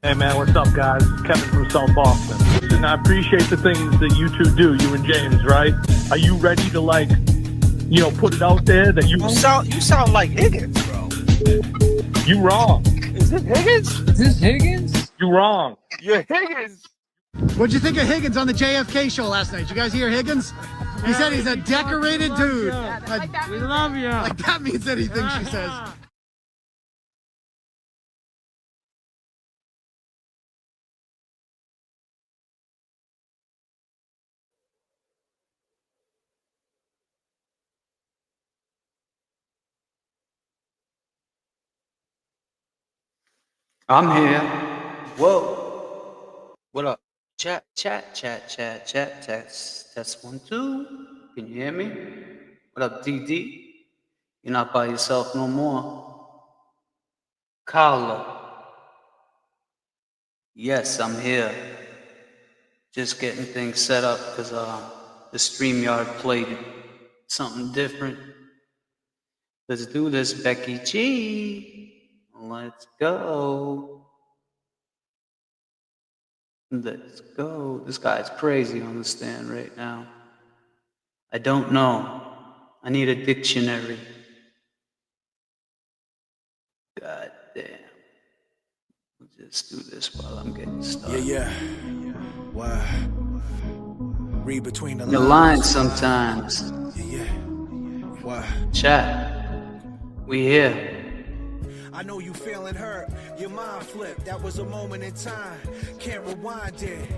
Hey man, what's up guys? It's Kevin from South Boston. Listen, I appreciate the things that you two do, you and James, right? Are you ready to put it out there that You sound like Higgins, bro. You wrong. Is this Higgins? Is this Higgins? You wrong. You're Higgins. What'd you think of Higgins on the JFK show last night? Did you guys hear Higgins? He said he's a decorated dude. We love you. Like that means anything, she says. I'm here. Whoa. What up? Chat. Test 1, 2. Can you hear me? What up, DD? You're not by yourself no more. Carla. Yes, I'm here. Just getting things set up because the StreamYard played something different. Let's do this, Becky G. Let's go. Let's go. This guy's crazy on the stand right now. I don't know. I need a dictionary. God damn. We'll just do this while I'm getting started. Yeah. Why? Read between the lines. You're lying sometimes. Yeah. Why? Chat. We here. I know you feeling hurt, your mind flipped, that was a moment in time, can't rewind it.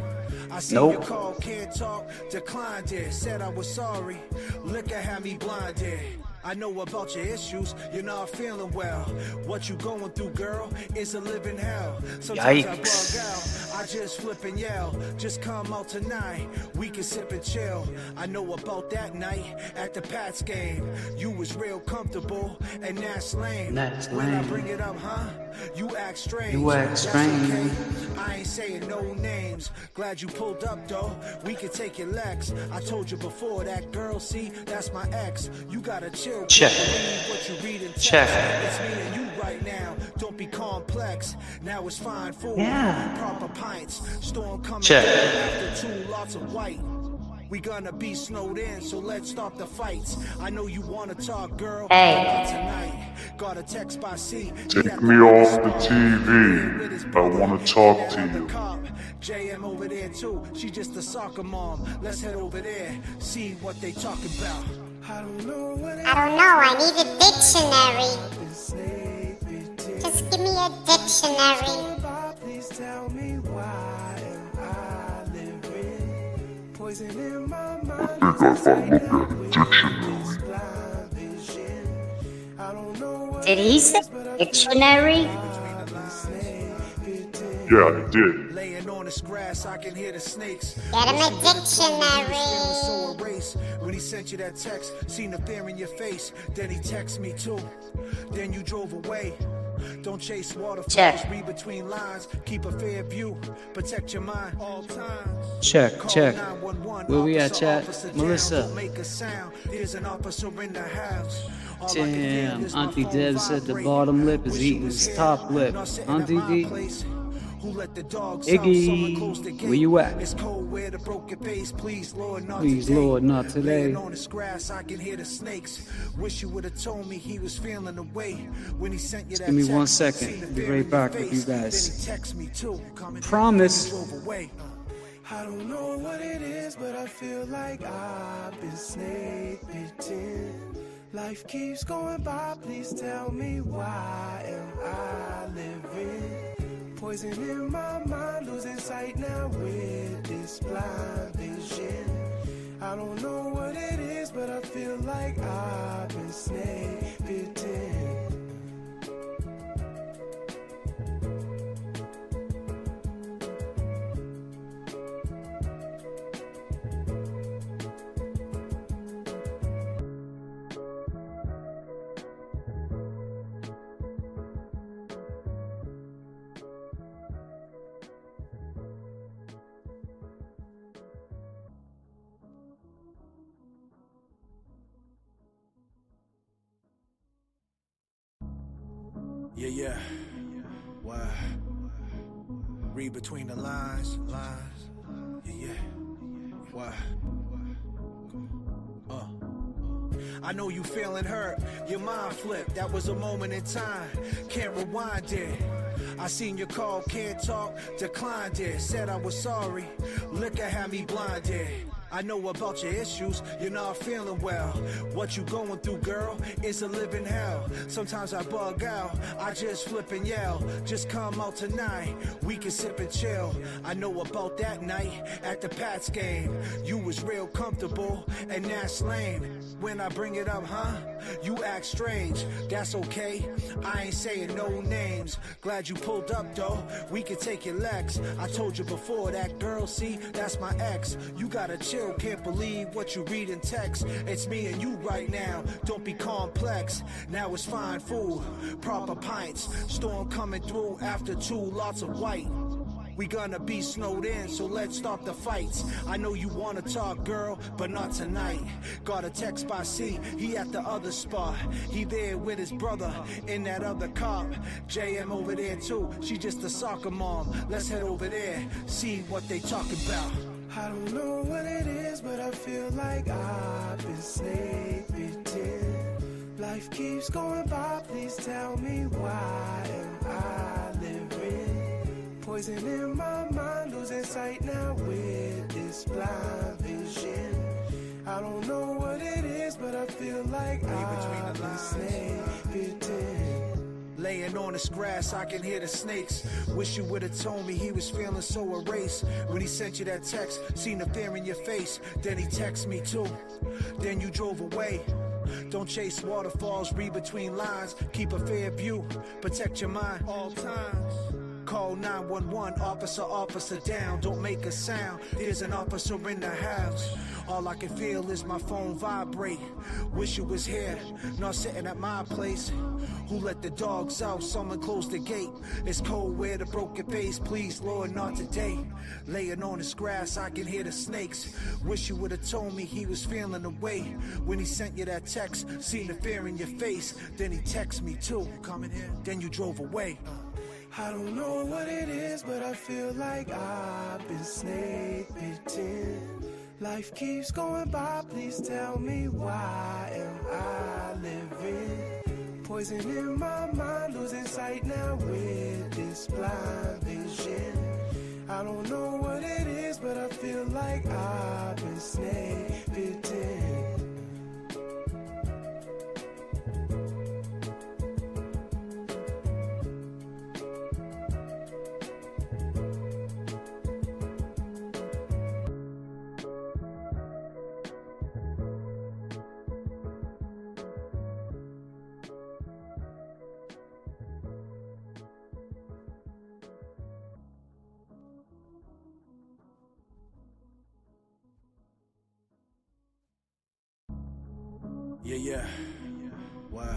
I see your call, can't talk, declined it, said I was sorry, liquor had me blinded. I know about your issues, you're not feeling well. What you going through, girl, is a living hell. Sometimes I bug out, I just flip and yell. Just come out tonight, we can sip and chill. I know about that night at the Pats game. You was real comfortable, and that's lame. When I bring it up, huh? You act strange. Okay. I ain't saying no names. Glad you pulled up though. We can take your legs. I told you before that girl, see, that's my ex. You gotta chill. Check. What you read in text. Check. It's me and you right now. Don't be complex. Now it's fine food. Proper pints. Storm coming. Check. After 2 lots of white. We gonna be snowed in, so let's stop the fights. I know you wanna talk, girl. Hey. Tonight. Got a text by C. Take me off the TV. I wanna talk to you. JM over there too. She just a soccer mom. Let's head over there. See what they talking about. I don't know, I need a dictionary. Just give me a dictionary. Please tell me why am I living? Poison in my mind. I think I found a dictionary. Did he say dictionary? Yeah, I did. Laying on this grass, I can hear the snakes. Get him a dictionary. When he sent you that text, seen the fear in your face. Then he texted me too. Then you drove away. Don't chase waterfalls, read between lines, keep a fair view, protect your mind all times. Check. Where we at, chat? Melissa. There's an officer in the house. Damn, Auntie Deb said the bottom lip is eating his top lip. Auntie D. Iggy, where you at? It's cold where the broken face, please Lord, not today. On this grass, I can hear the snakes. Wish you would have told me he was feeling the way when he sent you that. Give me 1 second. Be right back with you guys. Promise. I don't know what it is, but I feel like I've been snake bitten. Life keeps going by, please tell me why am I living? Poison in my mind, losing sight now with this blind vision. I don't know what it is, but I feel like I've been snake bitten. Yeah. Why? Read between the lines. Yeah. Why? I know you feeling hurt, your mind flipped. That was a moment in time, can't rewind it. I seen your call, can't talk, declined it. Said I was sorry, liquor had me blinded. I know about your issues, you're not feeling well. What you going through, girl, is a living hell. Sometimes I bug out, I just flip and yell. Just come out tonight, we can sip and chill. I know about that night at the Pats game. You was real comfortable, and that's lame. When I bring it up, you act strange. That's okay, I ain't saying no names. Glad you pulled up though, we can take your legs. I told you before, that girl, see, that's my ex. You gotta chill. Can't believe what you read in text. It's me and you right now, don't be complex. Now it's fine food, proper pints. Storm coming through after 2 lots of white. We gonna be snowed in, so let's start the fights. I know you wanna talk, girl, but not tonight. Got a text by C, he at the other spot. He there with his brother in that other cop. JM over there too, she just a soccer mom. Let's head over there, see what they talking about. I don't know what it is, but I feel like I've been snake bitten. Life keeps going by, please tell me why am I living? Poison in my mind, losing sight now with this blind vision. I don't know what it is, but I feel like I've been snake bitten. Laying on this grass, I can hear the snakes. Wish you would've told me he was feeling so erased. When he sent you that text, seen the fear in your face. Then he texted me too, then you drove away. Don't chase waterfalls, read between lines. Keep a fair view, protect your mind all times. Call 911, officer down. Don't make a sound, there's an officer in the house. All I can feel is my phone vibrate. Wish you was here, not sitting at my place. Who let the dogs out? Someone closed the gate. It's cold where the broken face, please Lord, not today. Laying on this grass, I can hear the snakes. Wish you would've told me he was feeling away. When he sent you that text, seen the fear in your face. Then he texted me too, coming here, then you drove away. I don't know what it is, but I feel like I've been snake bitten. Life keeps going by, please tell me why am I living? Poison in my mind, losing sight now with this blind vision. I don't know what it is, but I feel like I've been snake bitten. Yeah. Why?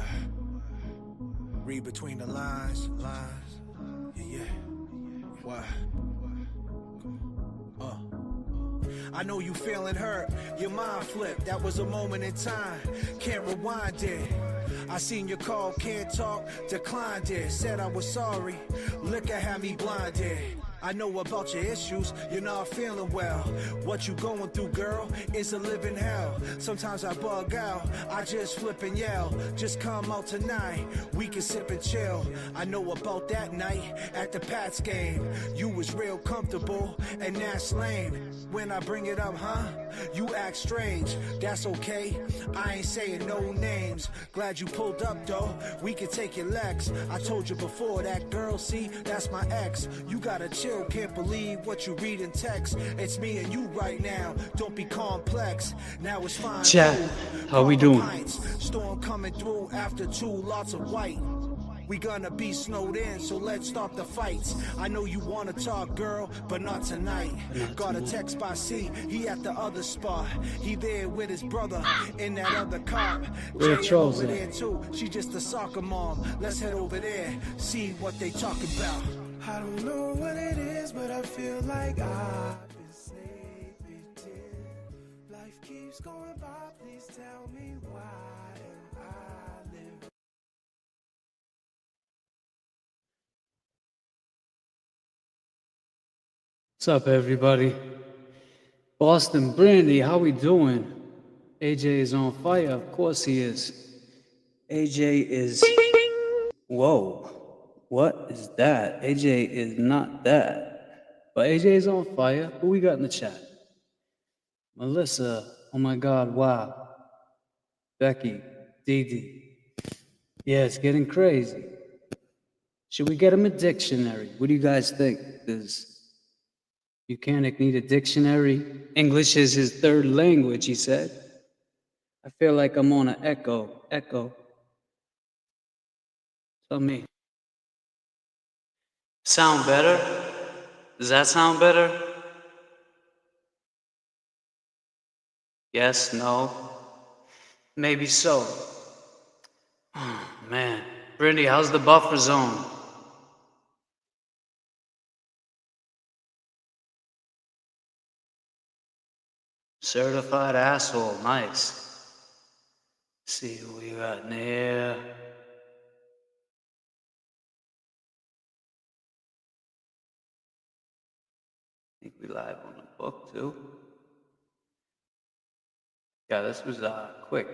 Read between the lines. Yeah. Why? I know you feeling hurt, your mind flipped. That was a moment in time, can't rewind it. I seen your call, can't talk, declined it. Said I was sorry, liquor had me blinded. I know about your issues, you're not feeling well. What you going through, girl, is a living hell. Sometimes I bug out, I just flip and yell. Just come out tonight, we can sip and chill. I know about that night at the Pats game. You was real comfortable, and that's lame. When I bring it up, you act strange. That's okay, I ain't saying no names. Glad you pulled up though, we can take your legs. I told you before, that girl, see, that's my ex. You gotta chill. Can't believe what you read in text. It's me and you right now, don't be complex. Now it's fine. Chat, how we doing? Storm coming through after 2 lots of white. We gonna be snowed in, so let's start the fights. I know you wanna talk, girl, but not tonight. Got a text by C, he at the other spot. He there with his brother in that other cop. JM over there too, she just a soccer mom. Let's head over there, see what they talking about. I don't know what it is, but I feel like I've been snake bitten. Life keeps going by, please tell me why am I living? What's up, everybody? Boston Brandy, how we doing? AJ is on fire. Of course he is. AJ is... Whoa. What is that? AJ is not that. But AJ is on fire. Who we got in the chat? Melissa. Oh my God, wow. Becky. Dee. Yeah, it's getting crazy. Should we get him a dictionary? What do you guys think? Does Buchanan need a dictionary? English is his third language, he said. I feel like I'm on an echo. Tell me. Sound better? Does that sound better? Yes, no? Maybe so. Oh, man. Brandy, how's the buffer zone? Certified asshole, nice. See who we got in here. I think we live on the book too. Yeah, this was quick.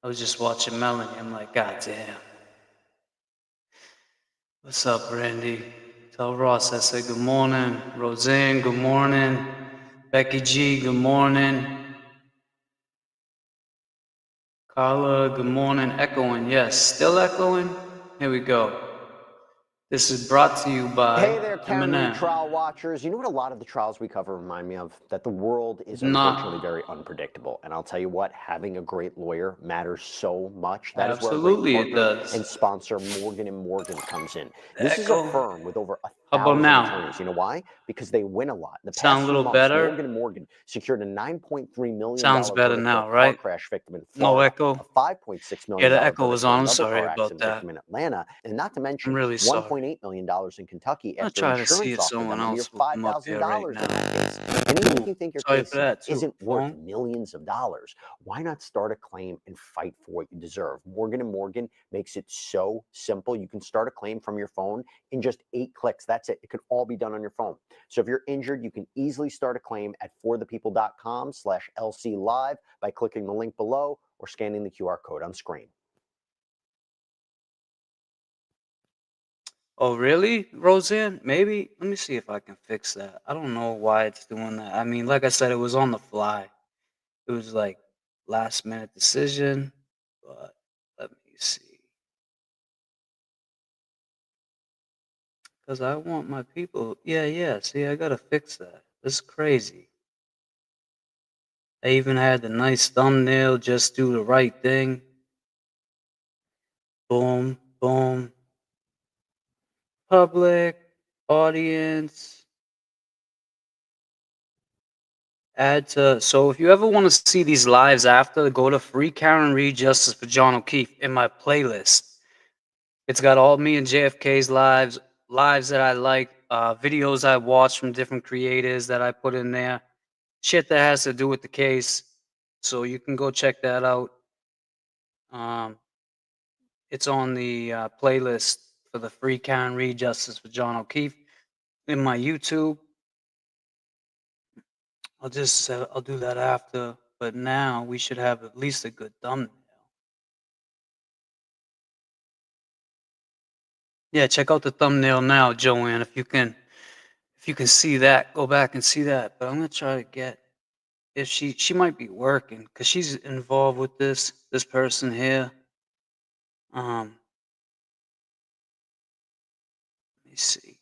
I was just watching Melanie. I'm like, God damn. What's up, Brandy? Tell Ross I said good morning. Roseanne, good morning. Becky G, good morning. Carla, good morning. Echoing, yes. Still echoing? Here we go. This is brought to you by Hey there, Karen Reed Eminem. trial watchers. You know what a lot of the trials we cover remind me of? That the world is unfortunately very unpredictable. And I'll tell you what, having a great lawyer matters so much. That is where a great partner and sponsor Morgan & Morgan comes in. This is a firm with over 1,000 attorneys. You know why? Because they win a lot. In the past few months, Morgan & Morgan secured a $9.3 million Sounds better now, right? car crash victim in No Florida, echo. a $5.6 million Yeah, the echo was on. I'm another sorry car about accident that. victim in Atlanta, and not to mention I'm really sorry. $1.8 million in Kentucky I'll after try to see insurance if offered someone them a mere else will come up here right $5,000 in now. that case. And even if you think your Sorry case for that, too. isn't worth millions of dollars, why not start a claim and fight for what you deserve? Morgan & Morgan makes it so simple. You can start a claim from your phone in just 8 clicks. That's it. It can all be done on your phone. So if you're injured, you can easily start a claim at forthepeople.com/LC Live by clicking the link below or scanning the QR code on screen. Oh, really, Roseanne? Maybe. Let me see if I can fix that. I don't know why it's doing that. I mean, like I said, it was on the fly. It was like last minute decision, but let me see. Because I want my people. Yeah. See, I got to fix that. This is crazy. I even had the nice thumbnail, just do the right thing. Boom, boom. Public, audience. Add to, so if you ever want to see these lives after, go to Free Karen Reed Justice for John O'Keefe in my playlist. It's got all me and JFK's lives that I like, videos I watched from different creators that I put in there, shit that has to do with the case. So you can go check that out. It's on the playlist for the Free Karen Reed Justice for John O'Keefe in my YouTube. I'll do that after, but now we should have at least a good thumbnail. Yeah, check out the thumbnail now, Joanne. If you can see that, go back and see that. But I'm gonna try to get, if she might be working because she's involved with this person here. Let me see.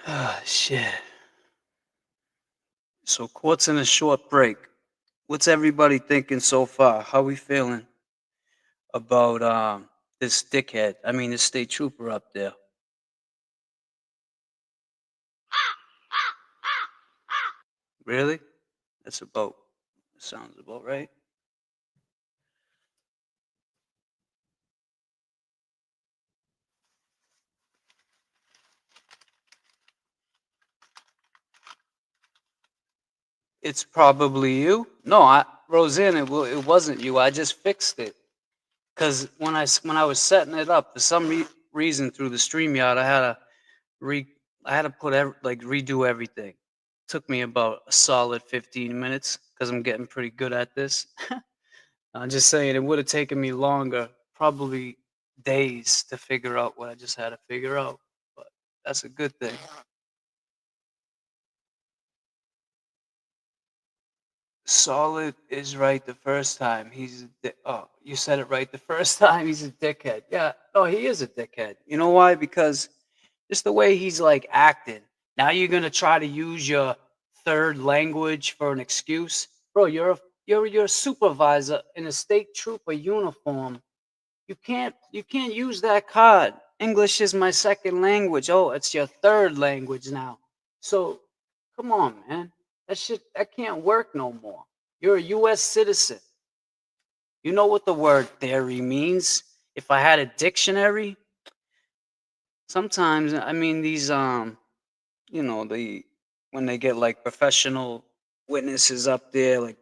Ah, shit. So court's in a short break. What's everybody thinking so far? How we feeling about this dickhead. I mean, this state trooper up there. Really? That's about, sounds about right. It's probably you. No, Roseanne, it wasn't you. I just fixed it. Because when I was setting it up, for some reason through the StreamYard, I had to redo everything. Took me about a solid 15 minutes because I'm getting pretty good at this. I'm just saying it would have taken me longer, probably days, to figure out what I just had to figure out. But that's a good thing. Solid is right the first time. Oh, you said it right the first time. He's a dickhead. Yeah, no, he is a dickhead. You know why? Because just the way he's like acting. Now you're gonna try to use your third language for an excuse, bro. You're a supervisor in a state trooper uniform. You can't use that card. English is my second language. Oh, it's your third language now. So, come on, man. That can't work no more. You're a U.S. citizen. You know what the word theory means. If I had a dictionary, sometimes I mean these you know, when they get like professional witnesses up there, like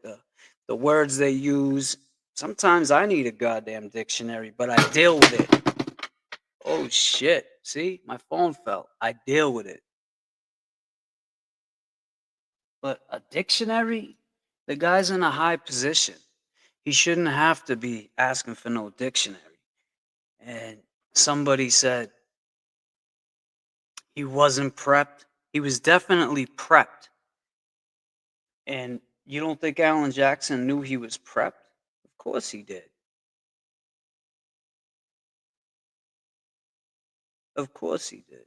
the words they use. Sometimes I need a goddamn dictionary, but I deal with it. Oh shit! See, my phone fell. I deal with it. But a dictionary? The guy's in a high position. He shouldn't have to be asking for no dictionary. And somebody said he wasn't prepped. He was definitely prepped. And you don't think Alan Jackson knew he was prepped? Of course he did. Of course he did.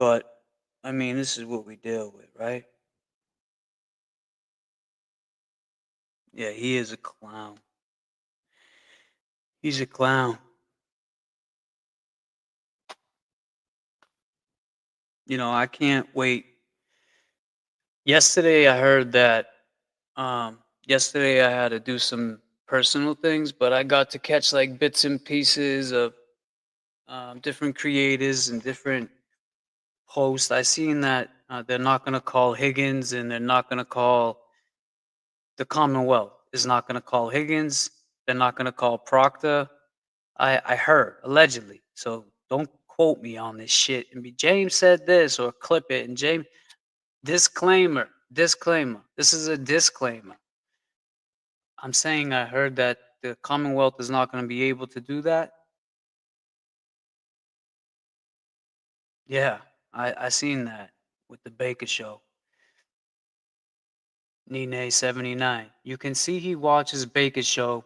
But, I mean, this is what we deal with, right? Yeah, he is a clown. He's a clown. You know, I can't wait. Yesterday I heard that yesterday I had to do some personal things, but I got to catch like bits and pieces of different creators and different posts. I seen that they're not going to call Higgins, and they're not going to call the Commonwealth is not going to call Higgins. They're not going to call Proctor. I heard allegedly. So don't quote me on this shit and be James said this or clip it and James. Disclaimer. This is a disclaimer. I'm saying I heard that the Commonwealth is not going to be able to do that. Yeah, I seen that with the Baker Show. Nene 79. You can see he watches Baker Show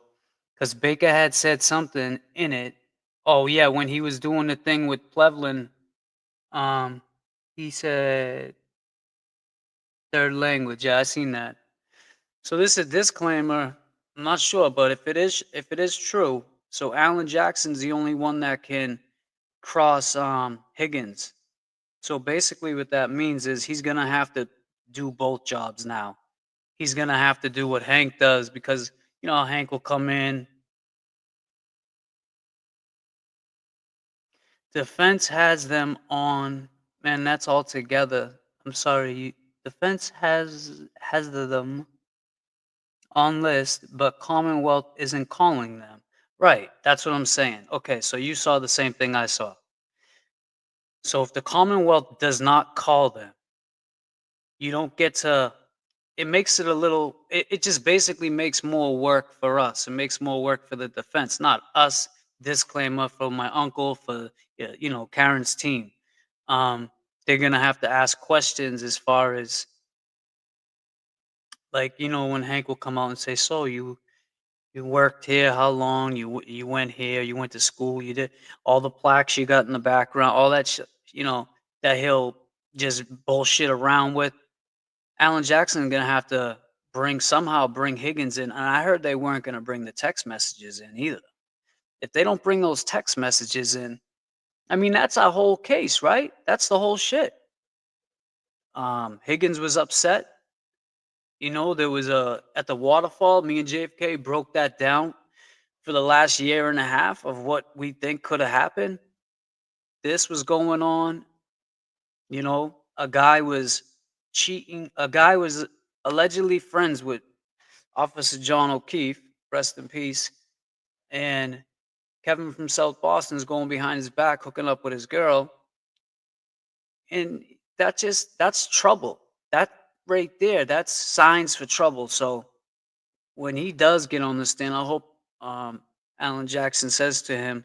because Baker had said something in it. Oh yeah, when he was doing the thing with Plevlin, he said third language. Yeah, I seen that. So this is a disclaimer. I'm not sure, but if it is true, so Alan Jackson's the only one that can cross Higgins. So basically what that means is he's gonna have to do both jobs now. He's gonna have to do what Hank does because you know Hank will come in. Defense has them on, man, that's all together. I'm sorry. Defense has them on list, but Commonwealth isn't calling them. Right, that's what I'm saying. Okay, so you saw the same thing I saw. So if the Commonwealth does not call them, you don't get to, it makes it a little, it just basically makes more work for us. It makes more work for the defense, not us. Disclaimer for my uncle, for, you know, Karen's team. They're going to have to ask questions as far as, like, you know, when Hank will come out and say, so you worked here, how long, you went here, you went to school, you did all the plaques you got in the background, all that shit, you know, that he'll just bullshit around with. Alan Jackson gonna have to somehow bring Higgins in, and I heard they weren't gonna bring the text messages in either. If they don't bring those text messages in, I mean, that's our whole case, right? That's the whole shit. Higgins was upset. You know, there was at the waterfall, me and JFK broke that down for the last year and a half of what we think could have happened. This was going on. You know, a guy was cheating. A guy was allegedly friends with Officer John O'Keefe, rest in peace. And Kevin from South Boston is going behind his back, hooking up with his girl. And that's trouble. That right there, that's signs for trouble. So when he does get on the stand, I hope Alan Jackson says to him,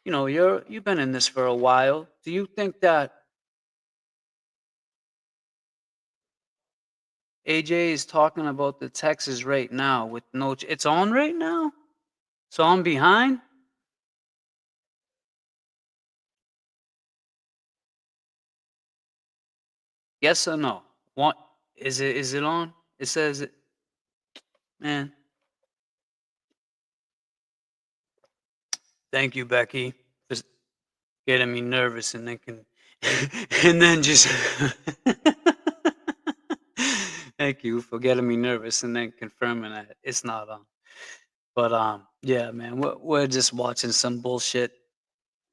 you know, you've been in this for a while. Do you think that AJ is talking about the Texas right now with no? It's on right now, so I'm behind. Yes or no? What is it? Is it on? It says it. Man, thank you, Becky, for getting me nervous, and then and then just thank you for getting me nervous, and then confirming that it's not on. But yeah, man, we're just watching some bullshit.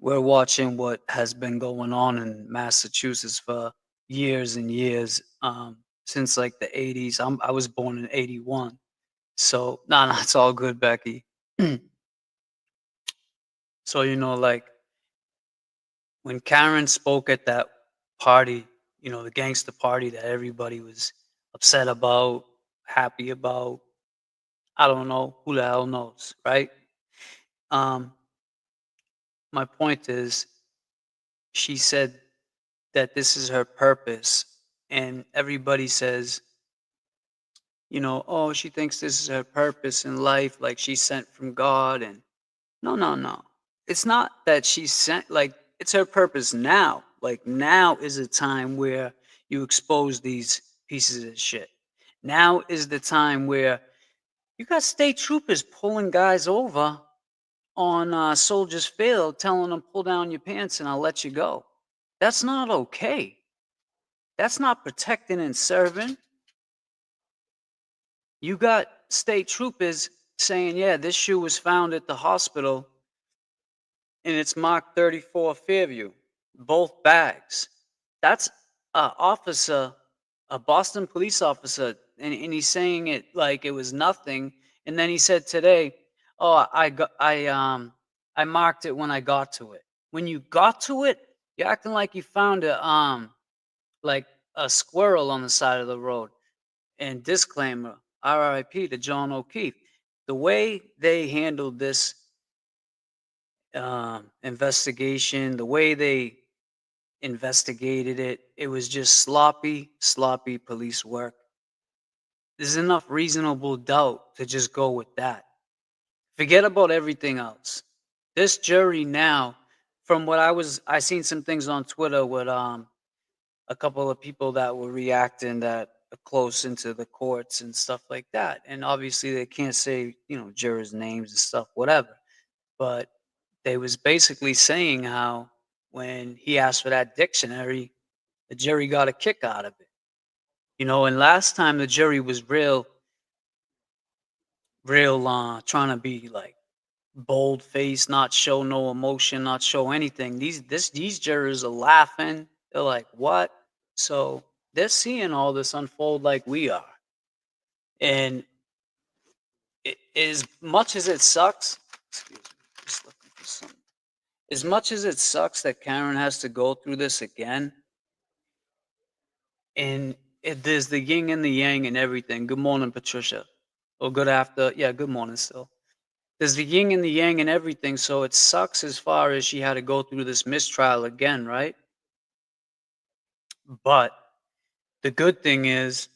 We're watching what has been going on in Massachusetts for years and years, since like the 80s. I was born in 81. So, nah, it's all good, Becky. So, you know, like when Karen spoke at that party, you know, the gangster party that everybody was upset about, happy about, I don't know, who the hell knows, right? My point is, she said that this is her purpose, and everybody says, you know, oh, she thinks this is her purpose in life, like she's sent from God. And no, it's not that she's sent, like it's her purpose now. Like now is a time where you expose these pieces of shit. Now is the time where you got state troopers pulling guys over on Soldiers Field, telling them, pull down your pants and I'll let you go. That's not okay. That's not protecting and serving. You got state troopers saying, yeah, this shoe was found at the hospital and it's marked 34 Fairview, both bags. That's a officer, a Boston police officer, and he's saying it like it was nothing. And then he said today, oh, I marked it when I got to it. When you got to it, you're acting like you found like a squirrel on the side of the road. And disclaimer, RIP to John O'Keefe. The way they handled this investigation, the way they investigated it, it was just sloppy police work. There's enough reasonable doubt to just go with that. Forget about everything else. This jury now, from what I seen some things on Twitter with a couple of people that were reacting that are close into the courts and stuff like that. And obviously they can't say, you know, jurors' names and stuff, whatever. But they was basically saying how when he asked for that dictionary, the jury got a kick out of it. You know, and last time the jury was real trying to be like bold faced, not show no emotion, not show anything. These jurors are laughing. They're like, what? So they're seeing all this unfold like we are. And as much as it sucks, excuse me, just looking for something. As much as it sucks that Karen has to go through this again, and there's the yin and the yang and everything. Good morning, Patricia. Or good after. Yeah, good morning still. There's the yin and the yang and everything. So it sucks as far as she had to go through this mistrial again, right? But the good thing is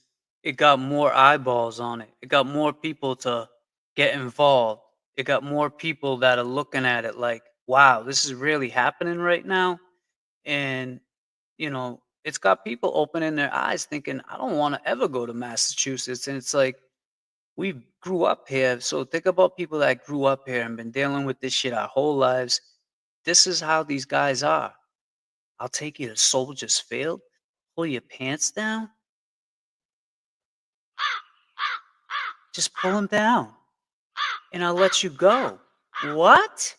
it got more eyeballs on it. It got more people to get involved. It got more people that are looking at it like, wow, this is really happening right now. And, you know, it's got people opening their eyes thinking, I don't want to ever go to Massachusetts. And it's like, we grew up here. So think about people that grew up here and been dealing with this shit our whole lives. This is how these guys are. I'll take you to Soldier's Field, pull your pants down. Just pull them down and I'll let you go. What?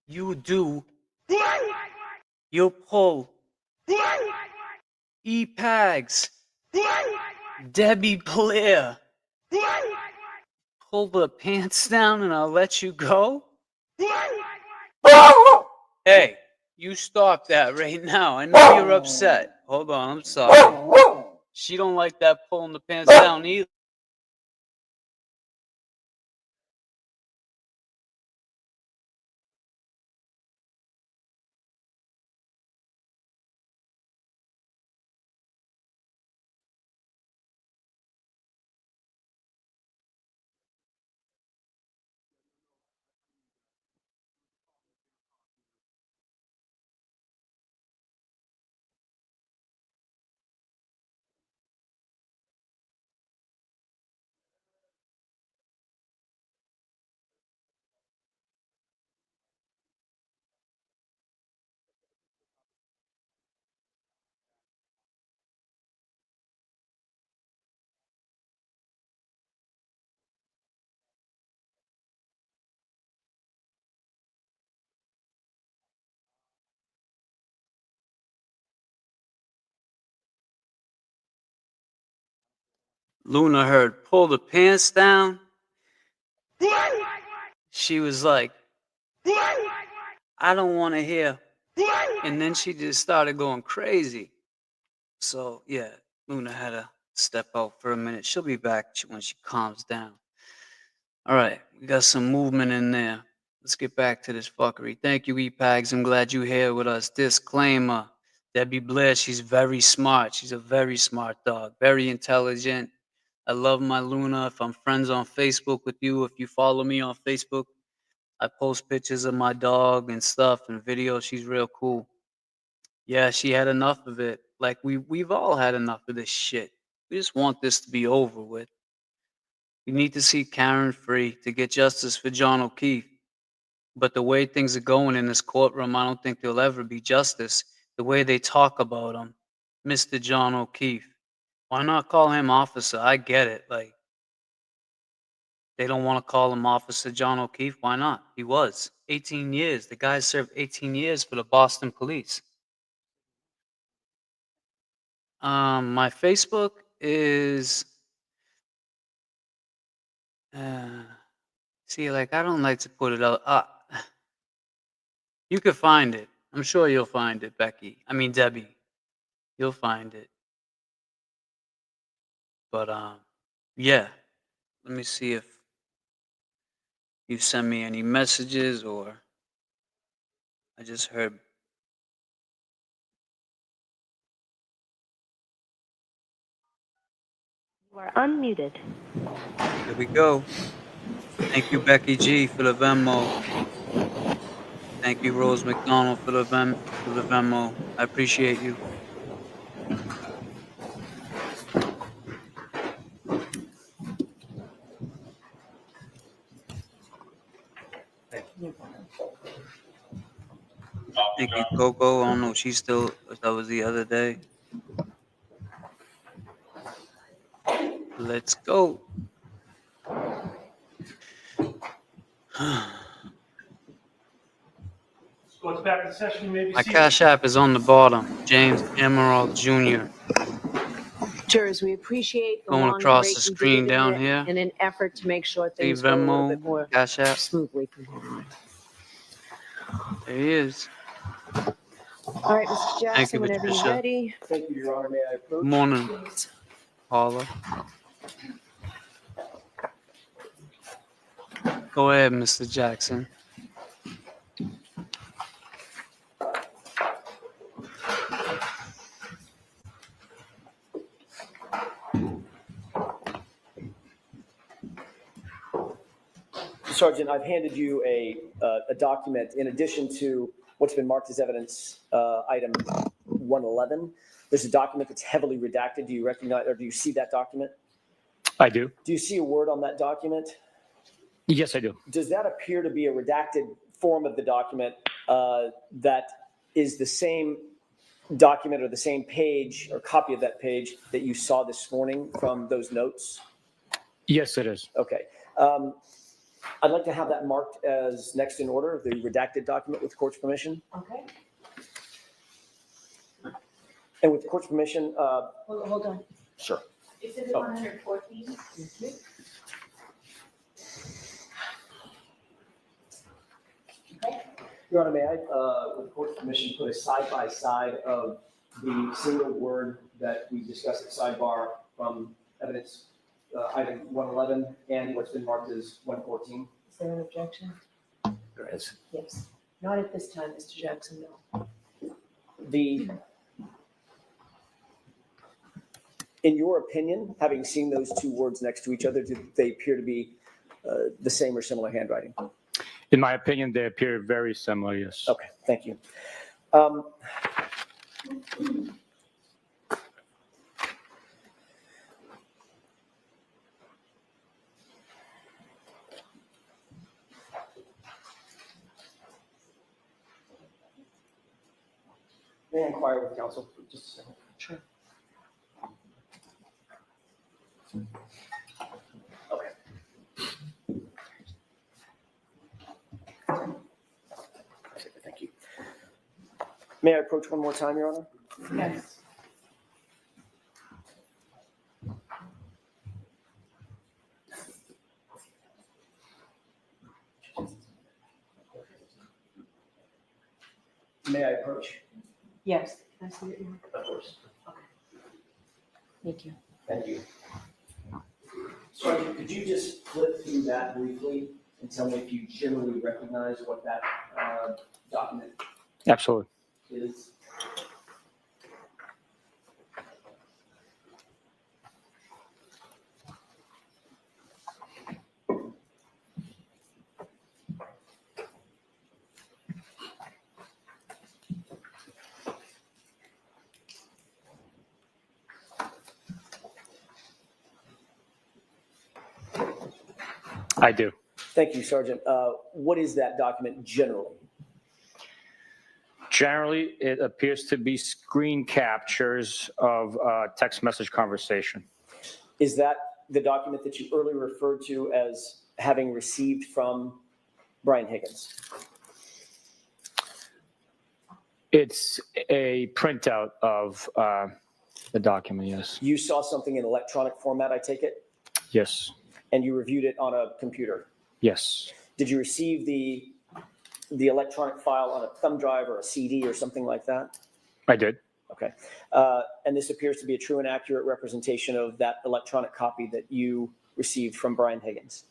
You do. You'll pull E-Pags, Debbie Blair. Pull the pants down and I'll let you go? Hey, you stop that right now. I know you're upset. Hold on, I'm sorry. She don't like that pulling the pants down either. Luna heard pull the pants down. She was like, I don't want to hear. And then she just started going crazy. So, yeah, Luna had to step out for a minute. She'll be back when she calms down. All right, we got some movement in there. Let's get back to this fuckery. Thank you, E-Pags. I'm glad you're here with us. Disclaimer. Debbie Blair, she's very smart. She's a very smart dog. Very intelligent. I love my Luna. If I'm friends on Facebook with you, if you follow me on Facebook, I post pictures of my dog and stuff and videos. She's real cool. Yeah, she had enough of it. Like we've all had enough of this shit. We just want this to be over with. We need to see Karen free to get justice for John O'Keefe. But the way things are going in this courtroom, I don't think there'll ever be justice. The way they talk about him, Mr. John O'Keefe. Why not call him officer? I get it. Like, they don't want to call him Officer John O'Keefe. Why not? He was 18 years. The guy served 18 years for the Boston police. My Facebook is see, like, I don't like to put it out. You could find it. I'm sure you'll find it, Becky. I mean, Debbie. You'll find it. But yeah. Let me see if you send me any messages or I just heard. You are unmuted. Here we go. Thank you, Becky G, for the Venmo. Thank you, Rose McDonald, for the Venmo. I appreciate you. Thank you, Coco. I don't know if she's still, if that was the other day. Let's go. Goes back to session, maybe. My Cash App is on the bottom. James Emerald Jr. Jurors, we appreciate the Going long across break the you screen did down in here. in an effort to make sure See things go a little bit Venmo, more Cash App. smoothly from here on. There he is. All right, Mr. Jackson, Thank you, whenever you're Patricia. ready. Thank you, Your Honor. May I approach? Good morning, Paula. Go ahead, Mr. Jackson. Sergeant, I've handed you a document in addition to what's been marked as evidence, item 111. There's a document that's heavily redacted. Do you recognize, or do you see that document? I do. Do you see a word on that document? Yes, I do. Does that appear to be a redacted form of the document that is the same document or the same page or copy of that page that you saw this morning from those notes? Yes, it is. Okay. I'd like to have that marked as next in order, the redacted document with court's permission. Okay. And with the court's permission, Hold on. sure. Is it 114? Okay. Your Honor, may I, with the court's permission, put a side-by-side of the single word that we discussed at sidebar from evidence item 111 and what's been marked as 114? Is there an objection? There is. Yes. Not at this time, Mr. Jackson, no. In your opinion, having seen those two words next to each other, do they appear to be the same or similar handwriting? In my opinion, they appear very similar, yes. Okay, thank you. May I inquire with counsel for just a second? Sure. Okay. Thank you. May I approach one more time, Your Honor? Yes. May I approach? Yes. Can I see it now? Of course. Thank you. Thank you. Sergeant, could you just flip through that briefly and tell me if you generally recognize what that document Absolutely. is? I do. Thank you, Sergeant. What is that document generally? Generally, it appears to be screen captures of text message conversation. Is that the document that you earlier referred to as having received from Brian Higgins? It's a printout of the document, yes. You saw something in electronic format, I take it, Yes. and you reviewed it on a computer. Yes. Did you receive the electronic file on a thumb drive or a CD or something like that? I did. Okay. And this appears to be a true and accurate representation of that electronic copy that you received from Brian Higgins?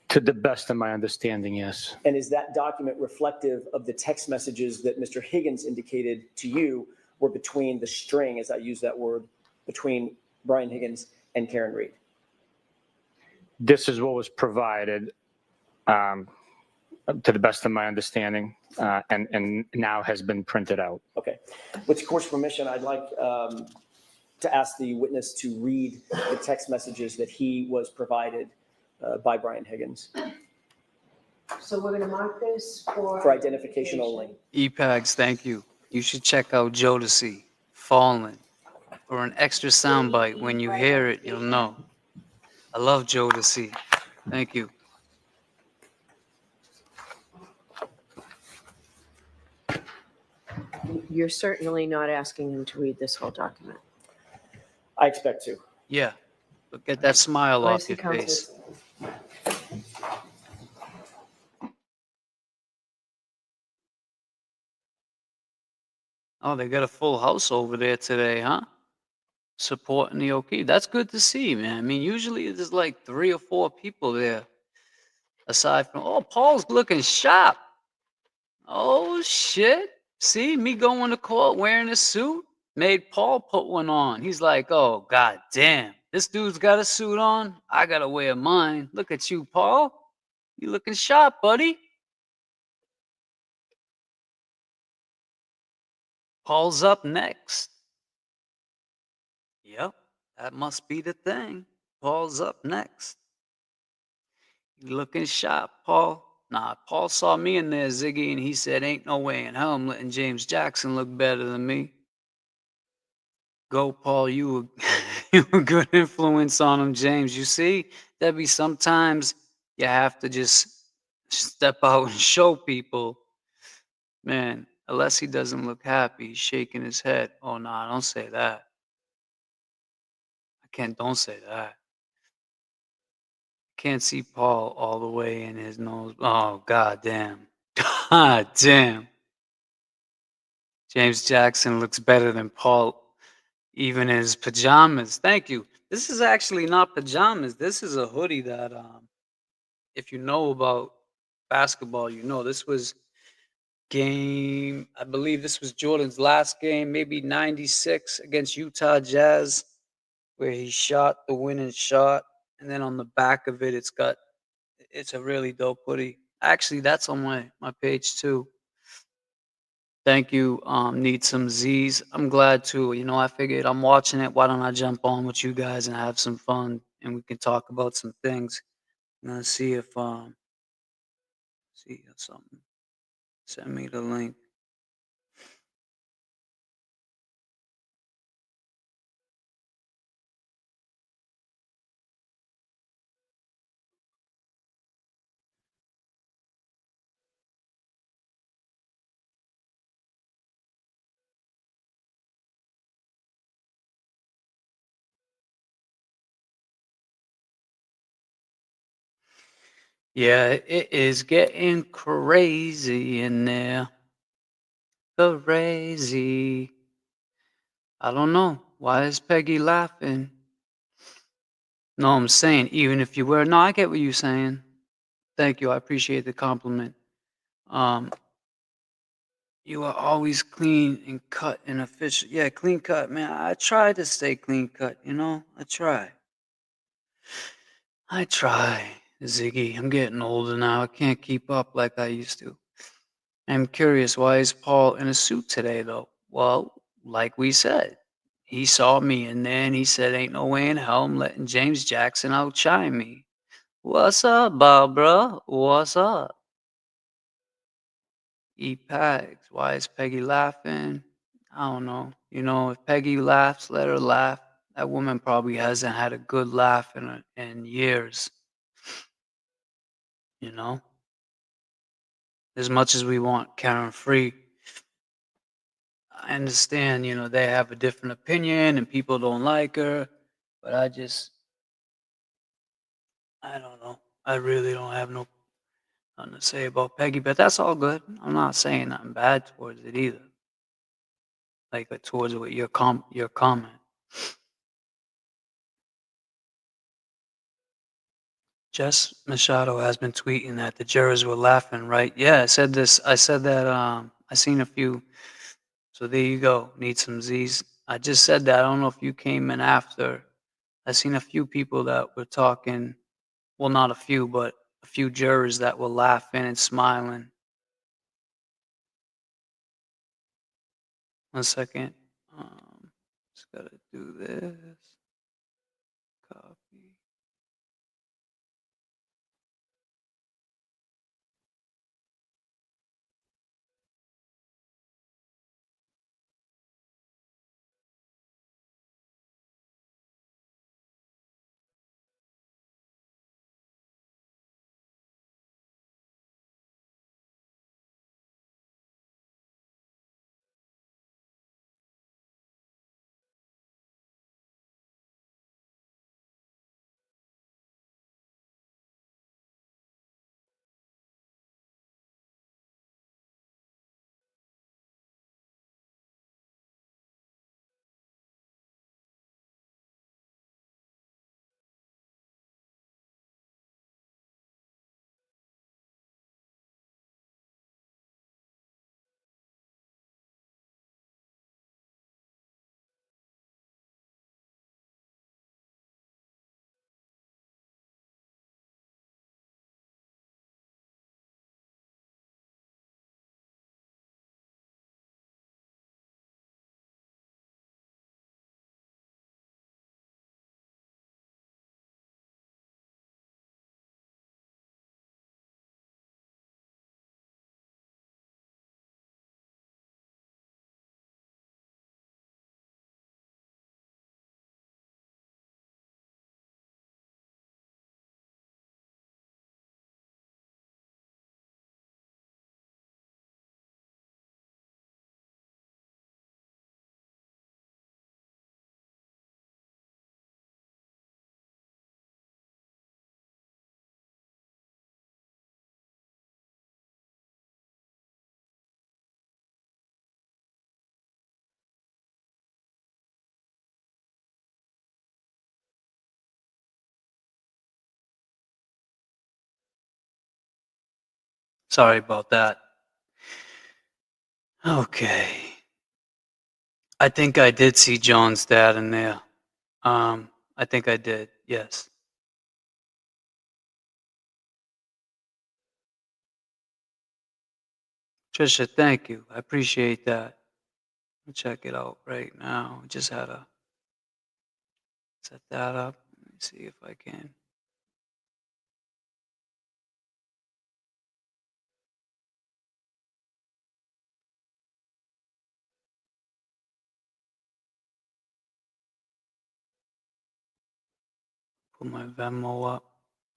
To the best of my understanding, yes. And is that document reflective of the text messages that Mr. Higgins indicated to you were between the string, as I use that word, between Brian Higgins and Karen Reed? This is what was provided, to the best of my understanding, and now has been printed out. Okay. With court's permission, I'd like to ask the witness to read the text messages that he was provided by Brian Higgins. So we're going to mark this For identification only. EPAGs, thank you. You should check out Jodeci, Fallen, for an extra soundbite. When you hear it, you'll know. I love Jodeci. Thank you. You're certainly not asking him to read this whole document. I expect to. Yeah. Look at that smile What off is the your face. counsel's- Oh, they got a full house over there today, huh? Supporting the OK. That's good to see, man. I mean, usually there's like 3 or 4 people there. Aside from, oh, Paul's looking sharp. Oh, shit. See, me going to court wearing a suit made Paul put one on. He's like, oh, god damn. This dude's got a suit on. I got to wear mine. Look at you, Paul. You looking sharp, buddy. Paul's up next. Yep, that must be the thing. Paul's up next. You looking sharp, Paul. Nah, Paul saw me in there, Ziggy, and he said, ain't no way in hell I'm letting James Jackson look better than me. Go, Paul. You were, you were a good influence on him, James. You see, Debbie, sometimes you have to just step out and show people. Man, unless he doesn't look happy, he's shaking his head. Oh, nah, don't say that. Don't say that. Can't see Paul all the way in his nose. Oh, god damn. God damn. James Jackson looks better than Paul, even in his pajamas. Thank you. This is actually not pajamas. This is a hoodie that, if you know about basketball, you know this was I believe this was Jordan's last game, maybe 96 against Utah Jazz, where he shot the winning shot. And then on the back of it, it's a really dope hoodie. Actually, that's on my page too. Thank you. Need some Z's. I'm glad to. I figured I'm watching it. Why don't I jump on with you guys and have some fun, and we can talk about some things. I'm gonna see if something. Send me the link. Yeah, it is getting crazy in there. Crazy. I don't know. Why is Peggy laughing? No, I'm saying, even if you were. No, I get what you're saying. Thank you. I appreciate the compliment. You are always clean and cut and official. Yeah, clean cut, man. I try to stay clean cut, I try. Ziggy. I'm getting older now. I can't keep up like I used to. I'm curious, why is Paul in a suit today, though? Well, like we said, he saw me and then he said, ain't no way in hell I'm letting James Jackson outshine me. What's up, Barbara? What's up? Pags. Why is Peggy laughing? I don't know. If Peggy laughs, let her laugh. That woman probably hasn't had a good laugh in years. As much as we want Karen free, I understand, they have a different opinion and people don't like her, but I don't know. I really don't have nothing to say about Peggy, but that's all good. I'm not saying nothing bad towards it either. Like towards what your comment. Jess Machado has been tweeting that the jurors were laughing, right? Yeah, I said that I seen a few. So there you go. Need some Z's. I just said that. I don't know if you came in after. I seen a few people that were talking. Well, not a few, but a few jurors that were laughing and smiling. 1 second. Just gotta do this. Copy. Sorry about that. Okay. I think I did see John's dad in there. I think I did. Yes. Trisha, thank you. I appreciate that. I'll check it out right now. Just had to set that up. Let me see if I can. Put my Venmo up.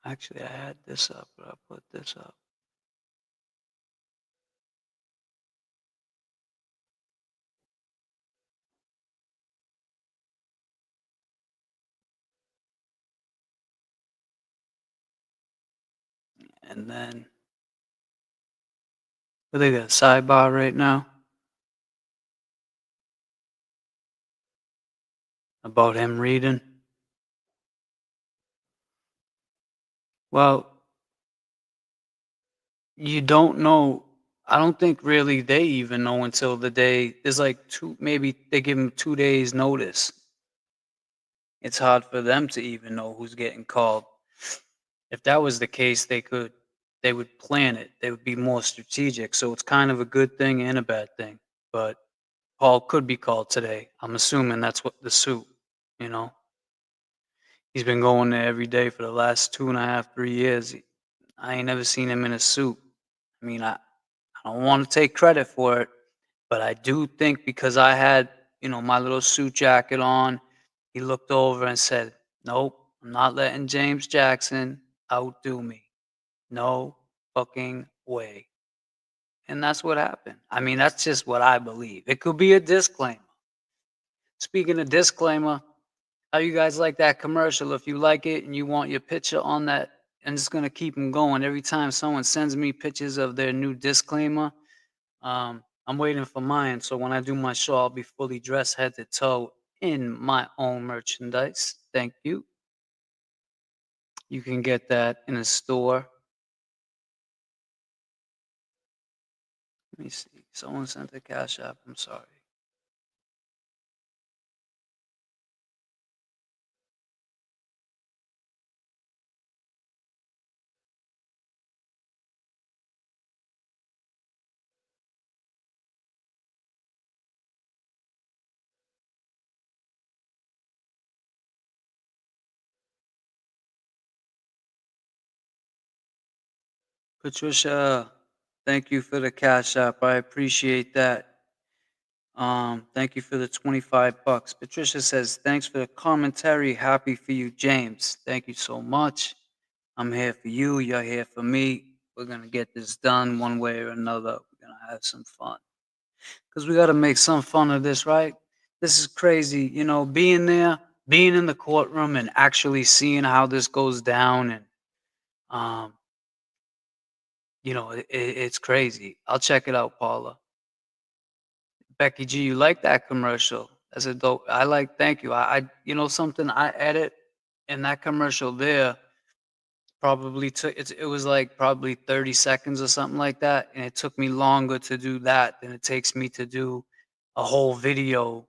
Actually, I had this up, but I'll put this up. And then, but they got a sidebar right now about him reading. Well, you don't know. I don't think really they even know until the day. There's like maybe they give him 2 days notice. It's hard for them to even know who's getting called. If that was the case, they would plan it. They would be more strategic. So it's kind of a good thing and a bad thing. But Paul could be called today. I'm assuming that's what the suit, you know. He's been going there every day for the last 2.5, 3 years. I ain't never seen him in a suit. I mean, I don't want to take credit for it, but I do think because I had, my little suit jacket on, he looked over and said, "Nope, I'm not letting James Jackson outdo me. No fucking way." And that's what happened. I mean, that's just what I believe. It could be a disclaimer. Speaking of disclaimer, how you guys like that commercial? If you like it and you want your picture on that, I'm just going to keep them going. Every time someone sends me pictures of their new disclaimer, I'm waiting for mine. So when I do my show, I'll be fully dressed head to toe in my own merchandise. Thank you. You can get that in a store. Let me see. Someone sent a Cash App. I'm sorry. Patricia, thank you for the Cash App. I appreciate that. Thank you for the $25. Patricia says, "Thanks for the commentary. Happy for you, James." Thank you so much. I'm here for you. You're here for me. We're going to get this done one way or another. We're going to have some fun. Because we got to make some fun of this, right? This is crazy. Being there, being in the courtroom and actually seeing how this goes down. And, it's crazy. I'll check it out, Paula. Becky G, you like that commercial? That's a dope. Thank you. Something I edit in that commercial there probably took, it was like probably 30 seconds or something like that. And it took me longer to do that than it takes me to do a whole video,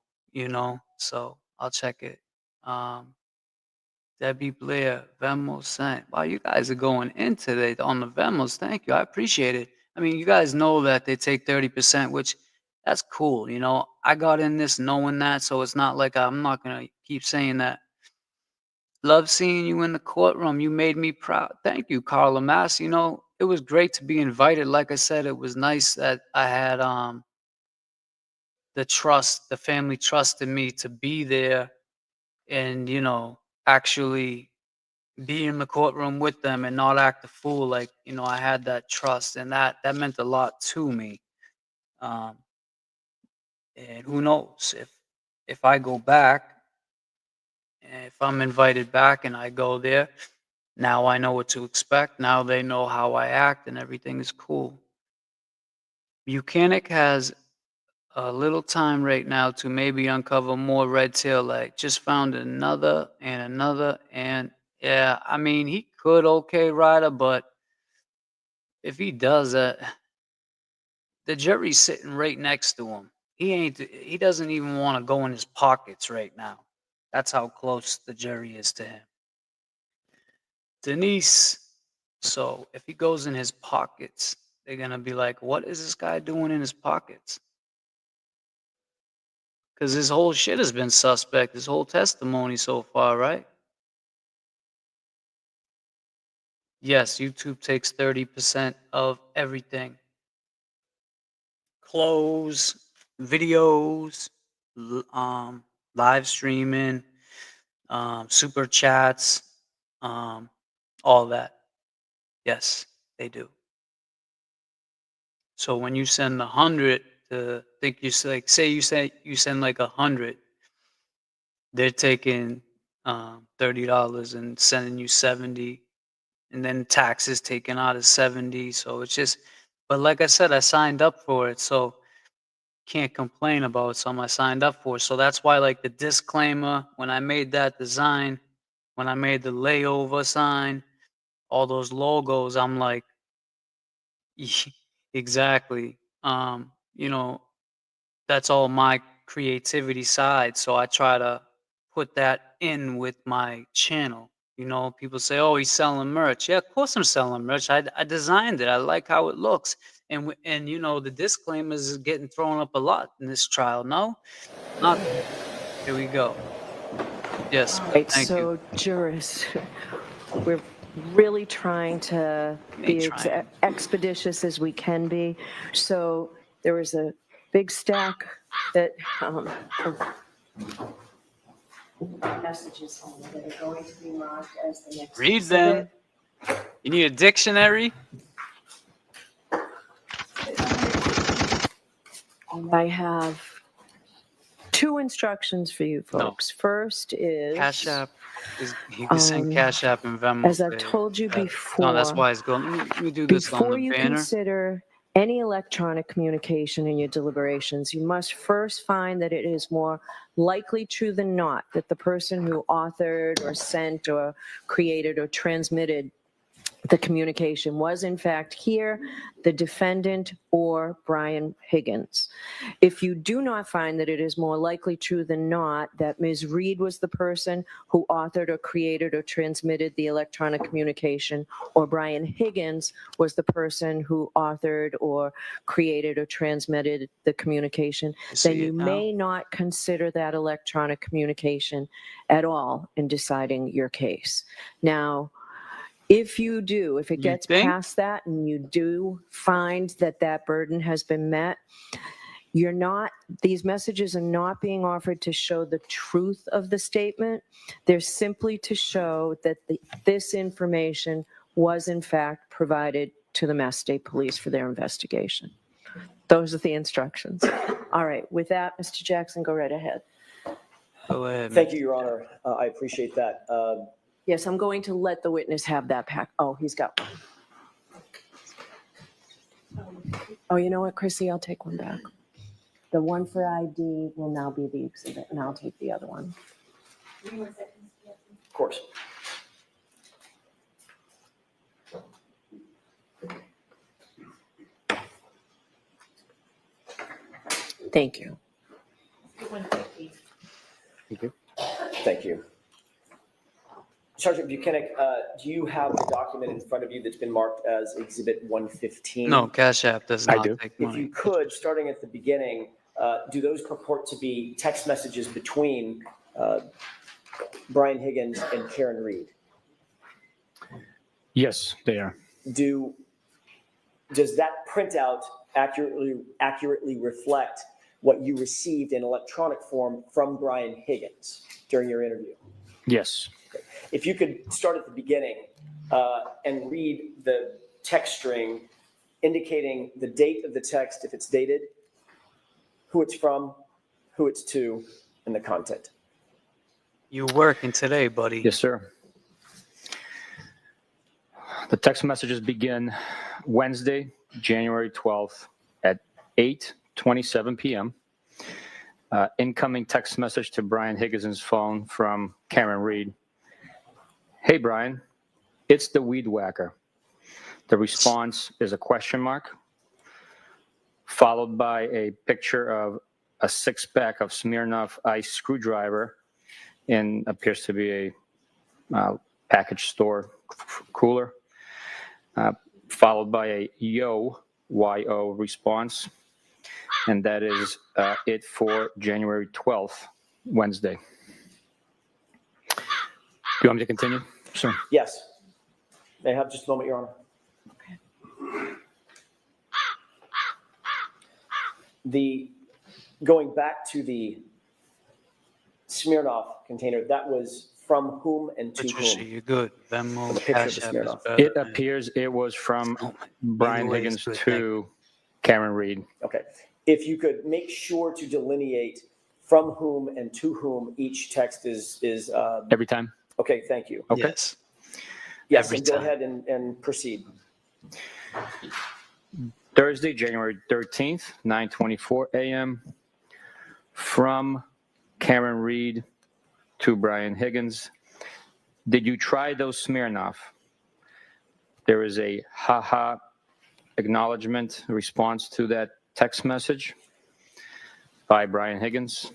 so I'll check it. Debbie Blair, Venmo sent. Wow, you guys are going in today on the Venmos. Thank you. I appreciate it. I mean, you guys know that they take 30%, which that's cool. I got in this knowing that, so it's not like I'm not going to keep saying that. Love seeing you in the courtroom. You made me proud. Thank you, Carla Mass. It was great to be invited. Like I said, it was nice that I had the family trusted me to be there and, actually be in the courtroom with them and not act a fool. Like, I had that trust and that meant a lot to me. And who knows if I go back, if I'm invited back and I go there, now I know what to expect. Now they know how I act and everything is cool. Buchanan has a little time right now to maybe uncover more red tail light. Just found another and another. And yeah, I mean, he could, okay, Ryder, but if he does that, the jury's sitting right next to him. He doesn't even want to go in his pockets right now. That's how close the jury is to him. Denise, so if he goes in his pockets, they're going to be like, what is this guy doing in his pockets? Because his whole shit has been suspect, his whole testimony so far, right? Yes, YouTube takes 30% of everything. Clothes, videos, live streaming, super chats, all that. Yes, they do. So when you send 100 to think you like, say you send like 100, they're taking $30 and sending you 70, and then taxes taken out of 70. So it's just, but like I said, I signed up for it, so can't complain about something I signed up for. So that's why, like the disclaimer, when I made that design, when I made the layover sign, all those logos, I'm like, exactly. You know, that's all my creativity side. So I try to put that in with my channel. You know, people say, "Oh, he's selling merch." Yeah, of course I'm selling merch. I designed it. I like how it looks. And you know, the disclaimers is getting thrown up a lot in this trial. No, not. Here we go. Yes, Right, thank you. so jurors, we're really trying to be as expeditious as we can be. So there was a big stack that of messages that are going to be marked as the next Read exhibit. them. You need a dictionary? I have two instructions for you folks. First is Cash App is, you can send Cash App and Venmo. as I've told you before. No, that's why it's going. Let me do this on Before the you banner. consider any electronic communication in your deliberations, you must first find that it is more likely true than not that the person who authored or sent or created or transmitted the communication was in fact here, the defendant, or Brian Higgins. If you do not find that it is more likely true than not that Ms. Reed was the person who authored or created or transmitted the electronic communication, or Brian Higgins was the person who authored or created or transmitted the communication, then you may not consider that electronic communication at all in deciding your case. Now, if you do, if it gets past that and you do find that that burden has been met, these messages are not being offered to show the truth of the statement. They're simply to show that this information was in fact provided to the Mass State Police for their investigation. Those are the instructions. All right, with that, Mr. Jackson, go right ahead. Go ahead. Thank you, Your Honor. I appreciate that. Yes, I'm going to let the witness have that pack. Oh, he's got one. Oh, you know what, Chrissy, I'll take one back. The one for ID will now be the exhibit, and I'll take the other one. Of course. Thank you. Thank you. Thank you. Sergeant Buchanan, do you have the document in front of you that's been marked as Exhibit 115? No, Cash App does not take If money. you could, starting at the beginning, do those purport to be text messages between Brian Higgins and Karen Reed? Yes, they are. Does that printout accurately reflect what you received in electronic form from Brian Higgins during your interview? Yes. If you could start at the beginning and read the text string indicating the date of the text, if it's dated, who it's from, who it's to, and the content. You working today, buddy? Yes, sir. The text messages begin Wednesday, January 12th at 8:27 p.m. Incoming text message to Brian Higgins' phone from Karen Reed. Hey, Brian, it's the weed whacker. The response is a question mark, followed by a picture of a six-pack of Smirnoff Ice screwdriver in appears to be a package store cooler, followed by a YO response. And that is it for January 12th, Wednesday. Do you want me to continue, sir? Yes. May I have just a moment, Your Honor? Going back to the Smirnoff container, that was from whom and to Patricia, whom? you're good. Venmo, The picture Cash of App the is Smirnoff. better. It appears it was from Brian way, Higgins it's good. to Karen Reed. Okay. If you could make sure to delineate from whom and to whom each text is. Every time? Okay, thank you. Okay. Yes. Yes, Every and go time. ahead and proceed. Thursday, January 13th, 9:24 a.m. From Karen Reed to Brian Higgins. Did you try those Smirnoff? There is a haha acknowledgement response to that text message by Brian Higgins.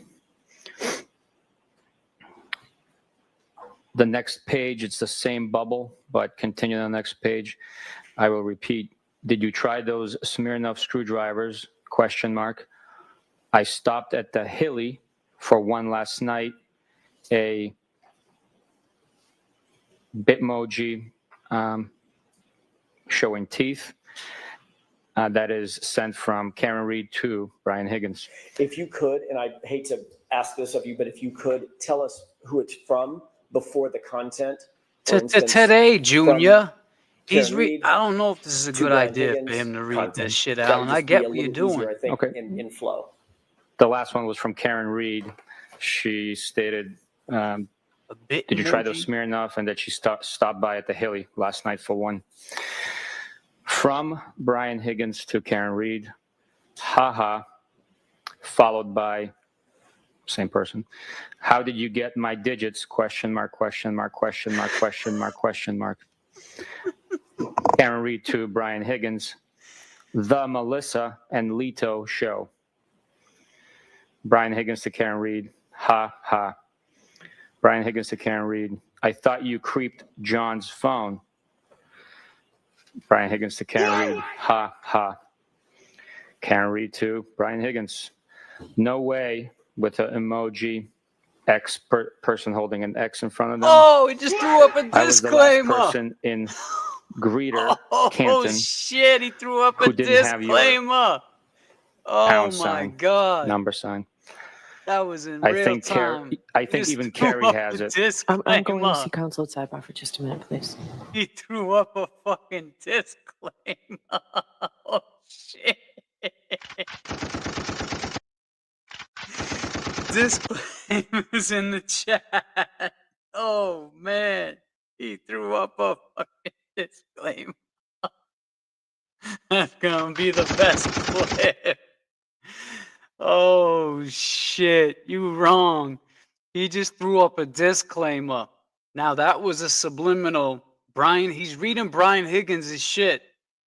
The next page, it's the same bubble, but continue on the next page. I will repeat. Did you try those Smirnoff screwdrivers? Question mark. I stopped at the Hilly for one last night. A Bitmoji showing teeth. That is sent from Karen Reed to Brian Higgins. If you could, and I hate to ask this of you, but if you could tell us who it's from before the content. Today, Junior. He's I don't know if this is a good idea for him to read this shit, Alan. I get what you're doing. I think, Okay. in flow. The last one was from Karen Reed. She stated, did you try those Smirnoff? And that she stopped by at the Hilly last night for one. From Brian Higgins to Karen Reed, haha, followed by same person. How did you get my digits? Question mark, question mark, question mark, question mark, question mark. Karen Reed to Brian Higgins, the Melissa and Lito show. Brian Higgins to Karen Reed, ha, ha. Brian Higgins to Karen Reed, I thought you creeped John's phone. Brian Higgins to Karen Reed, ha, ha. Karen Reed to Brian Higgins, no way, with an emoji, X person holding an X in front of them. Oh, he just threw up a disclaimer. I was the last person in Greeter, Canton. Oh, shit, he threw up a who didn't have your disclaimer. Oh, pound my sign, God. number sign. That was in I real think time. I think Just even threw Carrie up has a it. I'm going to disclaimer. see counsel at sidebar for just a minute, please. He threw up a fucking disclaimer. Oh, shit. Disclaimers in the chat. Oh, man. He threw up a fucking disclaimer. That's going to be the best clip. Oh, shit. You wrong. He just threw up a disclaimer. Now, that was a subliminal. He's reading Brian Higgins' shit.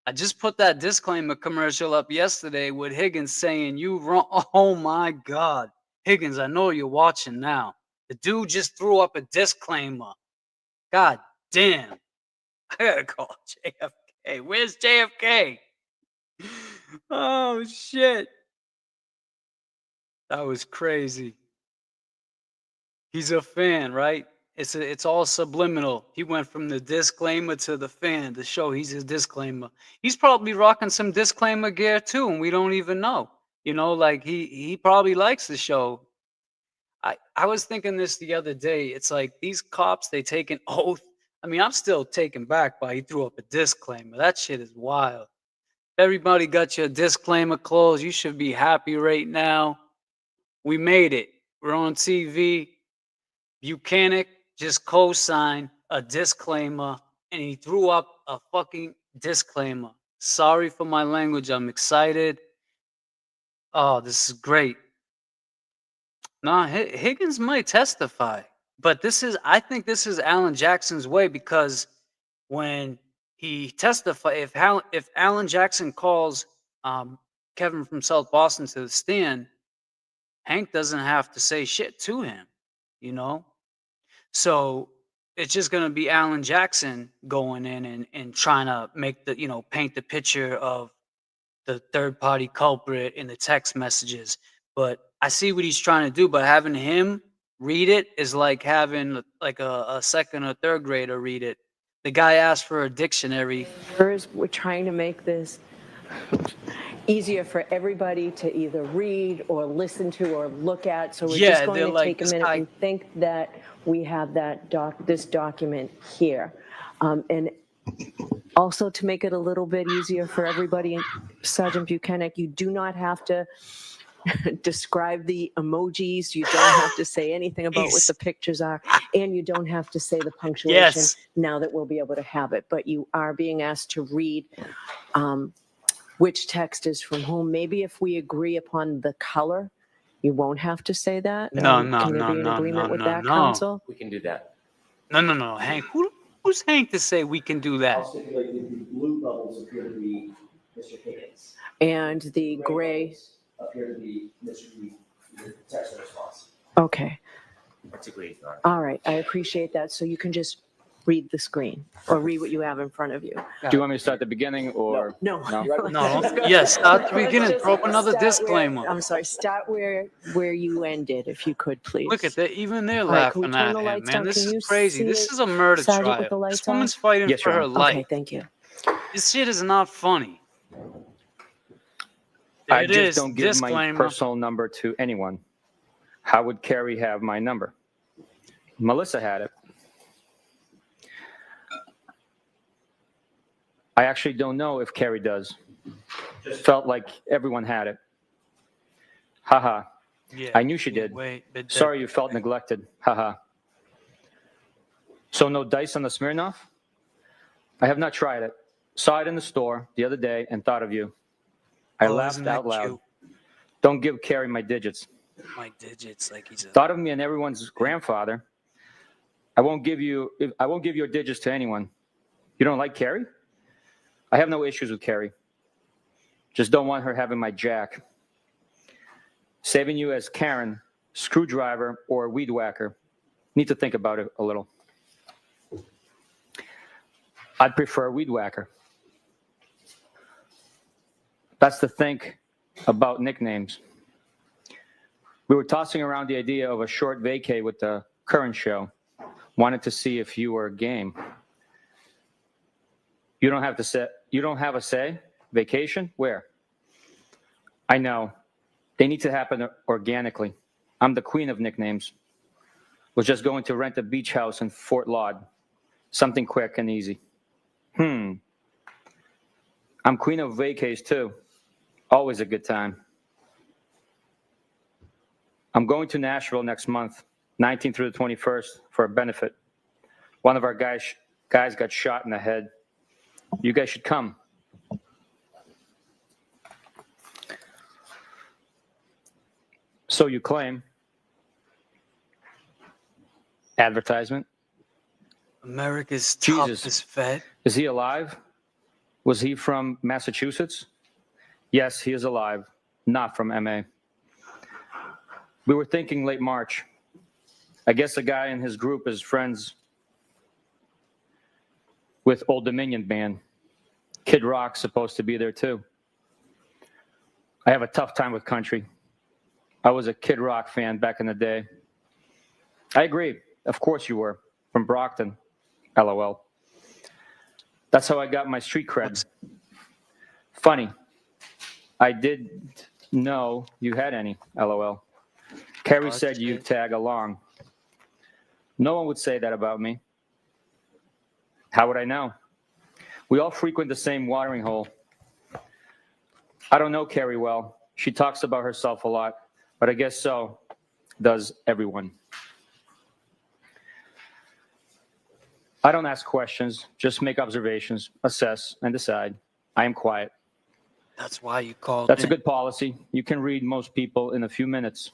I just put that disclaimer commercial up yesterday with Higgins saying, you wrong. Oh, my God. Higgins, I know you're watching now. The dude just threw up a disclaimer. God damn. I gotta call JFK. Where's JFK? Oh, shit. That was crazy. He's a fan, right? It's all subliminal. He went from the disclaimer to the fan to show he's a disclaimer. He's probably rocking some disclaimer gear too, and we don't even know. You know, like he probably likes the show. I was thinking this the other day. It's like these cops, they take an oath. I mean, I'm still taken back by he threw up a disclaimer. That shit is wild. Everybody got your disclaimer closed. You should be happy right now. We made it. We're on TV. Buchanan just co-signed a disclaimer, and he threw up a fucking disclaimer. Sorry for my language. I'm excited. Oh, this is great. Nah, Higgins might testify, but I think this is Alan Jackson's way, because when he testified. If Alan Jackson calls Kevin from South Boston to the stand, Hank doesn't have to say shit to him, you know? So it's just going to be Alan Jackson going in and trying to make the, paint the picture of the third party culprit in the text messages. But I see what he's trying to do, but having him read it is like having like a second or third grader read it. The guy asked for a dictionary. We're trying to make this easier for everybody to either read or listen to or look at. So we're just going to take a minute and think that we have this document here. And also to make it a little bit easier for everybody, Sergeant Buchanan, you do not have to describe the emojis. You don't have to say anything about what the pictures are, and you don't have to say the punctuation now that we'll be able to have it. But you are being asked to read which text is from whom. Maybe if we agree upon the color, you won't have to say that. No, Can there be an agreement with that, Counsel? We can do that. No. Hank, who's Hank to say we can do that? I'll stipulate that the blue bubbles appear to be Mr. Higgins. And the gray bubbles appear to be Mr. Reed, the text response. Okay. That's agreed. All right. I appreciate that. So you can just read the screen or read what you have in front of you. Do you want me to start at the beginning or? No. Yes, start at the beginning. Throw up another disclaimer. I'm sorry. Start where you ended, if you could, please. Look at that. Even they're Right, can laughing we turn at the him, lights man. on? This Can you is crazy. see This it, is a murder Sergeant, with the trial. lights This woman's on? fighting Yes, for Your her Honor. life. Okay, thank you. This shit is not funny. I There it just is. don't give my Disclaimer. personal number to anyone. How would Carrie have my number? Melissa had it. I actually don't know if Carrie does. Just felt like everyone had it. Haha. Yeah. I knew she did. Sorry you felt neglected. Haha. So no dice on the Smirnoff? I have not tried it. Saw it in the store the other day and thought of you. I laughed out loud. Don't give Carrie my digits. My digits, like he's a... Thought of me and everyone's grandfather. I won't give you your digits to anyone. You don't like Carrie? I have no issues with Carrie. Just don't want her having my jack. Saving you as Karen, screwdriver, or weed whacker. Need to think about it a little. I'd prefer weed whacker. That's to think about nicknames. We were tossing around the idea of a short vacay with the current show. Wanted to see if you were game. You don't have a say? Vacation? Where? I know. They need to happen organically. I'm the queen of nicknames. Was just going to rent a beach house in Fort Laud. Something quick and easy. I'm queen of vacays too. Always a good time. I'm going to Nashville next month, 19th through the 21st, for a benefit. One of our guys got shot in the head. You guys should come. So you claim. Advertisement. America's Jesus. toughest vet. Is he alive? Was he from Massachusetts? Yes, he is alive, not from MA. We were thinking late March. I guess a guy in his group is friends with Old Dominion Band. Kid Rock's supposed to be there too. I have a tough time with country. I was a Kid Rock fan back in the day. I agree. Of course you were. From Brockton. LOL. That's how I got my street cred. Funny. I didn't know you had any. LOL. Carrie said you tag along. No one would say that about me. How would I know? We all frequent the same watering hole. I don't know Carrie well. She talks about herself a lot, but I guess so does everyone. I don't ask questions, just make observations, assess, and decide. I am quiet. That's why you called That's in. a good policy. You can read most people in a few minutes.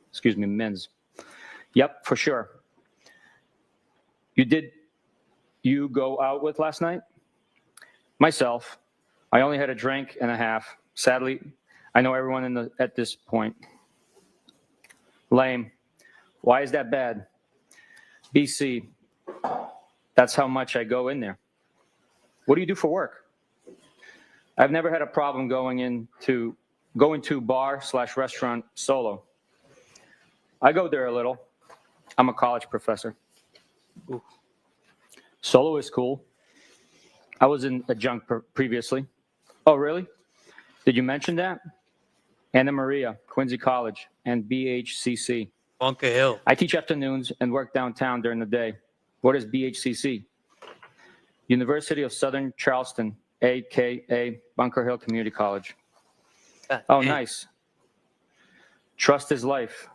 Excuse me, mins. Yep, for sure. You go out with last night? Myself, I only had a drink and a half. Sadly, I know everyone at this point. Lame. Why is that bad? BC, that's how much I go in there. What do you do for work? I've never had a problem going to bar/restaurant solo. I go there a little. I'm a college professor. Ooh. Solo is cool. I was in adjunct previously. Oh, really? Did you mention that? Anna Maria, Quincy College, and BHCC. Bunker Hill. I teach afternoons and work downtown during the day. What is BHCC? University of Southern Charleston, a.k.a. Bunker Hill Community College. Oh, nice. Trust is life.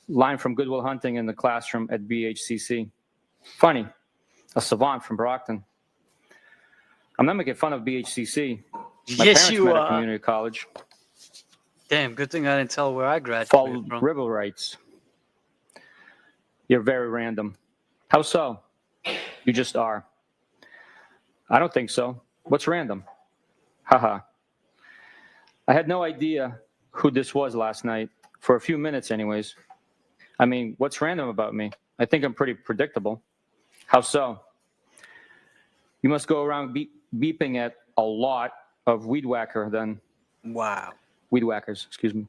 Line from Good Will Hunting in the classroom at BHCC. Funny. A savant from Brockton. I'm not making fun of BHCC. My Yes, parents you met are. at community college. Damn, good thing I didn't tell where I graduated Fall from. River writes. You're very random. How so? You just are. I don't think so. What's random? Haha. I had no idea who this was last night. For a few minutes anyways. I mean, what's random about me? I think I'm pretty predictable. How so? You must go around beeping at a lot of weed whacker then. Wow. Weed whackers, excuse me.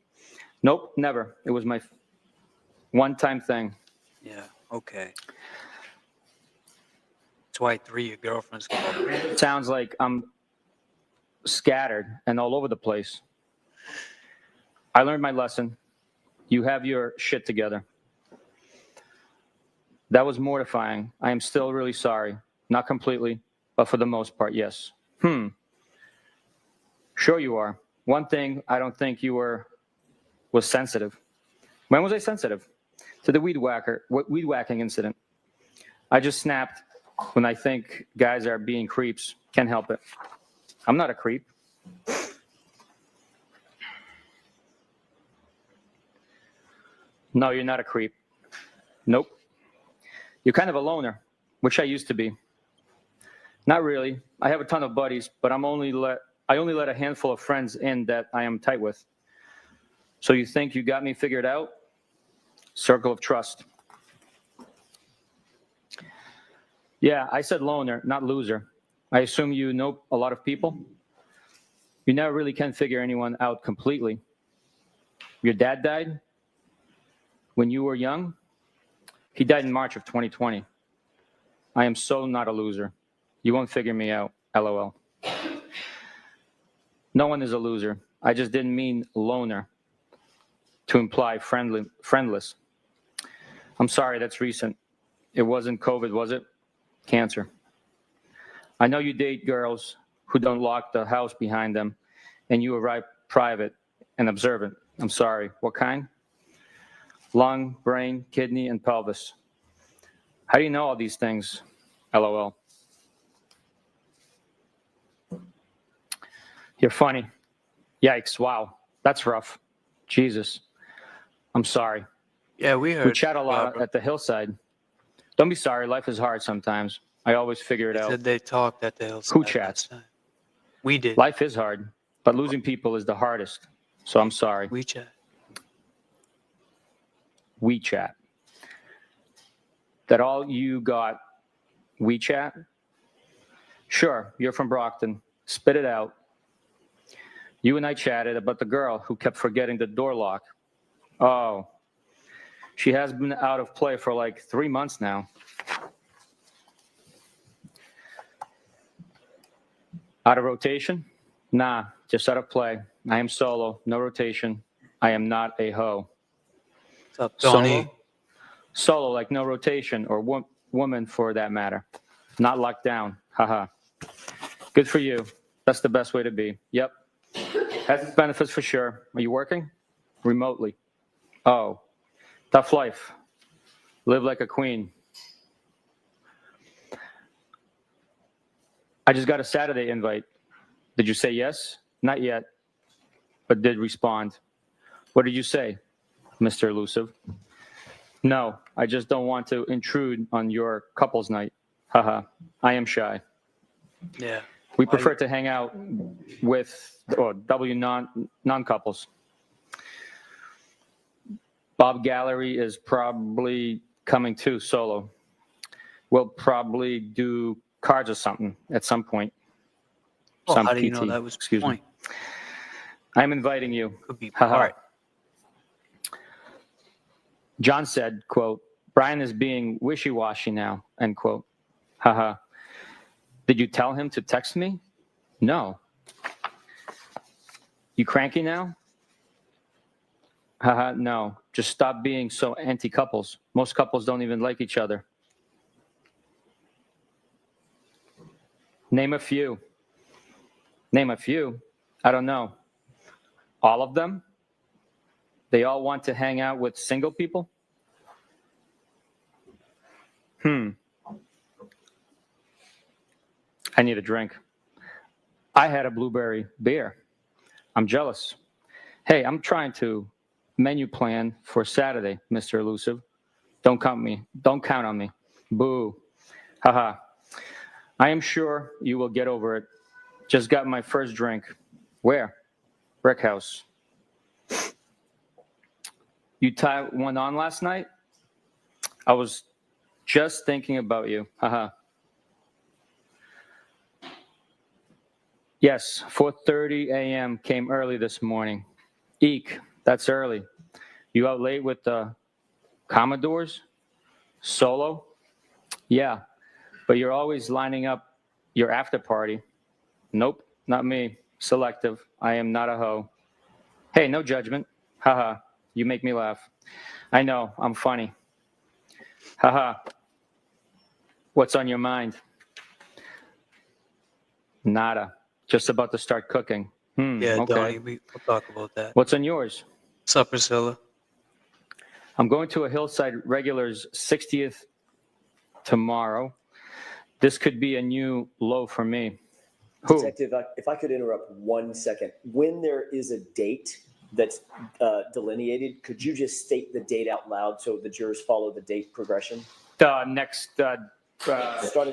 Nope, never. It was my one-time thing. Yeah, okay. That's why 3 of your girlfriends called me. Sounds like I'm scattered and all over the place. I learned my lesson. You have your shit together. That was mortifying. I am still really sorry. Not completely, but for the most part, yes. Sure you are. One thing I don't think you was sensitive. When was I sensitive? To the weed whacking incident. I just snapped when I think guys are being creeps. Can't help it. I'm not a creep. No, you're not a creep. Nope. You're kind of a loner, which I used to be. Not really. I have a ton of buddies, but I only let a handful of friends in that I am tight with. So you think you got me figured out? Circle of trust. Yeah, I said loner, not loser. I assume you know a lot of people? You never really can figure anyone out completely. Your dad died when you were young? He died in March of 2020. I am so not a loser. You won't figure me out, LOL. No one is a loser. I just didn't mean loner to imply friendless. I'm sorry, that's recent. It wasn't COVID, was it? Cancer. I know you date girls who don't lock the house behind them, and you arrive private and observant. I'm sorry. What kind? Lung, brain, kidney, and pelvis. How do you know all these things? LOL. You're funny. Yikes, wow. That's rough. Jesus. I'm sorry. Yeah, we heard. We chat a lot at the hillside. Don't be sorry. Life is hard sometimes. I always figure it out. Said they talked at the hillside. Who chats? We did. Life is hard, but losing people is the hardest. So I'm sorry. We chat. WeChat. That all you got? WeChat? Sure, you're from Brockton. Spit it out. You and I chatted about the girl who kept forgetting the door lock. Oh. She has been out of play for like 3 months now. Out of rotation? Nah, just out of play. I am solo, no rotation. I am not a hoe. What's up, Tony? Solo, like no rotation, or woman for that matter. Not locked down. Haha. Good for you. That's the best way to be. Yep. Has its benefits for sure. Are you working? Remotely. Oh. Tough life. Live like a queen. I just got a Saturday invite. Did you say yes? Not yet, but did respond. What did you say, Mr. Elusive? No, I just don't want to intrude on your couple's night. Haha, I am shy. Yeah. We prefer to hang out with W non-couples. Bob Gallery is probably coming too, solo. We'll probably do cards or something at some point. Well, Some how do you PT. know that was the Excuse point? me. I'm inviting you. Could be Haha. part. John said, quote, Brian is being wishy-washy now, end quote. Haha. Did you tell him to text me? No. You cranky now? Haha, no. Just stop being so anti-couples. Most couples don't even like each other. Name a few. Name a few. I don't know. All of them? They all want to hang out with single people? I need a drink. I had a blueberry beer. I'm jealous. Hey, I'm trying to menu plan for Saturday, Mr. Elusive. Don't count on me. Boo. Haha. I am sure you will get over it. Just got my first drink. Where? Brick House. You tied one on last night? I was just thinking about you. Haha. Yes, 4:30 a.m. came early this morning. Eek, that's early. You out late with the Commodores? Solo? Yeah, but you're always lining up your after party. Nope, not me. Selective. I am not a hoe. Hey, no judgment. Haha, you make me laugh. I know, I'm funny. Haha. What's on your mind? Nada. Just about to start cooking. Yeah, okay. Donnie, we'll talk about that. What's on yours? What's up, Priscilla? I'm going to a Hillside Regulars 60th tomorrow. This could be a new low for me. Who? Detective, if I could interrupt 1 second. When there is a date that's delineated, could you just state the date out loud so the jurors follow the date progression? Starting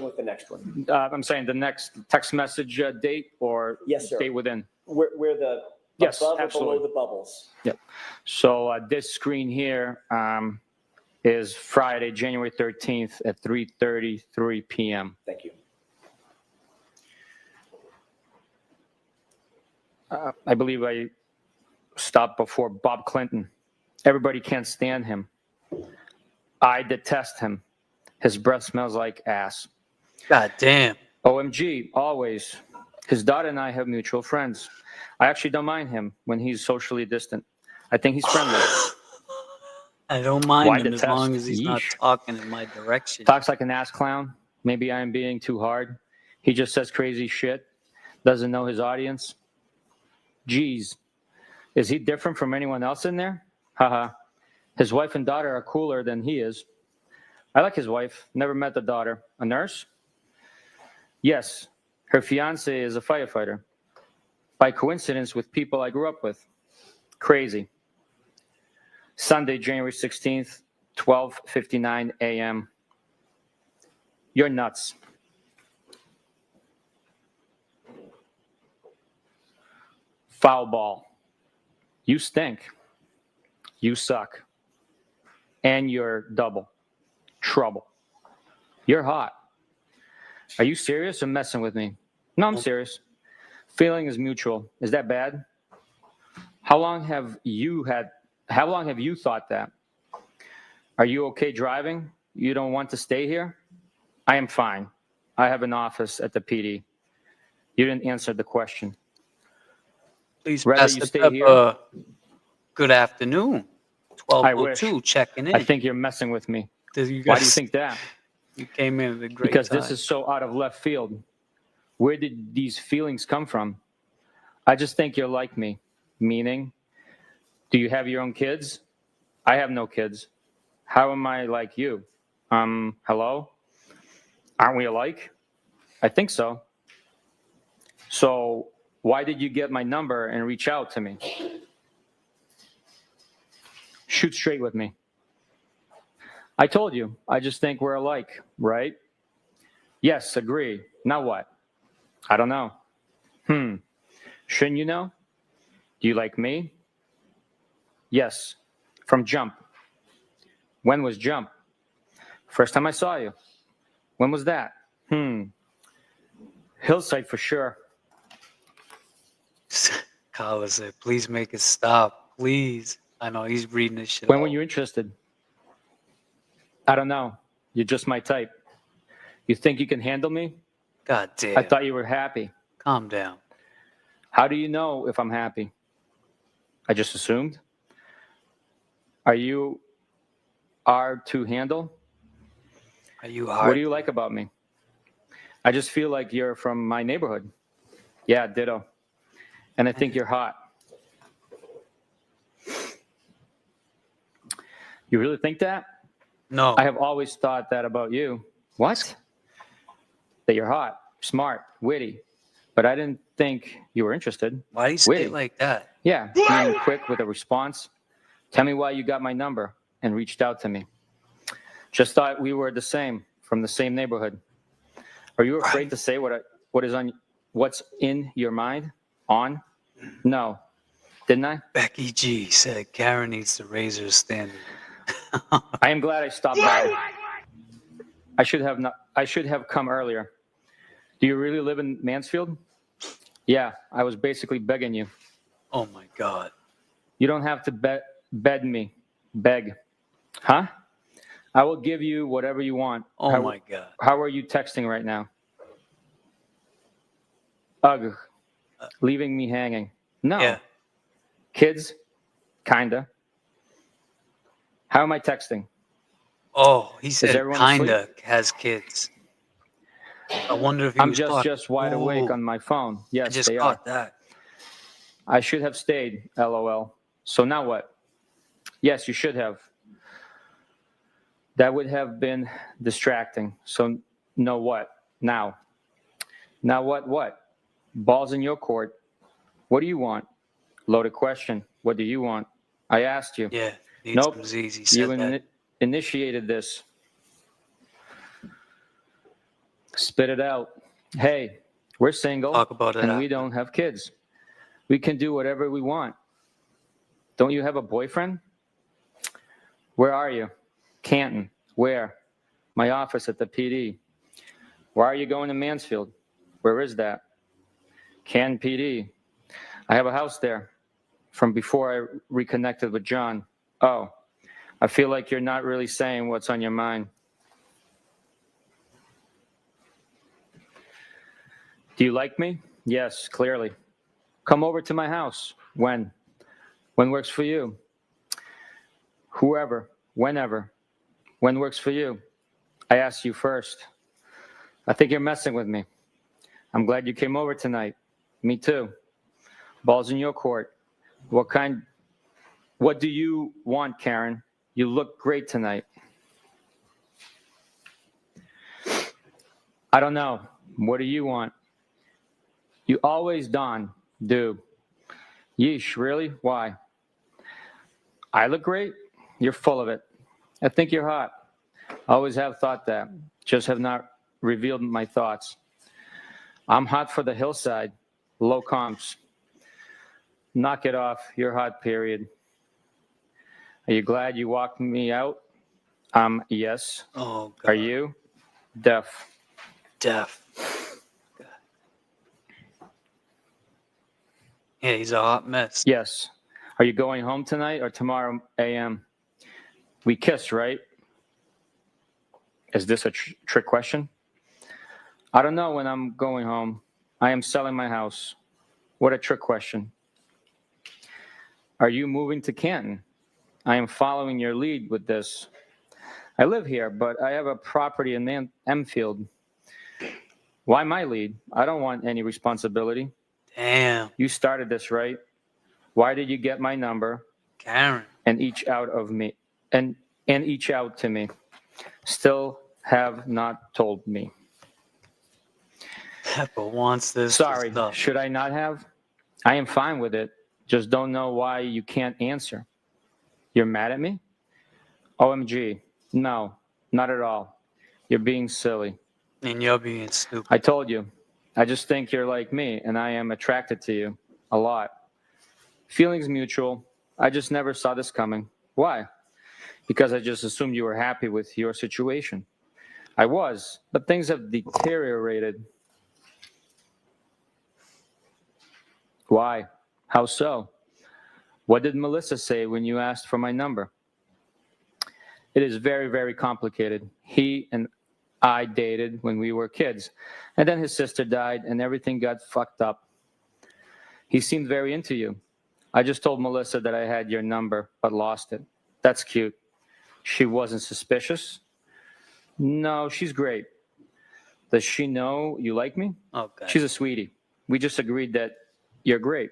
with the next one. I'm saying the next text message date or Yes, sir. date within. Where the Yes, above or absolutely. below the bubbles. Yep. So this screen here is Friday, January 13th at 3:33 p.m. Thank you. I believe I stopped before Bob Clinton. Everybody can't stand him. I detest him. His breath smells like ass. God damn. OMG, always. His daughter and I have mutual friends. I actually don't mind him when he's socially distant. I think he's friendly. I don't mind Why him detest? as long as he's not Yeesh. talking in my direction. Talks like an ass clown. Maybe I'm being too hard. He just says crazy shit. Doesn't know his audience. Geez. Is he different from anyone else in there? Haha. His wife and daughter are cooler than he is. I like his wife. Never met the daughter. A nurse? Yes. Her fiance is a firefighter. By coincidence with people I grew up with. Crazy. Sunday, January 16th, 12:59 a.m. You're nuts. Foul ball. You stink. You suck. And you're double. Trouble. You're hot. Are you serious or messing with me? No, I'm serious. Feeling is mutual. Is that bad? How long have you thought that? Are you okay driving? You don't want to stay here? I am fine. I have an office at the PD. You didn't answer the question. Please Rather pass you the stay pepper. here? Good afternoon. I wish. 12:02 checking in. I think you're messing with me. Why do you Why do you think that? You came in at a great Because time. this is so out of left field. Where did these feelings come from? I just think you're like me. Meaning, do you have your own kids? I have no kids. How am I like you? Hello? Aren't we alike? I think so. So why did you get my number and reach out to me? Shoot straight with me. I told you, I just think we're alike, right? Yes, agree. Now what? I don't know. Shouldn't you know? Do you like me? Yes. From jump. When was jump? First time I saw you. When was that? Hillside for sure. Kyle said, please make it stop. Please. I know he's reading this shit. When were you interested? I don't know. You're just my type. You think you can handle me? God damn. I thought you were happy. Calm down. How do you know if I'm happy? I just assumed. Are you hard to handle? Are you hard? What do you like about me? I just feel like you're from my neighborhood. Yeah, ditto. And I think you're hot. You really think that? No. I have always thought that about you. What? That you're hot, smart, witty. But I didn't think you were interested. Why do you say it like that? Yeah, being quick with a response. Tell me why you got my number and reached out to me. Just thought we were the same, from the same neighborhood. Are you afraid to say what's in your mind? On? No. Didn't I? Becky G said Karen needs to raise her standard. I am glad I stopped by. I should have come earlier. Do you really live in Mansfield? Yeah, I was basically begging you. Oh my God. You don't have to beg me. Beg. Huh? I will give you whatever you want. Oh my God. How are you texting right now? Ugh. Leaving me hanging. No. Yeah. Kids? Kinda. How am I texting? Oh, he said everyone kinda has kids. I wonder if he I'm was just wide awake on my phone. Yes, I just they caught are. that. I should have stayed, LOL. So now what? Yes, you should have. That would have been distracting. So no what? Now. Now what? Ball's in your court. What do you want? Loaded question. What do you want? I asked you. Yeah. Nope. He said that. Initiated this. Spit it out. Hey, we're single. Talk about it and after. we don't have kids. We can do whatever we want. Don't you have a boyfriend? Where are you? Canton. Where? My office at the PD. Why are you going to Mansfield? Where is that? Canton PD. I have a house there from before I reconnected with John. Oh, I feel like you're not really saying what's on your mind. Do you like me? Yes, clearly. Come over to my house. When? When works for you? Whoever, whenever. When works for you? I asked you first. I think you're messing with me. I'm glad you came over tonight. Me too. Ball's in your court. What do you want, Karen? You look great tonight. I don't know. What do you want? You always do. Yeesh, really? Why? I look great? You're full of it. I think you're hot. I always have thought that. Just have not revealed my thoughts. I'm hot for the hillside. Low comps. Knock it off. You're hot, period. Are you glad you walked me out? Yes. Oh, God. Are you? Deaf. Yeah, he's a hot mess. Yes. Are you going home tonight or tomorrow a.m.? We kissed, right? Is this a trick question? I don't know when I'm going home. I am selling my house. What a trick question. Are you moving to Canton? I am following your lead with this. I live here, but I have a property in Enfield. Why my lead? I don't want any responsibility. Damn. You started this, right? Why did you get my number? Karen. And each out to me. Still have not told me. Peppa wants this. Sorry, should I not have? I am fine with it. Just don't know why you can't answer. You're mad at me? OMG. No, not at all. You're being silly. And you're being stupid. I told you. I just think you're like me, and I am attracted to you a lot. Feelings mutual. I just never saw this coming. Why? Because I just assumed you were happy with your situation. I was, but things have deteriorated. Why? How so? What did Melissa say when you asked for my number? It is very, very complicated. He and I dated when we were kids, and then his sister died, and everything got fucked up. He seemed very into you. I just told Melissa that I had your number, but lost it. That's cute. She wasn't suspicious? No, she's great. Does she know you like me? Okay. She's a sweetie. We just agreed that you're great.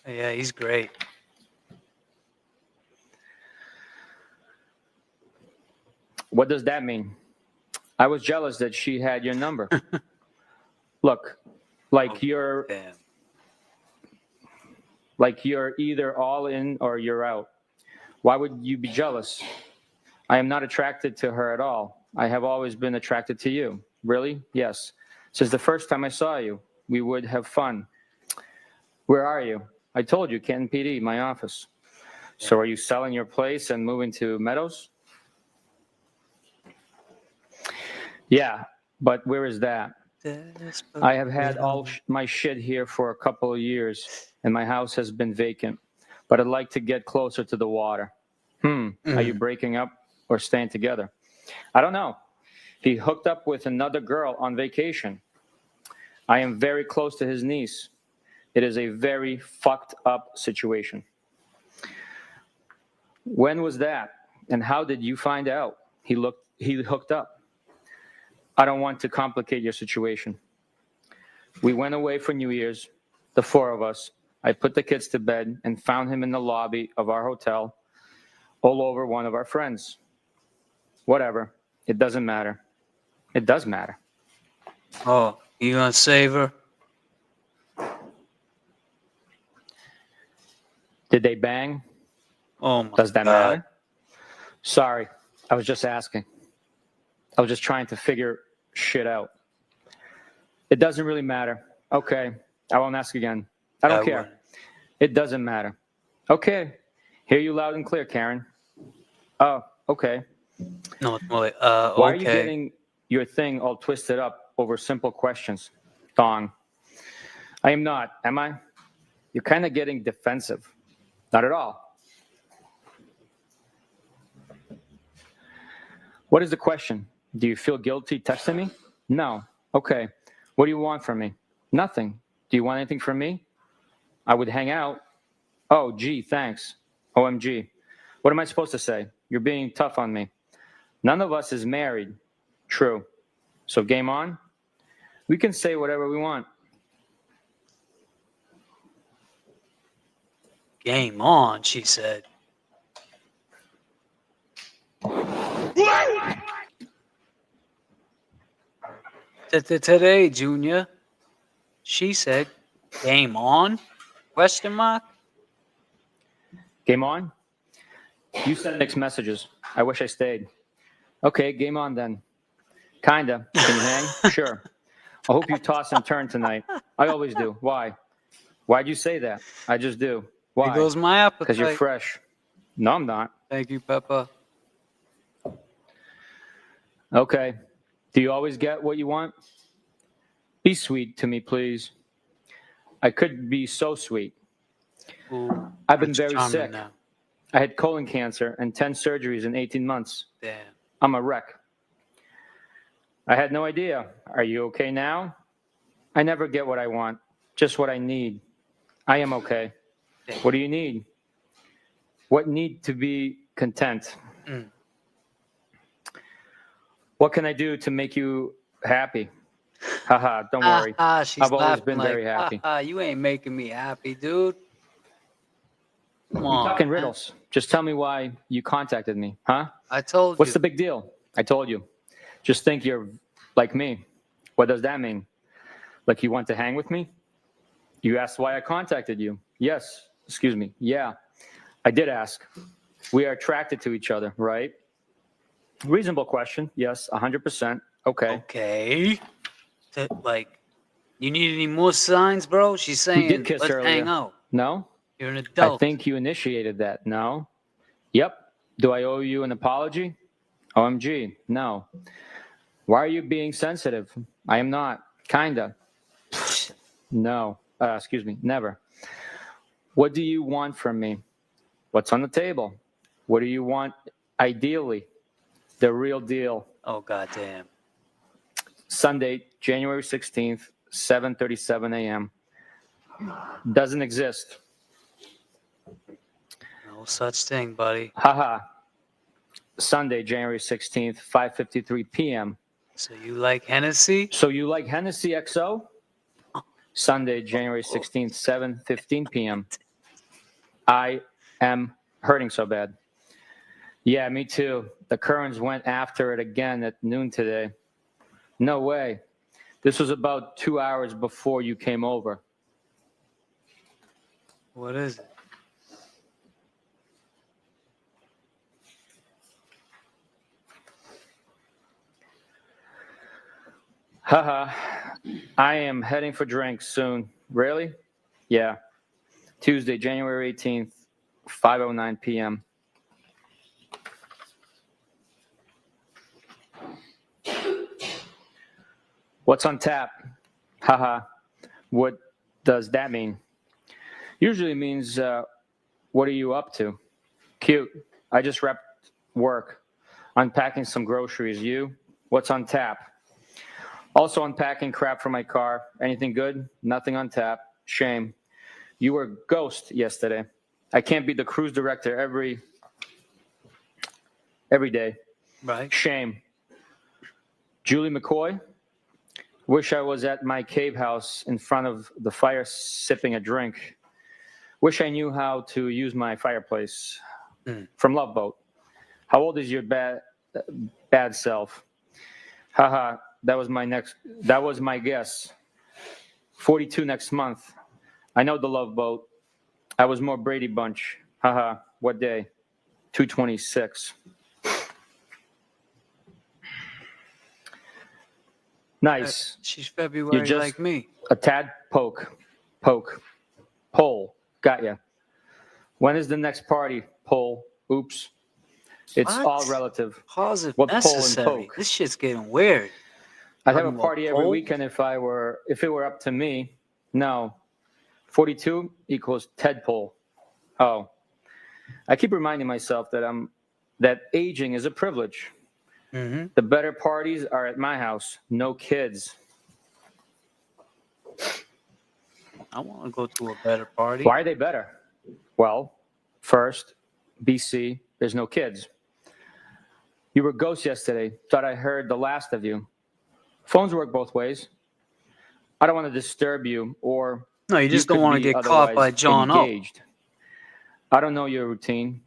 Yeah, he's great. What does that mean? I was jealous that she had your number. Look, like you're either all in or you're out. Why would you be jealous? I am not attracted to her at all. I have always been attracted to you. Really? Yes. Since the first time I saw you, we would have fun. Where are you? I told you, Canton PD, my office. So are you selling your place and moving to Meadows? Yeah, but where is that? I have had all my shit here for a couple of years, and my house has been vacant. But I'd like to get closer to the water. Are you breaking up or staying together? I don't know. He hooked up with another girl on vacation. I am very close to his niece. It is a very fucked up situation. When was that? And how did you find out he hooked up? I don't want to complicate your situation. We went away for New Year's, the four of us. I put the kids to bed and found him in the lobby of our hotel, all over one of our friends. Whatever. It doesn't matter. It does matter. Oh, you gonna save her? Did they bang? Oh my Does that God. matter? Sorry, I was just asking. I was just trying to figure shit out. It doesn't really matter. Okay, I won't ask again. I don't care. wouldn't. It doesn't matter. Okay, hear you loud and clear, Karen. Oh, okay. No, it's more like, Why are you okay. getting your thing all twisted up over simple questions, Thong? I am not, am I? You're kind of getting defensive. Not at all. What is the question? Do you feel guilty texting me? No. Okay. What do you want from me? Nothing. Do you want anything from me? I would hang out. Oh, gee, thanks. OMG. What am I supposed to say? You're being tough on me. None of us is married. True. So game on? We can say whatever we want. Game on, she said. Today, Junior, she said, game on? Question mark? Game on? You sent mixed messages. I wish I stayed. Okay, game on then. Kinda. Can you hang? Sure. I hope you toss and turn tonight. I always do. Why? Why'd you say that? I just do. Why? There goes my appetite. Because you're fresh. No, I'm not. Thank you, Peppa. Okay. Do you always get what you want? Be sweet to me, please. I could be so sweet. Ooh, I've been Prince very Charming sick. now. I had colon cancer and 10 surgeries in 18 months. Damn. I'm a wreck. I had no idea. Are you okay now? I never get what I want, just what I need. I am okay. What do you need? What need to be content? What can I do to make you happy? Haha, don't worry. She's I've always laughing been like, very happy. You ain't making me happy, dude. Come You're on. talking man. riddles. Just tell me why you contacted me, huh? I told What's you. the big deal? I told you. Just think you're like me. What does that mean? Like you want to hang with me? You asked why I contacted you. Yes. Excuse me. Yeah, I did ask. We are attracted to each other, right? Reasonable question. Yes, 100%. Okay. Okay. Like, you need any more signs, bro? She's saying, We did kiss let's earlier. hang out. No? You're an I adult. think you initiated that. No? Yep. Do I owe you an apology? OMG. No. Why are you being sensitive? I am not. Kinda. No. Excuse me. Never. What do you want from me? What's on the table? What do you want ideally? The real deal. Oh, goddamn. Sunday, January 16th, 7:37 a.m. Doesn't exist. No such thing, buddy. Haha. Sunday, January 16th, 5:53 p.m. So you like Hennessy? So you like Hennessy XO? Sunday, January 16th, 7:15 p.m. I am hurting so bad. Yeah, me too. The Currens went after it again at noon today. No way. This was about 2 hours before you came over. What is it? Haha. I am heading for drinks soon. Really? Yeah. Tuesday, January 18th, 5:09 p.m. What's on tap? Haha. What does that mean? Usually means, what are you up to? Cute. I just wrapped work. Unpacking some groceries. You? What's on tap? Also unpacking crap for my car. Anything good? Nothing on tap. Shame. You were a ghost yesterday. I can't be the cruise director every day. Right. Shame. Julie McCoy. Wish I was at my cave house in front of the fire sipping a drink. Wish I knew how to use my fireplace. From Love Boat. How old is your bad self? Haha. That was my guess. 42 next month. I know the Love Boat. I was more Brady Bunch. Haha. What day? 2/26. Nice. She's February You're just like me. a tad poke. Poll. Got ya. When is the next party? Poll. Oops. It's What? all relative. How's it What poll and necessary? poke? This shit's getting weird. I'd have a Talking about party every poll? weekend if it were up to me. No. 42 equals Ted Poll. Oh. I keep reminding myself that aging is a privilege. Mm-hmm. The better parties are at my house. No kids. I want to go to a better party. Why are they better? Well, first, BC, there's no kids. You were ghost yesterday. Thought I heard the last of you. Phones work both ways. I don't want to disturb you, or No, you just don't could want to be get caught by otherwise John O. engaged. I don't know your routine.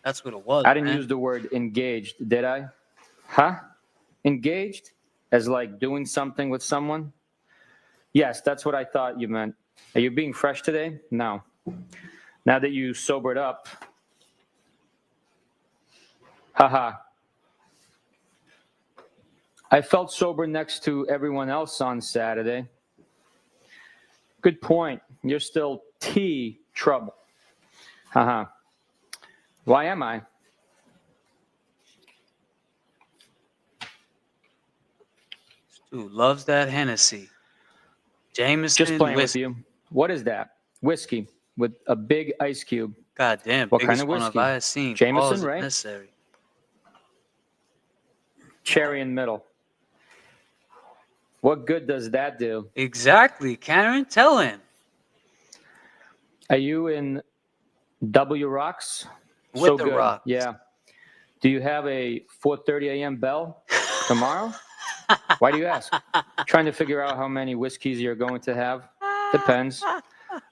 That's what it was. I didn't man. use the word engaged, did I? Huh? Engaged? As like doing something with someone? Yes, that's what I thought you meant. Are you being fresh today? No. Now that you sobered up. Haha. I felt sober next to everyone else on Saturday. Good point. You're still T trouble. Haha. Why am I? Dude loves that Hennessy. Jameson. Just playing with you. What is that? Whiskey with a big ice cube. God damn. What biggest kind of one whiskey? I have seen. Jameson, Pause if right? Necessary. Cherry in middle. What good does that do? Exactly. Karen, tell him. Are you in W Rocks? With So the good. Rocks. Yeah. Do you have a 4:30 a.m. bell tomorrow? Why do you ask? Trying to figure out how many whiskeys you're going to have? Depends.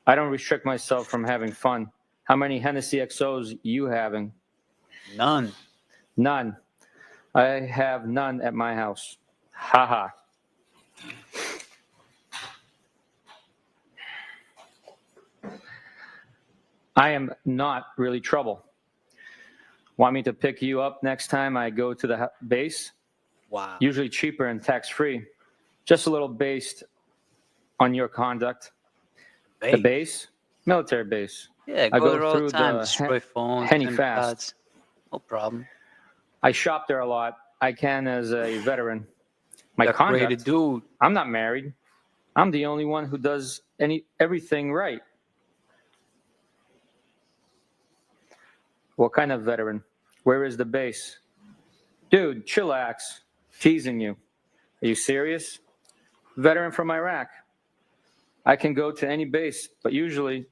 I don't restrict myself from having fun. How many Hennessy XOs you having? None. None. I have none at my house. Haha. I am not really trouble. Want me to pick you up next time I go to the base? Wow. Usually cheaper and tax-free. just a little based on your conduct. The base? Military base. Yeah, I go there go all through the time. the Destroy phones, Henny SIM fast. cards. No problem. I shop there a lot. I can as a veteran. My Decorated conduct, dude. I'm not married. I'm the only one who does everything right. What kind of veteran? Where is the base? Dude, chillax. Teasing you. Are you serious? Veteran from Iraq. I can go to any base, but usually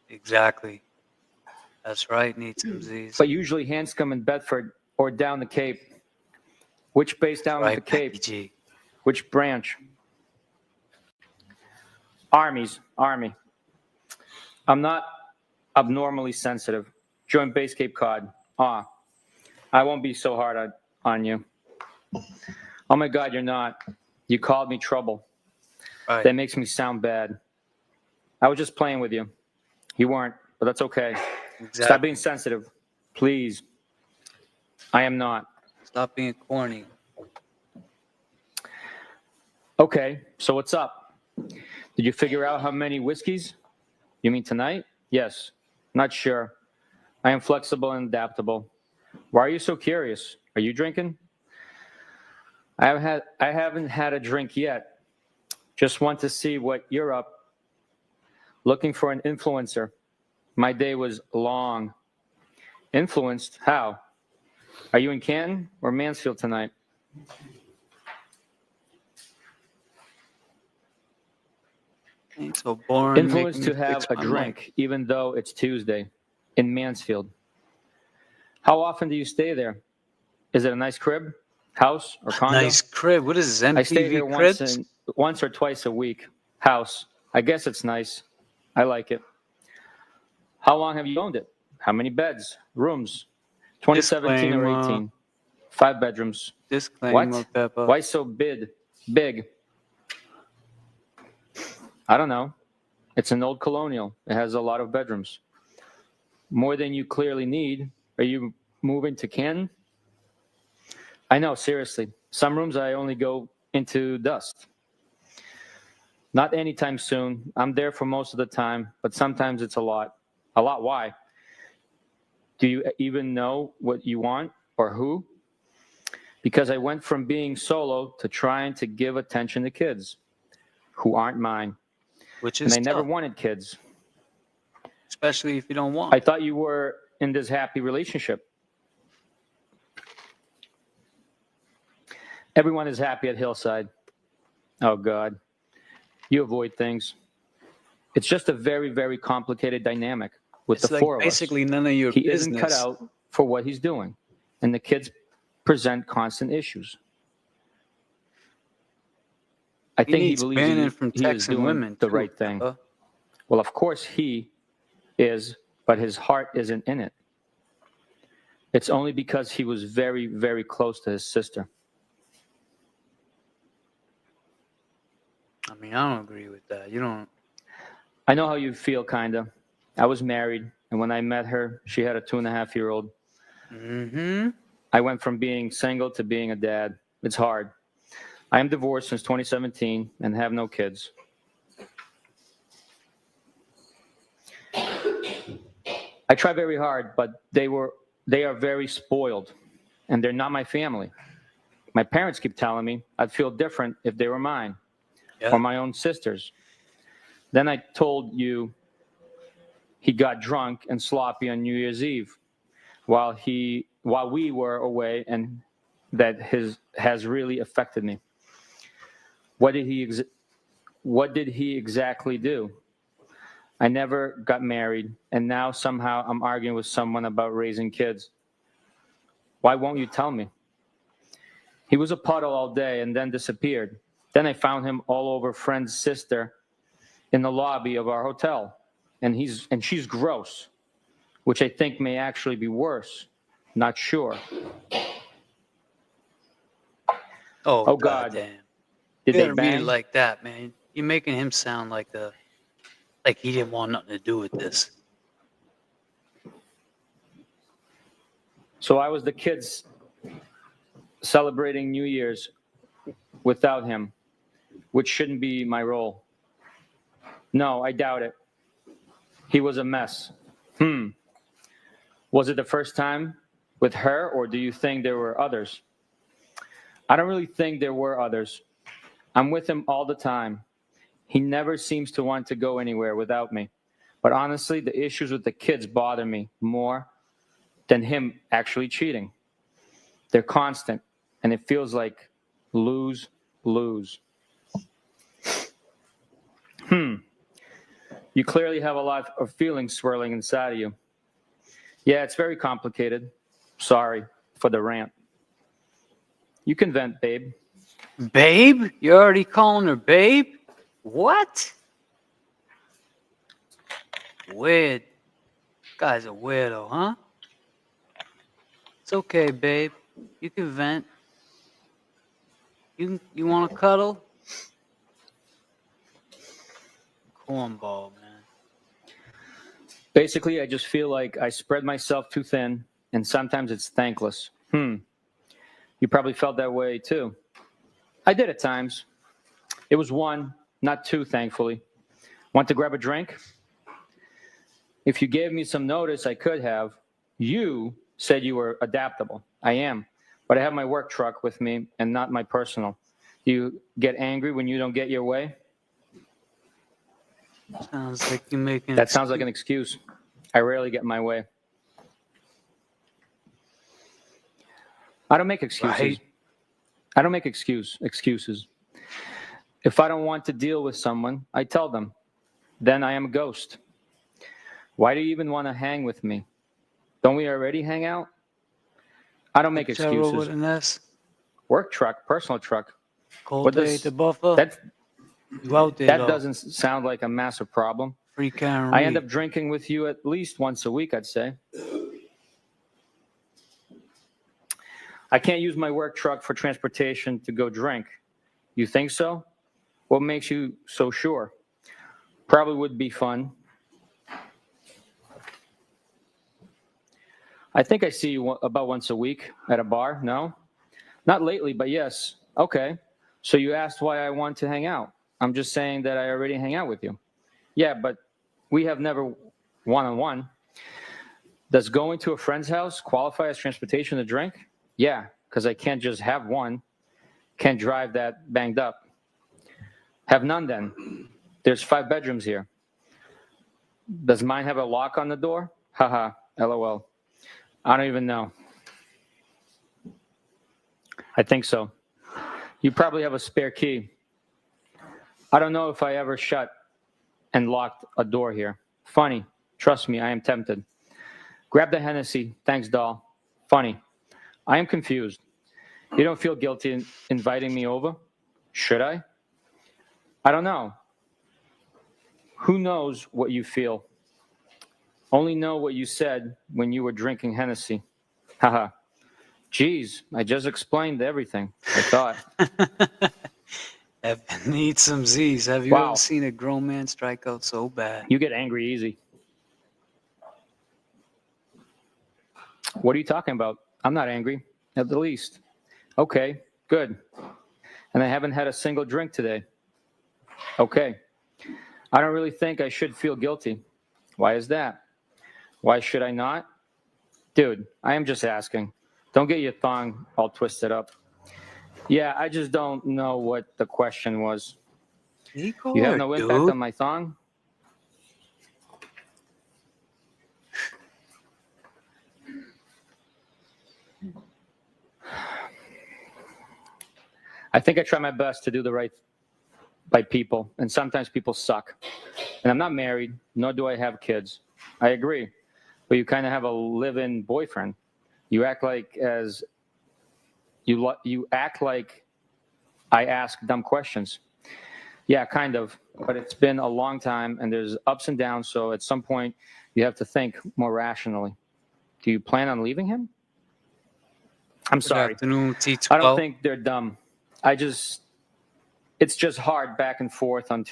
Exactly. That's right, need some Z's. but usually Hanscom in Bedford or down the Cape. Which base down Right, the Cape? Becky G. Which branch? Army. I'm not abnormally sensitive. Join base Cape Cod. I won't be so hard on you. Oh my God, you're not. You called me trouble. Right. That makes me sound bad. I was just playing with you. You weren't, but that's okay. Exactly. Stop being sensitive, please. I am not. Stop being corny. Okay, so what's up? Did you figure out how many whiskeys? You mean tonight? Yes. Not sure. I am flexible and adaptable. Why are you so curious? Are you drinking? I haven't had a drink yet. Just want to see what you're up. Looking for an influencer. My day was long. Influenced? How? Are you in Canton or Mansfield tonight? Ain't so boring. Influenced making to me have fix a my drink, mic. even though it's Tuesday, in Mansfield. How often do you stay there? Is it a nice crib, house, or condo? Nice crib. What is this, MTV I stay here cribs? once or twice a week. House. I guess it's nice. I like it. How long have you owned it? How many beds, rooms? 2017 or Disclaimer. 18? 5 bedrooms. Disclaimer, What? Peppa. Why so big? I don't know. It's an old colonial. It has a lot of bedrooms. More than you clearly need. Are you moving to Canton? I know, seriously. Some rooms I only go into dust. Not anytime soon. I'm there for most of the time, but sometimes it's a lot. A lot, why? Do you even know what you want or who? Because I went from being solo to trying to give attention to kids who aren't mine. Which is And I never tough, wanted kids. especially if you don't want. I thought you were in this happy relationship. Everyone is happy at Hillside. Oh, God. You avoid things. It's just a very, very complicated dynamic with It's the like four of us. basically none of your He business. isn't cut out for what he's doing, and the kids present constant issues. I think he needs believes banning from he is texting doing women, the too, right thing. Peppa. Well, of course he is, but his heart isn't in it. It's only because he was very, very close to his sister. I mean, I don't agree with that. You don't. I know how you feel, kinda. I was married, and when I met her, she had a 2.5-year-old. Mm-hmm. I went from being single to being a dad. It's hard. I am divorced since 2017 and have no kids. I try very hard, but they are very spoiled, and they're not my family. My parents keep telling me I'd feel different if they were mine, or my own sisters. Then I told you he got drunk and sloppy on New Year's Eve while we were away, and that has really affected me. What did he exactly do? I never got married, and now somehow I'm arguing with someone about raising kids. Why won't you tell me? He was a puddle all day and then disappeared. Then I found him all over friend's sister in the lobby of our hotel, and she's gross, which I think may actually be worse. Not sure. Oh, God. damn. Did You they gotta read it bang? like that, man. You're making him sound like he didn't want nothing to do with this. So I was the kids celebrating New Year's without him, which shouldn't be my role. No, I doubt it. He was a mess. Was it the first time with her, or do you think there were others? I don't really think there were others. I'm with him all the time. He never seems to want to go anywhere without me. But honestly, the issues with the kids bother me more than him actually cheating. They're constant, and it feels like lose, lose. You clearly have a lot of feelings swirling inside of you. Yeah, it's very complicated. Sorry for the rant. You can vent, babe. Babe? You're already calling her babe? What? Weird. Guy's a weirdo, huh? It's okay, babe. You can vent. You want to cuddle? Cornball, man. Basically, I just feel like I spread myself too thin, and sometimes it's thankless. You probably felt that way, too. I did at times. It was one, not two, thankfully. Want to grab a drink? If you gave me some notice, I could have. You said you were adaptable. I am. But I have my work truck with me and not my personal. You get angry when you don't get your way? Sounds like you're making... That sounds like an excuse. I rarely get my way. I don't make excuses. Right. I don't make excuses. If I don't want to deal with someone, I tell them. Then I am a ghost. Why do you even want to hang with me? Don't we already hang out? I don't make excuses. With an S? Work truck, personal truck. Cultivate the buffer. You out there, that doesn't sound like a massive problem. Free Karen I end up drinking with you at least once a week, I'd say. I can't use my work truck for transportation to go drink. You think so? What makes you so sure? Probably would be fun. I think I see you about once a week at a bar, no? Not lately, but yes. Okay. So you asked why I want to hang out. I'm just saying that I already hang out with you. Yeah, but we have never one-on-one. Does going to a friend's house qualify as transportation to drink? Yeah, because I can't just have one. Can't drive that banged up. Have none then. There's 5 bedrooms here. Does mine have a lock on the door? Haha, LOL. I don't even know. I think so. You probably have a spare key. I don't know if I ever shut and locked a door here. Funny. Trust me, I am tempted. Grab the Hennessy. Thanks, doll. Funny. I am confused. You don't feel guilty in inviting me over? Should I? I don't know. Who knows what you feel? Only know what you said when you were drinking Hennessy. Haha. Geez, I just explained everything, I thought. Need some Z's. Have you ever seen a grown man strike out so bad? You get angry easy. What are you talking about? I'm not angry, at the least. Okay, good. And I haven't had a single drink today. Okay. I don't really think I should feel guilty. Why is that? Why should I not? Dude, I am just asking. Don't get your thong all twisted up. Yeah, I just don't know what the question was. You have no impact on my thong? I think I try my best to do the right by people, and sometimes people suck. And I'm not married, nor do I have kids. I agree. But you kind of have a live-in boyfriend. You act like you act like I ask dumb questions. Yeah, kind of. But it's been a long time, and there's ups and downs, so at some point, you have to think more rationally. Do you plan on leaving him? I'm sorry. I don't think they're dumb. It's just hard back and forth on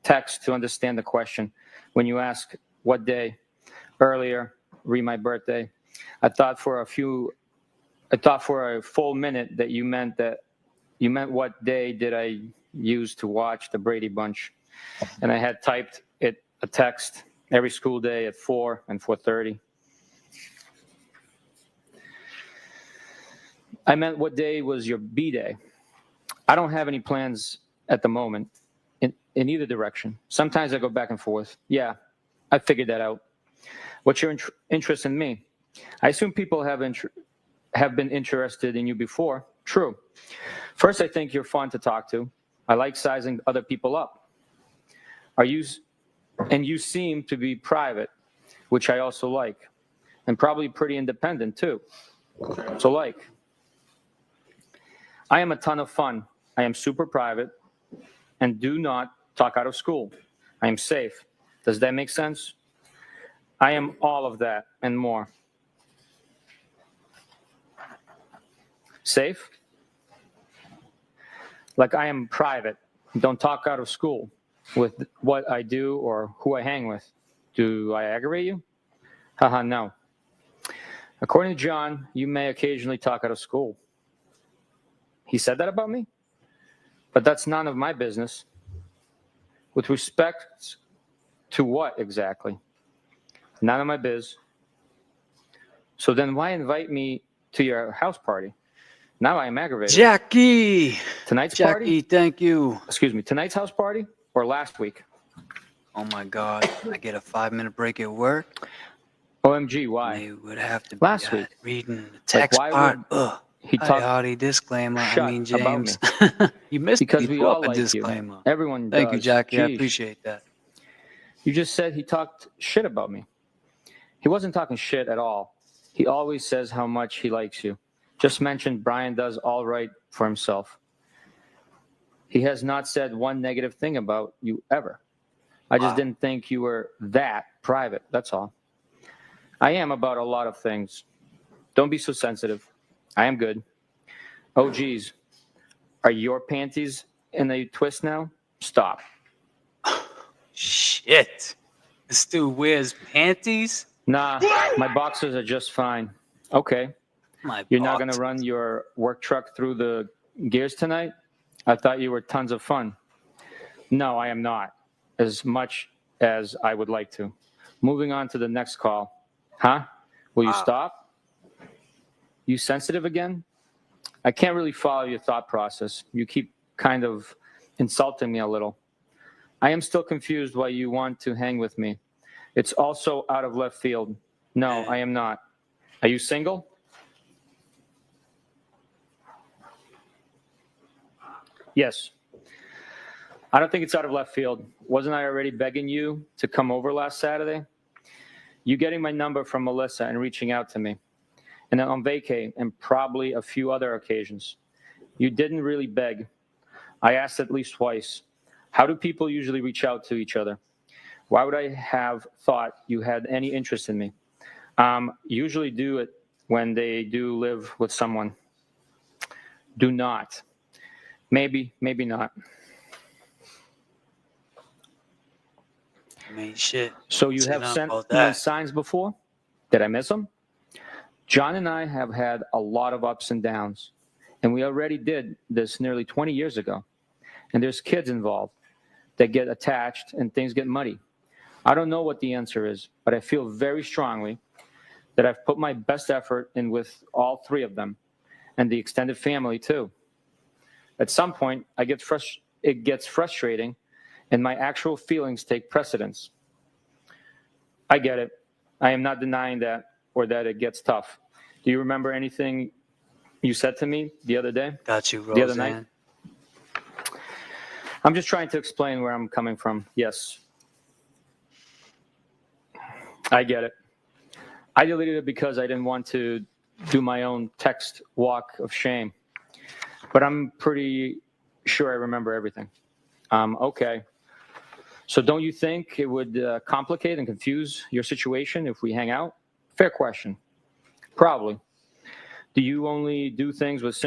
text to understand the question. When you ask what day, earlier, read my birthday. I thought for a few I thought for a full minute that you meant what day did I use to watch the Brady Bunch. And I had typed it a text every school day at 4 and 4:30. I meant what day was your B-day. I don't have any plans at the moment in either direction. Sometimes I go back and forth. Yeah, I figured that out. What's your interest in me? I assume people have been interested in you before. True. First, I think you're fun to talk to. I like sizing other people up. And you seem to be private, which I also like, and probably pretty independent too. So I am a ton of fun. I am super private and do not talk out of school. I am safe. Does that make sense? I am all of that and more. Safe? Like I am private. Don't talk out of school with what I do or who I hang with. Do I aggravate you? Haha, no. According to John, you may occasionally talk out of school. He said that about me? But that's none of my business. With respect to what exactly? None of my biz. So then why invite me to your house party? Now I am aggravated. Jackie! Tonight's Jackie, party? thank you. Excuse me, tonight's house party or last week? Oh my God, I get a 5-minute break at work. OMG, why? It would have to be last week. Reading the text why part. would he Hi, talk howdy, disclaimer. shut I mean, about James. me? You missed Because me we threw all up a like disclaimer. you. Everyone Thank you, does. Jackie. I Jeez. appreciate that. You just said he talked shit about me. He wasn't talking shit at all. He always says how much he likes you. Just mentioned Brian does all right for himself. He has not said one negative thing about you ever. I just didn't think you were that private. That's all. I am about a lot of things. Don't be so sensitive. I am good. Oh, geez. Are your panties in a twist now? Stop. Shit. This dude wears panties? Nah, my boxers are just fine. Okay. You're not going to run your work truck through the gears tonight? I thought you were tons of fun. No, I am not. As much as I would like to. Moving on to the next call. Huh? Will you stop? You sensitive again? I can't really follow your thought process. You keep kind of insulting me a little. I am still confused why you want to hang with me. It's also out of left field. No, I am not. Are you single? Yes. I don't think it's out of left field. Wasn't I already begging you to come over last Saturday? You getting my number from Melissa and reaching out to me. And then on vacay and probably a few other occasions. You didn't really beg. I asked at least twice. How do people usually reach out to each other? Why would I have thought you had any interest in me? Usually do it when they do live with someone. Do not. Maybe, maybe not. I mean, shit. So you have sent me signs before? Did I miss them? John and I have had a lot of ups and downs, and we already did this nearly 20 years ago. And there's kids involved that get attached and things get muddy. I don't know what the answer is, but I feel very strongly that I've put my best effort in with all three of them and the extended family too. At some point, it gets frustrating and my actual feelings take precedence. I get it. I am not denying that or that it gets tough. Do you remember anything you said to me the other day? Got you, Roseanne. The other night? I'm just trying to explain where I'm coming from. Yes. I get it. I deleted it because I didn't want to do my own text walk of shame. But I'm pretty sure I remember everything. Okay. So don't you think it would complicate and confuse your situation if we hang out? Fair question. Probably. Do you only do things with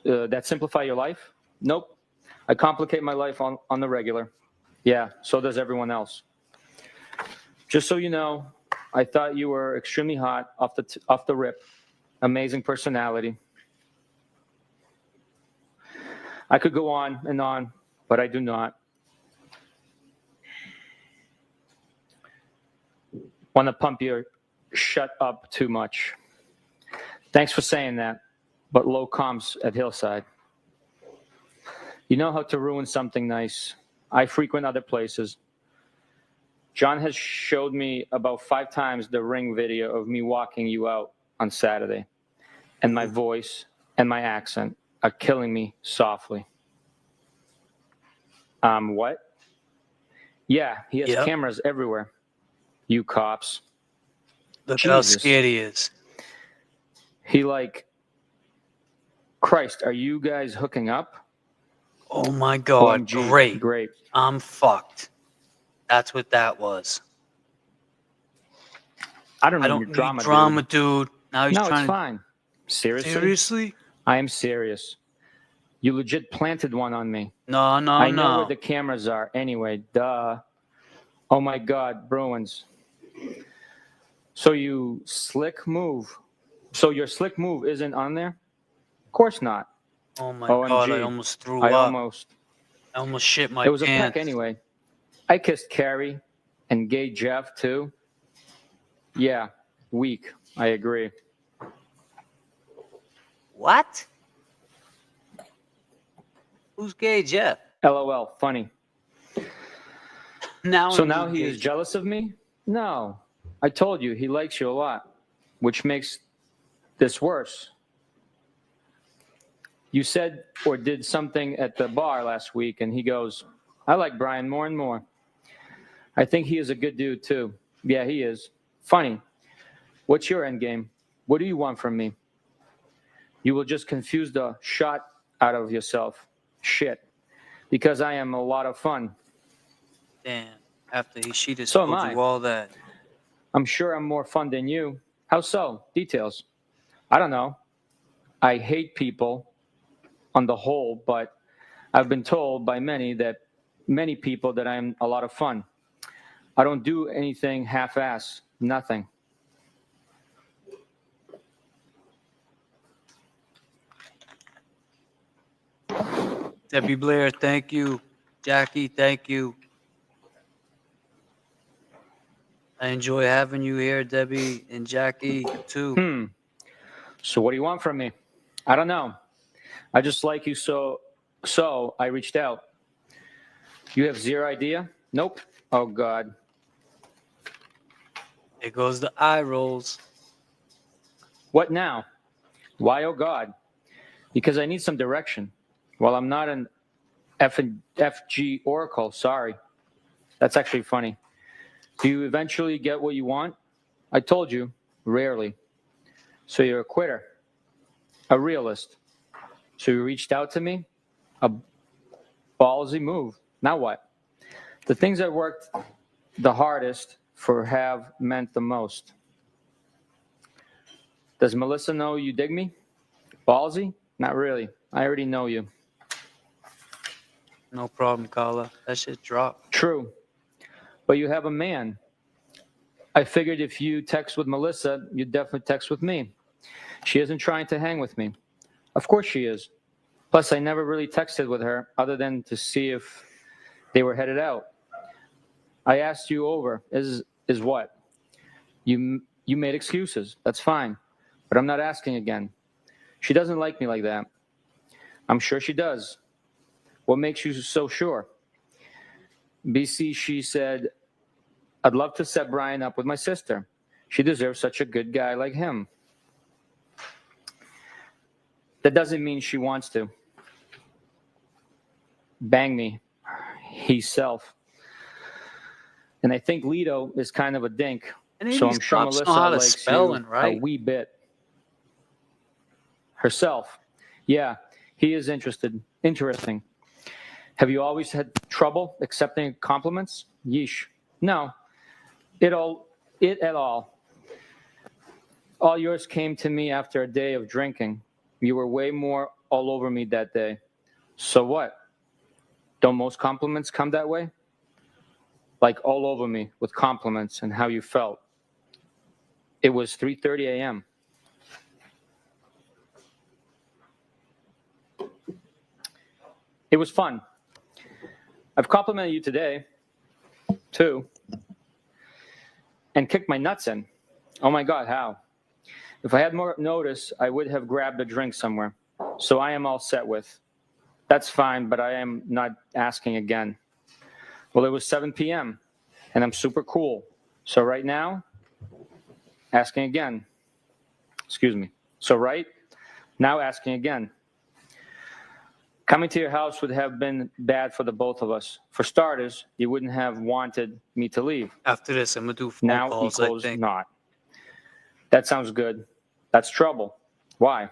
that simplify your life? Nope. I complicate my life on the regular. Yeah, so does everyone else. Just so you know, I thought you were extremely hot off the rip. amazing personality. I could go on and on, but I do not. Want to pump your shut up too much. Thanks for saying that, but low comps at Hillside. You know how to ruin something nice. I frequent other places. John has showed me about 5 times the Ring video of me walking you out on Saturday, and my voice and my accent are killing me softly. What? Yeah, he has cameras everywhere. You cops. Look how scared he is. He like, Christ, are you guys hooking up? Oh my God, OMG, great. I'm fucked. That's what that was. I don't need drama, dude. Now he's trying it's fine. Seriously? Seriously? I am serious. You legit planted one on me. No. I know where the cameras are anyway. Duh. Oh my God, Bruins. So your slick move isn't on there? Of course not. Oh my OMG. God, I almost threw I up. I almost shit my pants. It was a peck anyway. I kissed Carrie and gay Jeff too. Yeah, weak. I agree. What? Who's gay Jeff? LOL, funny. Now he is jealous of me? No. I told you he likes you a lot, which makes this worse. You said or did something at the bar last week, and he goes, I like Brian more and more. I think he is a good dude, too. Yeah, he is. Funny. What's your end game? What do you want from me? You will just confuse the shot out of yourself. Shit. Because I am a lot of fun. Damn. After she just So told am I. you all that. I'm sure I'm more fun than you. How so? Details. I don't know. I hate people on the whole, but I've been told by many people that I'm a lot of fun. I don't do anything half-ass, nothing. Debbie Blair, thank you. Jackie, thank you. I enjoy having you here, Debbie and Jackie, too. So what do you want from me? I don't know. I just like you, so I reached out. You have zero idea? Nope. Oh, God. There goes the eye rolls. What now? Why, oh, God? Because I need some direction. Well, I'm not an FG Oracle, sorry. That's actually funny. Do you eventually get what you want? I told you, rarely. So you're a quitter, a realist. So you reached out to me? A ballsy move. Now what? The things I worked the hardest for have meant the most. Does Melissa know you dig me? Ballsy? Not really. I already know you. No problem, Carla. That shit dropped. True. But you have a man. I figured if you text with Melissa, you'd definitely text with me. She isn't trying to hang with me. Of course she is. Plus, I never really texted with her other than to see if they were headed out. I asked you over. Is what? You made excuses. That's fine. But I'm not asking again. She doesn't like me like that. I'm sure she does. What makes you so sure? BC, she said, I'd love to set Brian up with my sister. She deserves such a good guy like him. That doesn't mean she wants to. Bang me. He's self. And I think Lito is kind of a dink. So I'm sure Melissa likes you a wee bit. Herself. Yeah, he is interesting. Have you always had trouble accepting compliments? Yeesh. No. It at all. All yours came to me after a day of drinking. You were way more all over me that day. So what? Don't most compliments come that way? Like all over me with compliments and how you felt. It was 3:30 a.m. It was fun. I've complimented you today, too, and kicked my nuts in. Oh my God, how? If I had more notice, I would have grabbed a drink somewhere. So I am all set with. That's fine, but I am not asking again. Well, it was 7 p.m., and I'm super cool. So right now, asking again. Excuse me. So right now, asking again. Coming to your house would have been bad for the both of us. For starters, you wouldn't have wanted me to leave. After this, I'm going to do phone Now calls, I equals think. not. That sounds good. That's trouble. Why?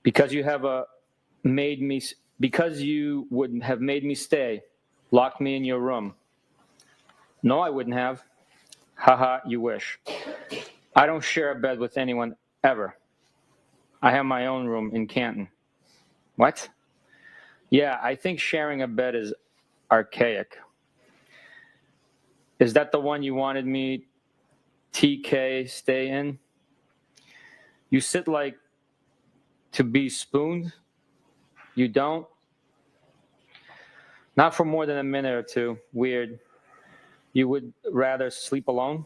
Because you would have made me stay, locked me in your room. No, I wouldn't have. Haha, you wish. I don't share a bed with anyone ever. I have my own room in Canton. What? Yeah, I think sharing a bed is archaic. Is that the one you wanted me, TK, stay in? You sit like to be spooned? You don't? Not for more than a minute or two. Weird. You would rather sleep alone?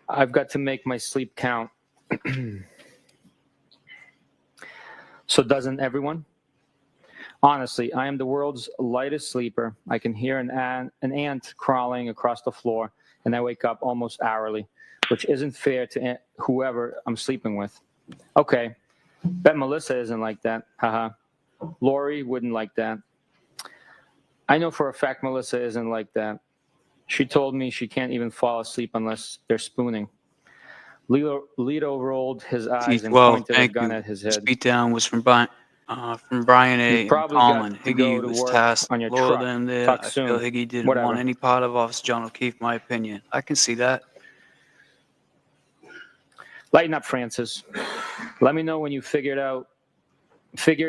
I've got to make my sleep count. So doesn't everyone? Honestly, I am the world's lightest sleeper. I can hear an ant crawling across the floor, and I wake up almost hourly, which isn't fair to whoever I'm sleeping with. Okay, bet Melissa isn't like that. Haha. Lori wouldn't like that. I know for a fact Melissa isn't like that. She told me she can't even fall asleep unless they're spooning. Lito rolled his eyes and pointed a gun at his head. This beatdown was from Brian A. You probably and Colin. got to go Higgy to was work tasked on your loyal truck. to him there. Talk I soon. feel Higgy didn't Whatever. want any part of Officer John O'Keefe, my opinion. I can see that. Lighten up, Francis. Let me know when you figured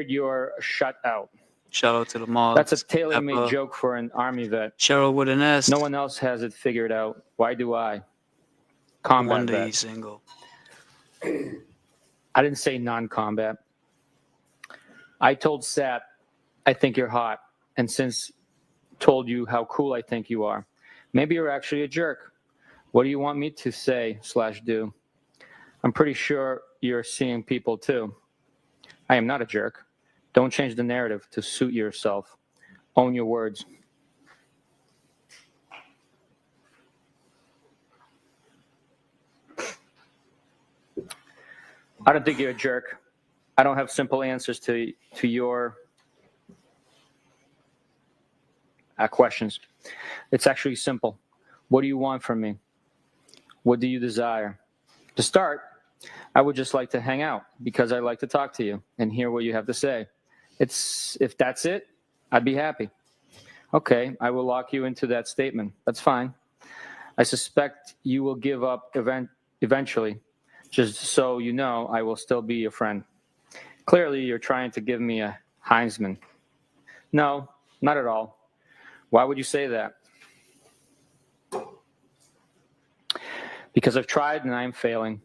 you're shut out. Shout out to the mob. That's a tailor-made joke for an Army vet. Cheryl with an S. No one else has it figured out. Why do I? Combat One day vet. he's single. I didn't say non-combat. I told Sat, I think you're hot, and since told you how cool I think you are. Maybe you're actually a jerk. What do you want me to say/do? I'm pretty sure you're seeing people too. I am not a jerk. Don't change the narrative to suit yourself. Own your words. I don't think you're a jerk. I don't have simple answers to your questions. It's actually simple. What do you want from me? What do you desire? To start, I would just like to hang out because I like to talk to you and hear what you have to say. If that's it, I'd be happy. Okay, I will lock you into that statement. That's fine. I suspect you will give up eventually. Just so you know, I will still be your friend. Clearly, you're trying to give me a Heisman. No, not at all. Why would you say that? Because I've tried and I'm failing.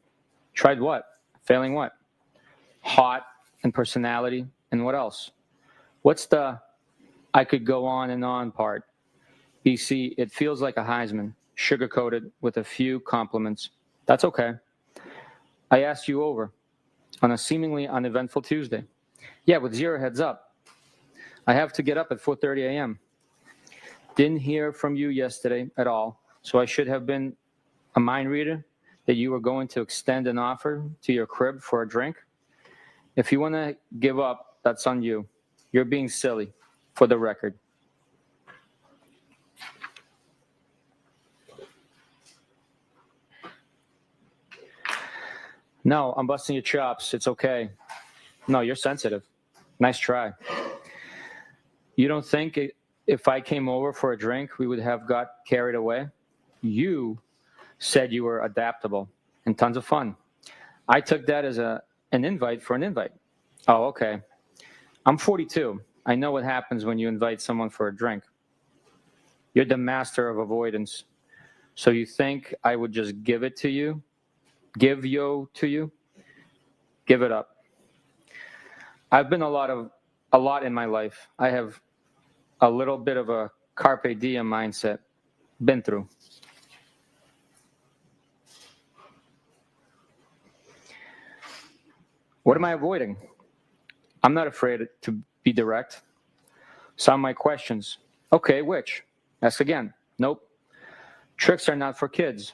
Tried what? Failing what? Hot and personality and what else? What's the I could go on and on part? BC, it feels like a Heisman, sugar-coated with a few compliments. That's okay. I asked you over on a seemingly uneventful Tuesday. Yeah, with 0 heads up. I have to get up at 4:30 a.m. Didn't hear from you yesterday at all, so I should have been a mind reader that you were going to extend an offer to your crib for a drink. If you want to give up, that's on you. You're being silly, for the record. No, I'm busting your chops. It's okay. No, you're sensitive. Nice try. You don't think if I came over for a drink, we would have got carried away? You said you were adaptable and tons of fun. I took that as an invite for an invite. Oh, okay. I'm 42. I know what happens when you invite someone for a drink. You're the master of avoidance. So you think I would just give yo to you? give it up. I've been a lot in my life. I have a little bit of a carpe diem mindset. Been through. What am I avoiding? I'm not afraid to be direct. Some of my questions. Okay, which? Ask again. Nope. Tricks are not for kids.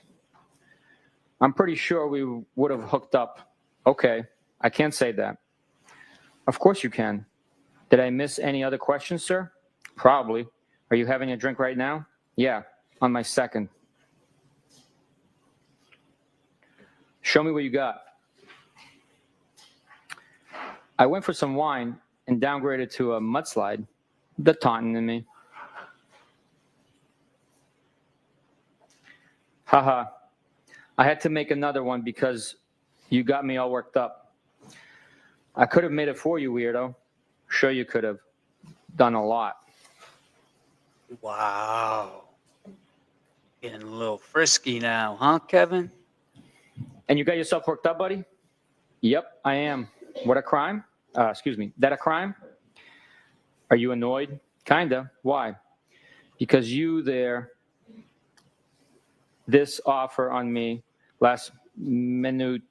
I'm pretty sure we would have hooked up. Okay, I can't say that. Of course you can. Did I miss any other questions, sir? Probably. Are you having a drink right now? Yeah, on my second. Show me what you got. I went for some wine and downgraded to a mudslide. The taunting in me. Haha. I had to make another one because you got me all worked up. I could have made it for you, weirdo. Sure you could have. Done a lot. Wow. Getting a little frisky now, huh, Kevin? And you got yourself worked up, buddy? Yep, I am. What a crime? Excuse me. That a crime? Are you annoyed? Kinda. Why? Because this offer on me last minute.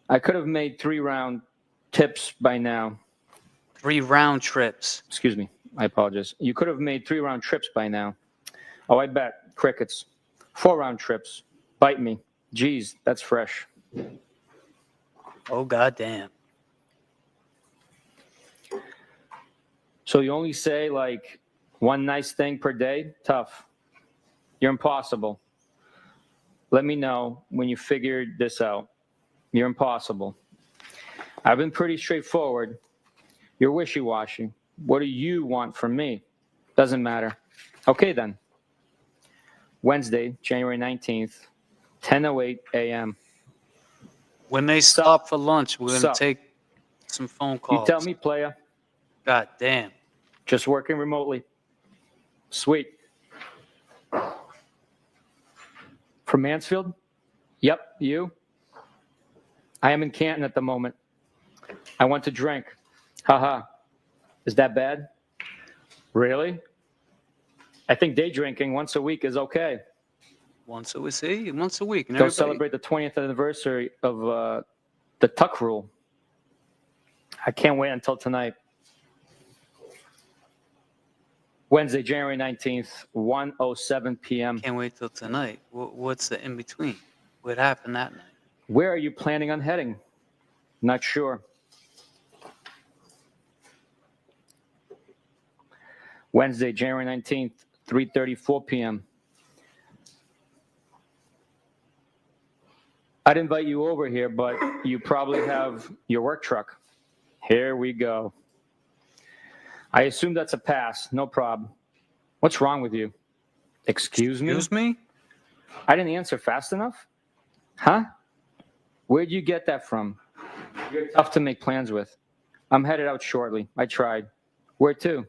I could have made 3-round tips by now. 3 round trips. Excuse me. I apologize. You could have made 3-round trips by now. Oh, I bet. Crickets. 4-round trips. Bite me. Geez, that's fresh. Oh, goddamn. So you only say like one nice thing per day? Tough. You're impossible. Let me know when you figured this out. You're impossible. I've been pretty straightforward. You're wishy-washy. What do you want from me? Doesn't matter. Okay, then. Wednesday, January 19th, 10:08 a.m. When they stop for lunch, we're going to take some phone calls. You tell me, playa. God damn. Just working remotely. Sweet. From Mansfield? Yep, you? I am in Canton at the moment. I want to drink. Haha. Is that bad? Really? I think day drinking once a week is okay. Once a week. And Go celebrate the 20th anniversary of the Tuck Rule. I can't wait until tonight. Wednesday, January 19th, 1:07 p.m. Can't wait till tonight. What's the in-between? What happened that night? Where are you planning on heading? Not sure. Wednesday, January 19th, 3:34 p.m. I'd invite you over here, but you probably have your work truck. Here we go. I assume that's a pass. No problem. What's wrong with you? Excuse me? Excuse me? I didn't answer fast enough? Huh? Where'd you get that from? You're tough to make plans with. I'm headed out shortly. I tried. Where to?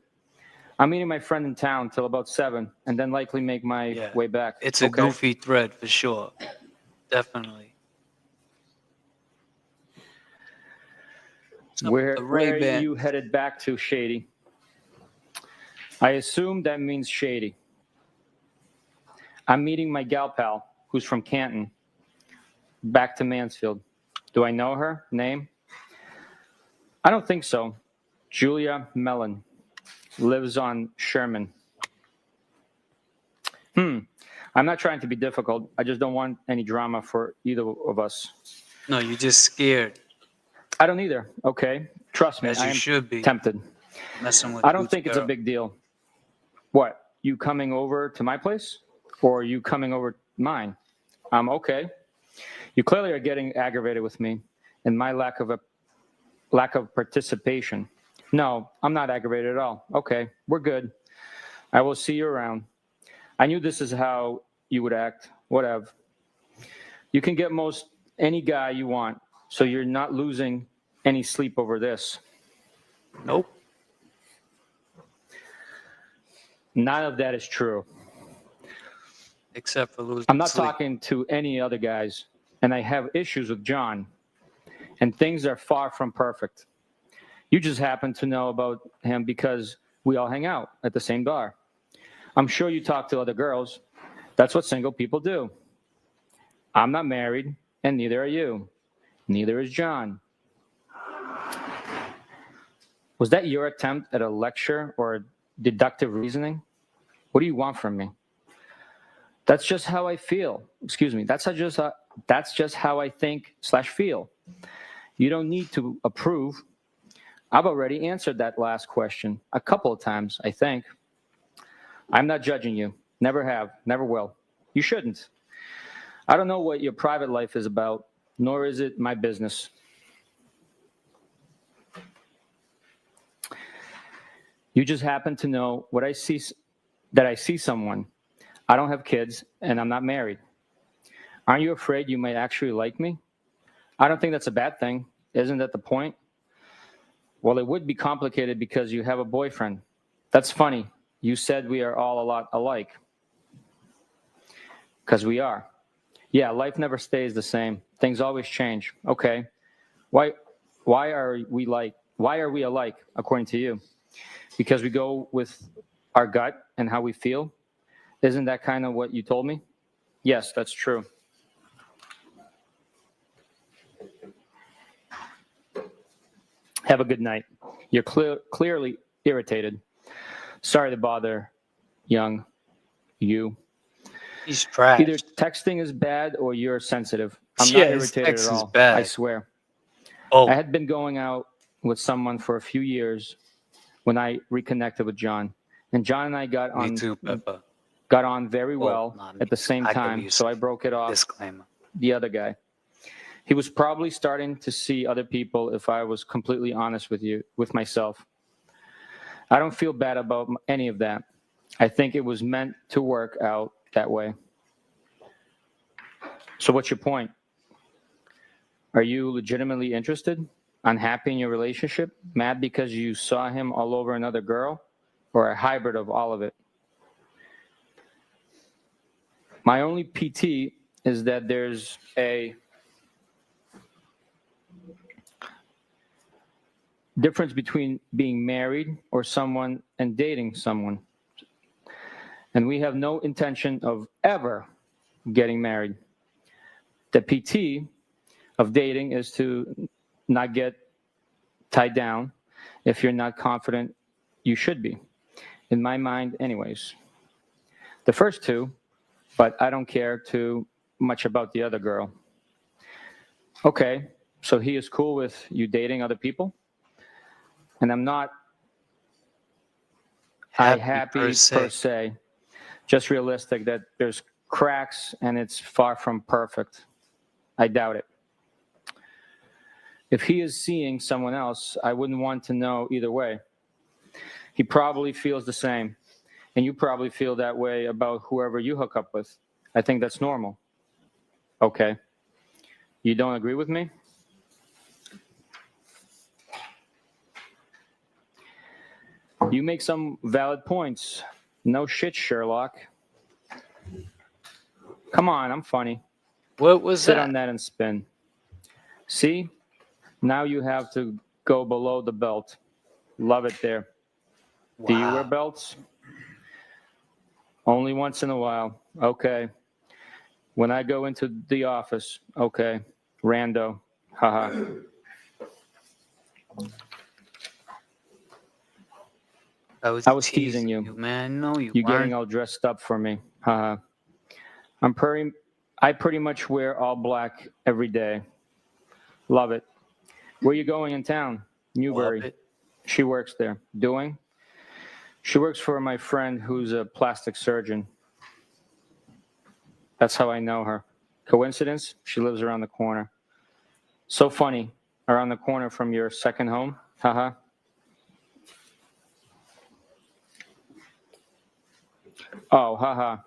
I'm meeting my friend in town till about 7, and then likely make my way back. It's a goofy thread for sure. Definitely. Where are you headed back to, Shady? I assume that means Shady. I'm meeting my gal pal, who's from Canton, back to Mansfield. Do I know her? Name? I don't think so. Julia Mellon. Lives on Sherman. I'm not trying to be difficult. I just don't want any drama for either of us. No, you're just scared. I don't either. Okay. Trust me. As you should be. Tempted. Messing with I don't think it's a big deal. What? You coming over to my place? Or you coming over mine? Okay. You clearly are getting aggravated with me and my lack of participation. No, I'm not aggravated at all. Okay, we're good. I will see you around. I knew this is how you would act. Whatever. You can get most any guy you want, so you're not losing any sleep over this. Nope. None of that is true. Except for losing I'm not sleep. talking to any other guys. and I have issues with John, and things are far from perfect. You just happen to know about him because we all hang out at the same bar. I'm sure you talk to other girls. That's what single people do. I'm not married, and neither are you. Neither is John. Was that your attempt at a lecture or deductive reasoning? What do you want from me? That's just how I feel. Excuse me. That's just how I think/feel. You don't need to approve. I've already answered that last question a couple of times, I think. I'm not judging you. Never have. Never will. You shouldn't. I don't know what your private life is about, nor is it my business. You just happen to know what I see, that I see someone. I don't have kids, and I'm not married. Aren't you afraid you might actually like me? I don't think that's a bad thing. Isn't that the point? Well, it would be complicated because you have a boyfriend. That's funny. You said we are all a lot alike. Because we are. Yeah, life never stays the same. Things always change. Okay. Why are we alike, according to you? Because we go with our gut and how we feel? Isn't that kind of what you told me? Yes, that's true. Have a good night. You're clearly irritated. Sorry to bother, young you. He's trash. Either texting is bad or you're sensitive. I'm not irritated at all. I swear. Oh. I had been going out with someone for a few years when I reconnected with John. And John and I got on very well at the same time, so I broke it off. Disclaimer. The other guy. He was probably starting to see other people, if I was completely honest with myself. I don't feel bad about any of that. I think it was meant to work out that way. So what's your point? Are you legitimately interested? Unhappy in your relationship? Mad because you saw him all over another girl? Or a hybrid of all of it? My only PT is that there's a difference between being married or someone and dating someone. And we have no intention of ever getting married. The PT of dating is to not get tied down if you're not confident you should be. In my mind, anyways. The first two, but I don't care too much about the other girl. Okay, so he is cool with you dating other people? And I'm not happy per se. Just realistic that there's cracks and it's far from perfect. I doubt it. If he is seeing someone else, I wouldn't want to know either way. He probably feels the same. And you probably feel that way about whoever you hook up with. I think that's normal. Okay. You don't agree with me? You make some valid points. No shit, Sherlock. Come on, I'm funny. What was Sit that? on that and spin. See? Now you have to go below the belt. Love it there. Wow. Do you wear belts? Only once in a while. Okay. When I go into the office. Okay. Rando. Haha. I was teasing you. Man, no, you You're weren't. getting all dressed up for me. Haha. I pretty much wear all black every day. Love it. Where you going in town? Newbury. She works there. Doing? She works for my friend who's a plastic surgeon. That's how I know her. Coincidence? She lives around the corner. So funny. Around the corner from your second home? Haha. Oh, haha.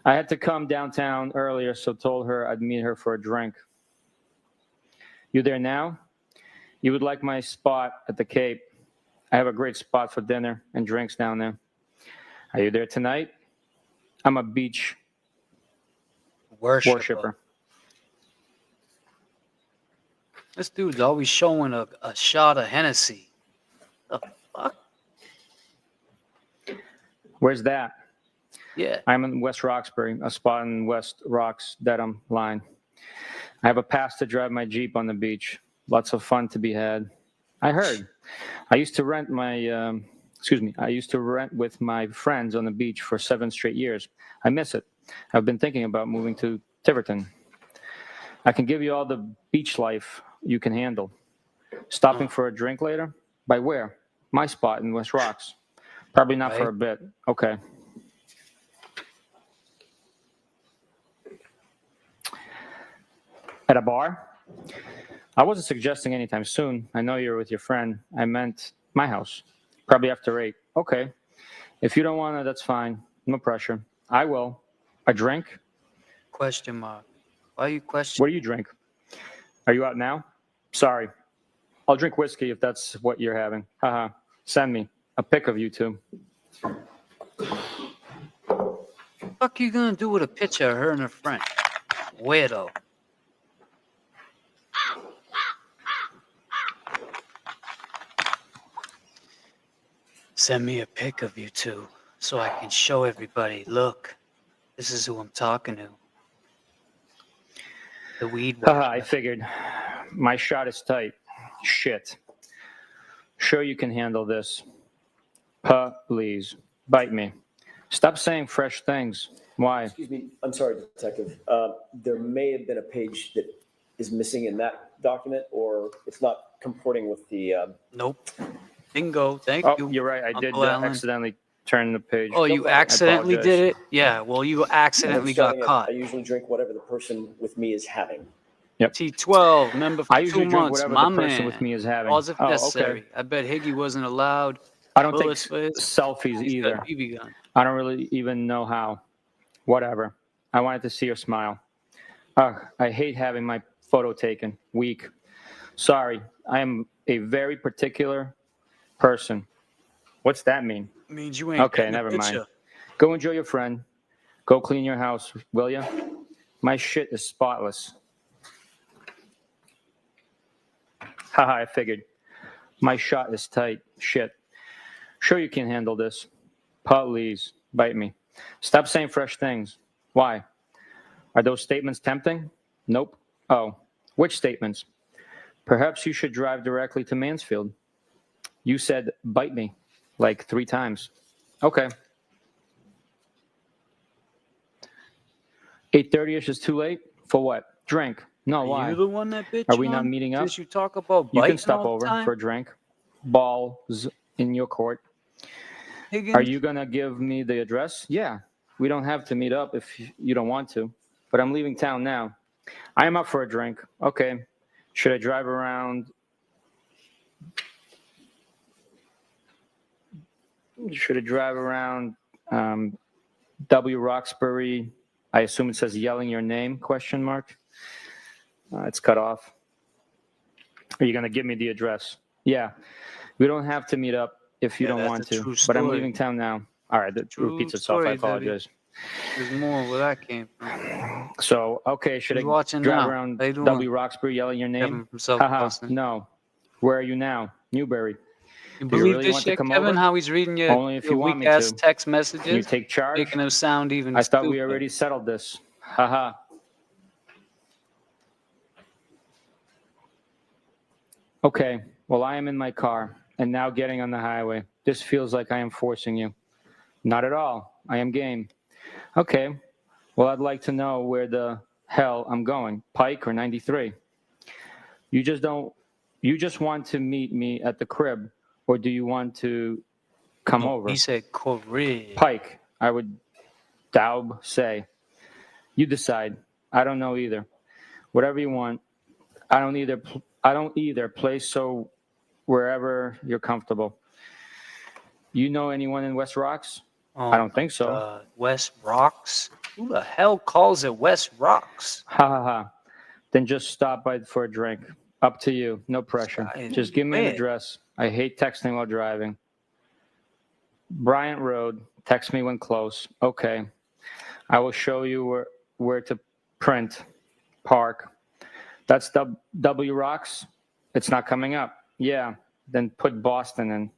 I had to come downtown earlier, so told her I'd meet her for a drink. You there now? You would like my spot at the Cape. I have a great spot for dinner and drinks down there. Are you there tonight? I'm a beach worshiper. This dude's always showing a shot of Hennessy. The fuck? Where's that? Yeah. I'm in West Roxbury, a spot in West Rocks, Dedham line. I have a pass to drive my Jeep on the beach. Lots of fun to be had. I heard. I used to rent with my friends on the beach for 7 straight years. I miss it. I've been thinking about moving to Tiverton. I can give you all the beach life you can handle. Stopping for a drink later? By where? My spot in West Rocks. Probably not for a bit. Okay. At a bar? I wasn't suggesting anytime soon. I know you're with your friend. I meant my house. Probably after 8. Okay. If you don't want to, that's fine. No pressure. I will. A drink? Question mark. Why are you questioning? What do you drink? Are you out now? Sorry. I'll drink whiskey if that's what you're having. Haha. Send me a pic of you two. What the fuck you gonna do with a picture of her and her friend? Weirdo. Send me a pic of you two so I can show everybody, look, this is who I'm talking to. The weed whacker. I figured. My shot is tight. Shit. Sure you can handle this. Please. Bite me. Stop saying fresh things. Why? Excuse me. I'm sorry, Detective. There may have been a page that is missing in that document, or it's not comporting with the... Nope. Bingo. Thank you. You're right. I Uncle did Alan. accidentally turn the page. Oh, you accidentally did it? Yeah, well, you accidentally got caught. I usually drink whatever the person with me is having. Yep. T12, member for I 2 usually drink months, whatever my the person man. with me is having. Pause if Oh, necessary. okay. I bet Higgy wasn't allowed. I don't take bullets for his- selfies He's either. got a BB gun. I don't really even know how. Whatever. I wanted to see her smile. Ugh, I hate having my photo taken. Weak. Sorry. I am a very particular person. What's that mean? Means you ain't Okay, getting a never mind. picture. Go enjoy your friend. Go clean your house, will ya? My shit is spotless. Haha, I figured. My shot is tight. Shit. Sure you can handle this. Please, bite me. Stop saying fresh things. Why? Are those statements tempting? Nope. Oh, which statements? Perhaps you should drive directly to Mansfield. You said bite me like 3 times. Okay. 8:30ish is too late? For what? Drink. No, why? Are you the one that bitch Are we not on? meeting up? Since you talk about You biting can stop all the over time? for a drink. Balls in your court. Higgins? Are you going to give me the address? Yeah. We don't have to meet up if you don't want to. But I'm leaving town now. I am up for a drink. Okay. Should I drive around? Should I drive around W. Roxbury? I assume it says yelling your name, question mark. It's cut off. Are you going to give me the address? Yeah. We don't have to meet up if you don't that's want a to. true But I'm story. leaving town now. All right, that True repeats itself. story, I apologize. There's more where that came from. So, okay, should Who's I watching drive now? around How you doing? W. Roxbury yelling your Kevin name? from South Haha, Boston. no. Where are you now? Newbury. You Do you believe really this want to shit, come Kevin? over? How he's reading your, Only if you want me weak-ass to. text Can you messages, take charge? making them sound even I thought we stupid. already settled this. Haha. Okay, well, I am in my car and now getting on the highway. This feels like I am forcing you. Not at all. I am game. Okay, well, I'd like to know where the hell I'm going, Pike or 93. You just want to meet me at the crib, or do you want to come over? He said crib. Pike, I would say. You decide. I don't know either. Whatever you want. I don't either. Play so wherever you're comfortable. You know anyone in West Rocks? Oh, I don't think so. West Rocks? Who the hell calls it West Rocks? Ha ha ha. Then just stop by for a drink. Up to you. No pressure. Just give me an address. I hate texting while driving. Bryant Road. Text me when close. Okay. I will show you where to print, park. That's W Rocks. It's not coming up. Yeah. Then put Boston in.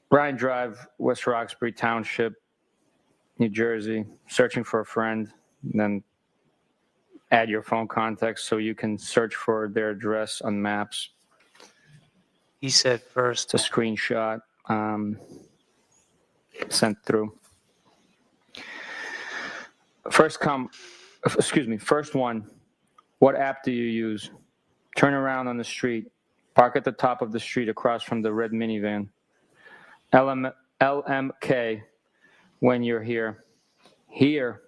Bryan Drive, West Roxbury Township, New Jersey. Searching for a friend. Then add your phone contacts so you can search for their address on maps. He said first. It's a screenshot sent through. First one. What app do you use? Turn around on the street. Park at the top of the street across from the red minivan. LMK when you're here. Here.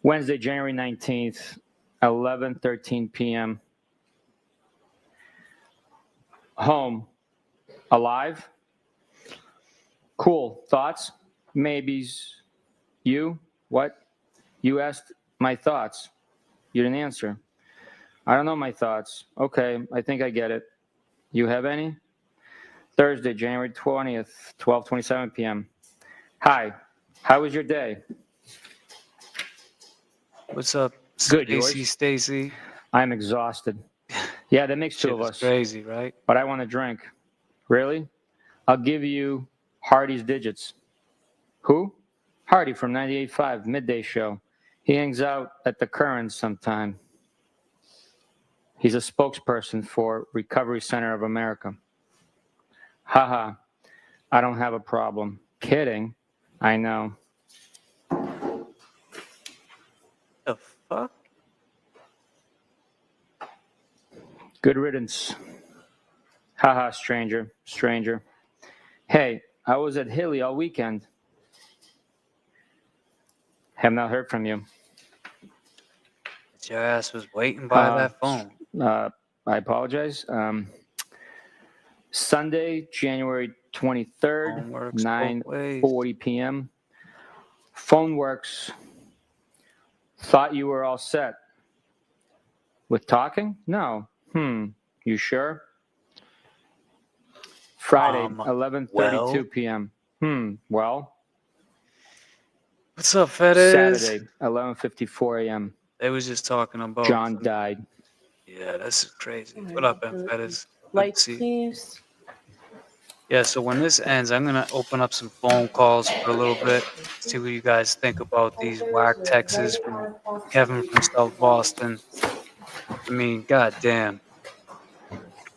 Wednesday, January 19th, 11:13 p.m. Home. Alive? Cool. Thoughts? Maybes. You? What? You asked my thoughts. You didn't answer. I don't know my thoughts. Okay, I think I get it. You have any? Thursday, January 20th, 12:27 p.m. Hi. How was your day? What's up, Good, Stacy? I'm exhausted. Yeah, that makes two of us. Crazy, right? But I want a drink. Really? I'll give you Hardy's digits. Who? Hardy from 98.5, Midday Show. He hangs out at the Currents sometime. He's a spokesperson for Recovery Center of America. Haha, I don't have a problem. Kidding. I know. The fuck? Good riddance. Haha, stranger. Hey, I was at Hilly all weekend. Have not heard from you. Your ass was waiting by that phone. I apologize. Sunday, January 23rd, 9:40 p.m. Phone works. Thought you were all set. With talking? No. You sure? Friday, 11:32 p.m. Well. What's up, Fetiz? Saturday, 11:54 a.m. They was just talking about John died. Yeah, that's crazy. What up, Fetiz? Lights, please. Yeah, so when this ends, I'm gonna open up some phone calls for a little bit, see what you guys think about these whack texts from Kevin from South Boston. I mean, goddamn.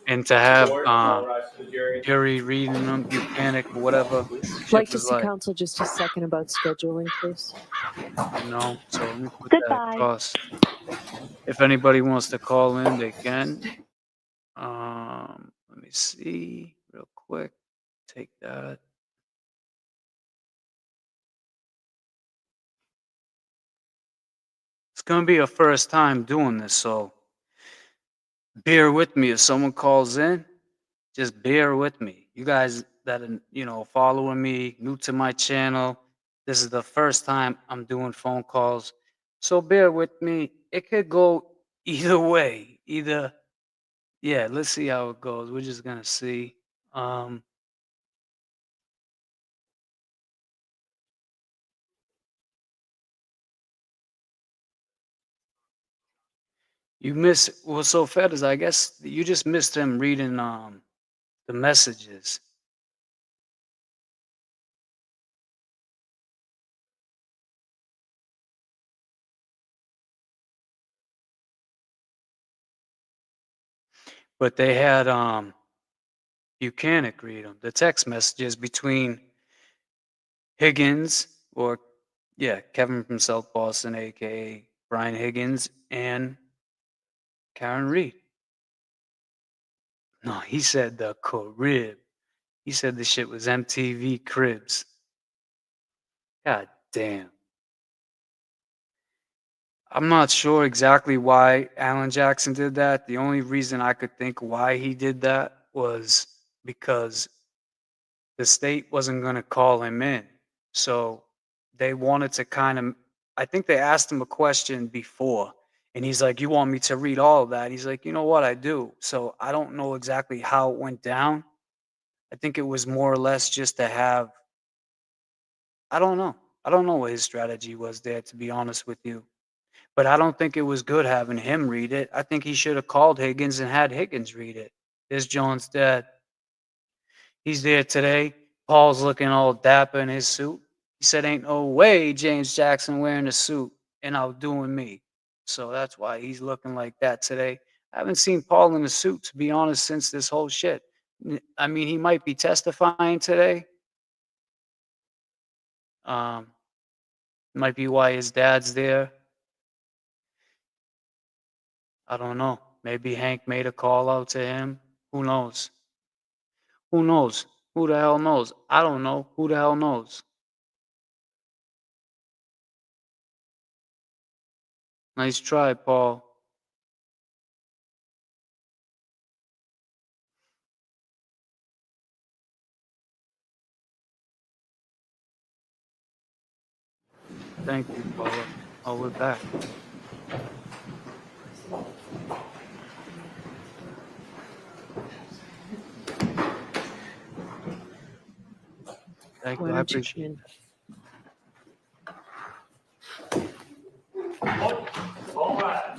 And to have Yuri reading them, you panic or whatever. I'd like to see counsel just a second about scheduling, please. No, so let me put that across. If anybody wants to call in, they can. Let me see real quick. Take that. It's gonna be a first time doing this, so bear with me if someone calls in. Just bear with me. You guys that are, following me, new to my channel, this is the first time I'm doing phone calls. So bear with me. It could go either way. Let's see how it goes. We're just gonna see. So Fed I guess you just missed him reading the messages. But they had Buchanan read them, the text messages between Higgins Kevin from South Boston, aka Brian Higgins, and Karen Reed. No, he said the crib. He said the shit was MTV Cribs. God damn. I'm not sure exactly why Alan Jackson did that. The only reason I could think why he did that was because the state wasn't going to call him in. So they wanted to I think they asked him a question before, and he's like, you want me to read all of that? He's like, you know what, I do. So I don't know exactly how it went down. I think it was more or less just to have, I don't know. I don't know what his strategy was there, to be honest with you. But I don't think it was good having him read it. I think he should have called Higgins and had Higgins read it. There's Jones' dad. He's there today. Paul's looking all dapper in his suit. He said, ain't no way James Jackson wearing a suit and outdoing me. So that's why he's looking like that today. I haven't seen Paul in a suit, to be honest, since this whole shit. I mean, he might be testifying today. Might be why his dad's there. I don't know. Maybe Hank made a call out to him. Who knows? Who knows? Who the hell knows? I don't know. Who the hell knows? Nice try, Paul. Thank you, Paula. Oh, we're back. Thank you. I appreciate that. All right.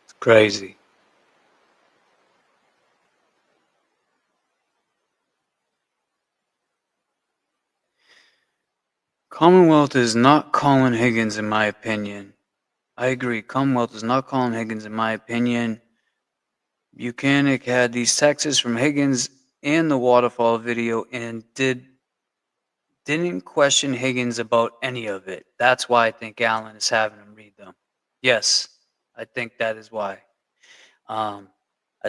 It's crazy. Commonwealth is not calling Higgins, in my opinion. I agree. Commonwealth is not calling Higgins, in my opinion. Buchanan had these texts from Higgins and the waterfall video and didn't question Higgins about any of it. That's why I think Allen is having him read them. Yes, I think that is why. I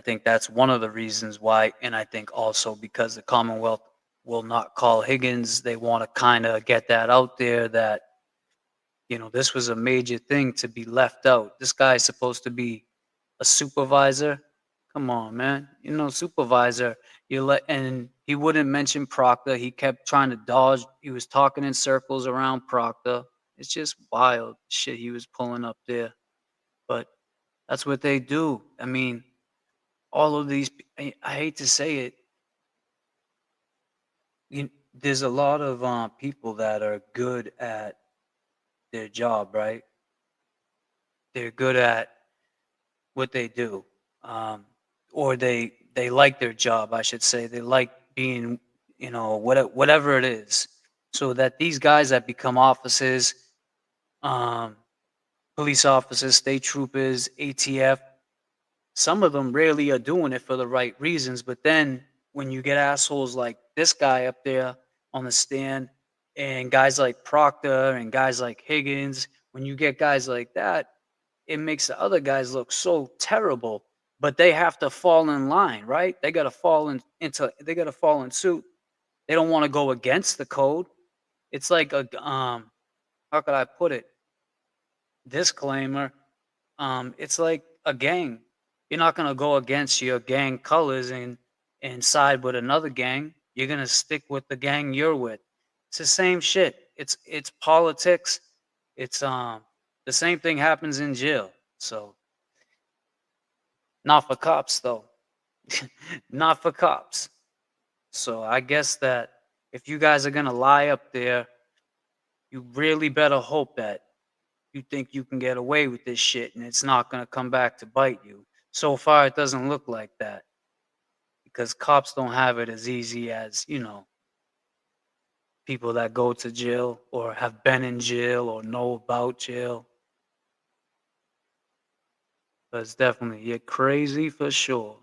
think that's one of the reasons why, and I think also because the Commonwealth will not call Higgins. They want to kind of get that out there that, you know, this was a major thing to be left out. This guy is supposed to be a supervisor. Come on, man. You know, supervisor, and he wouldn't mention Proctor. He kept trying to dodge. He was talking in circles around Proctor. It's just wild shit he was pulling up there. But that's what they do. I mean, all of these, I hate to say it, there's a lot of people that are good at their job, right? They're good at what they do, or they like their job, I should say. They like being, you know, whatever it is. So that these guys that become officers, um, police officers, state troopers, ATF, some of them really are doing it for the right reasons. But then when you get assholes like this guy up there on the stand, and guys like Proctor and guys like Higgins, when you get guys like that, it makes the other guys look so terrible. But they have to fall in line, right? They got to fall they got to fall in suit. They don't want to go against the code. It's like a how could I put it? Disclaimer. It's like a gang. You're not gonna go against your gang colors and side with another gang. You're gonna stick with the gang you're with. It's the same shit. It's politics. It's the same thing happens in jail. So not for cops though. Not for cops. So I guess that if you guys are gonna lie up there, you really better hope that you think you can get away with this shit and it's not going to come back to bite you. So far, it doesn't look like that because cops don't have it as easy as, you know, people that go to jail or have been in jail or know about jail. But it's definitely, you're crazy for sure.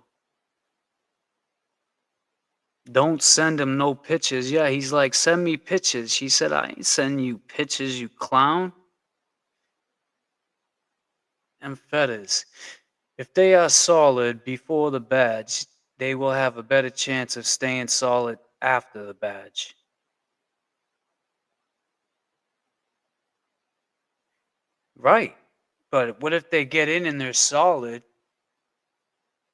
Don't send him no pictures. Yeah, he's like, send me pictures. She said, I ain't sending you pictures, you clown. And feathers. If they are solid before the badge, they will have a better chance of staying solid after the badge. Right. But what if they get in and they're solid?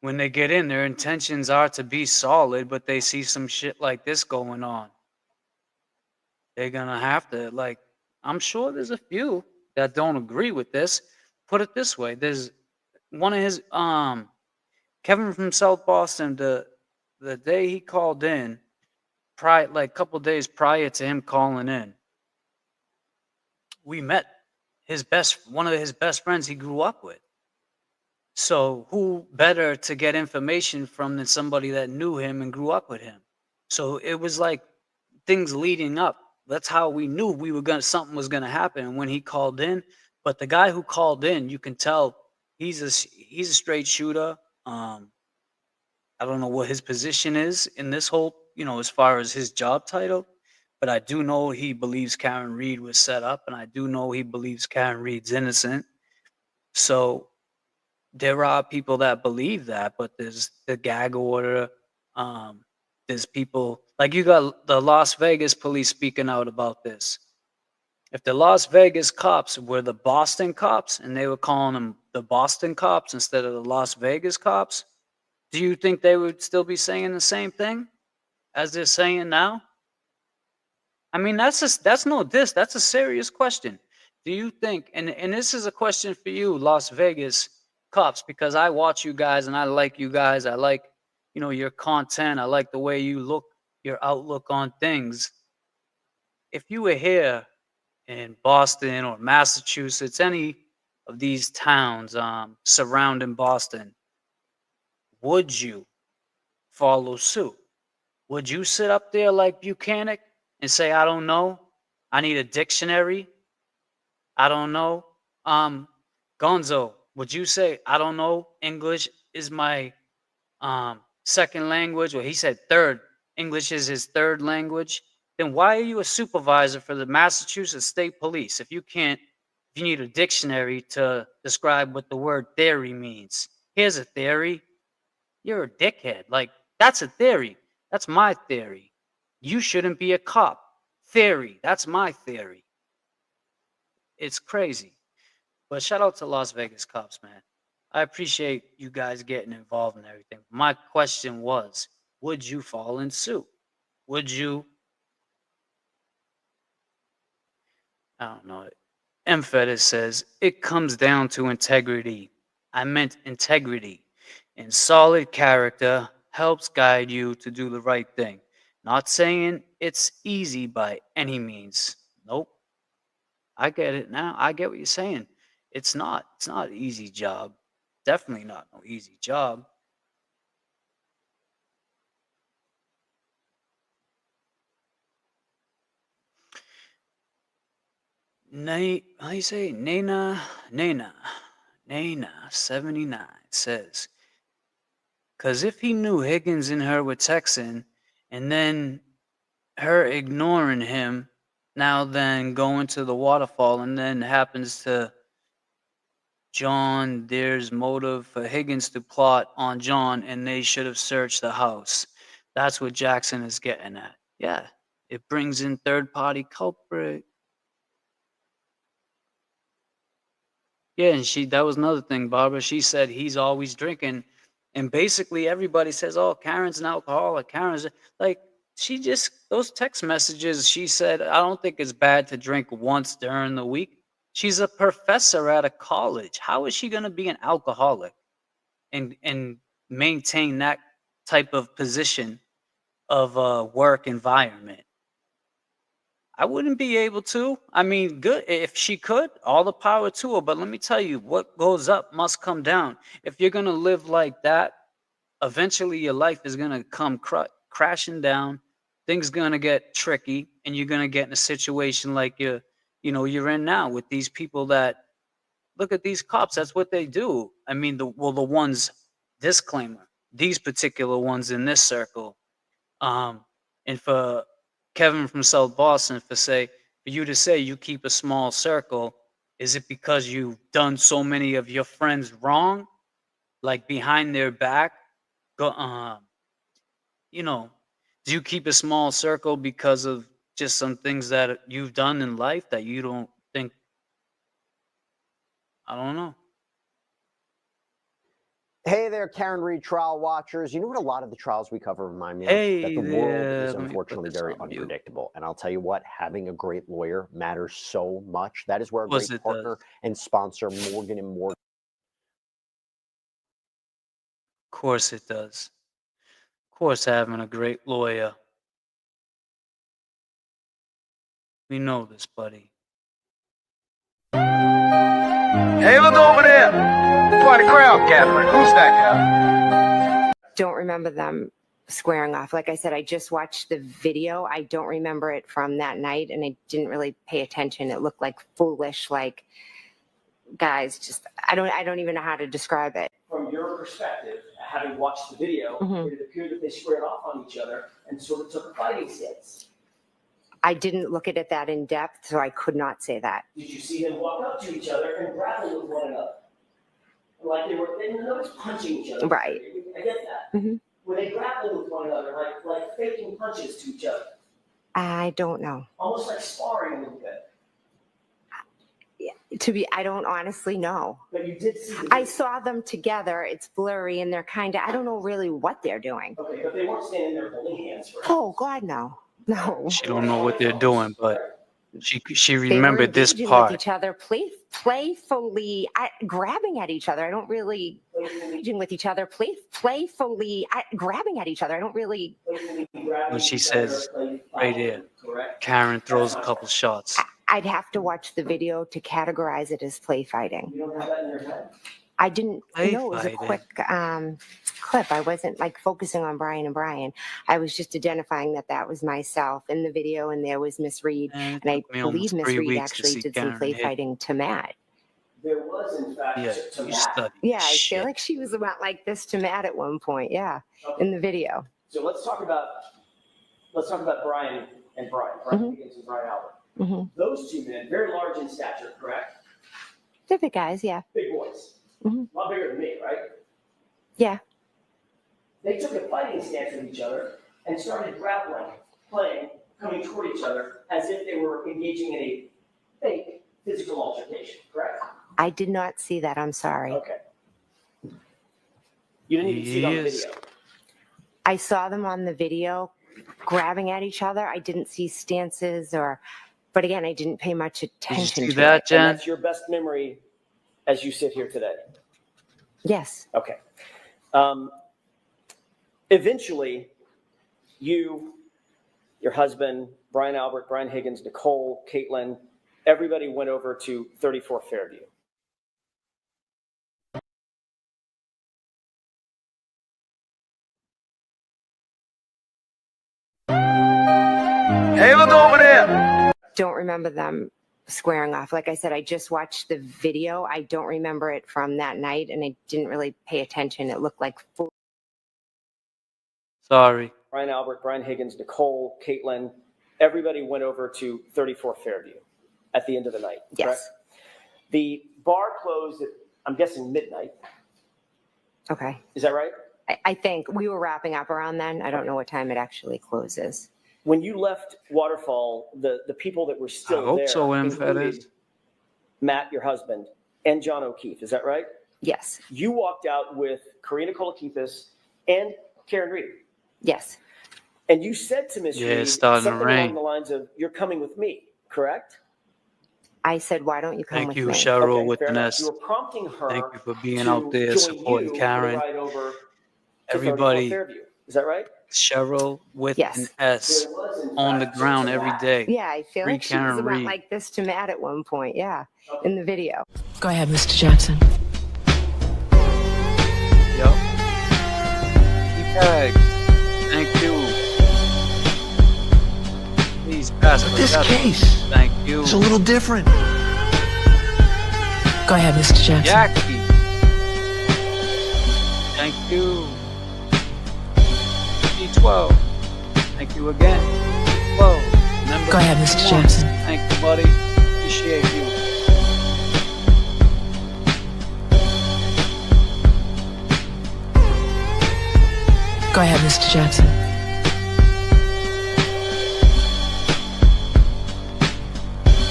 When they get in, their intentions are to be solid, but they see some shit like this going on. They're gonna have to, like, I'm sure there's a few that don't agree with this. Put it this way, there's one of his Kevin from South Boston, the day he called in, like a couple days prior to him calling in, we met one of his best friends he grew up with. So who better to get information from than somebody that knew him and grew up with him? So it was like things leading up. That's how we knew something was gonna happen when he called in. But the guy who called in, you can tell he's a straight shooter. I don't know what his position is in this whole, as far as his job title, but I do know he believes Karen Reed was set up, and I do know he believes Karen Reed's innocent. So there are people that believe that, but there's the gag order. There's people like you got the Las Vegas police speaking out about this. If the Las Vegas cops were the Boston cops and they were calling them the Boston cops instead of the Las Vegas cops, do you think they would still be saying the same thing as they're saying now? I mean, that's a serious question. Do you think, and this is a question for you, Las Vegas cops, because I watch you guys and I like you guys. I like, your content. I like the way you look, your outlook on things. If you were here in Boston or Massachusetts, any of these towns surrounding Boston, would you follow suit? Would you sit up there like Buchanan and say, I don't know, I need a dictionary? I don't know. Gonzo, would you say, I don't know, English is my second language? Well, he said third. English is his third language. Then why are you a supervisor for the Massachusetts State Police if you need a dictionary to describe what the word theory means? Here's a theory. You're a dickhead. Like, that's a theory. That's my theory. You shouldn't be a cop. Theory. That's my theory. It's crazy. But shout out to Las Vegas cops, man. I appreciate you guys getting involved in everything. My question was, would you fall in suit? Would you? I don't know. Mfetis says, it comes down to integrity. I meant integrity. And solid character helps guide you to do the right thing. Not saying it's easy by any means. Nope. I get it now. I get what you're saying. It's not an easy job. Definitely not no easy job. How you say Nana 79 says, because if he knew Higgins and her were texting and then her ignoring him, now then going to the waterfall, and then happens to John, there's motive for Higgins to plot on John, and they should have searched the house. That's what Jackson is getting at. Yeah, it brings in third-party culprit. Yeah, and that was another thing, Barbara. She said he's always drinking, and basically everybody says, "Oh, Karen's an alcoholic." Karen's like, those text messages. She said, "I don't think it's bad to drink once during the week." She's a professor at a college. How is she going to be an alcoholic and maintain that type of position of a work environment? I wouldn't be able to. I mean, good. If she could, all the power to her. But let me tell you, what goes up must come down. If you're going to live like that, eventually your life is going to come crashing down. Things going to get tricky, and you're going to get in a situation like you're in now with these people that look at these cops. That's what they do. I mean, the ones, disclaimer, these particular ones in this circle. And for Kevin from South Boston, for you to say you keep a small circle, is it because you've done so many of your friends wrong, like behind their back? You know, do you keep a small circle because of just some things that you've done in life that you don't think? I don't know. Hey there, Karen Reed trial watchers. You know what a lot of the trials we cover remind me of? That the world is unfortunately very unpredictable. And I'll tell you what, having a great lawyer matters so much. That is where a great partner and sponsor, Morgan & Morgan. Of course it does. Of course, having a great lawyer. We know this, buddy. Hey, look over there. Quite a crowd gathering. Who's that guy? Don't remember them squaring off. Like I said, I just watched the video. I don't remember it from that night, and I didn't really pay attention. It looked like foolish, like guys. Just I don't even know how to describe it. From your perspective, having watched the video, it appeared that they squared off on each other and sort of took a fighting stance. I didn't look at it that in depth, so I could not say that. Did you see them walk up to each other and grapple with one another? Like they nobody's punching each other. Right. I get that. When they grapple with one another, like faking punches to each other. I don't know. Almost like sparring a little bit. I don't honestly know. But you did see. I saw them together. It's blurry, and they're I don't know really what they're doing. Okay, but they weren't standing there holding hands. Oh God, no. No. She don't know what they're doing, but she remembered this part. With each other, playfully grabbing at each other. I don't really engaging with each other, playfully grabbing at each other. I don't really. What she says right here. Karen throws a couple shots. I'd have to watch the video to categorize it as play fighting. You don't have that in your head? I didn't know it was a quick clip. I wasn't like focusing on Brian and Brian. I was just identifying that was myself in the video, and there was Miss Reed, and I believe Miss Reed actually did some play fighting to Matt. There was, in fact, to Matt. Yeah, I feel like she was about like this to Matt at one point. Yeah, in the video. So let's talk about Brian and Brian. Brian Higgins and Brian Albert. Those two men, very large in stature, correct? They're big guys, yeah. Big boys. A lot bigger than me, right? Yeah. They took a fighting stance with each other and started grappling, playing, coming toward each other as if they were engaging in a fake physical altercation, correct? I did not see that. I'm sorry. Okay. You didn't even see it on the video. I saw them on the video grabbing at each other. I didn't see stances but again, I didn't pay much attention to that, it. Jen? And that's your best memory as you sit here today? Yes. Okay. Eventually, you, your husband, Brian Albert, Brian Higgins, Nicole, Caitlin, everybody went over to 34 Fairview. Hey, look over there. Don't remember them squaring off. Like I said, I just watched the video. I don't remember it from that night, and I didn't really pay attention. It looked like Sorry. Brian Albert, Brian Higgins, Nicole, Caitlin, everybody went over to 34 Fairview at the end of the night. Yes. Correct? The bar closed at, I'm guessing, midnight. Okay. Is that right? I think we were wrapping up around then. I don't know what time it actually closes. When you left Waterfall, the people that were still I hope there so, included Matt, your husband, and John O'Keefe. Is that right? Yes. You walked out with Karina Kolakithis and Karen Reed. Yes. And you said to Miss Reed starting something to rain. along the lines of, "You're coming with me," correct? I said, "Why don't you come Thank with you, me?" Cheryl, Okay, with fair an enough. S. You were prompting her. Thank you for being to out there join supporting you Karen. for the ride over to Everybody, 34 Fairview. Is that right? Cheryl with Yes. an S There was, in on the fact, ground some every of that. day. Yeah, I feel Free like she was Karen about Reed. like this to Matt at one point. Yeah, in the video. Go ahead, Mr. Jackson. Yup. Key tags. Thank you. Please pass But me this that. case, Thank you. it's a little different. Go ahead, Mr. Jackson. Jackie. Thank you. D12. Thank you again. Whoa. Go ahead, Mr. Jackson. Thank you, buddy. Appreciate you. Go ahead, Mr. Jackson.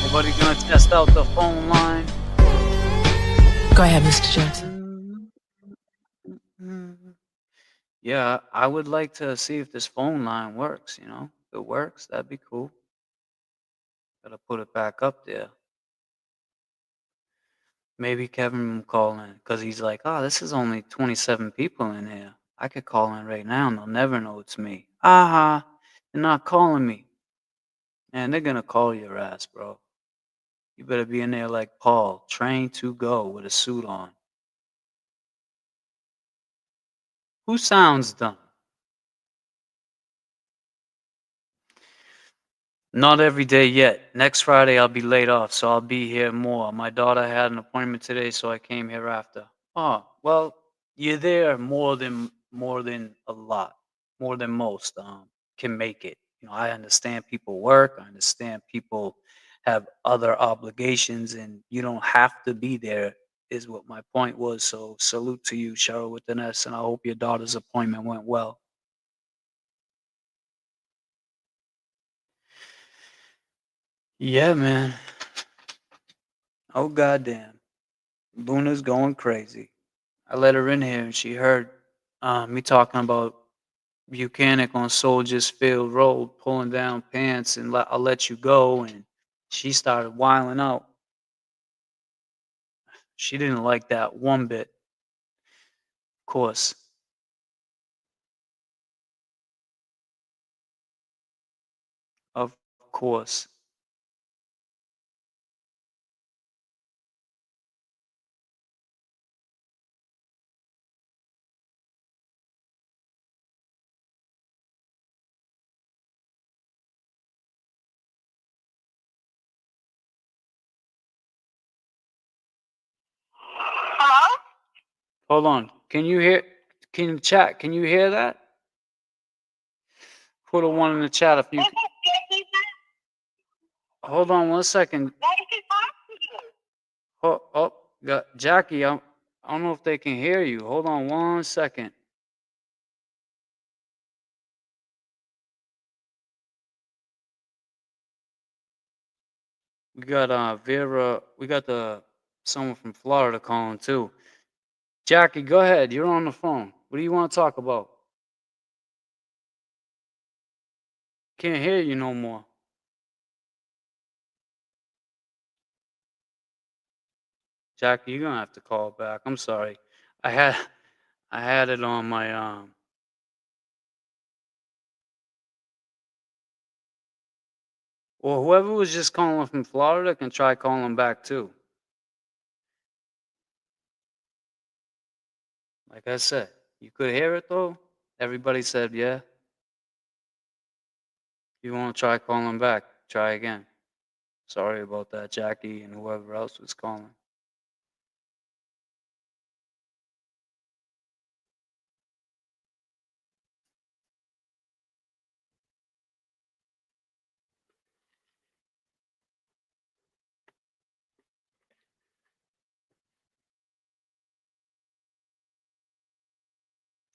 Nobody gonna test out the phone line? Go ahead, Mr. Jackson. Yeah, I would like to see if this phone line works, you know? If it works, that'd be cool. Gotta put it back up there. Maybe Kevin will call in because he's like, oh, this is only 27 people in here. I could call in right now and they'll never know it's me. Aha, they're not calling me. Man, they're gonna call your ass, bro. You better be in there like Paul, trained to go with a suit on. Who sounds dumb? Not every day yet. Next Friday I'll be laid off, so I'll be here more. My daughter had an appointment today, so I came here after. Oh, well, you're there more than a lot, more than most can make it. You know, I understand people work. I understand people have other obligations, and you don't have to be there. Is what my point was. So salute to you, Cheryl with an S, and I hope your daughter's appointment went well. Yeah, man. Oh, goddamn. Luna's going crazy. I let her in here and she heard me talking about Buchanan on Soldiers Field Road, pulling down pants and I'll let you go. And she started wiling out. She didn't like that one bit. Of course. Of course. Hello? Hold on. Can you hear? Can you chat? Can you hear that? Put a one in the chat if you. Hold on 1 second. Oh, got Jackie. I don't know if they can hear you. Hold on 1 second. We got Vera. We got someone from Florida calling too. Jackie, go ahead. You're on the phone. What do you want to talk about? Can't hear you no more. Jackie, you're gonna have to call back. I'm sorry. I had it on my Well, whoever was just calling from Florida can try calling back too. Like I said, you could hear it though. Everybody said yeah. You want to try calling back? Try again. Sorry about that, Jackie, and whoever else was calling.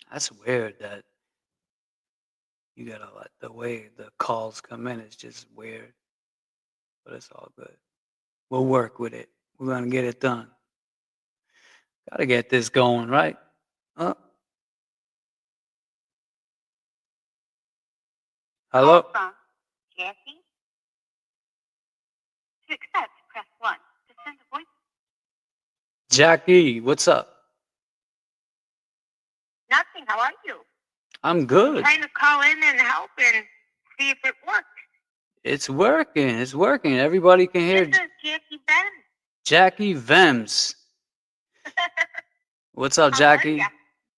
That's weird that you gotta let the way the calls come in is just weird. But it's all good. We'll work with it. We're gonna get it done. Gotta get this going, right? Hello? Jackie? To accept, press 1. To send a voice. Jackie, what's up? Nothing. How are you? I'm good. Trying to call in and help and see if it works. It's working. It's working. Everybody can hear. This is Jackie Ben. Jackie Vems. What's up, Jackie?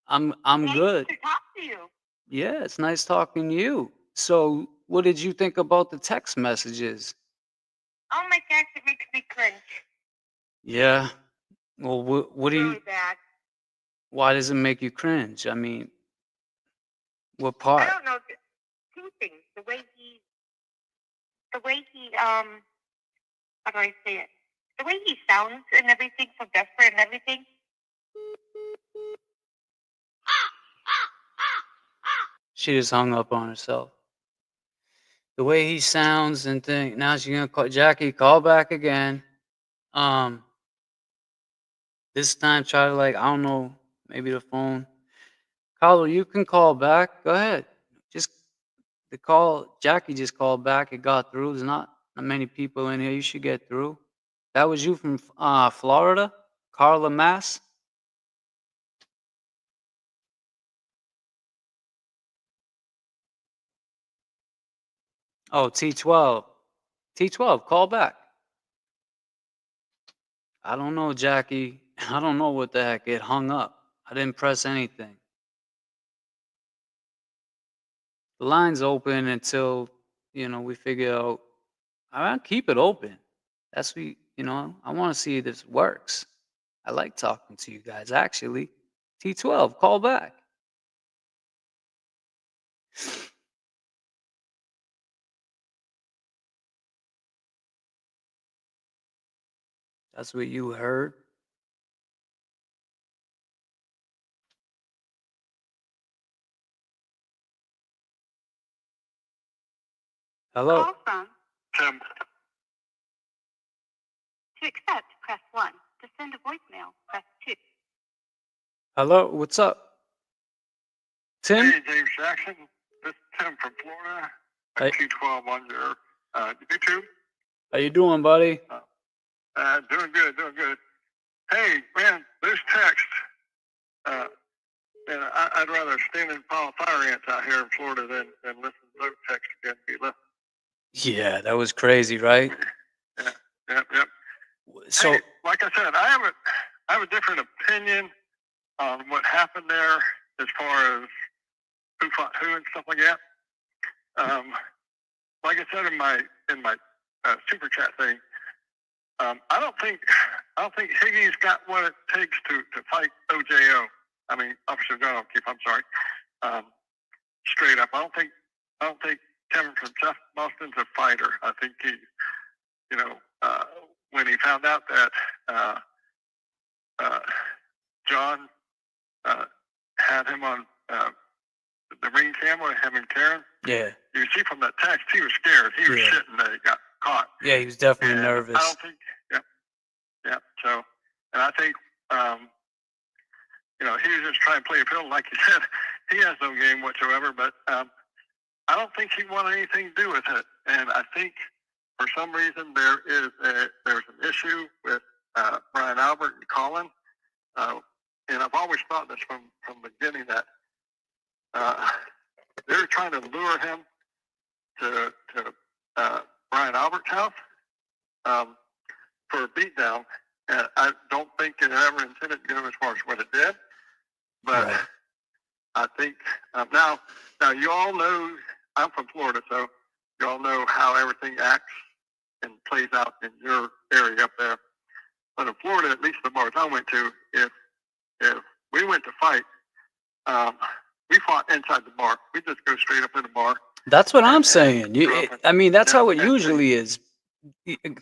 I'm good. Nice to talk to you. Yeah, it's nice talking to you. So, what did you think about the text messages? Oh my gosh, it makes me cringe. Yeah. Well, what do you? Really bad. Why does it make you cringe? I mean, what I part? don't know. Two things. The way he, how do I say it? The way he sounds and everything, so desperate and everything. She just hung up on herself. The way he sounds and thing. Now she's gonna call Jackie. Call back again. This time try to I don't know, maybe the phone. Carlo, you can call back. Go ahead. Just the call. Jackie just called back. It got through. There's not many people in here. You should get through. That was you from Florida, Carla, Mass. Oh, T12. T12, call back. I don't know, Jackie. I don't know what the heck. It hung up. I didn't press anything. The line's open until, we figure out. I keep it open. That's what, I want to see if this works. I like talking to you guys, actually. T12, call back. That's what you heard. Hello? Call from Tim. to accept, press 1. To send a voicemail, press 2. Hello, what's up? Tim? Hey, James Jackson. This is Tim from Florida. Hey. T12 on your YouTube. How you doing, buddy? Doing good, doing good. Hey, man, those texts. Man, I'd rather stand and follow fire ants out here in Florida than listen to those texts again be listening. Yeah, that was crazy, right? Yep. So, hey, like I said, I have a different opinion on what happened there as far as who fought who and stuff like that. Like I said in my super chat thing, I don't think Higgins got what it takes to fight OJO. I mean, Officer John O'Keefe. I'm sorry. Straight up, I don't think Kevin from South Boston's a fighter. I think he, when he found out that John had him on the ring camera, him and Karen. yeah. You see from that text, he was scared. He was shitting that he got caught. Yeah, he was definitely And nervous. I don't think, yeah. So, and I think, he was just trying to play a field. Like you said, he has no game whatsoever. But I don't think he wanted anything to do with it. And I think for some reason there's an issue with Brian Albert and Colin. And I've always thought this from the beginning that they're trying to lure him to Brian Albert's house for a beatdown. And I don't think it ever intended to go as far as what it did. But right. I think now you all know I'm from Florida, so you all know how everything acts and plays out in your area up there. But in Florida, at least the bars I went to, if we went to fight, we fought inside the bar. We just go straight up in the bar. That's what I'm saying. That's how it usually is.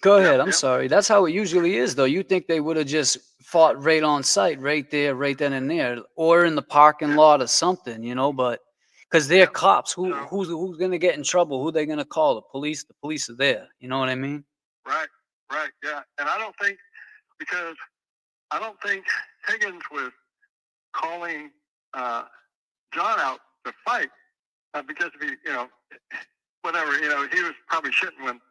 Go ahead. I'm sorry. That's how it usually is, though. You think they would have just fought right on site, right there, right then and there, or in the parking lot or something, but because they're cops, who's going to get in trouble? Who are they going to call? The police? The police are there. You know what I mean? Right, yeah. And I don't think Higgins was calling John out to fight because of whatever, he was probably shitting when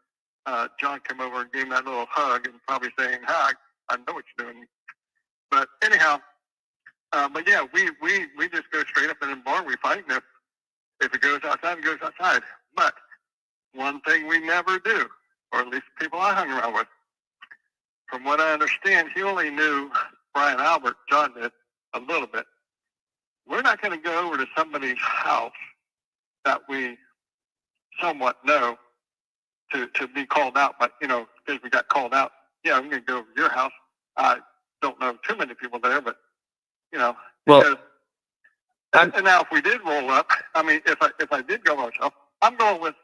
John came over and gave him that little hug and probably saying, "Hi, I know what you're doing." But anyhow, but yeah, we just go straight up in the bar. We fight, and if it goes outside, it goes outside. But one thing we never do, or at least the people I hung around with, from what I understand, he only knew Brian Albert. John did a little bit. We're not going to go over to somebody's house that we somewhat know to be called out, but because we got called out, yeah, I'm going to go over to your house. don't know too many people there, but you know, Well, and now if we did roll up, I mean, if I did go myself, I'm going with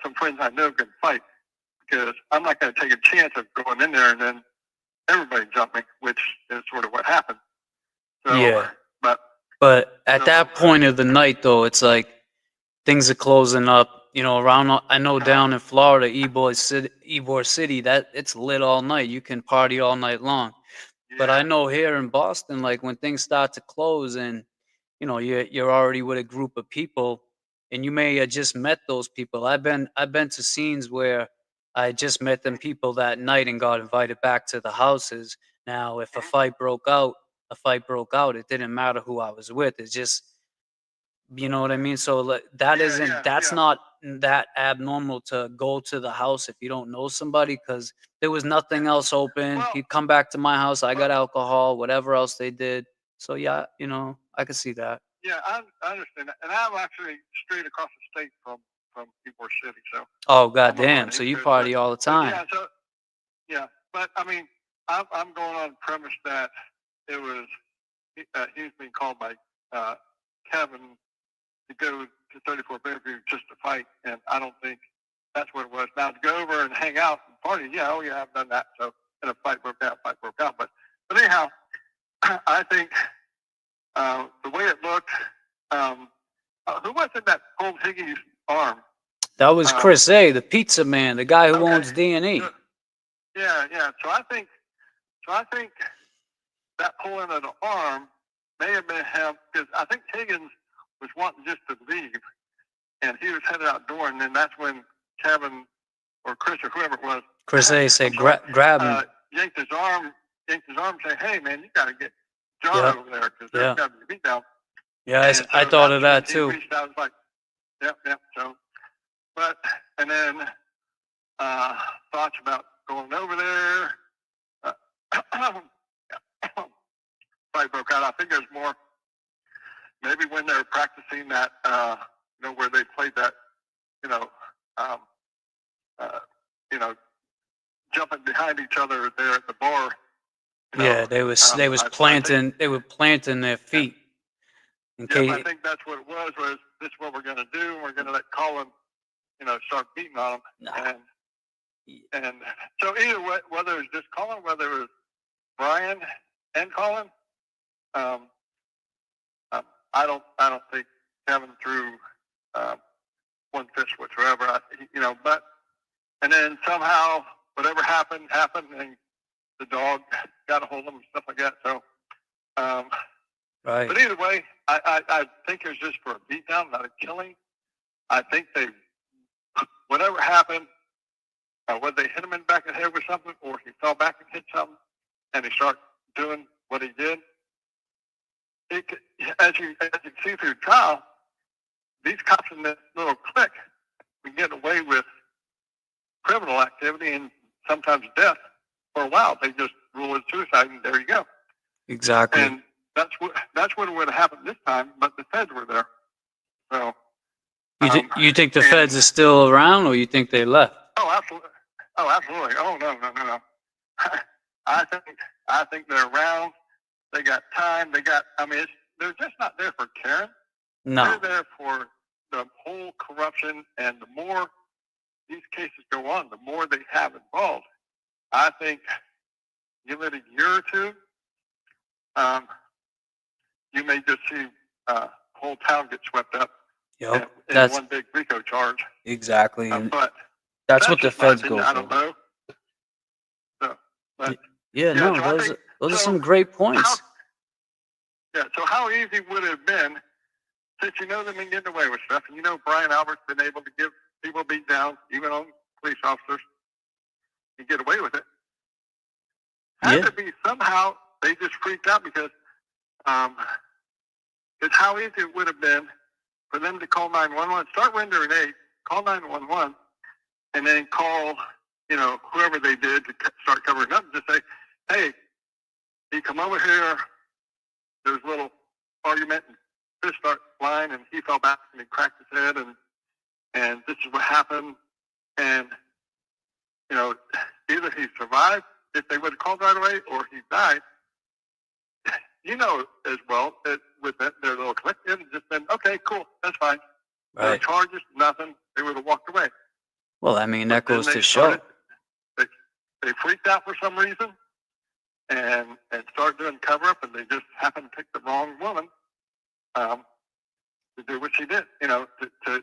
some friends I know can fight, because I'm not going to take a chance of going in there and then everybody jump me, which is sort of what happened. So, yeah. But at that point of the night, though, it's like things are closing up. You know, around, I know down in Florida, Ybor City, that it's lit all night. You can party all night long. But I know here in Boston, like when things start to close and, you know, you're already with a group of people and you may have just met those people. I've been to scenes where I just met them people that night and got invited back to the houses. Now, if a fight broke out, It didn't matter who I was with. It's just, you know what I mean? So like, that's not that abnormal to go to the house if you don't know somebody, because there was nothing else open. He'd come back to my house. I got alcohol, whatever else they did. So yeah, you know, I could see that. yeah, I understand that. And I'm actually straight across the state from Ybor City, so. Oh goddamn! So you party all the time? Yeah, so yeah, but I mean, I'm going on the premise that it was he's being called by Kevin to go to 34 Bayview just to fight, and I don't think that's what it was. Now to go over and hang out and party, yeah, oh yeah, I've done that. So and a fight broke out. But anyhow, I think the way it looked, who was it that pulled Higgy's arm? That was Chris A, the pizza man, the guy who owns D&E. Yeah. So I think that pulling of the arm may have been him, because I think Higgins was wanting just to leave, and he was headed out door, and then that's when Kevin or Chris or whoever it was, Chris A said, grab him. yanked his arm, and say, "Hey man, you got to get John over there, because there's got to be a beat down." Yeah, I thought of that too. He reached out, was like, yep. So, and then thoughts about going over there. Fight broke out. I think there's more. Maybe when they were practicing that, where they played that, jumping behind each other there at the bar. They were planting their feet. I think that's what it was this is what we're going to do. We're going to let Colin, start beating on him. And so either way, whether it was just Colin, whether it was Brian and Colin, I don't think Kevin threw one fist whatsoever. And then somehow whatever happened, and the dog got a hold of him and stuff like that. So, right. But either way, I think it was just for a beatdown, not a killing. I think whatever happened, whether they hit him in the back of the head with something, or he fell back and hit something, and he started doing what he did. As you see through the trial, these cops in this little clique can get away with criminal activity and sometimes death for a while. They just rule it suicide, and there you go. Exactly. And that's what would have happened this time, but the feds were there. So you think the feds are still around, or you think they left? Oh, absolutely. Oh, no. I think they're around. They got time. They're just not there for Karen. No. They're there for the whole corruption, and the more these cases go on, the more they have involved. I think give it a year or two, you may just see whole town get swept up in one big RICO charge. Exactly. But that's what the feds go for. I don't know. Those are some great points. So how easy would it have been, since they've been getting away with stuff, and Brian Albert's been able to give people beat down, even on police officers, and get away with it. Had to be somehow they just freaked out, because it's how easy it would have been for them to call 911, start rendering aid, call 911, and then call, whoever they did to start covering up, and just say, hey, he come over here, there was a little argument, and fish start flying, and he fell back and he cracked his head, and this is what happened. And, either he survived if they would have called right away, or he died. you know as well that with their little click, it would have just been, okay, cool, that's fine. No Right. charges, nothing. They would have walked away. Well, I mean, that But then goes they to show. They freaked out for some reason and started doing cover-up, and they just happened to pick the wrong woman to do what she did, you know, to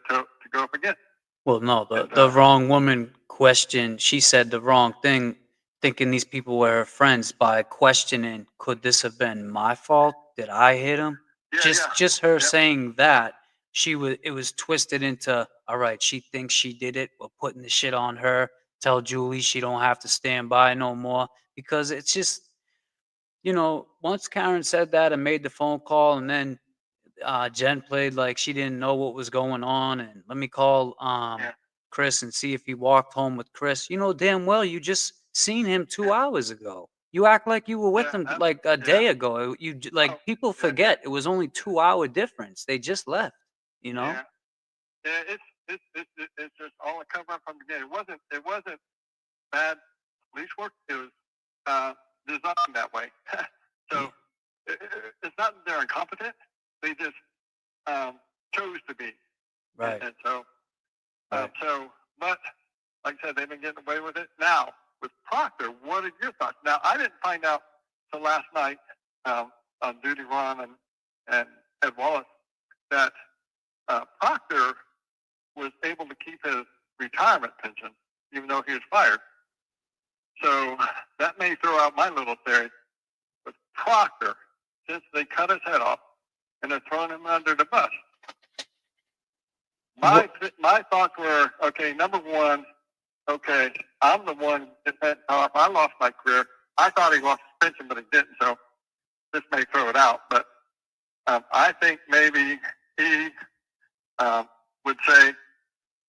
go up against. Well, no, the wrong woman questioned. She said the wrong thing, thinking these people were her friends by questioning, could this have been my fault? Did I hit him? Just her saying that, it was twisted into, all right, she thinks she did it. We're putting the shit on her. Tell Julie she don't have to stand by no more. Because it's just, you know, once Karen said that and made the phone call, and then Jen played like she didn't know what was going on, and let me call Chris and see if he walked home with Chris. You know damn well you just seen him 2 hours ago. You act like you were with him like a day ago. People forget it was only 2 hour difference. They just left. You know. Yeah, it's just all a cover up from the beginning. It wasn't bad police work. It was designed that way. So it's not that they're incompetent. They just chose to be. Right. And so, but like I said, they've been getting away with it. Now, with Proctor, what are your thoughts? Now, I didn't find out till last night on Duty Ron and Ed Wallace that Proctor was able to keep his retirement pension, even though he was fired. So that may throw out my little theory. With Proctor, since they cut his head off and they're throwing him under the bus, my thoughts were, okay, number one, okay, I'm the one that said, I lost my career. I thought he lost his pension, but he didn't, so this may throw it out. But I think maybe he would say,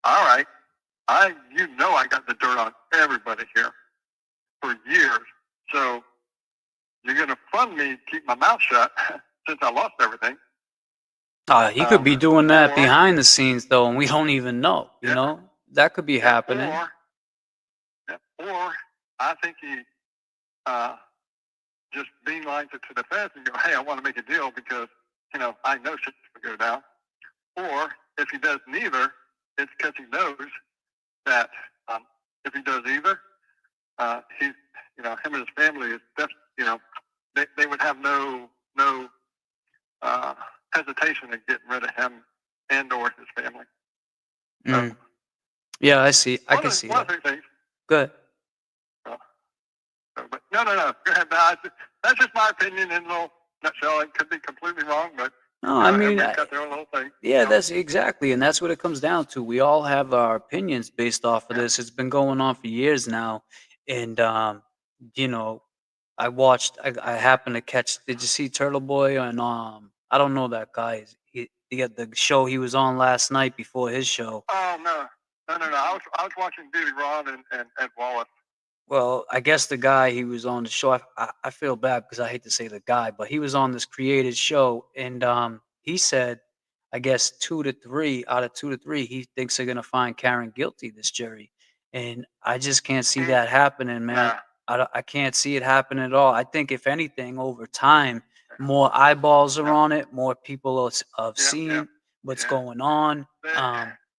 all right, I got the dirt on everybody here for years, so you're going to fund me to keep my mouth shut since I lost everything. He could be doing that behind the scenes, though, and we don't even know. You know, that could be happening. Or I think he just beelines it to the feds and go, hey, I want to make a deal because, you know, I know shit's going to go down. Or if he does neither, it's because he knows that if he does either, he's, you know, him and his family is just, you know, they would have no hesitation in getting rid of him and or his family. So, yeah, I see. I can see that. Things. Good. But no. Go ahead. That's just my opinion in a little nutshell. It could be completely wrong, but no, I mean, got their own little thing. Yeah, that's exactly, and that's what it comes down to. We all have our opinions based off of this. It's been going on for years now, and you know, I happened to catch. Did you see Turtle Boy on? I don't know that guy. He got the show he was on last night before his show. Oh no. I was watching Duty Ron and Ed Wallace. Well, I guess the guy he was on the show, I feel bad because I hate to say the guy, but he was on this created show, and he said, I guess 2 to 3 out of 2 to 3, he thinks they're gonna find Karen guilty, this jury, and I just can't see that happening, man. I can't see it happening at all. I think if anything, over time, more eyeballs are on it, more people are seeing what's going on.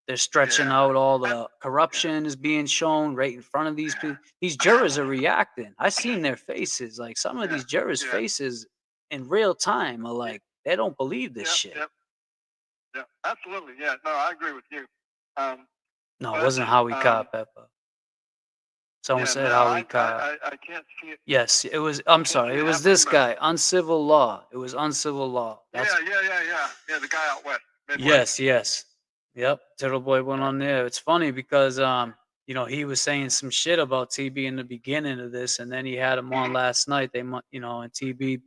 They're stretching out all the corruption is being shown right in front of these people. These jurors are reacting. I seen their faces. Like some of these jurors' faces in real time are like, they don't believe this shit. Yeah, absolutely. Yeah, no, I agree with you. No, it wasn't Howie Cobb, Peppa. Someone said Howie Cobb. I can't see it. Yes, it was. I'm sorry. It was this guy. Uncivil Law. It was Uncivil Law. Yeah. The guy out west. Midwest. Yes. Yep, Turtle Boy went on there. It's funny because you know, he was saying some shit about TB in the beginning of this, and then he had him on last night. And TB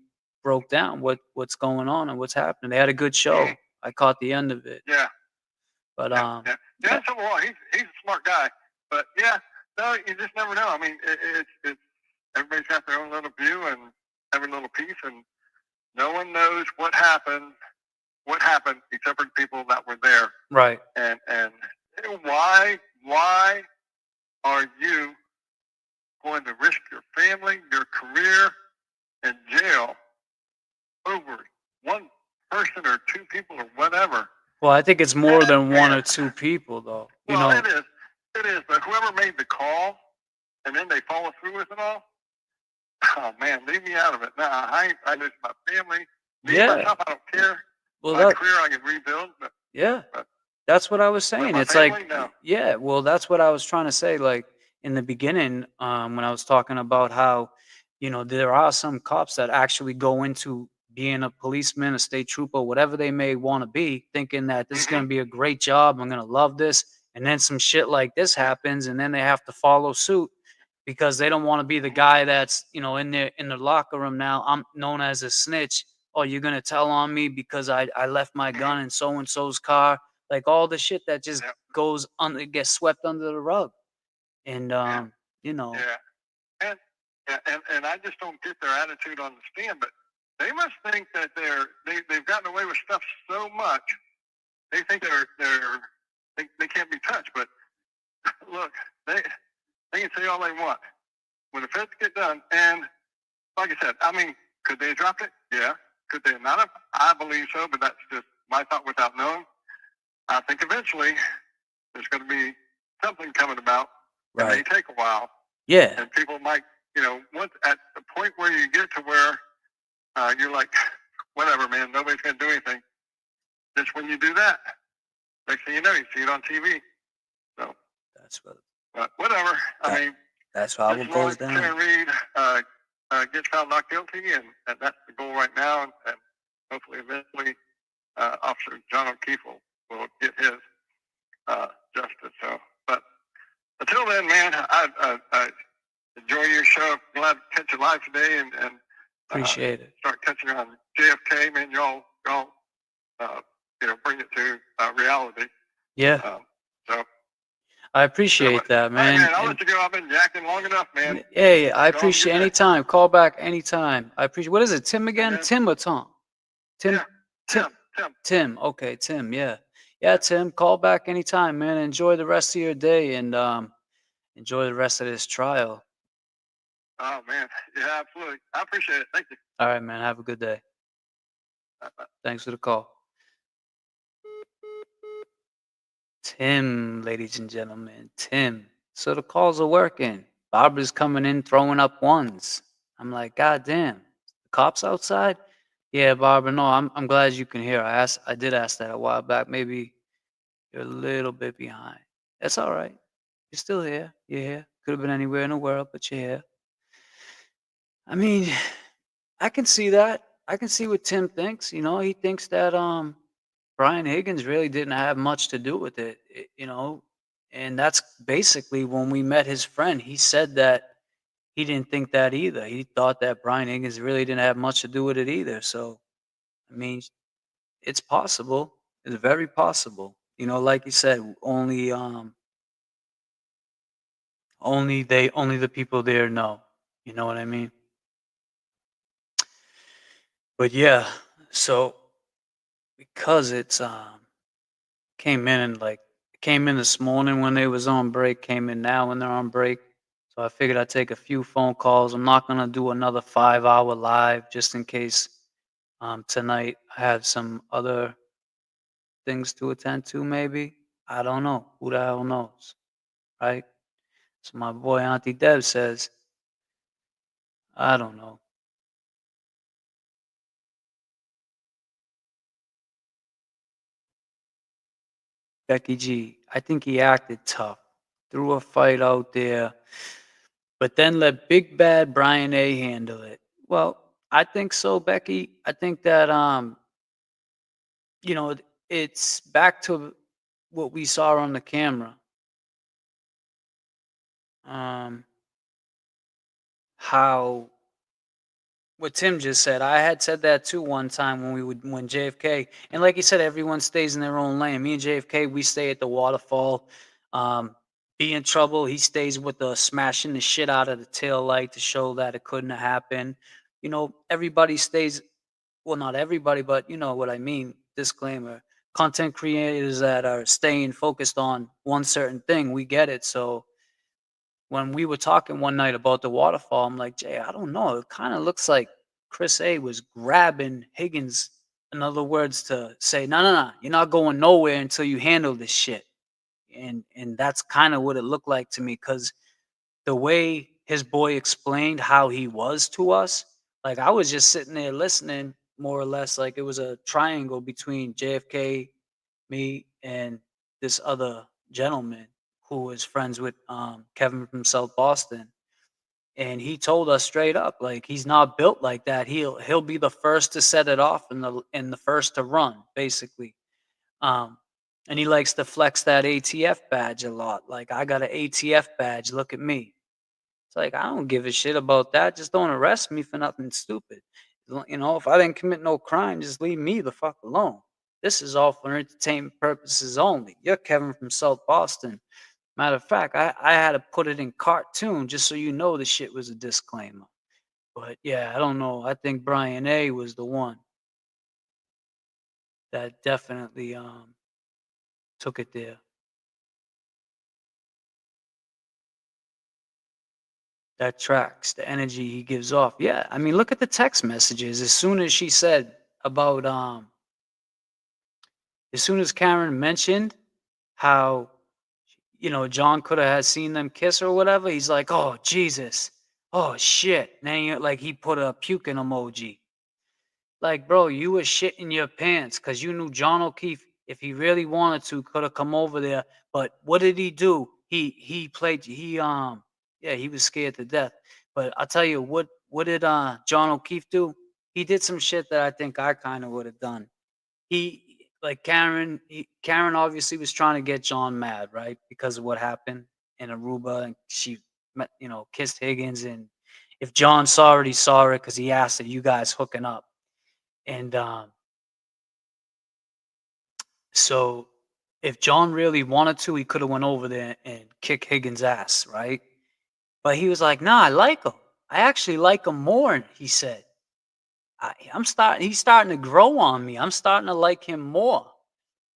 broke down what's going on and what's happening. They had a good show. I caught the end of it. Yeah. But Well, he's a smart guy. But no, you just never know. I mean, it's everybody's got their own little view and every little piece, and no one knows what happened except for the people that were there. Right. And why are you going to risk your family, your career, and jail over one person or two people or whatever. Well, I think it's more than one or two people, though. You Well, know, it is. But whoever made the call and then they follow through with it all, oh man, leave me out of it. Nah, I miss my family. Me myself, I don't care. Well, my career I can rebuild. But, that's what I was saying. It's family, like, no. yeah, well, that's what I was trying to say. Like in the beginning, when I was talking about how, you know, there are some cops that actually go into being a policeman, a state trooper, whatever they may want to be, thinking that this is going to be a great job. I'm going to love this. And then some shit like this happens, and then they have to follow suit because they don't want to be the guy that's, you know, in the locker room now. I'm known as a snitch. Oh, you're going to tell on me because I left my gun in so-and-so's car. Like all the shit that just goes under, gets swept under the rug. And, you know. Yeah. And I just don't get their attitude on the stand, but they must think that they've gotten away with stuff so much. They think they can't be touched. But look, they can say all they want. When the feds get done, and like I said, I mean, could they have dropped it? Yeah. Could they not have? I believe so, but that's just my thought without knowing. I think eventually there's going to be something coming about. It may take a while. Yeah. And people might, you know, once at the point where you get to where you're like, whatever, man, nobody's going to do anything. Just when you do that, next thing you know, you see it on TV. So that's what. Whatever. I mean, that's how it goes down. Karen Reed gets found not guilty, and that's the goal right now. And hopefully, eventually, Officer John O'Keefe will get his justice. So, but until then, man, I enjoy your show. Glad to catch you live today, and appreciate it. Start catching on JFK, man. Y'all, you know, bring it to reality. Yeah. So. I appreciate that, man. Hey, man, I'll let you go. I've been jacking long enough, man. Hey, I appreciate anytime. Call back anytime. I appreciate. What is it, Tim again? Okay. Tim or Tom? Tim. Tim. Tim. Okay, Tim. Yeah. Yeah, Tim. Call back anytime, man. Enjoy the rest of your day and enjoy the rest of this trial. Oh man, yeah, absolutely. I appreciate it. Thank you. All right, man. Have a good day. Bye. Thanks for the call. Tim, ladies and gentlemen, Tim. So the calls are working. Barbara's coming in, throwing up ones. I'm like, God damn, the cops outside? Yeah, Barbara, no, I'm glad you can hear. I did ask that a while back. Maybe you're a little bit behind. That's all right. You're still here. You're here. Could have been anywhere in the world, but you're here. I mean, I can see that. I can see what Tim thinks. You know, he thinks that Brian Higgins really didn't have much to do with it, you know, and that's basically when we met his friend. He said that he didn't think that either. He thought that Brian Higgins really didn't have much to do with it either. So, I mean, it's possible. It's very possible. You know, like you said, only the people there know. You know what I mean? But yeah, so because it's came in this morning when they was on break, came in now when they're on break. So I figured I'd take a few phone calls. I'm not gonna do another 5-hour live just in case tonight I have some other things to attend to maybe. I don't know. Who the hell knows? Right? So my boy Auntie Deb says, I don't know. Becky G, I think he acted tough, threw a fight out there, but then let big bad Brian A handle it. Well, I think so, Becky. I think that you know, it's back to what we saw on the camera. How what Tim just said. I had said that too one time when JFK, and like he said, everyone stays in their own lane. Me and JFK, we stay at the waterfall. Be in trouble. He stays with the smashing the shit out of the tail light to show that it couldn't have happened. You know, everybody stays. Well, not everybody, but you know what I mean. Disclaimer: content creators that are staying focused on one certain thing, we get it. So when we were talking one night about the waterfall, I'm like, Jay, I don't know. It kind of looks like Chris A was grabbing Higgins, in other words, to say, no, you're not going nowhere until you handle this shit. And that's kind of what it looked like to me, because the way his boy explained how he was to us, like I was just sitting there listening, more or less, like it was a triangle between JFK, me, and this other gentleman who was friends with Kevin from South Boston. And he told us straight up, like, he's not built like that. He'll be the first to set it off and the first to run, basically. Um, and he likes to flex that ATF badge a lot. Like, I got an ATF badge. Look at me. It's like, I don't give a shit about that. Just don't arrest me for nothing stupid. You know, if I didn't commit no crime, just leave me the fuck alone. This is all for entertainment purposes only. You're Kevin from South Boston. Matter of fact, I had to put it in cartoon just so you know the shit was a disclaimer. But yeah, I don't know. I think Brian A was the one that definitely took it there. That tracks the energy he gives off. Yeah, I mean, look at the text messages. As soon as she said about as soon as Karen mentioned how, you know, John could have seen them kiss or whatever, he's like, oh Jesus, oh shit. And then like he put a puking emoji. Like, bro, you were shitting your pants because you knew John O'Keefe, if he really wanted to, could have come over there. But what did he do? He played yeah, he was scared to death. But I'll tell you what did John O'Keefe do? He did some shit that I think I kind of would have done. He, like Karen obviously was trying to get John mad, right? Because of what happened in Aruba, and she you know, kissed Higgins, and if John saw it, he saw it because he asked, are you guys hooking up? And so if John really wanted to, he could have went over there and kicked Higgins' ass, right? But he was like, nah, I like him. I actually like him more, he said. He's starting to grow on me. I'm starting to like him more.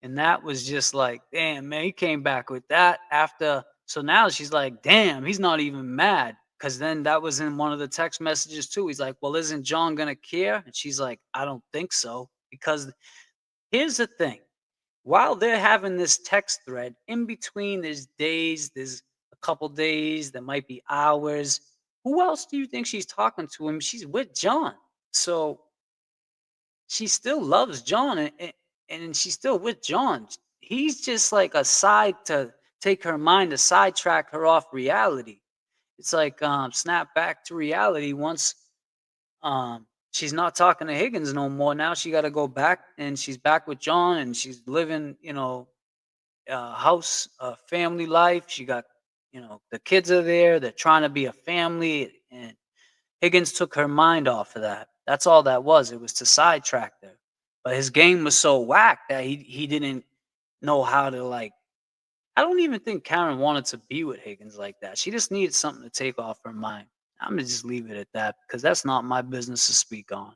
And that was just like, damn, man, he came back with that after. So now she's like, damn, he's not even mad. Because then that was in one of the text messages too. He's like, well, isn't John going to care? And she's like, I don't think so. Because here's the thing. While they're having this text thread, in between there's days, there's a couple days, there might be hours. Who else do you think she's talking to him? She's with John. So she still loves John, and she's still with John. He's just like a side to take her mind, to sidetrack her off reality. It's like snap back to reality once she's not talking to Higgins no more. Now she got to go back, and she's back with John, and she's living, you know, house, family life. She got, you know, the kids are there. They're trying to be a family, and Higgins took her mind off of that. That's all that was. It was to sidetrack her. But his game was so whack that he didn't know how to, like, I don't even think Karen wanted to be with Higgins like that. She just needed something to take off her mind. I'm going to just leave it at that because that's not my business to speak on.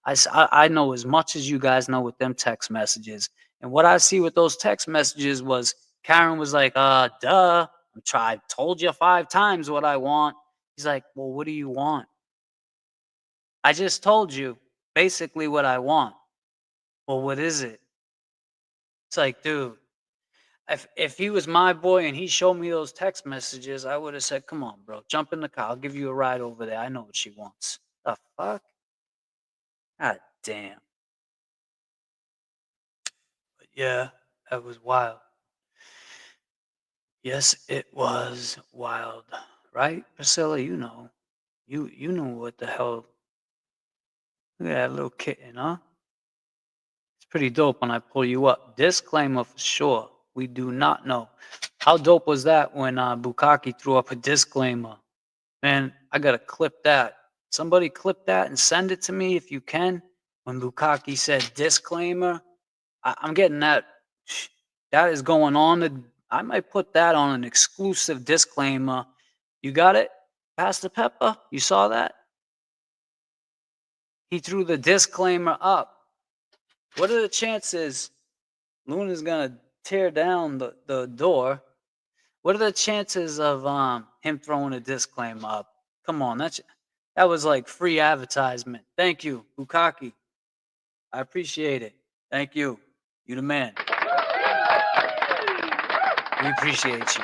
I know as much as you guys know with them text messages. And what I see with those text messages was Karen was like, duh. I told you 5 times what I want. He's like, well, what do you want? I just told you basically what I want. Well, what is it? It's like, dude, if he was my boy and he showed me those text messages, I would have said, come on, bro, jump in the car. I'll give you a ride over there. I know what she wants. The fuck? God damn. But yeah, that was wild. Yes, it was wild. Right, Priscilla? You know. You know what the hell. Look at that little kitten, huh? It's pretty dope when I pull you up. Disclaimer for sure. We do not know. How dope was that when Bukaki threw up a disclaimer? Man, I gotta clip that. Somebody clip that and send it to me if you can. When Bukaki said disclaimer, I'm getting that. That is going on. I might put that on an exclusive disclaimer. You got it, Pastor Pepper? You saw that? He threw the disclaimer up. What are the chances Luna's gonna tear down the door? What are the chances of him throwing a disclaimer up? Come on, That was like free advertisement. Thank you, Bukaki. I appreciate it. Thank you. You the man. We appreciate you.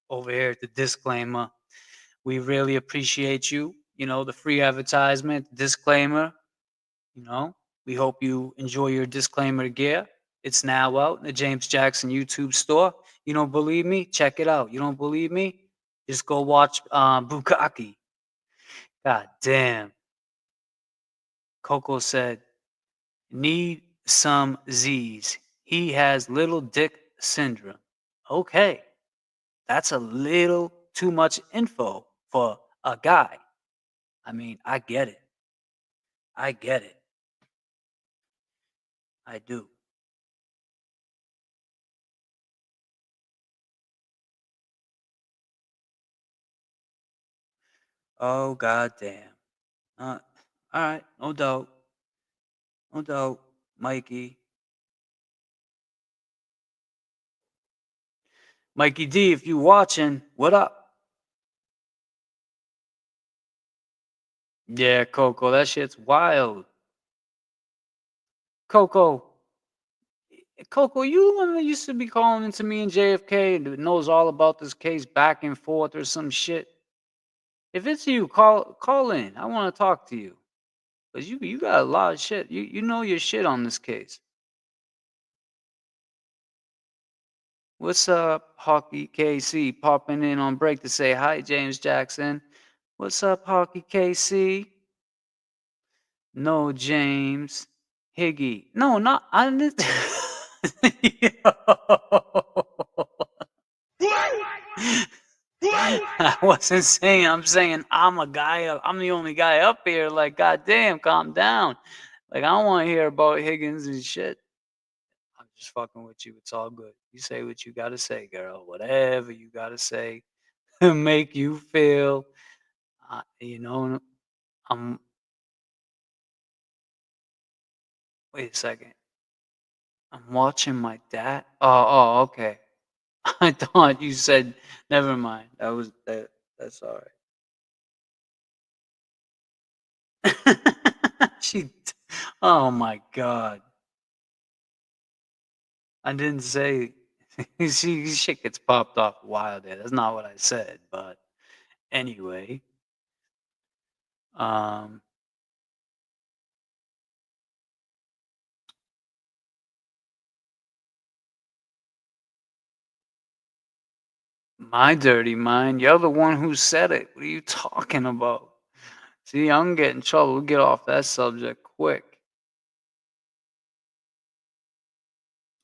Over here at the Disclaimer. We really appreciate you. You know, the free advertisement, Disclaimer. You know, we hope you enjoy your Disclaimer gear. It's now out in the James Jackson YouTube store. You don't believe me? Check it out. You don't believe me? Just go watch Bukaki. God damn. Coco said, need some Z's. He has little dick syndrome. Okay. That's a little too much info for a guy. I mean, I get it. I get it. I do. Oh, goddamn. All right. No doubt. No doubt, Mikey. Mikey D, if you watching, what up? Yeah, Coco, that shit's wild. Coco, you the one that used to be calling into me and JFK and knows all about this case back and forth or some shit. If it's you, call in. I want to talk to you. Because you got a lot of shit. You know your shit on this case. What's up, Hockey KC? Popping in on break to say hi, James Jackson. What's up, Hockey KC? No, James. Higgy. No, not. I didn't. I wasn't saying. I'm saying I'm a guy. I'm the only guy up here. Like, goddamn, calm down. Like, I don't want to hear about Higgins and shit. I'm just fucking with you. It's all good. You say what you gotta say, girl. Whatever you gotta say to make you feel. You know, I'm. Wait a second. I'm watching my dad. Oh, okay. I thought you said. Never mind. That's all right. She. Oh my god. I didn't say. Shit gets popped off wild there. That's not what I said. But anyway. My dirty mind. You're the one who said it. What are you talking about? See, I'm getting in trouble. We'll get off that subject quick.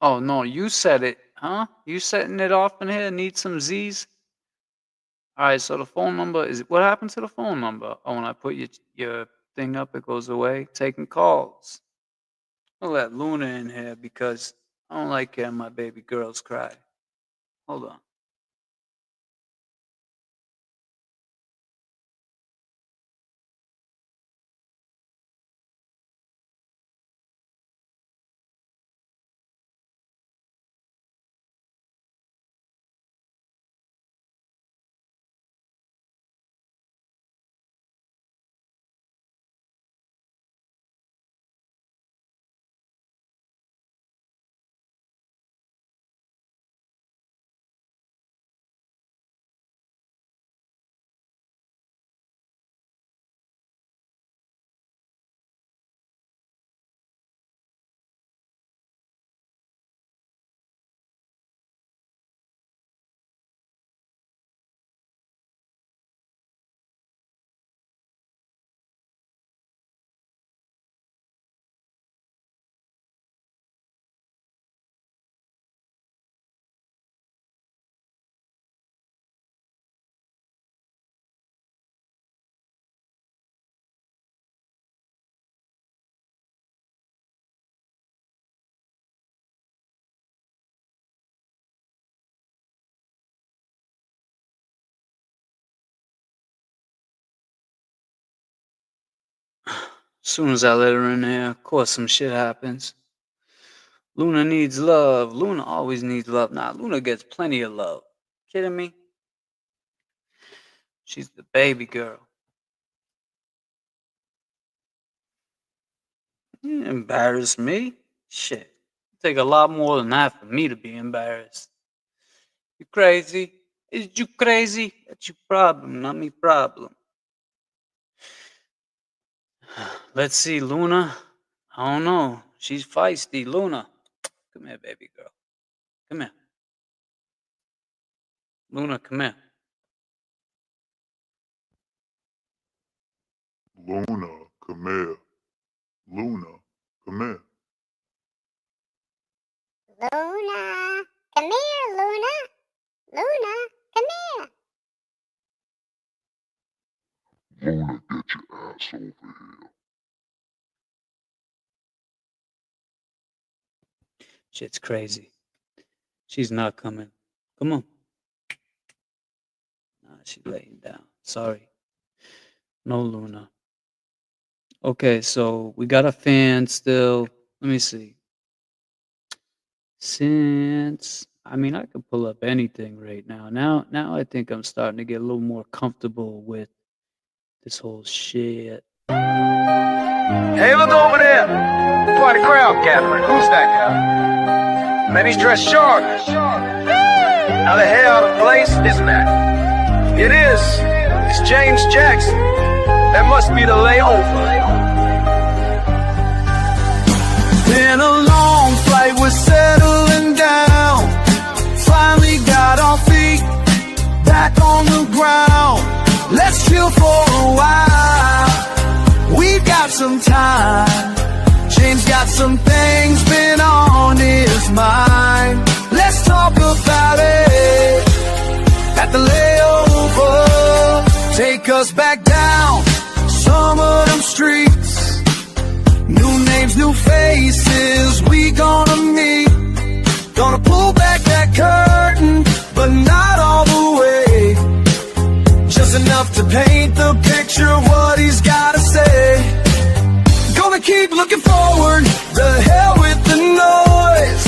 Oh, no, you said it, huh? You setting it off in here? Need some Z's? All right, so the phone number is... What happened to the phone number? Oh, when I put your thing up, it goes away. Taking calls. I'll let Luna in here because I don't like hearing my baby girls cry. Hold on. As soon as I let her in there, of course some shit happens. Luna needs love. Luna always needs love. Nah, Luna gets plenty of love. Kidding me? She's the baby girl. You embarrass me? Shit. Take a lot more than that for me to be embarrassed. You crazy? Is you crazy? That's your problem, not me problem. Let's see, Luna. I don't know. She's feisty. Luna. Come here, baby girl. Come here. Luna, come here. Luna, come here. Luna, come here. Luna, come here, Luna. Luna, come here. Luna, get your ass over here. Shit's crazy. She's not coming. Come on. Nah, she's laying down. Sorry. No, Luna. Okay, so we got a fan still. Let me see. Since I mean, I could pull up anything right now. Now I think I'm starting to get a little more comfortable with this whole shit. Hey, look over there. Quite a crowd gathering. Who's that guy? Man, he's dressed sharp. How the hell of a place is that? It is. It's James Jackson. That must be the layover. Been a long flight, we're settling down. Finally got our feet back on the ground. Let's chill for a while. We've got some time. James got some things been on his mind. Let's talk about it at the layover. Take us back down some of them streets. New names, new faces, we gonna meet. Gonna pull back that curtain, but not all the way. Just enough to paint the picture of what he's gotta say. Gonna keep looking forward, the hell with the noise.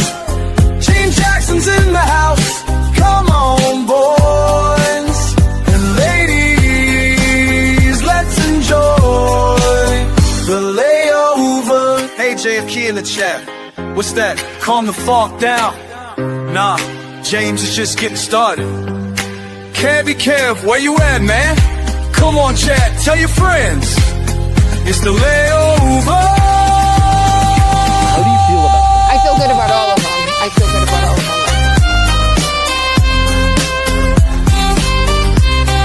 James Jackson's in the house, come on boys. And ladies, let's enjoy the layover. Hey JFK in the chat, what's that? Calm the fuck down. Nah, James is just getting started. Can't be careful, where you at, man? Come on, chat, tell your friends. It's the layover. How do you feel about that? I feel good about all of them. I feel good about all of them.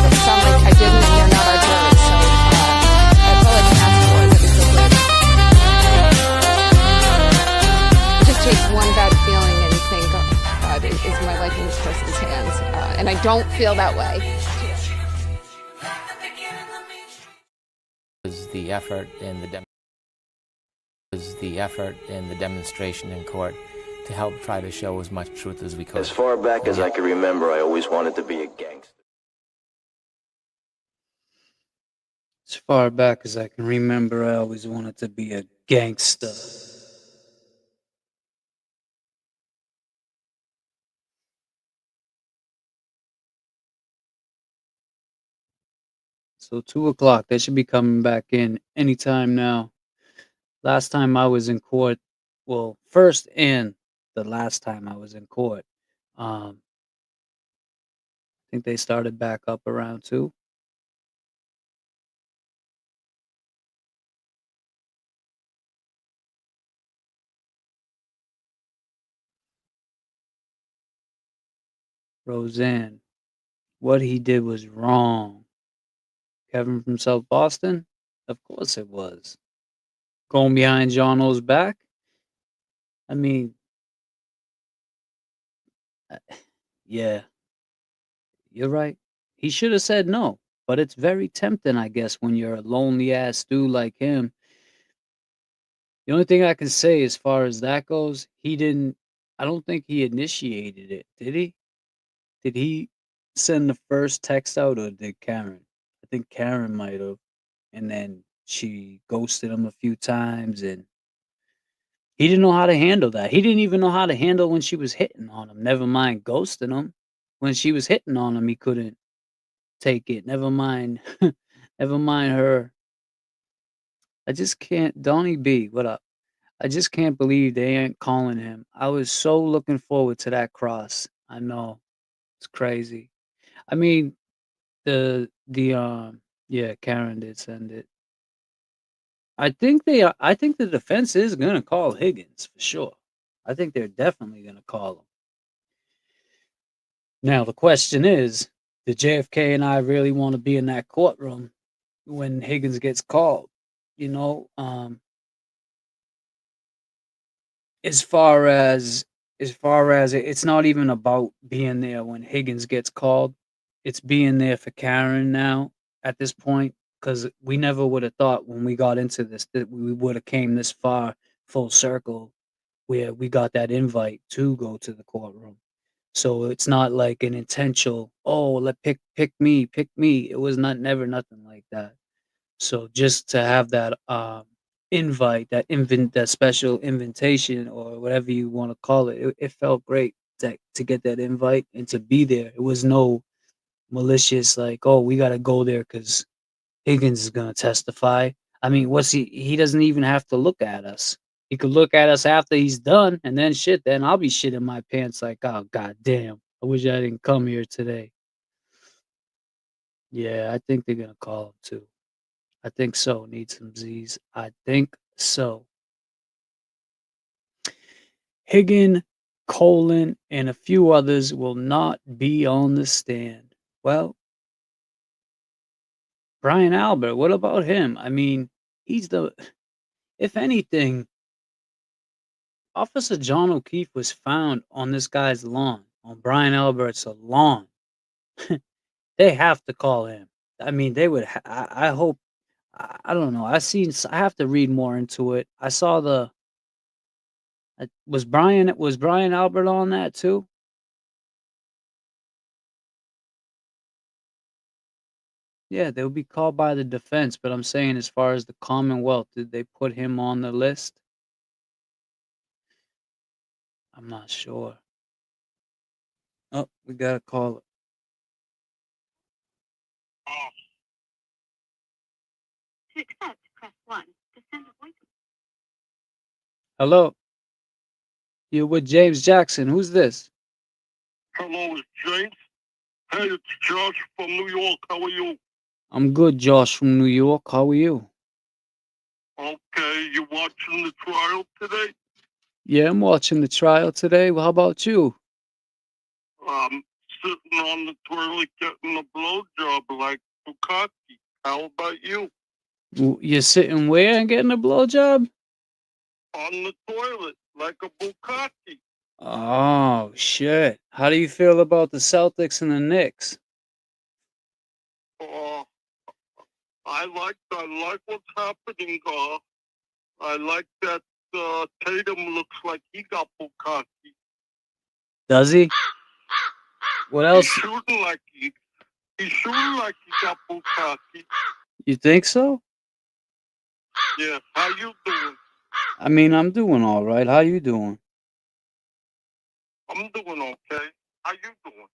But some I didn't, and they're not our jury, so that's all I can ask for is that we feel good. It just takes one bad feeling and you think, oh, God, is my life in this person's hands? And I don't feel that way. The effort in the demonstration in court to help try to show as much truth as we could. As far back as I can remember, I always wanted to be a gangster. As far back as I can remember, I always wanted to be a gangster. So 2 o'clock, they should be coming back in anytime now. Last time I was in court, well, first and the last time I was in court, I think they started back up around 2. Roseanne, what he did was wrong. Kevin from South Boston? Of course it was. Going behind John O's back? I mean, yeah, you're right. He should have said no, but it's very tempting, I guess, when you're a lonely ass dude like him. The only thing I can say as far as that goes, I don't think he initiated it, did he? Did he send the first text out or did Karen? I think Karen might have. And then she ghosted him a few times and he didn't know how to handle that. He didn't even know how to handle when she was hitting on him. Never mind ghosting him. When she was hitting on him, he couldn't take it. Never mind. Never mind her. I just can't. Donnie B, what up? I just can't believe they ain't calling him. I was so looking forward to that cross. I know. It's crazy. I mean, yeah, Karen did send it. I think the defense is gonna call Higgins for sure. I think they're definitely gonna call him. Now the question is, did JFK and I really want to be in that courtroom when Higgins gets called? You know, as far as it's not even about being there when Higgins gets called. It's being there for Karen now at this point, because we never would have thought when we got into this that we would have came this far full circle where we got that invite to go to the courtroom. So it's not like an intentional, oh, pick me, pick me. It was never nothing like that. So just to have that invite, that special invitation or whatever you want to call it, it felt great to get that invite and to be there. It was no malicious like, oh, we got to go there because Higgins is gonna testify. I mean, what's he doesn't even have to look at us. He could look at us after he's done, and then then I'll be shitting my pants like, oh god damn, I wish I didn't come here today. Yeah, I think they're gonna call him too. I think so. Need some Z's. I think so. Higgin, Colin, and a few others will not be on the stand. Well, Brian Albert, what about him? I mean, if anything, Officer John O'Keefe was found on this guy's lawn, on Brian Albert's lawn. They have to call him. I mean, they would. I hope. I don't know. I have to read more into it. I saw was Brian Albert on that too? Yeah, they would be called by the defense, but I'm saying as far as the Commonwealth, did they put him on the list? I'm not sure. Oh, we got to call it. To accept, press 1. To send a voice. Hello. You're with James Jackson. Who's this? Hello, it's James. Hey, it's Josh from New York. How are you? I'm good, Josh from New York. How are you? Okay, you watching the trial today? Yeah, I'm watching the trial today. Well, how about you? I'm sitting on the toilet getting a blowjob like Bukaki. How about you? You're sitting where and getting a blowjob? On the toilet like a Bukaki. Oh, shit. How do you feel about the Celtics and the Knicks? I like what's happening. I like that Tatum looks like he got Bukaki. Does he? What else? He's shooting like he got Bukaki. You think so? Yeah. How you doing? I mean, I'm doing all right. How you doing? I'm doing okay. How you doing?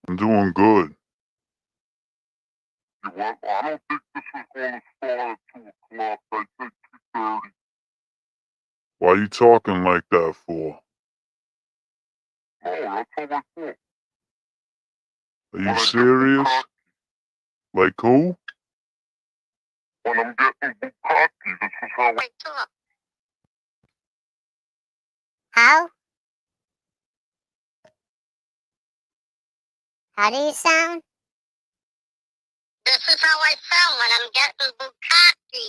I'm doing good. I don't think this is going to start at 2 o'clock. I think 2:30. Why are you talking like that for? Oh, that's how I thought. Are you serious? Like who? When I'm getting Bukaki, this is how I talk. How? How do you sound? This is how I sound when I'm getting Bukaki.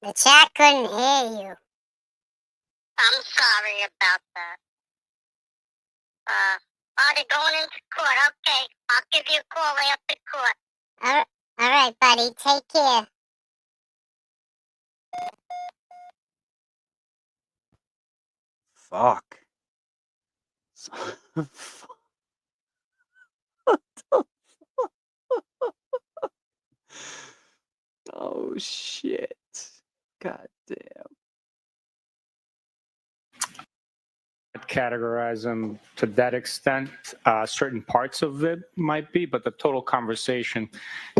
The chat couldn't hear you. I'm sorry about that. They're going into court. Okay, I'll give you a call after court. All right, buddy. Take care. Fuck. Oh, shit. God damn. categorize them to that extent. Certain parts of it might be, but the total conversation,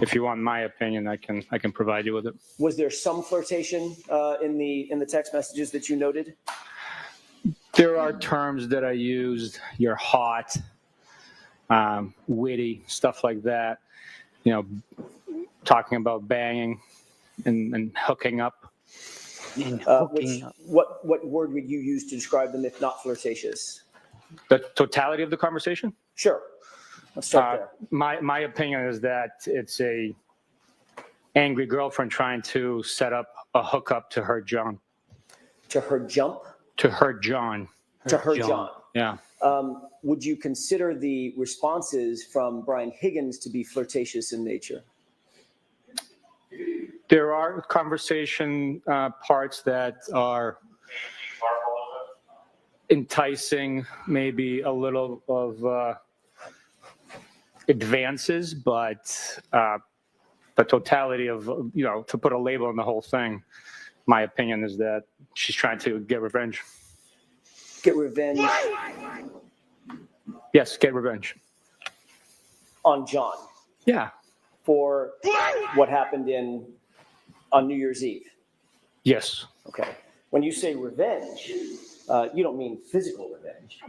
if you want my opinion, I can provide you with it. Was there some flirtation in the text messages that you noted? There are terms that I used. You're hot, witty, stuff like that. You know, talking about banging and hooking up. What word would you use to describe them if not flirtatious? The totality of the conversation? Sure. Let's start there. My opinion is that it's a angry girlfriend trying to set up a hookup to her John. To her jump? To her John. To her John. Yeah. Would you consider the responses from Brian Higgins to be flirtatious in nature? There are conversation parts that are enticing, maybe a little of advances, but the totality of, to put a label on the whole thing, my opinion is that she's trying to get revenge. Get revenge? Yes, get revenge. On John? Yeah. For what happened on New Year's Eve? Yes. Okay. When you say revenge, you don't mean physical revenge.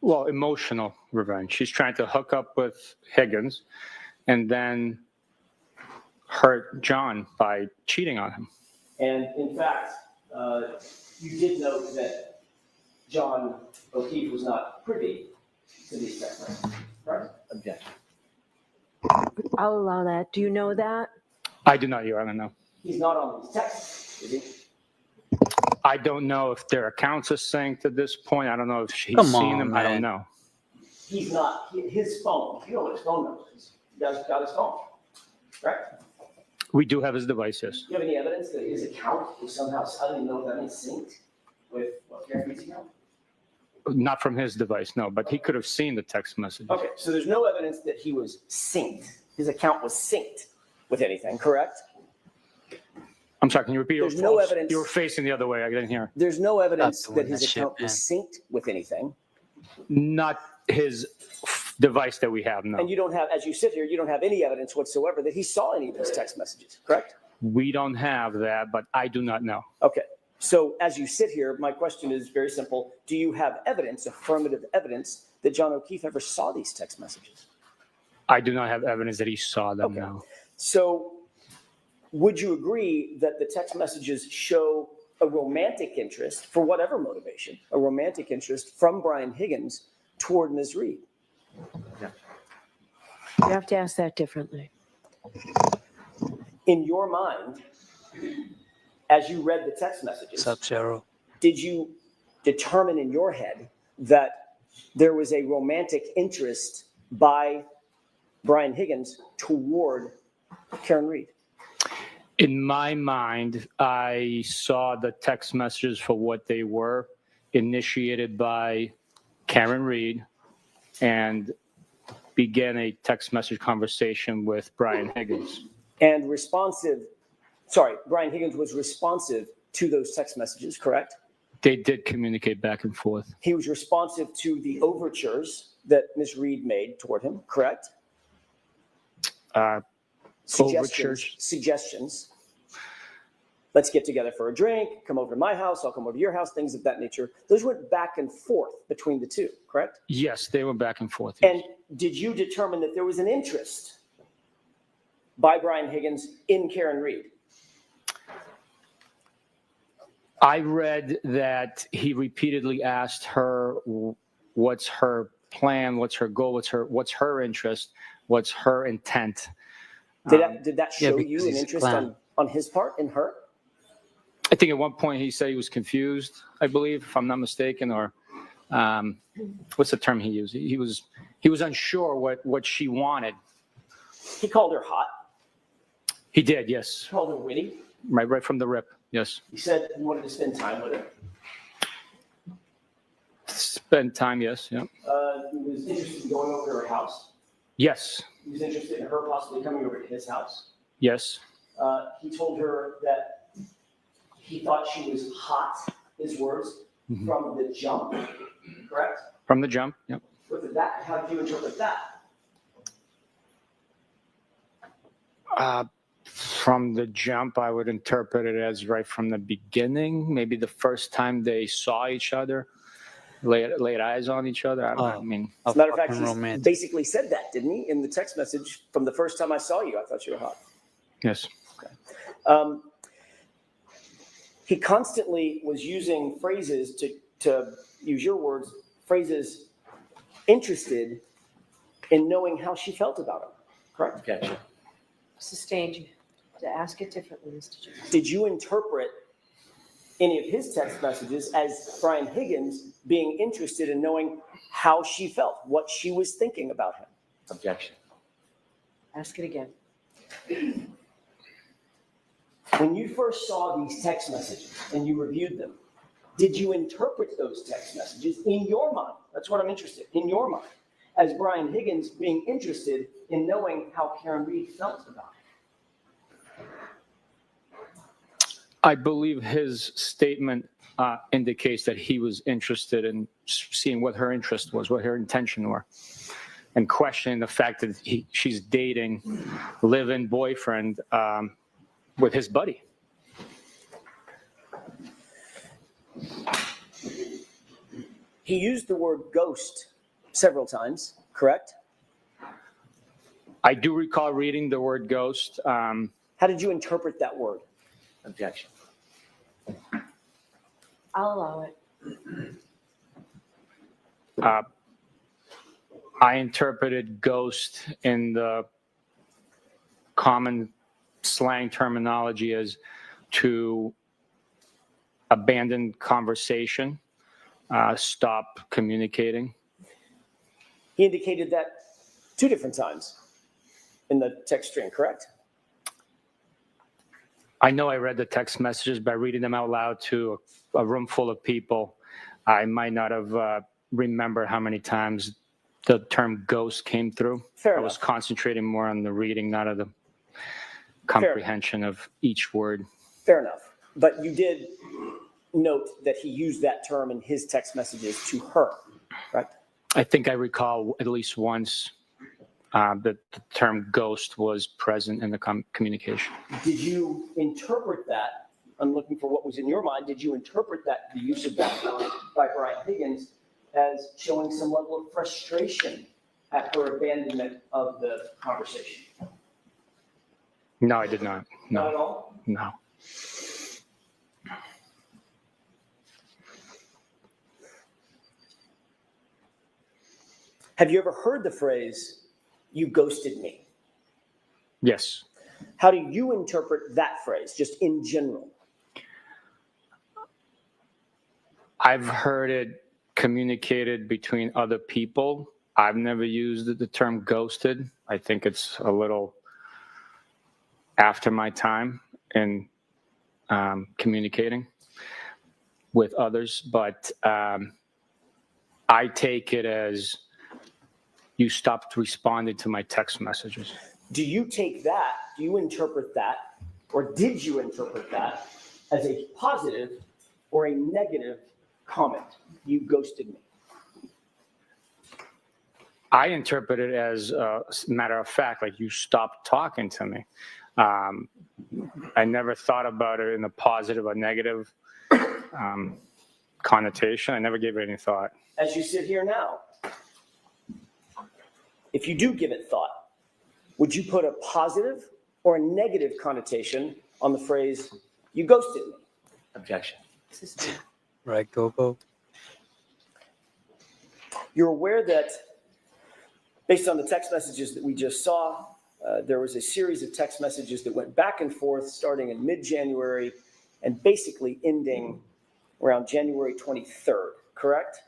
Well, emotional revenge. She's trying to hook up with Higgins and then hurt John by cheating on him. And in fact, you did note that John O'Keefe was not privy to these text messages, right? Objection. I'll allow that. Do you know that? I do not, Your Honor, no. He's not on these texts, is he? I don't know if their accounts are synced at this point. I don't know if he's seen them. Man. I don't know. He's not. His phone. You know what his phone number is. You guys got his phone, right? We do have his device, yes. Do you have any evidence that his account was somehow, I don't even know if that means synced with Karen Reed's account? Not from his device, no, but he could have seen the text message. Okay, so there's no evidence that he was synced. His account was synced with anything, correct? I'm sorry, can you repeat? There's no evidence. You were facing the other way. I didn't hear. There's no evidence Stop that doing his that shit, account was synced with anything. Not his device that we have, no. And you don't have, as you sit here, you don't have any evidence whatsoever that he saw any of these text messages, correct? We don't have that, but I do not know. Okay. So as you sit here, my question is very simple. Do you have evidence, affirmative evidence, that John O'Keefe ever saw these text messages? I do not have evidence that he saw them, no. So would you agree that the text messages show a romantic interest, for whatever motivation, a romantic interest from Brian Higgins toward Ms. Reed? You have to ask that differently. In your mind, as you read the text messages, did you determine in your head that there was a romantic interest by Brian Higgins toward Karen Reed? In my mind, I saw the text messages for what they were, initiated by Karen Reed, and began a text message conversation with Brian Higgins. And Brian Higgins was responsive to those text messages, correct? They did communicate back and forth. He was responsive to the overtures that Ms. Reed made toward him, correct? Suggestions. Let's get together for a drink, come over to my house, I'll come over to your house, things of that nature. Those went back and forth between the two, correct? Yes, they went back and forth. Yes. And did you determine that there was an interest by Brian Higgins in Karen Reed? I read that he repeatedly asked her what's her plan, what's her goal, what's her interest, what's her intent. Did that show you an interest on his part in her? I think at one point he said he was confused, I believe, if I'm not mistaken, or what's the term he used? He was unsure what she wanted. He called her hot. He did, yes. He called her witty. Right from the rip, yes. He said he wanted to spend time with her. Spend time, yes, yeah. He was interested in going over to her house. Yes. He was interested in her possibly coming over to his house. Yes. He told her that he thought she was hot, his words, from the jump, correct? From the jump, yep. How did you interpret that? From the jump, I would interpret it as right from the beginning, maybe the first time they saw each other, laid eyes on each other. I mean, As a matter of fact, he basically said that, didn't he, in the text message? From the first time I saw you, I thought you were hot. Yes. Okay. He constantly was using phrases to use your words, phrases interested in knowing how she felt about him, correct? Gotcha. Sustained. To ask it differently, Mr. Johnson. Did you interpret any of his text messages as Brian Higgins being interested in knowing how she felt, what she was thinking about him? Objection. Ask it again. When you first saw these text messages and you reviewed them, did you interpret those text messages in your mind? That's what I'm interested in your mind, as Brian Higgins being interested in knowing how Karen Reed felt about it. I believe his statement indicates that he was interested in seeing what her interest was, what her intention were, and questioning the fact that she's dating live-in boyfriend with his buddy. He used the word ghost several times, correct? I do recall reading the word ghost. How did you interpret that word? Objection. I'll allow it. I interpreted ghost in the common slang terminology as to abandon conversation, stop communicating. He indicated that 2 different times in the text string, correct? I know I read the text messages, by reading them out loud to a room full of people, I might not have remembered how many times the term ghost came through. Fair I was concentrating more on the reading, not on the comprehension of each word. Fair enough. But you did note that he used that term in his text messages to her, correct? I think I recall at least once that the term ghost was present in the communication. Did you interpret that? I'm looking for what was in your mind. Did you interpret that, the use of that term by Brian Higgins, as showing some level of frustration at her abandonment of the conversation? No, I did not. No. Not at all? No. Have you ever heard the phrase, "you ghosted me"? Yes. How do you interpret that phrase, just in general? I've heard it communicated between other people. I've never used the term ghosted. I think it's a little after my time in communicating with others, but I take it as you stopped responding to my text messages. Do you take that, do you interpret that, or did you interpret that as a positive or a negative comment? You ghosted me. I interpret it as a matter of fact, like you stopped talking to me. I never thought about it in a positive or negative connotation. I never gave it any thought. As you sit here now, if you do give it thought, would you put a positive or a negative connotation on the phrase, "you ghosted me"? Objection. Right, Gobo? You're aware that, based on the text messages that we just saw, there was a series of text messages that went back and forth starting in mid-January and basically ending around January 23rd, correct?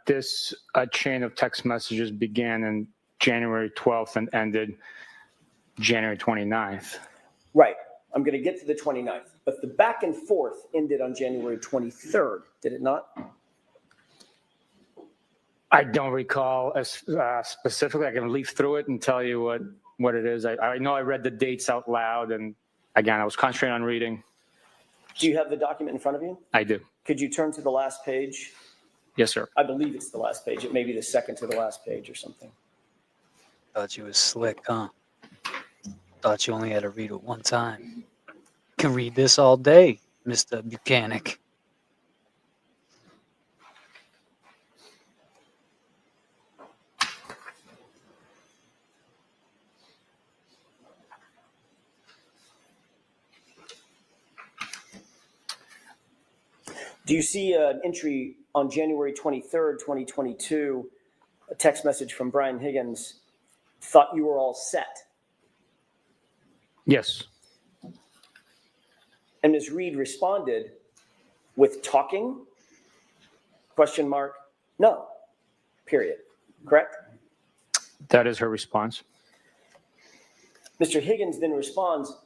This chain of text messages began in January 12th and ended January 29th. Right. I'm going to get to the 29th. But the back and forth ended on January 23rd, did it not? I don't recall specifically. I can leaf through it and tell you what it is. I know I read the dates out loud, and again, I was concentrating on reading. Do you have the document in front of you? I do. Could you turn to the last page? Yes, sir. I believe it's the last page. It may be the second to the last page or something. Thought you was slick, huh? Thought you only had to read it one time. Can read this all day, Mr. Buchanan. Do you see an entry on January 23rd, 2022, a text message from Brian Higgins, thought you were all set? Yes. And Ms. Reed responded with talking? Question mark. No. Period. Correct? That is her response. Mr. Higgins then responds,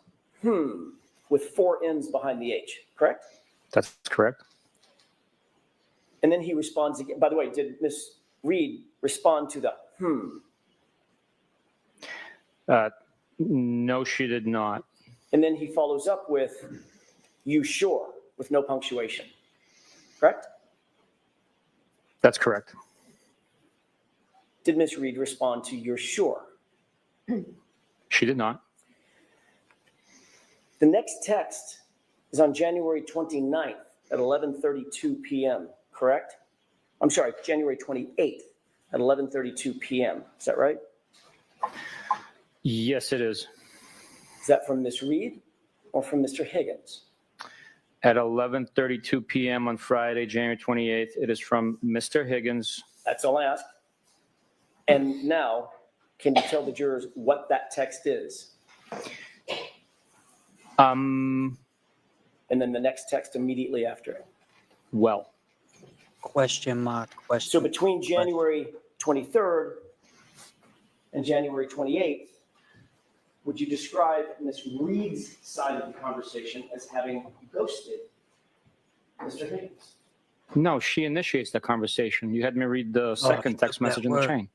with 4 N's behind the H. Correct? That's correct. And then he responds again. By the way, did Ms. Reed respond to the No, she did not. And then he follows up with, you sure, with no punctuation. Correct? That's correct. Did Ms. Reed respond to you're sure? She did not. The next text is on January 29th at 11:32 p.m., correct? I'm sorry, January 28th at 11:32 p.m. Is that right? Yes, it is. Is that from Ms. Reed or from Mr. Higgins? At 11:32 p.m. on Friday, January 28th, it is from Mr. Higgins. That's all I asked. And now, can you tell the jurors what that text is? And then the next text immediately after it. Well. Question mark, question. So between January 23rd and January 28th, would you describe Ms. Reed's side of the conversation as having ghosted Mr. Higgins? No, she initiates the conversation. You had me read the second text message in the chain.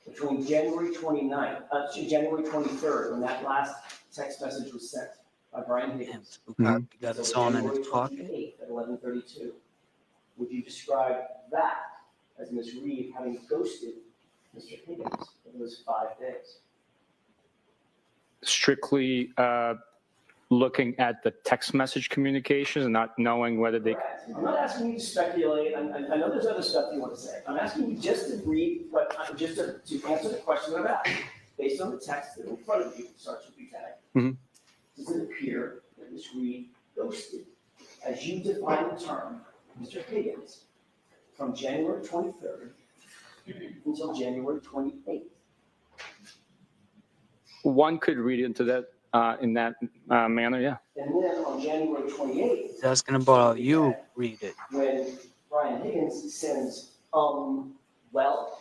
Between January January 23rd, when that last text message was sent by Brian Higgins. You got us on in his pocket. At 11:32, would you describe that as Ms. Reed having ghosted Mr. Higgins for those 5 days? Strictly looking at the text message communications and not knowing whether they... I'm not asking you to speculate. I know there's other stuff you want to say. I'm asking you just to read, just to answer the question that I've asked. Based on the text that in front of you, Sergeant Buchanan, does it appear that Ms. Reed ghosted, as you define the term, Mr. Higgins, from January 23rd until January 28th? One could read into that in that manner, yeah. And then on January 28th, That's gonna about you read it. when Brian Higgins sends, well,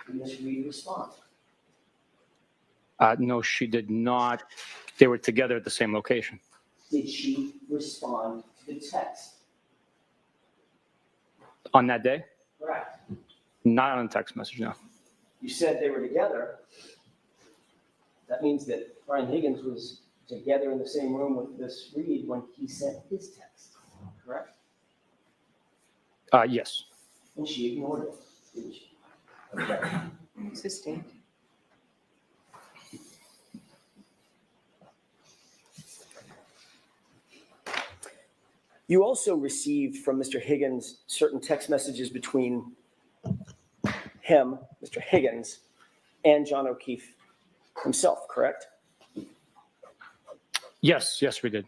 did Ms. Reed respond? No, she did not. They were together at the same location. Did she respond to the text? On that day? Correct. Not on a text message, no. You said they were together. That means that Brian Higgins was together in the same room with Ms. Reed when he sent his text, correct? Yes. And she ignored it, didn't she? It's a stand. You also received from Mr. Higgins certain text messages between him, Mr. Higgins, and John O'Keefe himself, correct? Yes, we did.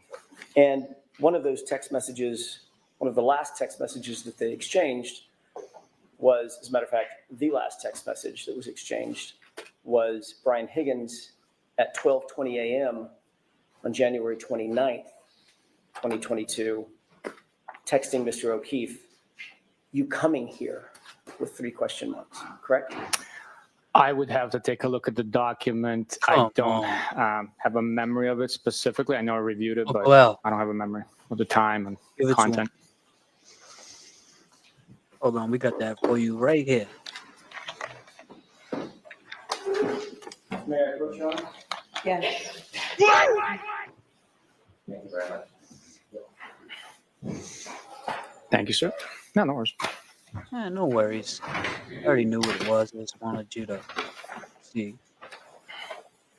And one of those text messages, one of the last text messages that they exchanged was, as a matter of fact, the last text message that was exchanged was Brian Higgins at 12:20 a.m. on January 29th, 2022, texting Mr. O'Keefe, "You coming here?" with 3 question marks, correct? I would have to take a look at the document. I don't have a memory of it specifically. I know I reviewed it, but I don't have a memory of the time and the content. Hold on, we got that for you right here. May I approach you on? Yes. Because very much. Thank you, sir. No, no worries. No worries. I already knew what it was. I just wanted you to see.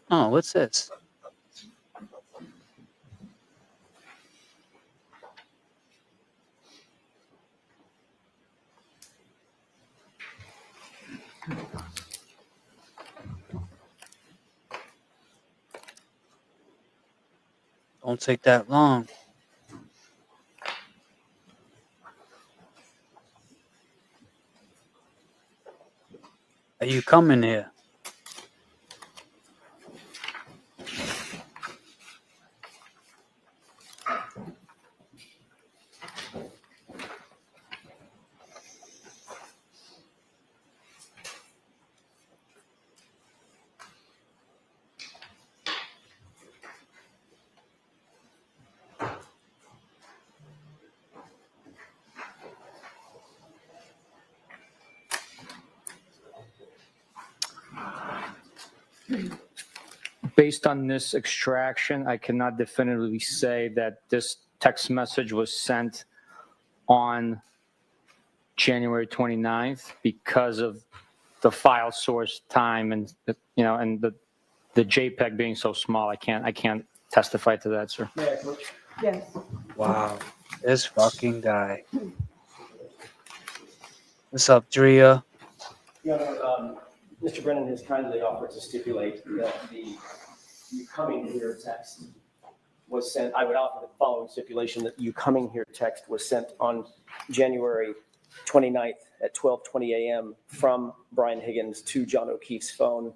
Oh, what's this? Don't take that long. Are you coming here? Based on this extraction, I cannot definitively say that this text message was sent on January 29th because of the file source time and and the JPEG being so small. I can't testify to that, sir. Yes. Wow, this fucking guy. What's up, Drea? Mr. Brennan has kindly offered to stipulate that the "you coming here" text was sent. I would offer the following stipulation: that "you coming here" text was sent on January 29th at 12:20 a.m. from Brian Higgins to John O'Keefe's phone.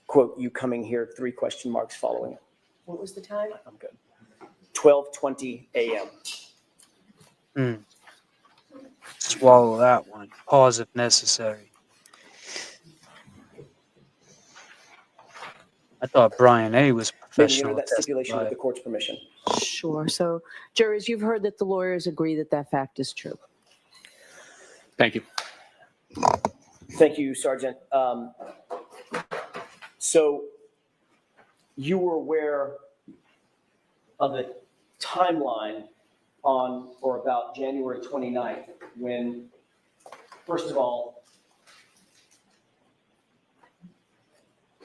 Quote, "you coming here," 3 question marks following it. What was the time? I'm good. 12:20 a.m. Swallow that one. Pause if necessary. I thought Brian A. was Maybe professional. enter that stipulation with the court's permission. Sure. So, jurors, you've heard that the lawyers agree that that fact is true. Thank you. Thank you, Sergeant. So you were aware of the timeline on or about January 29th when, first of all,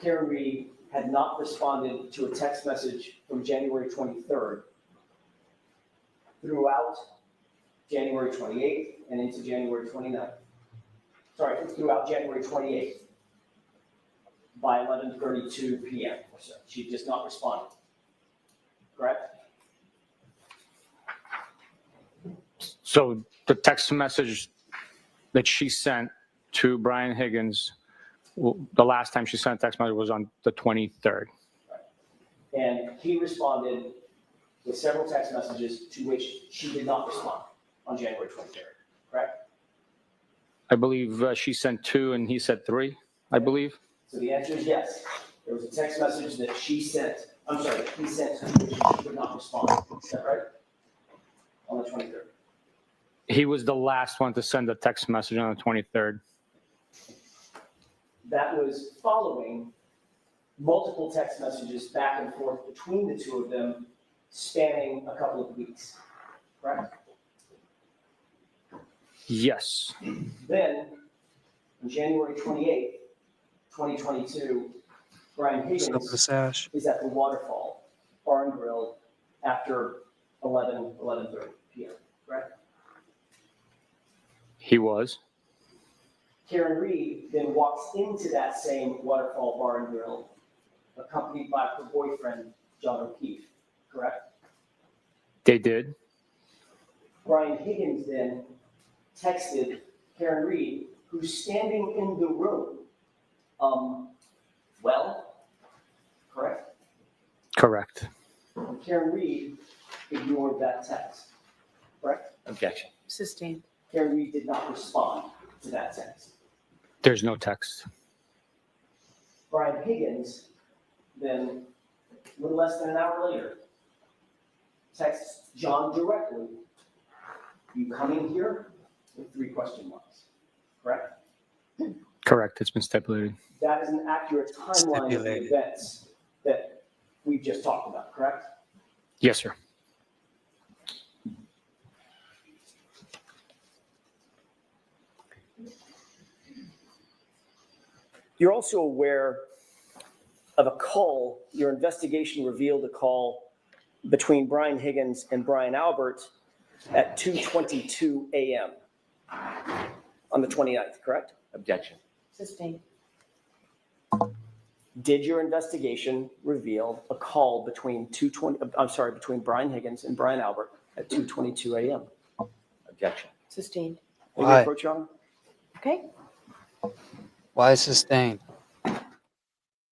Karen Reed had not responded to a text message from January 23rd throughout January 28th and into January 29th. Sorry, throughout January 28th by 11:32 p.m. or so. She just not responded. Correct? So the text message that she sent to Brian Higgins, the last time she sent a text message was on the 23rd. And he responded with several text messages to which she did not respond on January 23rd, correct? I believe she sent 2 and he said 3, I believe. So the answer is yes. There was a text message that he sent to which she did not respond. Is that right? On the 23rd. He was the last one to send a text message on the 23rd. That was following multiple text messages back and forth between the two of them, spanning a couple of weeks, correct? Yes. Then, on January 28th, 2022, Brian Higgins is at the Waterfall Bar and Grill after 11:30 p.m., correct? He was. Karen Reed then walks into that same Waterfall Bar and Grill, accompanied by her boyfriend, John O'Keefe, correct? They did. Brian Higgins then texted Karen Reed, who's standing in the room. Well, correct? Correct. Karen Reed ignored that text, correct? Objection. Sustained. Karen Reed did not respond to that text. There's no text. Brian Higgins then, a little less than an hour later, texts John directly, "You coming here?" with 3 question marks, correct? Correct. It's been stipulated. That is an accurate timeline of the events that we've just talked about, correct? Yes, sir. You're also aware of a call. Your investigation revealed a call between Brian Higgins and Brian Albert at 2:22 a.m. on the 29th, correct? Objection. Sustained. Did your investigation reveal a call between between Brian Higgins and Brian Albert at 2:22 a.m.? Objection. Sustained. Why? Approach, Your Honor? Okay. Why sustained?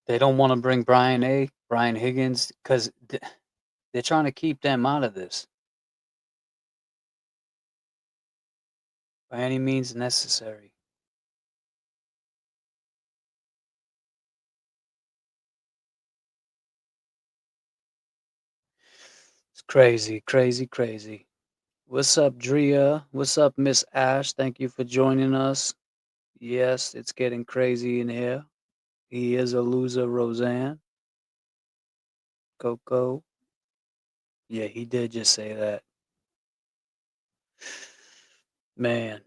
They don't want to bring Brian Higgins, because they're trying to keep them out of this by any means necessary. It's crazy, crazy, crazy. What's up, Drea? What's up, Miss Ash? Thank you for joining us. Yes, it's getting crazy in here. He is a loser, Roseanne. Coco. Yeah, he did just say that. Man.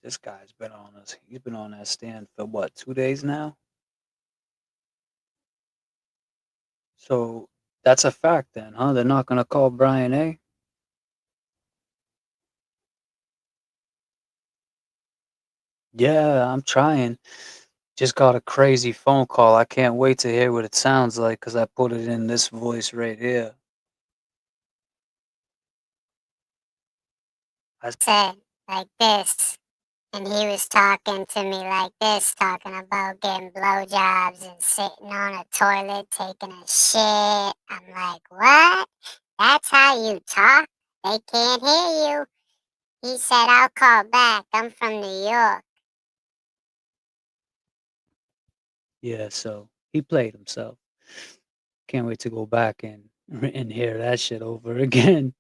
This guy's been on us. He's been on that stand for what, 2 days now? So that's a fact then, huh? They're not going to call Brian A? Yeah, I'm trying. Just got a crazy phone call. I can't wait to hear what it sounds like because I put it in this voice right here. I said like this, and he was talking to me like this, talking about getting blowjobs and sitting on a toilet taking a shit. I'm like, what? That's how you talk? They can't hear you. He said, I'll call back. I'm from New York. Yeah, so he played himself. Can't wait to go back and hear that shit over again.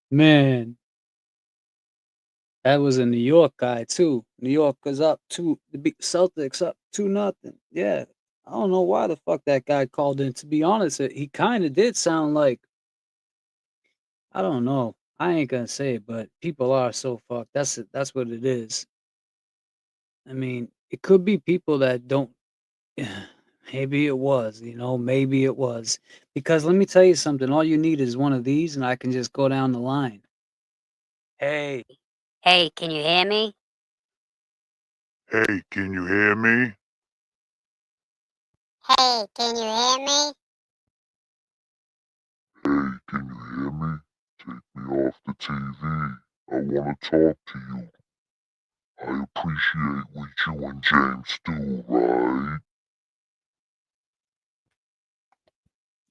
Man. That was a New York guy too. New York was up the Celtics up 2-0. Yeah. I don't know why the fuck that guy called in. To be honest, he kind of did sound like, I don't know. I ain't gonna say it, but people are so fucked. That's it. That's what it is. I mean, it could be people that don't. Maybe it was, maybe it was. Because let me tell you something. All you need is one of these, and I can just go down the line. Hey. Hey, can you hear me? Hey, can you hear me? Hey, can you hear me? Hey, can you hear me? Take me off the TV. I want to talk to you. I appreciate what you and James do, right?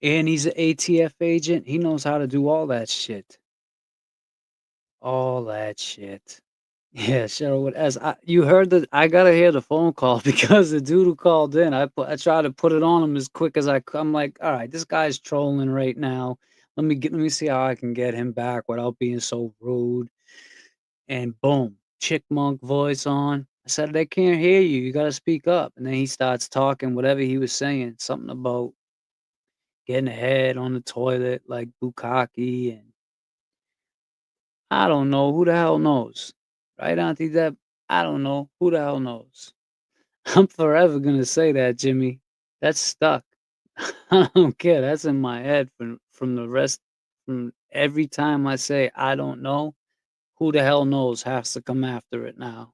And he's an ATF agent. He knows how to do all that shit. All that shit. Yeah, Cheryl. You heard I gotta hear the phone call because the dude who called in, I tried to put it on him as quick as I could. I'm like, all right, this guy's trolling right now. Let me see how I can get him back without being so rude. And boom, chickmunk voice on. I said, they can't hear you. You gotta speak up. And then he starts talking whatever he was saying, something about getting ahead on the toilet like bukkake, and I don't know. Who the hell knows? Right, Auntie Deb? I don't know. Who the hell knows? I'm forever gonna say that, Jimmy. That's stuck. I don't care. That's in my head from every time I say I don't know. Who the hell knows has to come after it now.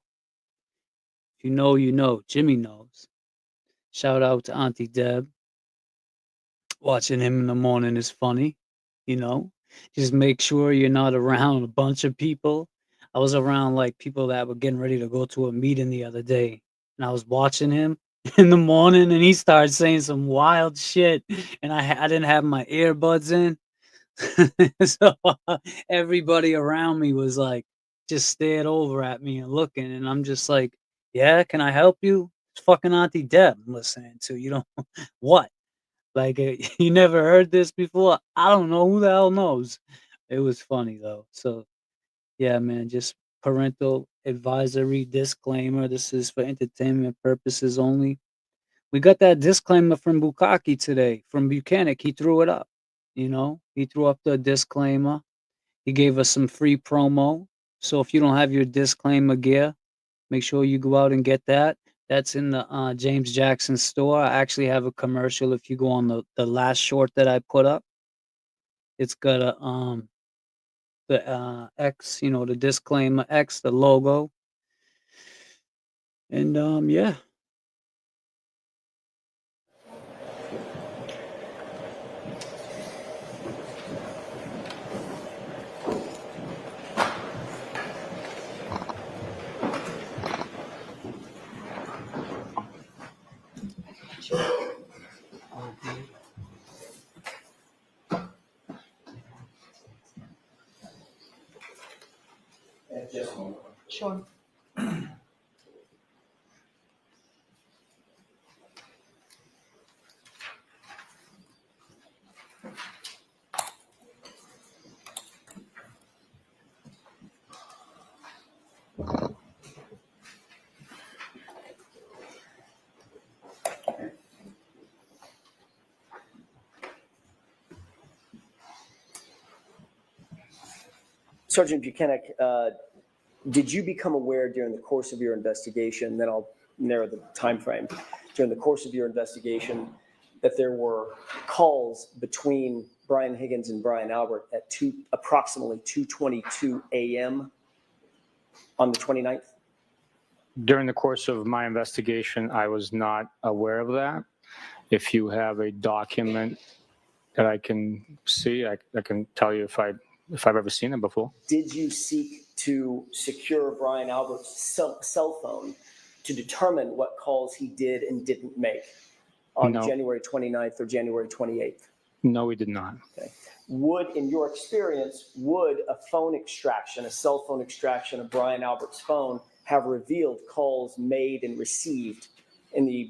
If you know, you know. Jimmy knows. Shout out to Auntie Deb. Watching him in the morning is funny, you know? Just make sure you're not around a bunch of people. I was around like people that were getting ready to go to a meeting the other day, and I was watching him in the morning, and he started saying some wild shit, and I didn't have my earbuds in, so everybody around me was like just stared over at me and looking, and I'm just like, yeah, can I help you? It's fucking Auntie Deb I'm listening to. You know what? Like, you never heard this before? I don't know. Who the hell knows? It was funny though. So yeah, man, just parental advisory disclaimer. This is for entertainment purposes only. We got that disclaimer from Bukaki today, from Buchanan. He threw it up. He threw up the disclaimer. He gave us some free promo. So if you don't have your disclaimer gear, make sure you go out and get that. That's in the James Jackson store. I actually have a commercial if you go on the last short that I put up. It's got the X, the disclaimer X, the logo. And yeah. Sure. Sergeant Buchanan, did you become aware during the course of your investigation, then I'll narrow the time frame, during the course of your investigation, that there were calls between Brian Higgins and Brian Albert at approximately 2:22 a.m. on the 29th? During the course of my investigation, I was not aware of that. If you have a document that I can see, I can tell you if I've ever seen it before. Did you seek to secure Brian Albert's cell phone to determine what calls he did and didn't make on January 29th or January 28th? No, we did not. Okay. In your experience, would a phone extraction, a cell phone extraction of Brian Albert's phone have revealed calls made and received in the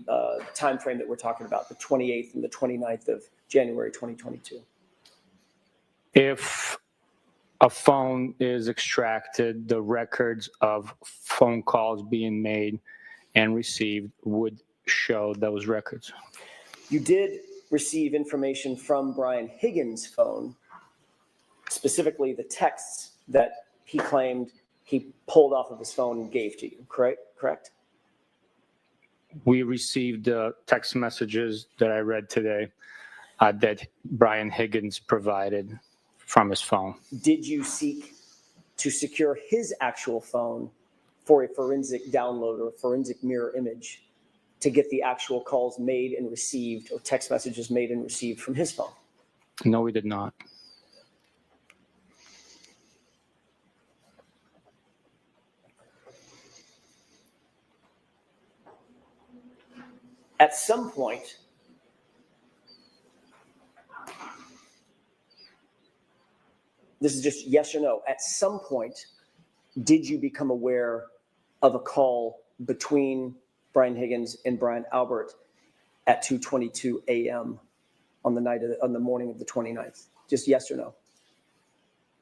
time frame that we're talking about, the 28th and the 29th of January 2022? If a phone is extracted, the records of phone calls being made and received would show those records. You did receive information from Brian Higgins' phone, specifically the texts that he claimed he pulled off of his phone and gave to you, correct? We received text messages that I read today that Brian Higgins provided from his phone. Did you seek to secure his actual phone for a forensic download or a forensic mirror image to get the actual calls made and received or text messages made and received from his phone? No, we did not. At some point, this is just yes or no, at some point, did you become aware of a call between Brian Higgins and Brian Albert at 2:22 a.m. on the morning of the 29th? Just yes or no?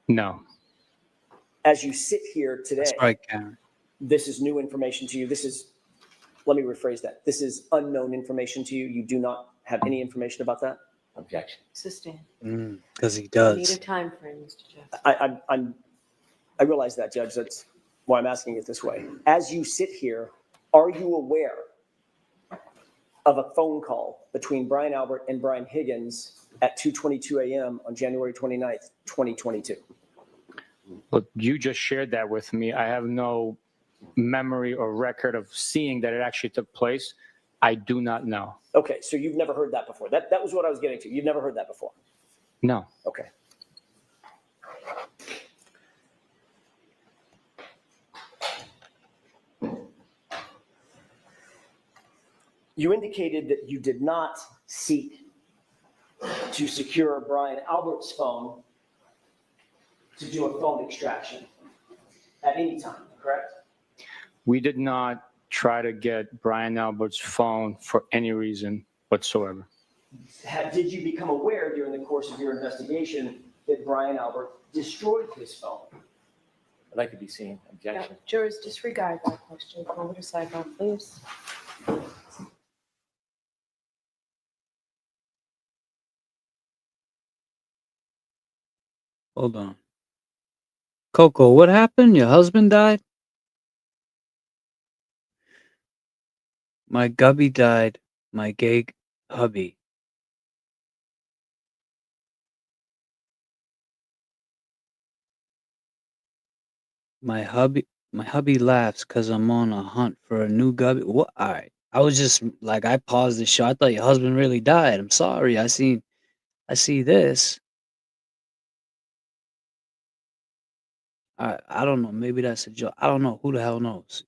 No. As you sit here today, That's right, Karen. This is new information to you. Let me rephrase that. This is unknown information to you. You do not have any information about that? Objection. Sustain. Because he Need does. a time frame, Mr. Jackson. I realize that, Judge. That's why I'm asking it this way. As you sit here, are you aware of a phone call between Brian Albert and Brian Higgins at 2:22 a.m. on January 29th, 2022? Look, you just shared that with me. I have no memory or record of seeing that it actually took place. I do not know. Okay, so you've never heard that before. That was what I was getting to. You've never heard that before? No. Okay. You indicated that you did not seek to secure Brian Albert's phone to do a phone extraction at any time, correct? We did not try to get Brian Albert's phone for any reason whatsoever. Did you become aware during the course of your investigation that Brian Albert destroyed his phone. I'd like to be seen. Objection. Jurors, disregard that question. Go over to sidebar, please. Hold on. Coco, what happened? Your husband died? My gubby died. My gay hubby. My hubby laughs because I'm on a hunt for a new gubby. What? All right. I was just like, I paused the show. I thought your husband really died. I'm sorry. I see this. I don't know. Maybe that's a joke. I don't know. Who the hell knows?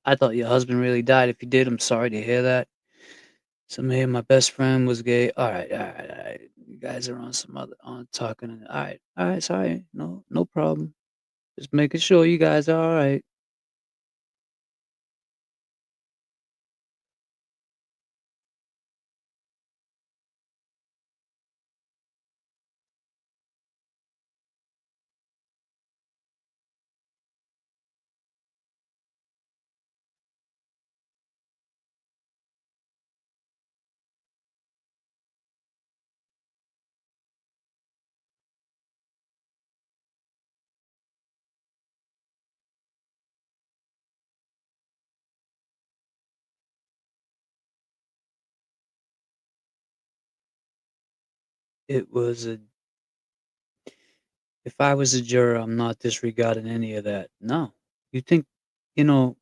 I thought your husband really died. If you did, I'm sorry to hear that. Somebody, my best friend was gay. All right. You guys are on some other talking. All right. Sorry. No problem. Just making sure you guys are all right. It was a. If I was a juror, I'm not disregarding any of that. No. You think, you know,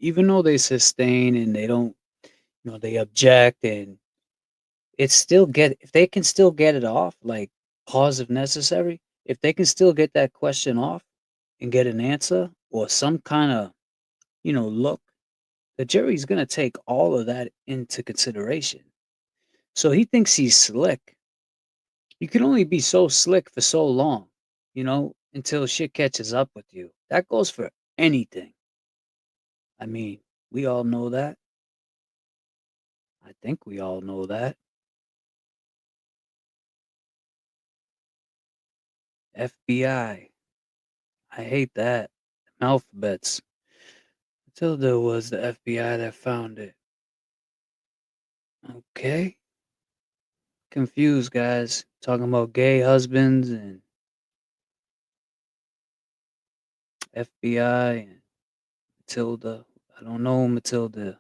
even though they sustain and they don't, they object and it's still if they can still get it off, like pause if necessary, if they can still get that question off and get an answer or some kind of, look, the jury's going to take all of that into consideration. So he thinks he's slick. You can only be so slick for so long, until shit catches up with you. That goes for anything. I mean, we all know that. I think we all know that. FBI. I hate that. Alphabets. Matilda was the FBI that found it. Okay. Confused, guys. Talking about gay husbands and FBI and Matilda. I don't know Matilda.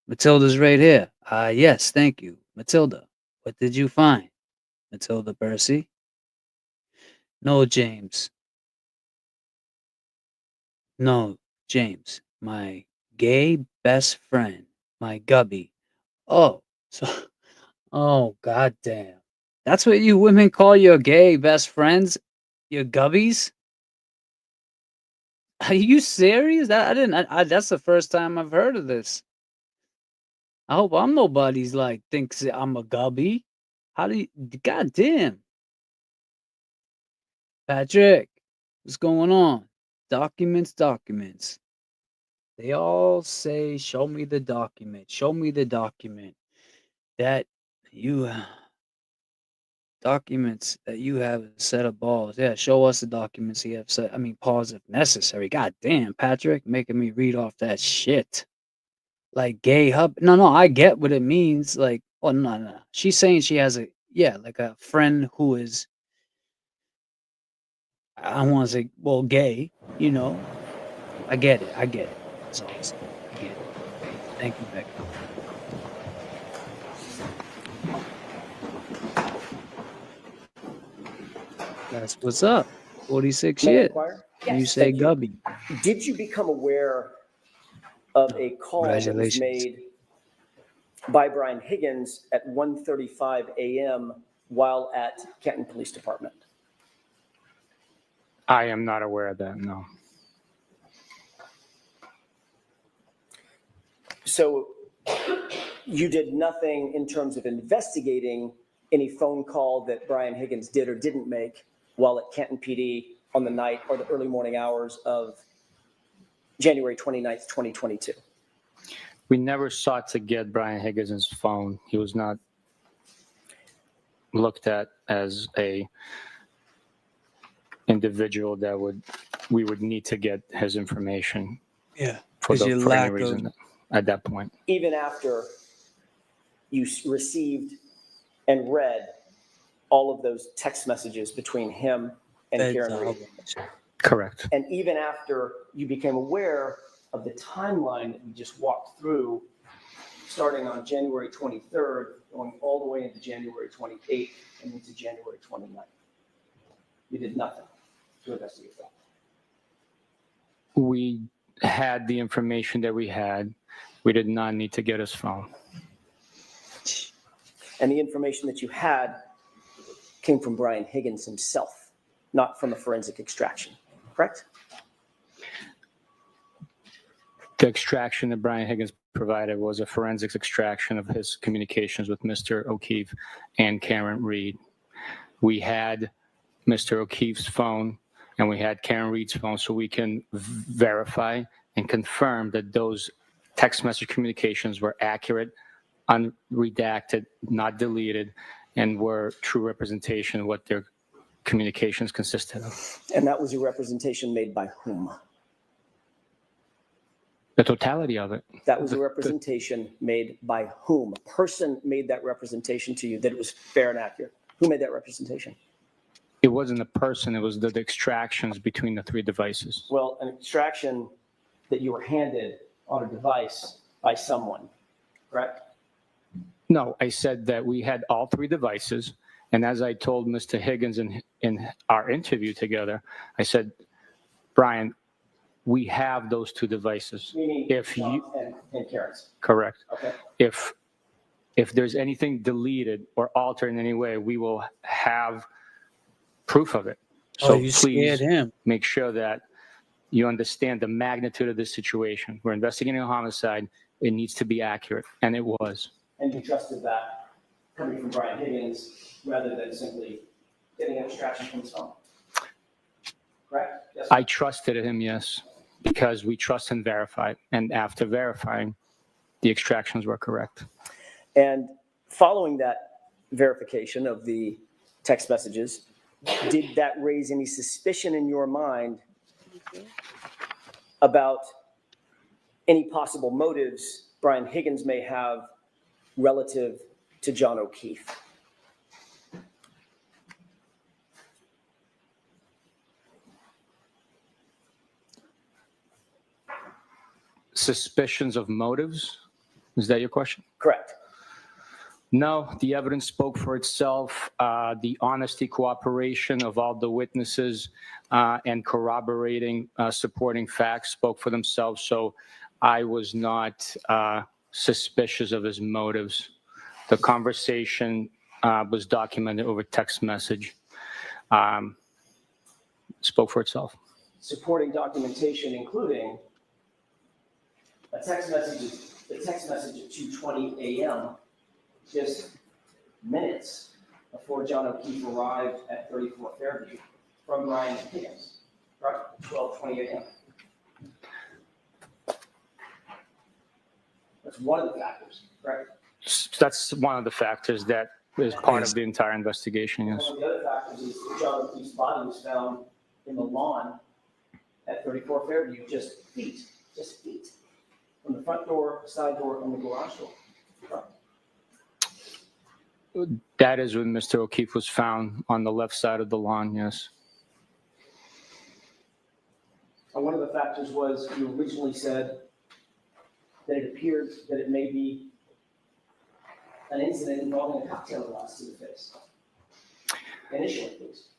Matilda's right here. Yes, thank you. Matilda, what did you find? Matilda Percy. No, James. No, James. My gay best friend. My gubby. Oh, so oh goddamn. That's what you women call your gay best friends? Your gubbies? Are you serious? That's the first time I've heard of this. I hope I'm nobody's like thinks I'm a gubby. How do you goddamn. Patrick, what's going on? Documents. They all say, show me the document. Show me the document that you documents that you have a set of balls. Yeah, show us the documents you have set. I mean, pause if necessary. God damn, Patrick, making me read off that shit. Like gay hub. No, I get what it means. Like, oh no. She's saying she has like a friend who is I don't want to say gay, I get it. That's all I'm saying. I get it. Thank you, Becky. That's what's up. 46 May I years. inquire? You Yes, say thank you. gubby. Did you become aware of a call that was Congratulations. made by Brian Higgins at 1:35 a.m. while at Canton Police Department? I am not aware of that, no. So you did nothing in terms of investigating any phone call that Brian Higgins did or didn't make while at Canton PD on the night or the early morning hours of January 29th, 2022? We never sought to get Brian Higgins' phone. He was not looked at as a individual that we would need to get his information. Yeah. For Because you for any lack reason of. at that point. Even after you received and read all of those text messages between him and Karen Reed. Correct. And even after you became aware of the timeline that we just walked through, starting on January 23rd, going all the way into January 28th and into January 29th. You did nothing to investigate that. We had the information that we had. We did not need to get his phone. And the information that you had came from Brian Higgins himself, not from a forensic extraction, correct? The extraction that Brian Higgins provided was a forensics extraction of his communications with Mr. O'Keefe and Karen Reed. We had Mr. O'Keefe's phone and we had Karen Reed's phone, so we can verify and confirm that those text message communications were accurate, unredacted, not deleted, and were true representation of what their communications consisted of. And that was a representation made by whom? The totality of it. That was a representation made by whom? A person made that representation to you that it was fair and accurate. Who made that representation? It wasn't a person, it was the extractions between the three devices. Well, an extraction that you were handed on a device by someone, correct? No, I said that we had all three devices. And as I told Mr. Higgins in our interview together, I said, Brian, we have those two devices. Meaning if John you and Karen's. correct. Okay. If there's anything deleted or altered in any way, we will have proof of it. So you please scared him. make sure that you understand the magnitude of this situation. We're investigating a homicide. It needs to be accurate, and it was. And you trusted that coming from Brian Higgins rather than simply getting an extraction from his phone. Correct? Yes. I trusted him, yes, because we trust and verify. And after verifying, the extractions were correct. And following that verification of the text messages, did that raise any suspicion in your mind about any possible motives Brian Higgins may have relative to John O'Keefe? Suspicions of motives? Is that your question? Correct. No, the evidence spoke for itself. The honesty, cooperation of all the witnesses and corroborating, supporting facts spoke for themselves. So I was not suspicious of his motives. The conversation was documented over text message. Spoke for itself. Supporting documentation, including a text message at 2:20 a.m., just minutes before John O'Keefe arrived at 34 Fairview from Brian Higgins, right? 12:20 a.m. That's one of the factors, right? That's one of the factors that is part of the entire investigation, yes. One of the other factors is John O'Keefe's body was found in the lawn at 34 Fairview, just feet from the front door, side door, and the garage door. Right. That is when Mr. O'Keefe was found on the left side of the lawn, yes. And one of the factors was you originally said that it appeared that it may be an incident involving a cocktail glass to the face. Initially, please.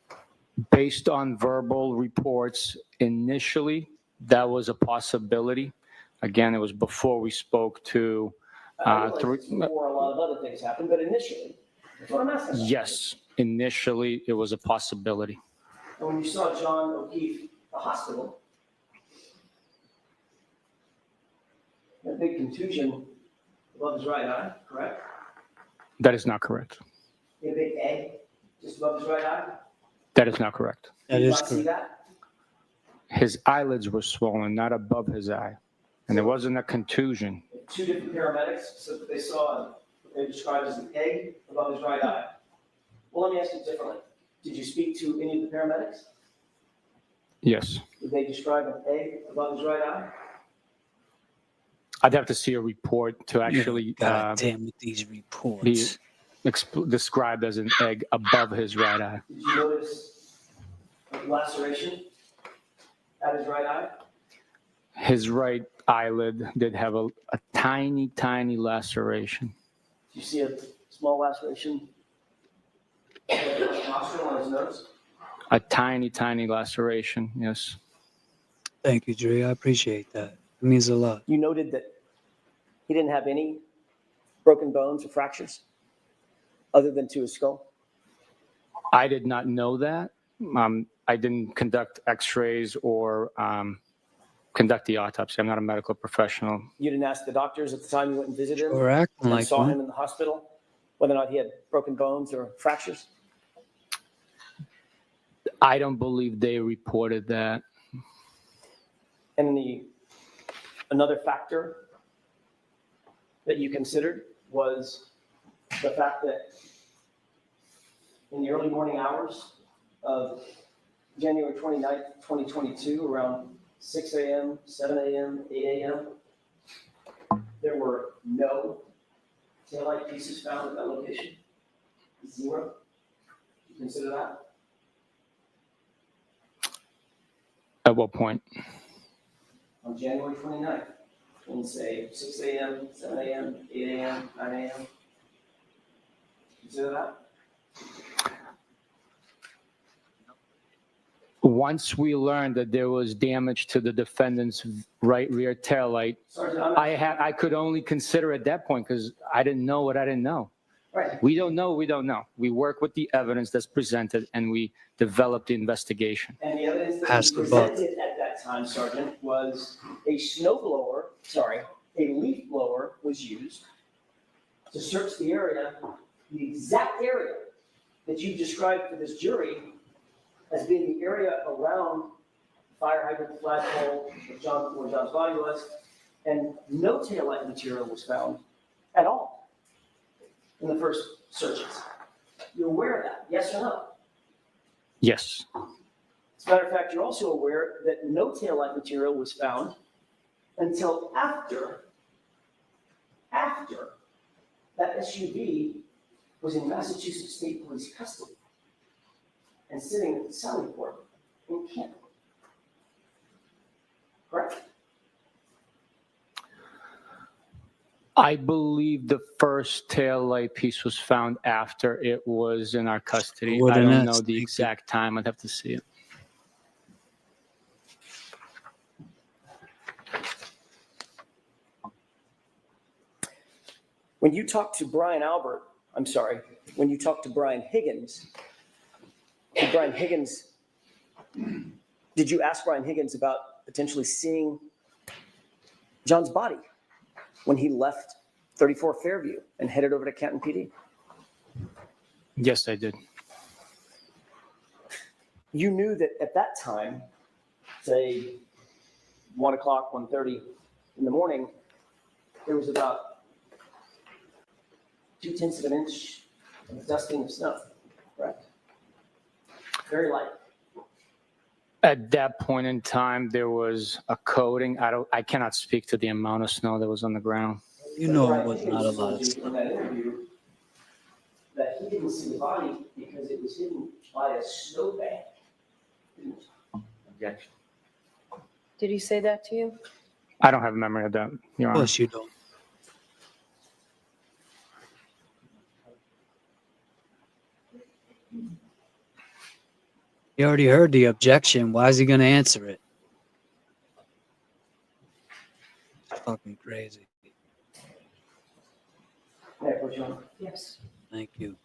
Based on verbal reports, initially, that was a possibility. Again, it was before we spoke to before a lot of other things happened, but initially, that's what I'm asking about. Yes, initially, it was a possibility. And when you saw John O'Keefe at the hospital, a big contusion above his right eye, correct? That is not correct. A big egg just above his right eye? That is not correct. Did you not see that? His eyelids were swollen, not above his eye. And there wasn't a contusion. Two different paramedics said that they saw what they described as an egg above his right eye. Well, let me ask you differently. Did you speak to any of the paramedics? Yes. Did they describe an egg above his right eye? I'd have to see a report to actually God damn with these reports. Be described as an egg above his right eye. Did you notice a laceration at his right eye? His right eyelid did have a tiny, tiny laceration. Did you see a small laceration at his nostril on his nose? A tiny, tiny laceration, yes. Thank you, Dre. I appreciate that. It means a lot. You noted that he didn't have any broken bones or fractures other than to his skull? I did not know that. I didn't conduct x-rays or conduct the autopsy. I'm not a medical professional. You didn't ask the doctors at the time you went and visited him Or acting and like saw one. him in the hospital whether or not he had broken bones or fractures? I don't believe they reported that. And another factor that you considered was the fact that in the early morning hours of January 29th, 2022, around 6 a.m., 7 a.m., 8 a.m., there were no taillight pieces found at that location? Zero? You consider that? At what point? On January 29th, when say 6 a.m., 7 a.m., 8 a.m., 9 a.m. Consider that? Once we learned that there was damage to the defendant's right rear taillight, I could only consider at that point because I didn't know what I didn't know. Right. We don't know, we don't know. We work with the evidence that's presented and we develop the investigation. And the evidence that you presented at that time, Sergeant, was a leaf blower was used to search the area, the exact area that you described for this jury as being the area around the fire hydrant flagpole where John's body was, and no taillight material was found at all in the first searches. You're aware of that, yes or no? Yes. As a matter of fact, you're also aware that no taillight material was found until after that SUV was in Massachusetts State Police custody and sitting at the Sally Port in Canton. Correct? I believe the first taillight piece was found after it was in our custody. I don't know the exact time. I'd have to see it. When you talked to Brian Higgins, did you ask Brian Higgins about potentially seeing John's body when he left 34 Fairview and headed over to Canton PD? Yes, I did. You knew that at that time, say 1 o'clock, 1:30 in the morning, there was about 0.2 of an inch of dusting of snow, correct? Very light. At that point in time, there was a coating. I cannot speak to the amount of snow that was on the ground. You know it was not a lot of In that interview, that he didn't see the body because it was hidden by a snowbank. Objection. Did he say that to you? I don't have a memory of that, Your Of Honor. course you don't. You already heard the objection. Why is he going to answer it? It's fucking crazy. Yes. Thank you.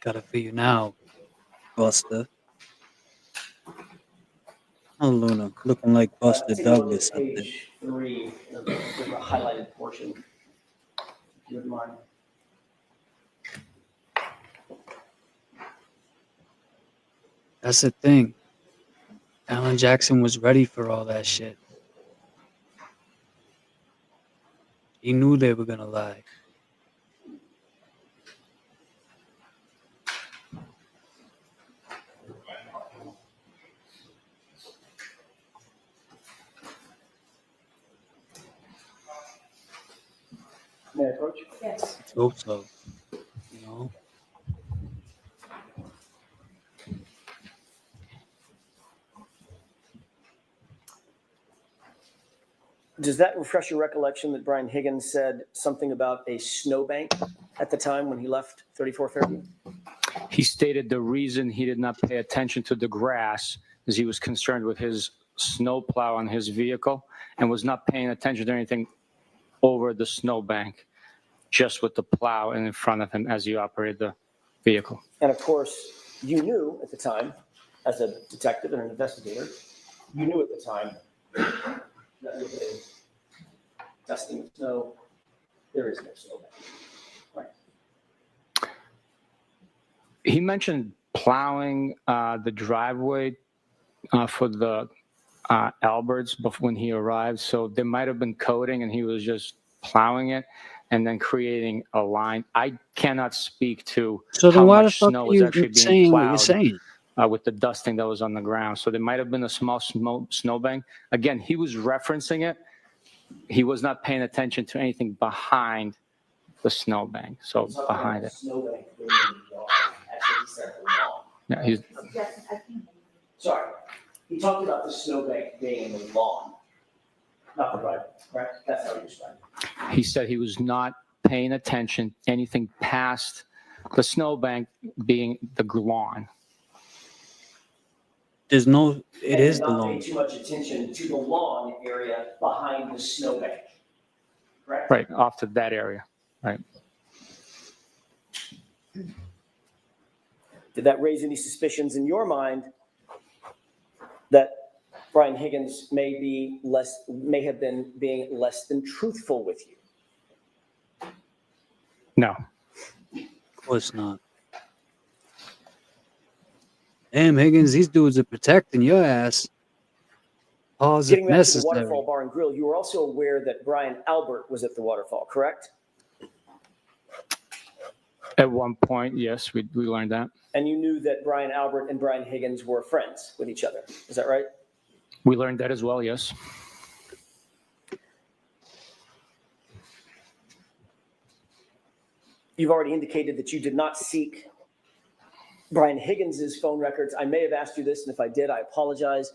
Got it for you now, Buster. Oh, Luna, looking like Buster Douglas up there. Page 3, there's a highlighted portion, if you wouldn't mind. That's the thing. Alan Jackson was ready for all that shit. He knew they were gonna lie. May I approach? Yes. Let's hope so. You know? Does that refresh your recollection that Brian Higgins said something about a snowbank at the time when he left 34 Fairview? He stated the reason he did not pay attention to the grass is he was concerned with his snowplow on his vehicle and was not paying attention to anything over the snowbank, just with the plow in front of him as he operated the vehicle. And of course, you knew at the time, as a detective and an investigator, you knew at the time that with a dusting of snow, there is no snowbank. Right. He mentioned plowing the driveway for the Alberts when he arrived. So there might have been coating and he was just plowing it and then creating a line. I cannot speak to how much snow was actually being plowed with the dusting that was on the ground. So there might have been a small snowbank. Again, he was referencing it. He was not paying attention to anything behind the snowbank. So behind it. Snowbank being in the lawn. Actually, he said the lawn. Yeah, he's, Sorry. He talked about the snowbank being in the lawn, not the driveway, correct? That's how he described it. he said he was not paying attention anything past the snowbank being the lawn. There's no, it is the not lawn. pay too much attention to the lawn area behind the snowbank, correct? Right, off to that area, right. Did that raise any suspicions in your mind that Brian Higgins may have been being less than truthful with you? No. Of course not. Damn, Higgins, these dudes are protecting your ass. Pause if Getting back to the necessary. Waterfall Bar and Grill, you were also aware that Brian Albert was at the Waterfall, correct? At one point, yes, we learned that. And you knew that Brian Albert and Brian Higgins were friends with each other. Is that right? We learned that as well, yes. You've already indicated that you did not seek Brian Higgins's phone records. I may have asked you this, and if I did, I apologize.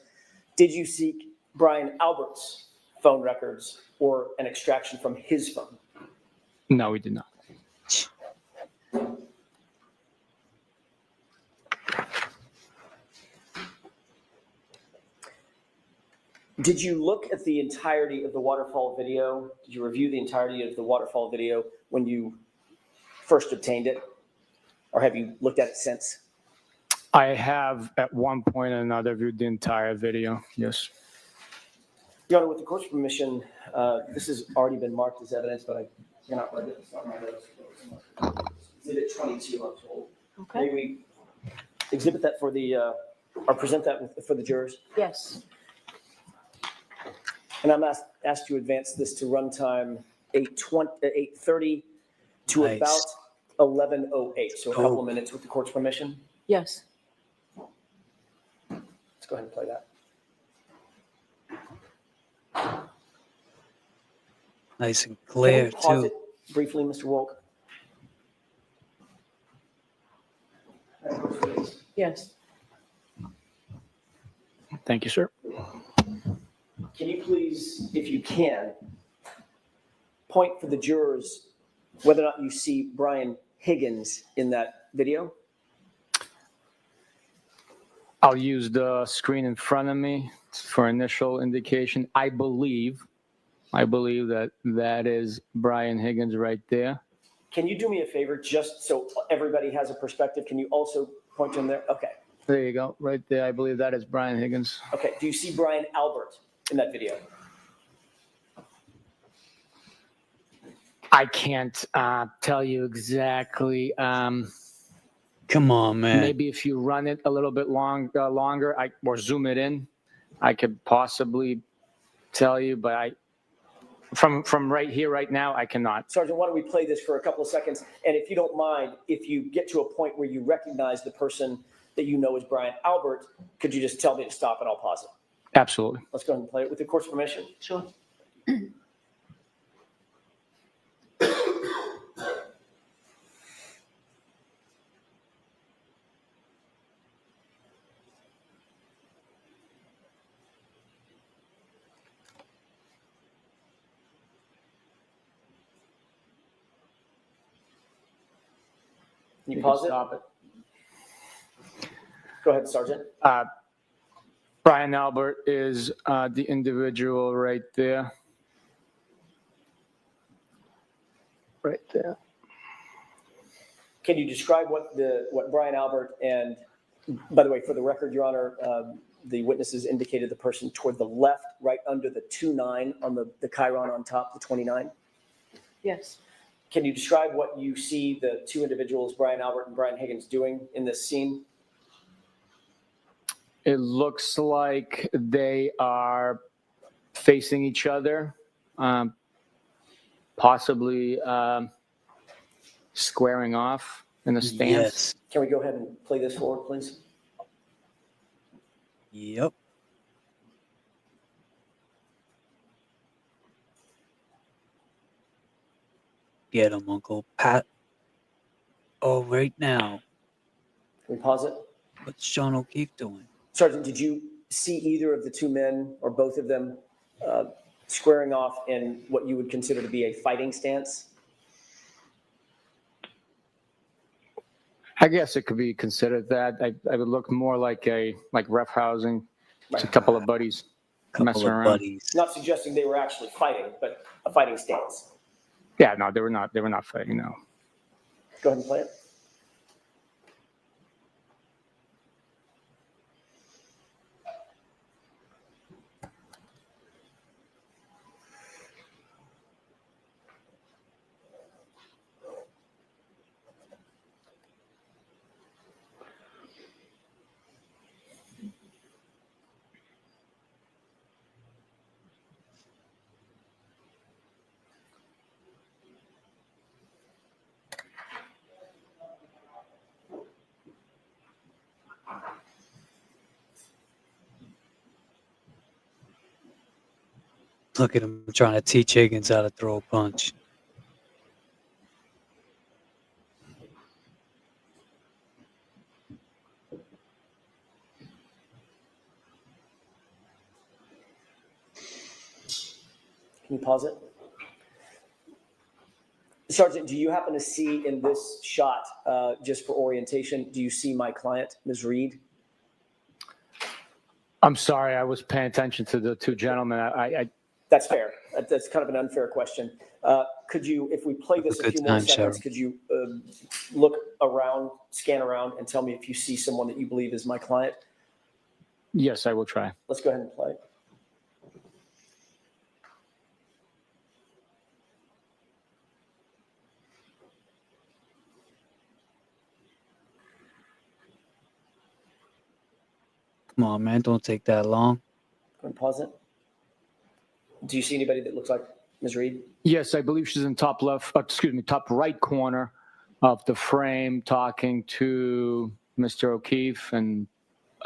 Did you seek Brian Albert's phone records or an extraction from his phone? No, we did not. Did you look at the entirety of the waterfall video? Did you review the entirety of the waterfall video when you first obtained it? Or have you looked at it since? I have at one point or another viewed the entire video, yes. Your Honor, with the court's permission, this has already been marked as evidence, but I cannot write it. It's not my notes. Exhibit 22, I'm told. Okay. May we exhibit that for the, or present that for the jurors? Yes. And I'm asked to advance this to runtime 8:30 to Nice. about 11:08, so a couple of minutes with the court's permission. Yes. Let's go ahead and play that. Nice and clear, Can we pause too. it briefly, Mr. Wolk? Yes. Thank you, sir. Can you please, if you can, point for the jurors whether or not you see Brian Higgins in that video? I'll use the screen in front of me for initial indication. I believe that that is Brian Higgins right there. Can you do me a favor, just so everybody has a perspective? Can you also point to him there? Okay. There you go, right there. I believe that is Brian Higgins. Okay. Do you see Brian Albert in that video? I can't tell you exactly. Come on, man. Maybe if you run it a little bit longer, or zoom it in, I could possibly tell you. But from right here, right now, I cannot. Sergeant, why don't we play this for a couple of seconds? And if you don't mind, if you get to a point where you recognize the person that you know as Brian Albert, could you just tell me to stop and I'll pause it? Absolutely. Let's go ahead and play it with the court's permission. Sure. Can you pause it? Stop it. Go ahead, Sergeant. Brian Albert is the individual right there. Right there. Can you describe what Brian Albert and, by the way, for the record, Your Honor, the witnesses indicated the person toward the left, right under the 2-9 on the chyron on top, the 29? Yes. Can you describe what you see the two individuals, Brian Albert and Brian Higgins, doing in this scene? It looks like they are facing each other, possibly squaring off in a stance. Yes. Can we go ahead and play this forward, please? Yep. Get him, Uncle Pat. Oh, right now. Can we pause it? What's John O'Keefe doing? Sergeant, did you see either of the two men or both of them squaring off in what you would consider to be a fighting stance? I guess it could be considered that. I would look more like ref housing. It's a couple of buddies messing around. Not suggesting they were actually fighting, but a fighting stance. Yeah, no, they were not. They were not fighting. No. Go ahead and play it. Look at him trying to teach Higgins how to throw a punch. Can you pause it? Sergeant, do you happen to see in this shot, just for orientation, do you see my client, Ms. Reed? I'm sorry, I was paying attention to the two gentlemen. That's fair. That's kind of an unfair question. Could you, if we play this a few more seconds, could you look around, scan around, and tell me if you see someone that you believe is my client? Yes, I will try. Let's go ahead and play. Come on, man. Don't take that long. Go and pause it. Do you see anybody that looks like Ms. Reed? Yes, I believe she's in top left, top right corner of the frame talking to Mr. O'Keefe and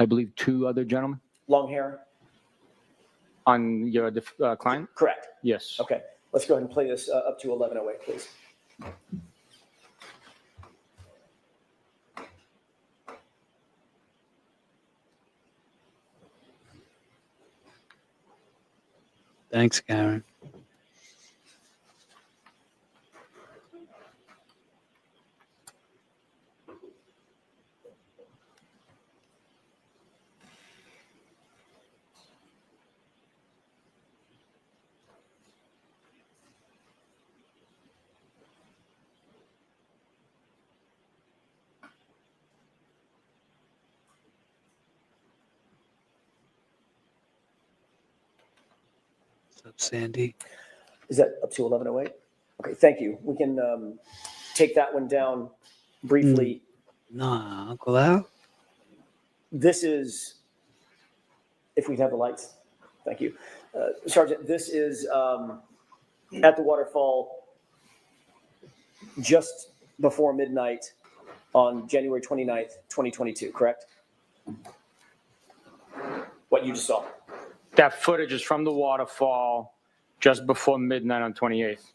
I believe two other gentlemen. Long hair? On your client? Correct. Yes. Okay. Let's go ahead and play this up to 11:08, please. Thanks, Karen. What's up, Sandy? Is that up to 11:08? Okay, thank you. We can take that one down briefly. Nah, Uncle Al. This is, if we'd have the lights, thank you. Sergeant, this is at the waterfall just before midnight on January 29th, 2022, correct? What you just saw. That footage is from the waterfall just before midnight on 28th.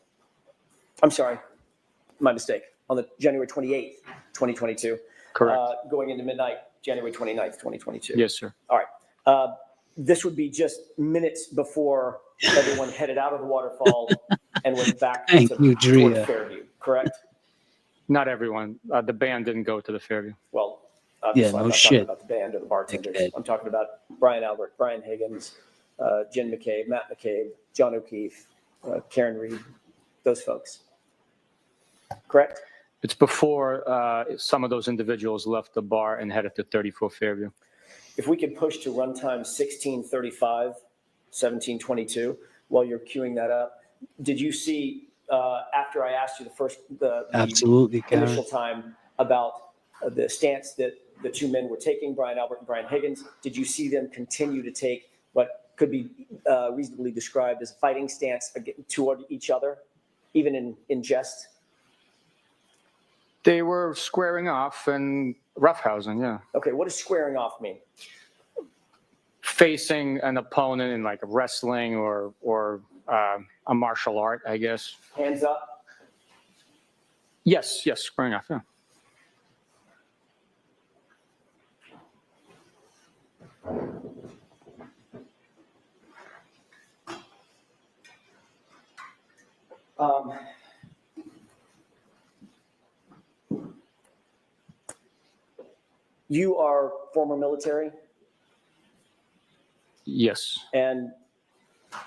I'm sorry, my mistake. On the January 28th, 2022. Correct. Going into midnight, January 29th, 2022. Yes, sir. All right. This would be just minutes before everyone headed out of the waterfall and went back toward Fairview, correct? Not everyone. The band didn't go to the Fairview. Well, Yeah, obviously, no I'm not shit. talking about the band or the bartenders. Dickhead. I'm talking about Brian Albert, Brian Higgins, Jen McCabe, Matt McCabe, John O'Keefe, Karen Reed, those folks. Correct? It's before some of those individuals left the bar and headed to 34 Fairview. If we could push to runtime 16:35, 17:22, while you're queuing that up, did you see, after I asked you the Absolutely, Karen. initial time about the stance that the two men were taking, Brian Albert and Brian Higgins, did you see them continue to take what could be reasonably described as a fighting stance toward each other, even in jest? They were squaring off and roughhousing, yeah. Okay, what does squaring off mean? Facing an opponent in like wrestling or a martial art, I guess. Hands up? Yes, squaring off, yeah. You are former military Yes, and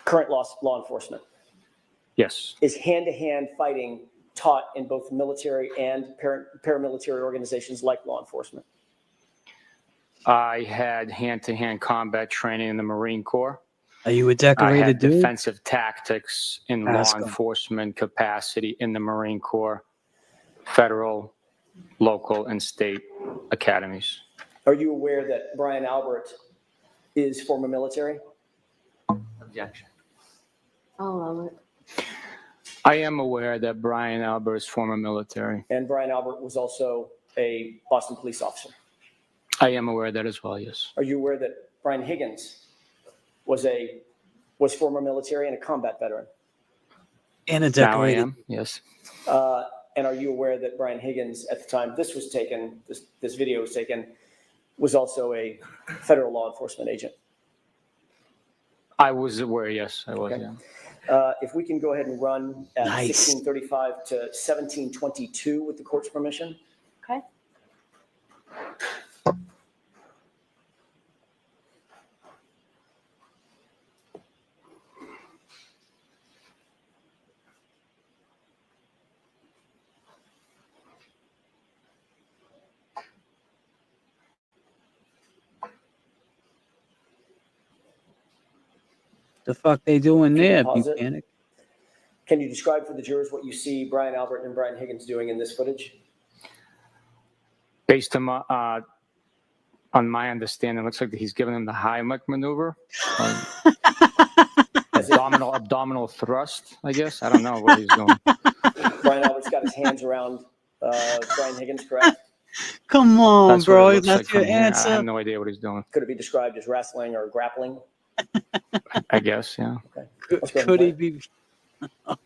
current law enforcement. yes. Is hand-to-hand fighting taught in both military and paramilitary organizations like law enforcement? I had hand-to-hand combat training in the Marine Corps. Are you a I decorated had dude? defensive tactics in Ask law 'em. enforcement capacity in the Marine Corps, federal, local, and state academies. Are you aware that Brian Albert is former military? Objection. I'll allow it. I am aware that Brian Albert is former military. And Brian Albert was also a Boston police officer. I am aware of that as well, yes. Are you aware that Brian Higgins was former military and a combat veteran? And a Now I decorated. am, yes. And are you aware that Brian Higgins, at the time this was taken, this video was taken, was also a federal law enforcement agent? I was aware, yes, I was, Okay. yeah. If we can go ahead and run at Nice. 16:35 to 17:22 with the court's permission. Okay. The fuck they doing If you there, can pause it. Buchanan? Can you describe for the jurors what you see Brian Albert and Brian Higgins doing in this footage? Based on my understanding, it looks like he's giving him the Heimlich maneuver. Abdominal thrust, I guess. I don't know what he's doing. Brian Albert's got his hands around Brian Higgins, correct? Come on, That's what bro. it looks That's like your from here. I answer. have no idea what he's doing. Could it be described as wrestling or grappling? I guess, yeah. Okay. Let's go ahead Could he and play. be?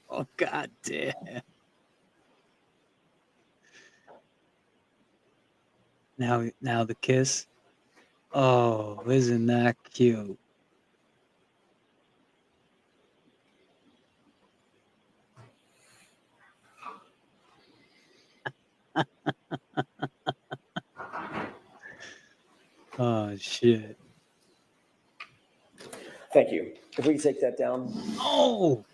Oh, god damn. Now the kiss. Oh, isn't that cute? Oh shit. Thank you. If we can take that down. Oh.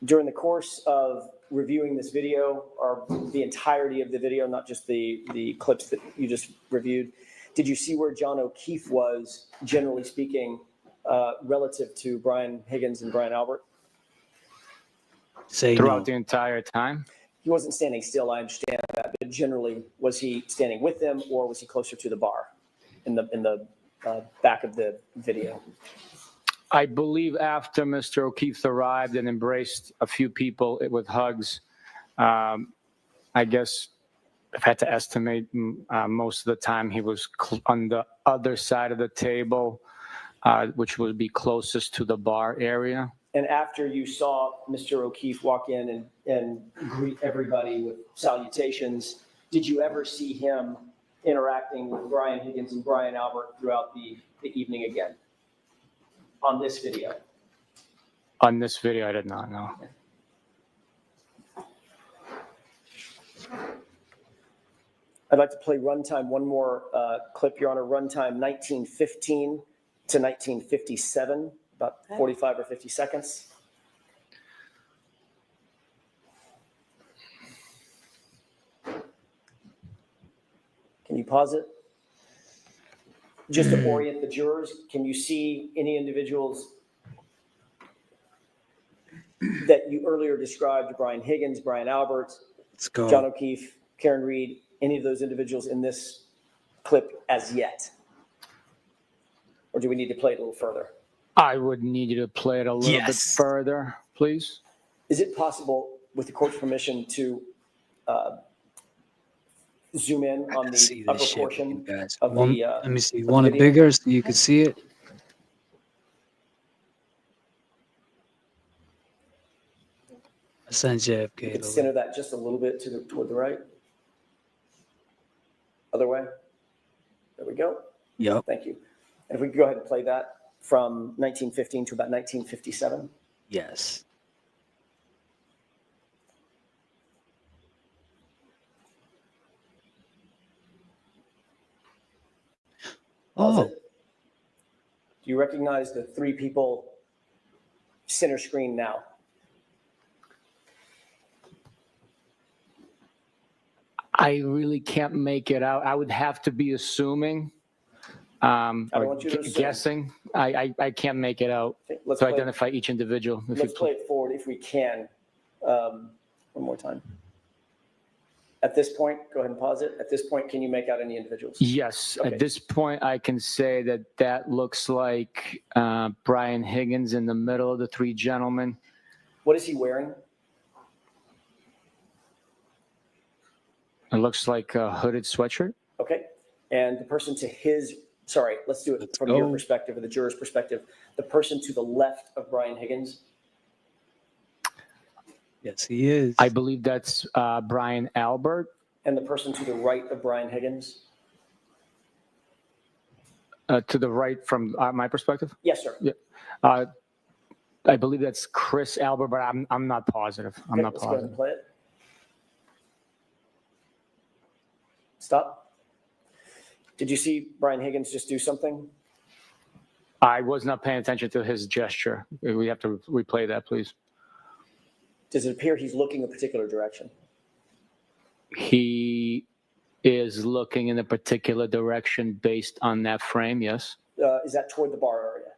During the course of reviewing this video, or the entirety of the video, not just the clips that you just reviewed, did you see where John O'Keefe was, generally speaking, relative to Brian Higgins and Brian Albert? Say Throughout no. the entire time? He wasn't standing still, I understand that, but generally, was he standing with them or was he closer to the bar in the back of the video? I believe after Mr. O'Keefe arrived and embraced a few people with hugs, I guess if I had to estimate, most of the time he was on the other side of the table, which would be closest to the bar area. And after you saw Mr. O'Keefe walk in and greet everybody with salutations, did you ever see him interacting with Brian Higgins and Brian Albert throughout the evening again on this video? On this video, I did not know. I'd like to play runtime, one more clip, Your Honor, runtime 1915 to 1957, about 45 or 50 seconds. Can you pause it? Just to orient the jurors, can you see any individuals that you earlier described, Brian Higgins, Brian Albert, John O'Keefe, Karen Reed, any of those individuals in this clip as yet? Or do we need to play it a little further? I would need you to play it a little bit further, please. Is it possible, with the court's permission, to zoom in on the upper portion of the let me see. You want it bigger so you can see it? I sent JFK. You can center that just a little bit toward the right. Other way. There we go. Yep. Thank you. And if we could go ahead and play that from 1915 to about 1957. Yes. Oh. Do you recognize the three people center screen now? I really can't make it out. I would have to be assuming, or guessing. I can't make it out to identify each individual. Let's play it forward if we can. One more time. At this point, go ahead and pause it. At this point, can you make out any individuals? Yes. Okay. At this point, I can say that looks like Brian Higgins in the middle of the three gentlemen. What is he wearing? It looks like a hooded sweatshirt. Okay. And the person to his, sorry, let's do it from your perspective or the juror's perspective. The person to the left of Brian Higgins. Yes, he is. I believe that's Brian Albert. And the person to the right of Brian Higgins. To the right from my perspective? Yes, sir. Yeah. I believe that's Chris Albert, but I'm not positive. I'm not Let's positive. go ahead and play it. Stop. Did you see Brian Higgins just do something? I was not paying attention to his gesture. We have to replay that, please. Does it appear he's looking a particular direction? He is looking in a particular direction based on that frame, yes. Is that toward the bar area?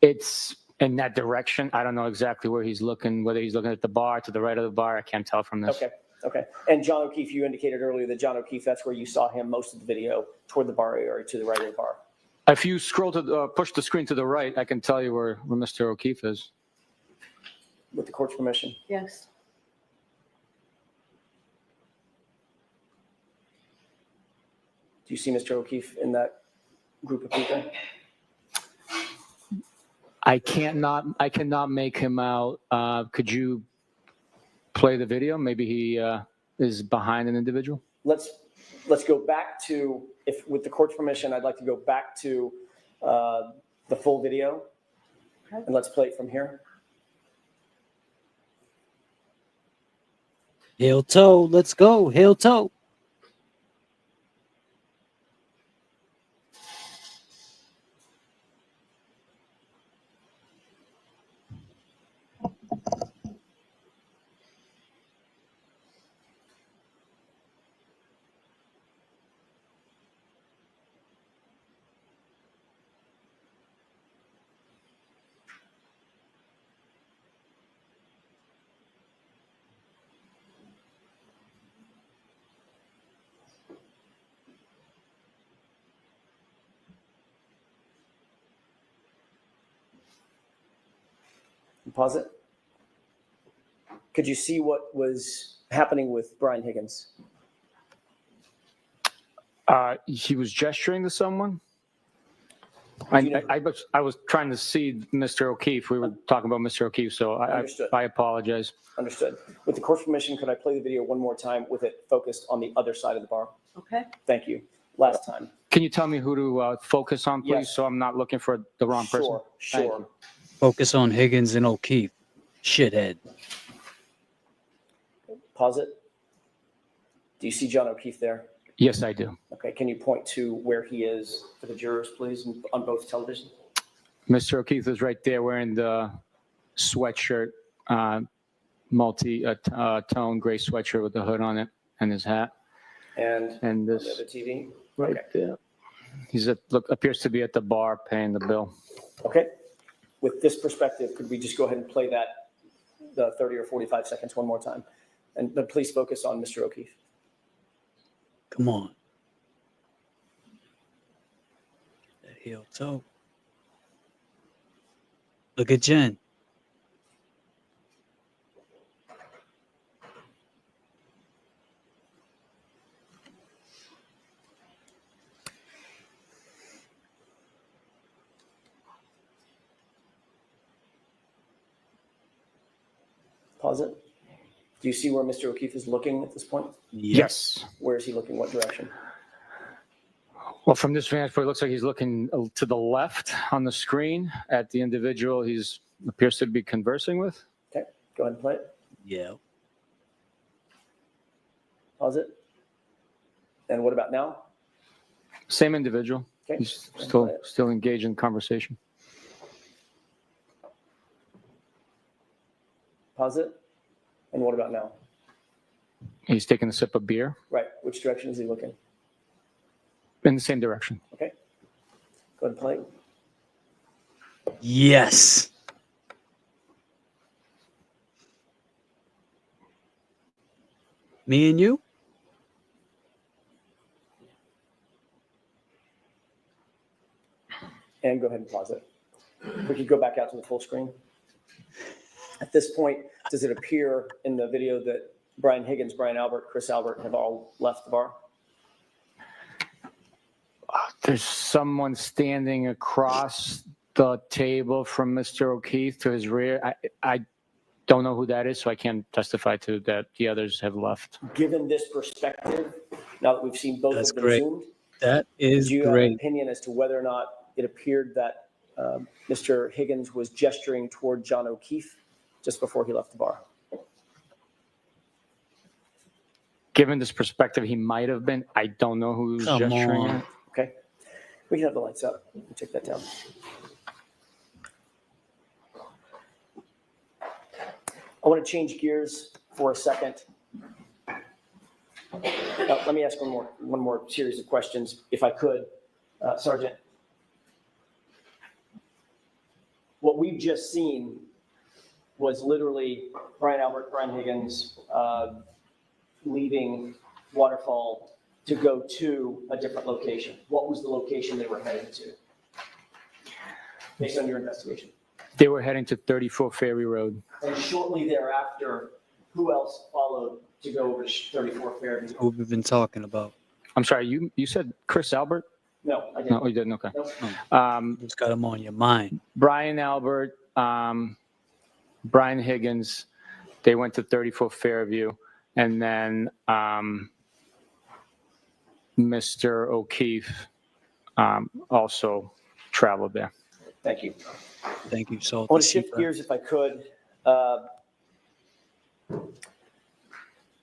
It's in that direction. I don't know exactly where he's looking, whether he's looking at the bar, to the right of the bar. I can't tell from this. Okay. Okay. And John O'Keefe, you indicated earlier that John O'Keefe, that's where you saw him most of the video, toward the bar area, to the right of the bar. If you scroll to push the screen to the right, I can tell you where Mr. O'Keefe is. With the court's permission. Yes. Do you see Mr. O'Keefe in that group of people? I cannot make him out. Could you play the video? Maybe he is behind an individual. Let's go back to, if with the court's permission, I'd like to go back to the full video, and let's play it from here. Heel toe, let's go. Heel toe. Pause it. Could you see what was happening with Brian Higgins? He was gesturing to someone. I was trying to see Mr. O'Keefe. We were talking about Mr. O'Keefe, so I apologize. Understood. With the court's permission, could I play the video one more time with it focused on the other side of the bar? Okay. Thank you. Last time. Can you tell me who to focus on, please, Yes. so I'm not looking for the wrong person? Sure. Focus on Higgins and O'Keefe. Shithead. Pause it. Do you see John O'Keefe there? Yes, I do. Okay, can you point to where he is for the jurors, please, on both televisions? Mr. O'Keefe is right there wearing the sweatshirt, multi-tone gray sweatshirt with the hood on it and his hat. And this on the TV? right there. He's appears to be at the bar paying the bill. Okay. With this perspective, could we just go ahead and play that, the 30 or 45 seconds one more time? And then please focus on Mr. O'Keefe. Come on. That heel toe. Look at Jen. Pause it. Do you see where Mr. O'Keefe is looking at this point? Yes. Where is he looking? What direction? Well, from this vantage point, it looks like he's looking to the left on the screen at the individual he's appears to be conversing with. Okay, go ahead and play it. Yeah. Pause it. And what about now? Same individual. Okay. He's still engaged in conversation. Pause it. And what about now? He's taking a sip of beer. Right. Which direction is he looking? In the same direction. Okay. Go ahead and play. Yes. Me and you? And go ahead and pause it. If we could go back out to the full screen. At this point, does it appear in the video that Brian Higgins, Brian Albert, Chris Albert have all left the bar? There's someone standing across the table from Mr. O'Keefe to his rear. I don't know who that is, so I can't testify to that. The others have left. Given this perspective, now that we've seen both That's of them great. zoomed, That is do you have great. an opinion as to whether or not it appeared that Mr. Higgins was gesturing toward John O'Keefe just before he left the bar? Given this perspective, he might have been. I don't know who's Come gesturing on. at. Okay. We can have the lights up. We'll take that down. I want to change gears for a second. Let me ask one more series of questions, if I could, Sergeant. What we've just seen was literally Brian Albert, Brian Higgins leaving Waterfall to go to a different location. What was the location they were heading to, based on your investigation? They were heading to 34 Ferry Road. And shortly thereafter, who else followed to go over to 34 Fairview? Who we've been talking about. I'm sorry, you said Chris Albert? No, I didn't. No, you didn't. Okay. Nope. Who's got him on your mind? Brian Albert, Brian Higgins, they went to 34 Fairview, and then Mr. O'Keefe also traveled there. Thank you. Thank you. So I want to shift gears, if I could,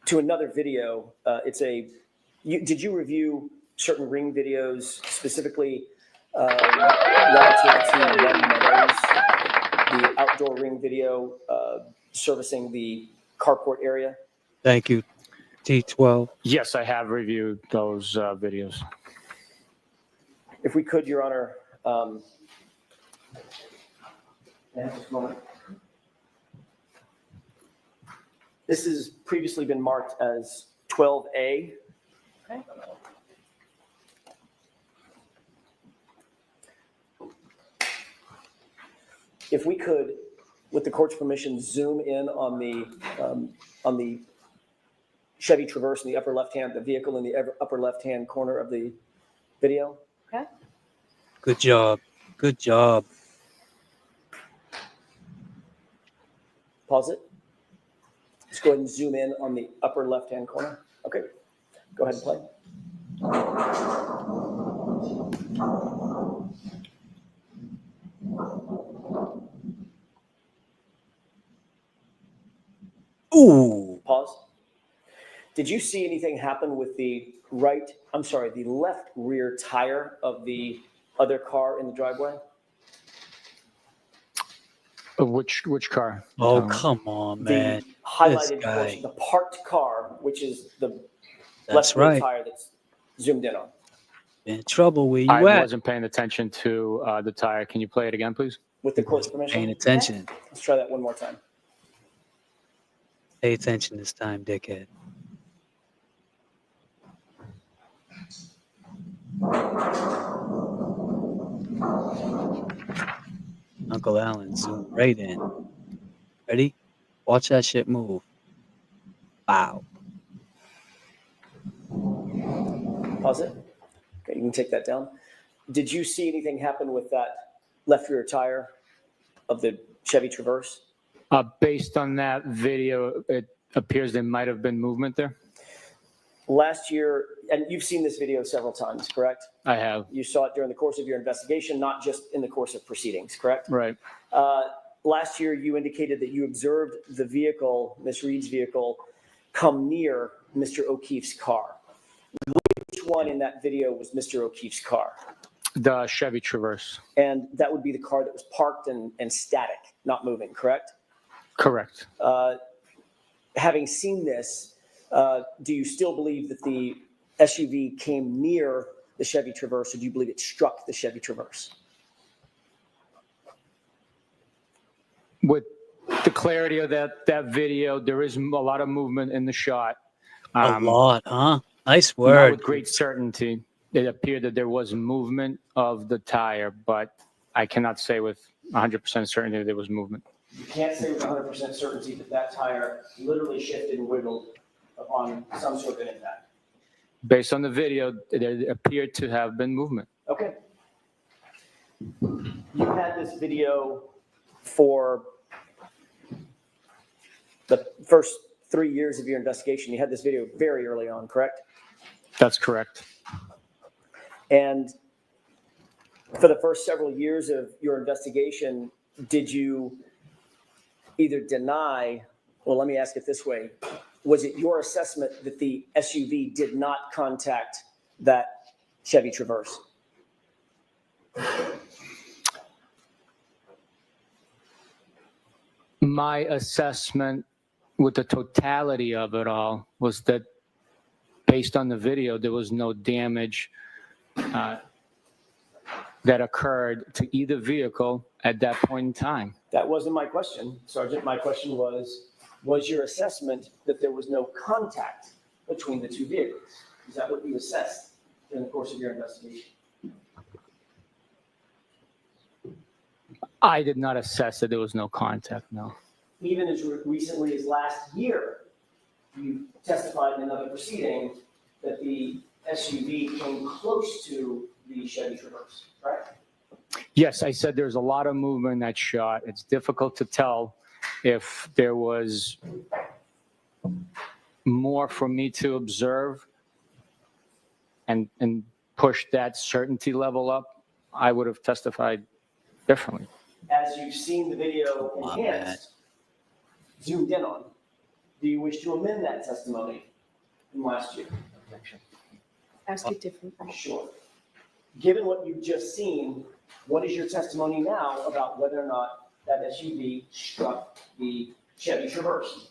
to another video. Did you review certain ring videos, specifically relative to Red Meadows, the outdoor ring video servicing the carport area? Thank you, T12. Yes, I have reviewed those videos. If we could, Your Honor, just a moment. This has previously been marked as 12A. Okay. If we could, with the court's permission, zoom in on the Chevy Traverse in the upper left-hand, the vehicle in the upper left-hand corner of the video. Okay. Good job. Good job. Pause it. Just go ahead and zoom in on the upper left-hand corner. Okay. Go ahead and play. Ooh. Pause. Did you see anything happen with the left rear tire of the other car in the driveway? Which car? Oh, come on, man. The highlighted portion, the parked car, which is the left rear tire that's zoomed in on. In trouble, where you I at? wasn't paying attention to the tire. Can you play it again, please? With the court's permission? Paying attention. Let's try that one more time. Pay attention this time, dickhead. Uncle Alan zoomed right in. Ready? Watch that shit move. Wow. Pause it. Okay, you can take that down. Did you see anything happen with that left rear tire of the Chevy Traverse? Based on that video, it appears there might have been movement there. Last year, and you've seen this video several times, correct? I have. You saw it during the course of your investigation, not just in the course of proceedings, correct? Right. Last year, you indicated that you observed the vehicle, Miss Reed's vehicle, come near Mr. O'Keefe's car. Which one in that video was Mr. O'Keefe's car? The Chevy Traverse. And that would be the car that was parked and static, not moving, correct? Correct. Having seen this, do you still believe that the SUV came near the Chevy Traverse, or do you believe it struck the Chevy Traverse? With the clarity of that video, there is a lot of movement in the shot. A lot, huh? Nice Not word. with great certainty. It appeared that there was movement of the tire, but I cannot say with 100% certainty there was movement. You can't say with 100% certainty that that tire literally shifted and wiggled upon some sort of an impact. Based on the video, there appeared to have been movement. Okay. You had this video for the first 3 years of your investigation. You had this video very early on, correct? That's correct. And for the first several years of your investigation, did you either deny, well, let me ask it this way. Was it your assessment that the SUV did not contact that Chevy Traverse? My assessment with the totality of it all was that based on the video, there was no damage that occurred to either vehicle at that point in time. That wasn't my question, Sergeant. My question was your assessment that there was no contact between the two vehicles? Is that what you assessed during the course of your investigation? I did not assess that there was no contact, no. Even as recently as last year, you testified in another proceeding that the SUV came close to the Chevy Traverse, right? Yes, I said there's a lot of movement in that shot. It's difficult to tell if there was more for me to observe and push that certainty level up. I would have testified differently. As you've seen the video enhanced, zoomed in on, do you wish to amend that testimony from last year? Ask it differently. Sure. Given what you've just seen, what is your testimony now about whether or not that SUV struck the Chevy Traverse?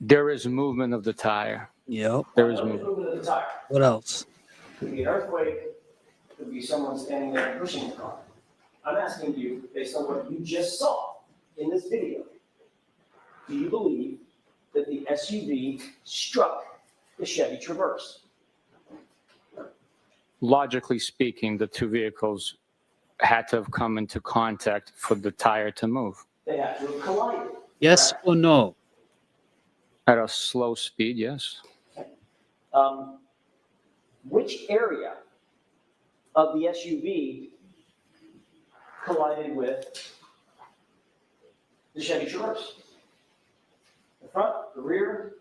There is movement of the tire. Yep. There is movement. Of the tire. What else? Could be an earthquake, could be someone standing there and pushing the car. I'm asking you, based on what you just saw in this video, do you believe that the SUV struck the Chevy Traverse? Logically speaking, the two vehicles had to have come into contact for the tire to move. They had to have collided. Yes or no? At a slow speed, yes. Which area of the SUV collided with the Chevy Traverse? The front, the rear?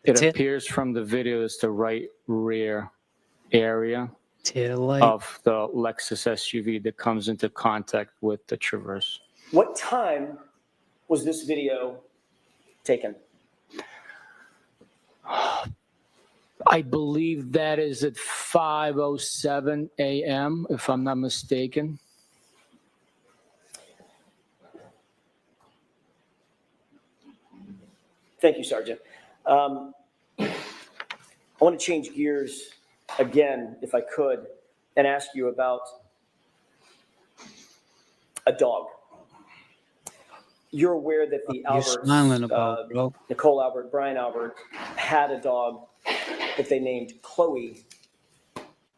It appears from the video it's the right rear area of the Lexus SUV that comes into contact with the Traverse. What time was this video taken? I believe that is at 5:07 a.m., if I'm not mistaken. Thank you, Sergeant. I want to change gears again, if I could, and ask you about a dog. You're aware that the Alberts, Nicole Albert, Brian Albert, had a dog that they named Chloe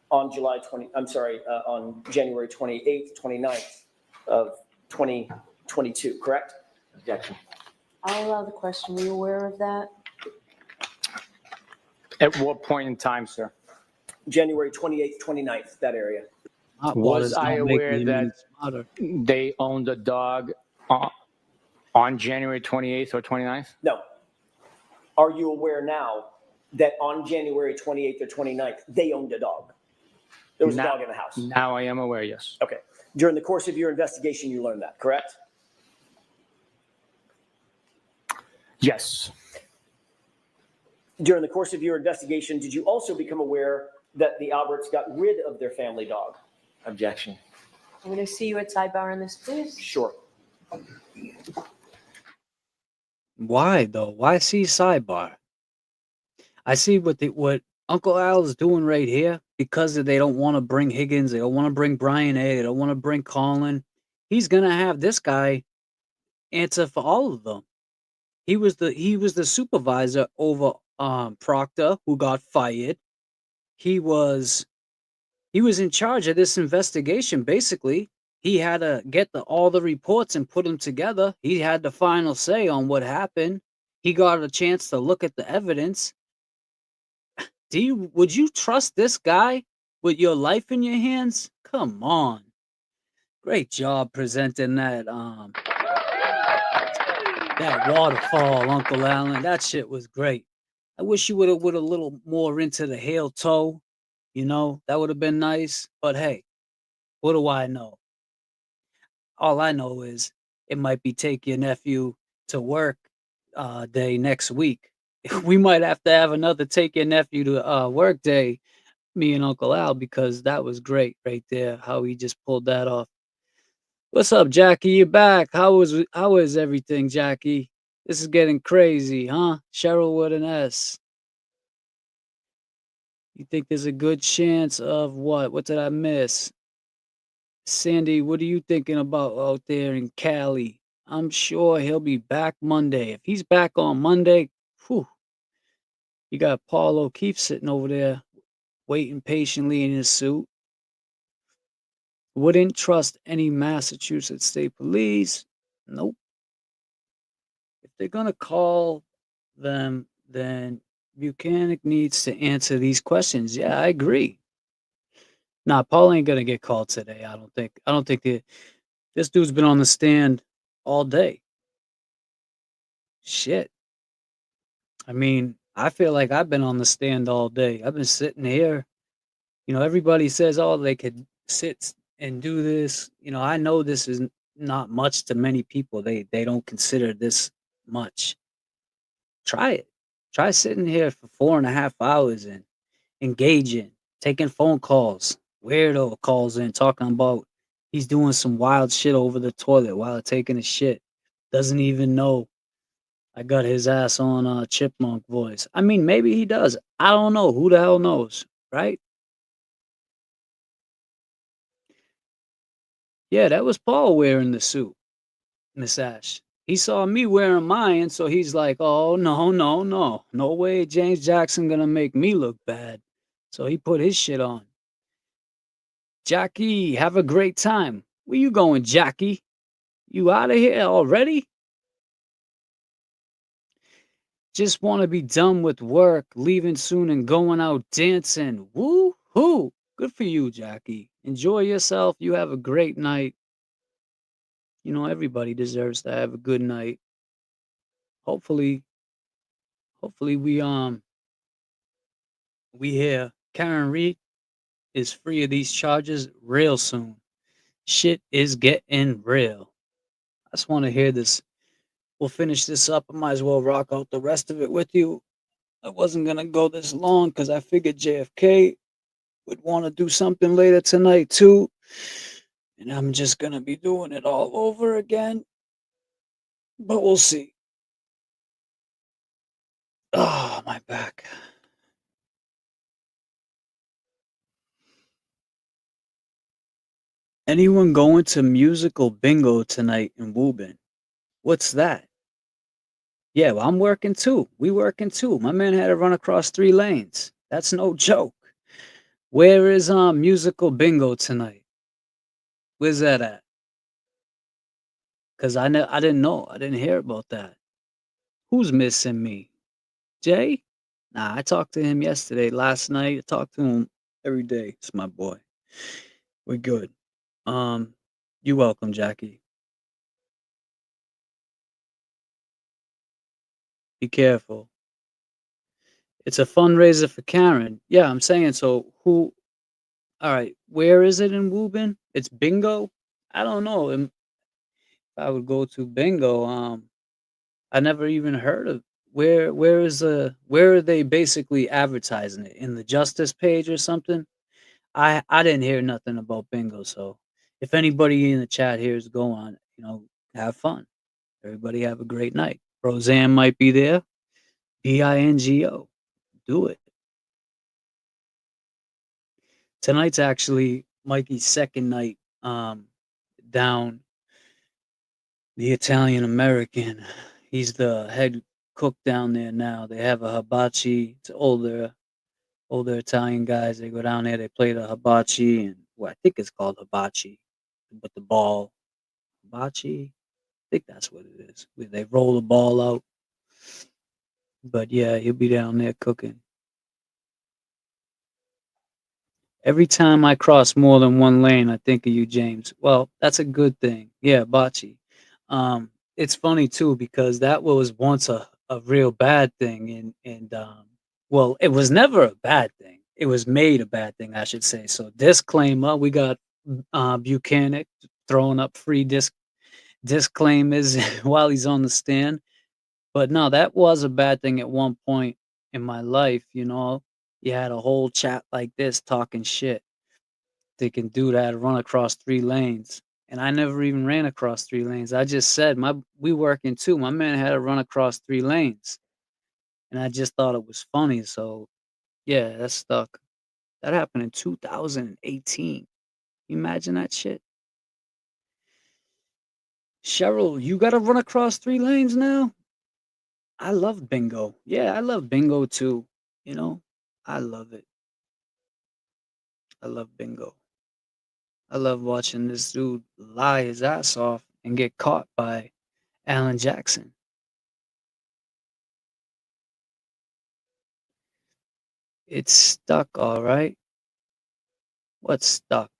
on on January 28th, 29th of 2022, correct? Objection. I'll allow the question. Were you aware of that? At what point in time, sir? January 28th, 29th, that area. Was I aware that they owned a dog on January 28th or 29th? No. Are you aware now that on January 28th or 29th, they owned a dog? There was a dog in the house. Now I am aware, yes. Okay. During the course of your investigation, you learned that, correct? Yes. During the course of your investigation, did you also become aware that the Alberts got rid of their family dog? Objection. I'm going to see you at sidebar on this, please. Sure. Why though? Why see sidebar? I see what Uncle Al is doing right here because they don't want to bring Higgins, they don't want to bring Brian A, they don't want to bring Colin. He's gonna have this guy answer for all of them. He was the supervisor over Proctor, who got fired. He was in charge of this investigation. Basically, he had to get all the reports and put them together. He had the final say on what happened. He got a chance to look at the evidence. Would you trust this guy with your life in your hands? Come on. Great job presenting that waterfall, Uncle Allen. That shit was great. I wish you would have a little more into the heel toe. You know, that would have been nice. But hey, what do I know? All I know is it might be take your nephew to work day next week. We might have to have another take your nephew to work day, me and Uncle Al, because that was great right there, how he just pulled that off. What's up, Jackie? You back? How is everything, Jackie? This is getting crazy, huh? Cheryl with an S. You think there's a good chance of what? What did I miss? Sandy, what are you thinking about out there in Cali? I'm sure he'll be back Monday. If he's back on Monday, whew, you got Paul O'Keefe sitting over there waiting patiently in his suit. Wouldn't trust any Massachusetts State Police. Nope. If they're going to call them, then Buchanan needs to answer these questions. Yeah, I agree. Nah, Paul ain't going to get called today, I don't think. I don't think this dude's been on the stand all day. Shit. I mean, I feel like I've been on the stand all day. I've been sitting here. You know, everybody says, oh, they could sit and do this. You know, I know this is not much to many people. They don't consider this much. Try it. Try sitting here for 4.5 hours and engaging, taking phone calls. Weirdo calls in talking about he's doing some wild shit over the toilet while taking a shit. Doesn't even know I got his ass on chipmunk voice. I mean, maybe he does. I don't know. Who the hell knows, right? Yeah, that was Paul wearing the suit, Miss Ash. He saw me wearing mine, so he's like, oh, no, no, no. No way James Jackson gonna make me look bad. So he put his shit on. Jackie, have a great time. Where you going, Jackie? You out of here already? Just want to be done with work, leaving soon and going out dancing. Woo-hoo! Good for you, Jackie. Enjoy yourself. You have a great night. You know, everybody deserves to have a good night. Hopefully we hear Karen Reed is free of these charges real soon. Shit is getting real. I just want to hear this we'll finish this up. I might as well rock out the rest of it with you. I wasn't gonna go this long because I figured JFK would want to do something later tonight too. And I'm just gonna be doing it all over again. But we'll see. Oh, my back. Anyone going to musical bingo tonight in Woburn? What's that? Yeah, well, I'm working too. We working too. My man had to run across 3 lanes. That's no joke. Where is musical bingo tonight? Where's that at? Cause I didn't know. I didn't hear about that. Who's missing me? Jay? Nah, I talked to him yesterday, last night. I talked to him every day. It's my boy. We're good. You're welcome, Jackie. Be careful. It's a fundraiser for Karen. Yeah, I'm saying so. Who? All right. Where is it in Woburn? It's bingo. I don't know. If I would go to bingo, I never even heard of where is where are they basically advertising it in the Justice page or something? I didn't hear nothing about bingo. So if anybody in the chat here is going, have fun. Everybody have a great night. Roseanne might be there. BINGO. Do it. Tonight's actually Mikey's second night down the Italian American. He's the head cook down there now. They have a hibachi. It's older Italian guys. They go down there, they play the hibachi and I think it's called hibachi. But the ball hibachi, I think that's what it is. Where they roll the ball out. But yeah, he'll be down there cooking. Every time I cross more than one lane, I think of you, James. Well, that's a good thing. Yeah, bocce. It's funny too because that was once a real bad thing, and well, it was never a bad thing. It was made a bad thing, I should say. So disclaimer: we got Buchanan throwing up free disclaimers while he's on the stand. But no, that was a bad thing at one point in my life. You had a whole chat like this talking shit. They can do that, run across 3 lanes. And I never even ran across 3 lanes. I just said we working too. My man had to run across 3 lanes. And I just thought it was funny. So yeah, that stuck. That happened in 2018. Imagine that shit. Cheryl, you gotta run across 3 lanes now? I love bingo. Yeah, I love bingo too. I love it. I love bingo. I love watching this dude lie his ass off and get caught by Alan Jackson. It's stuck, all right. What's stuck?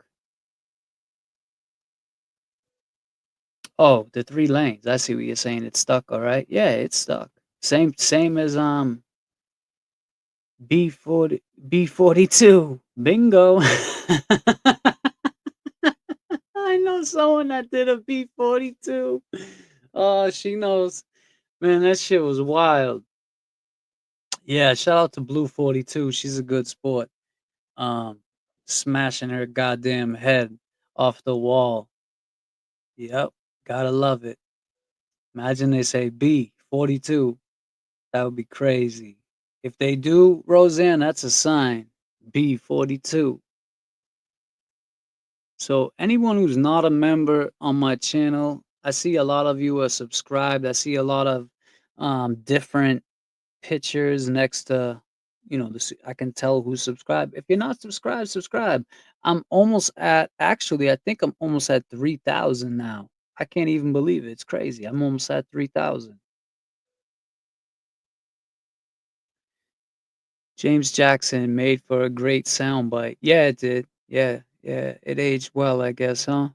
Oh, the 3 lanes. I see what you're saying. It's stuck, all right. Yeah, it's stuck. Same as B42. Bingo. I know someone that did a B42. Oh, she knows. Man, that shit was wild. Yeah, shout out to Blue 42. She's a good sport. Smashing her goddamn head off the wall. Yep, gotta love it. Imagine they say B42. That would be crazy. If they do, Roseanne, that's a sign. B42. So anyone who's not a member on my channel, I see a lot of you are subscribed. I see a lot of different pictures next to, I can tell who's subscribed. If you're not subscribed, subscribe. I'm almost at, actually, I think I'm almost at 3,000 now. I can't even believe it. It's crazy. I'm almost at 3,000. James Jackson made for a great soundbite. Yeah, it did. Yeah, it aged well, I guess, huh?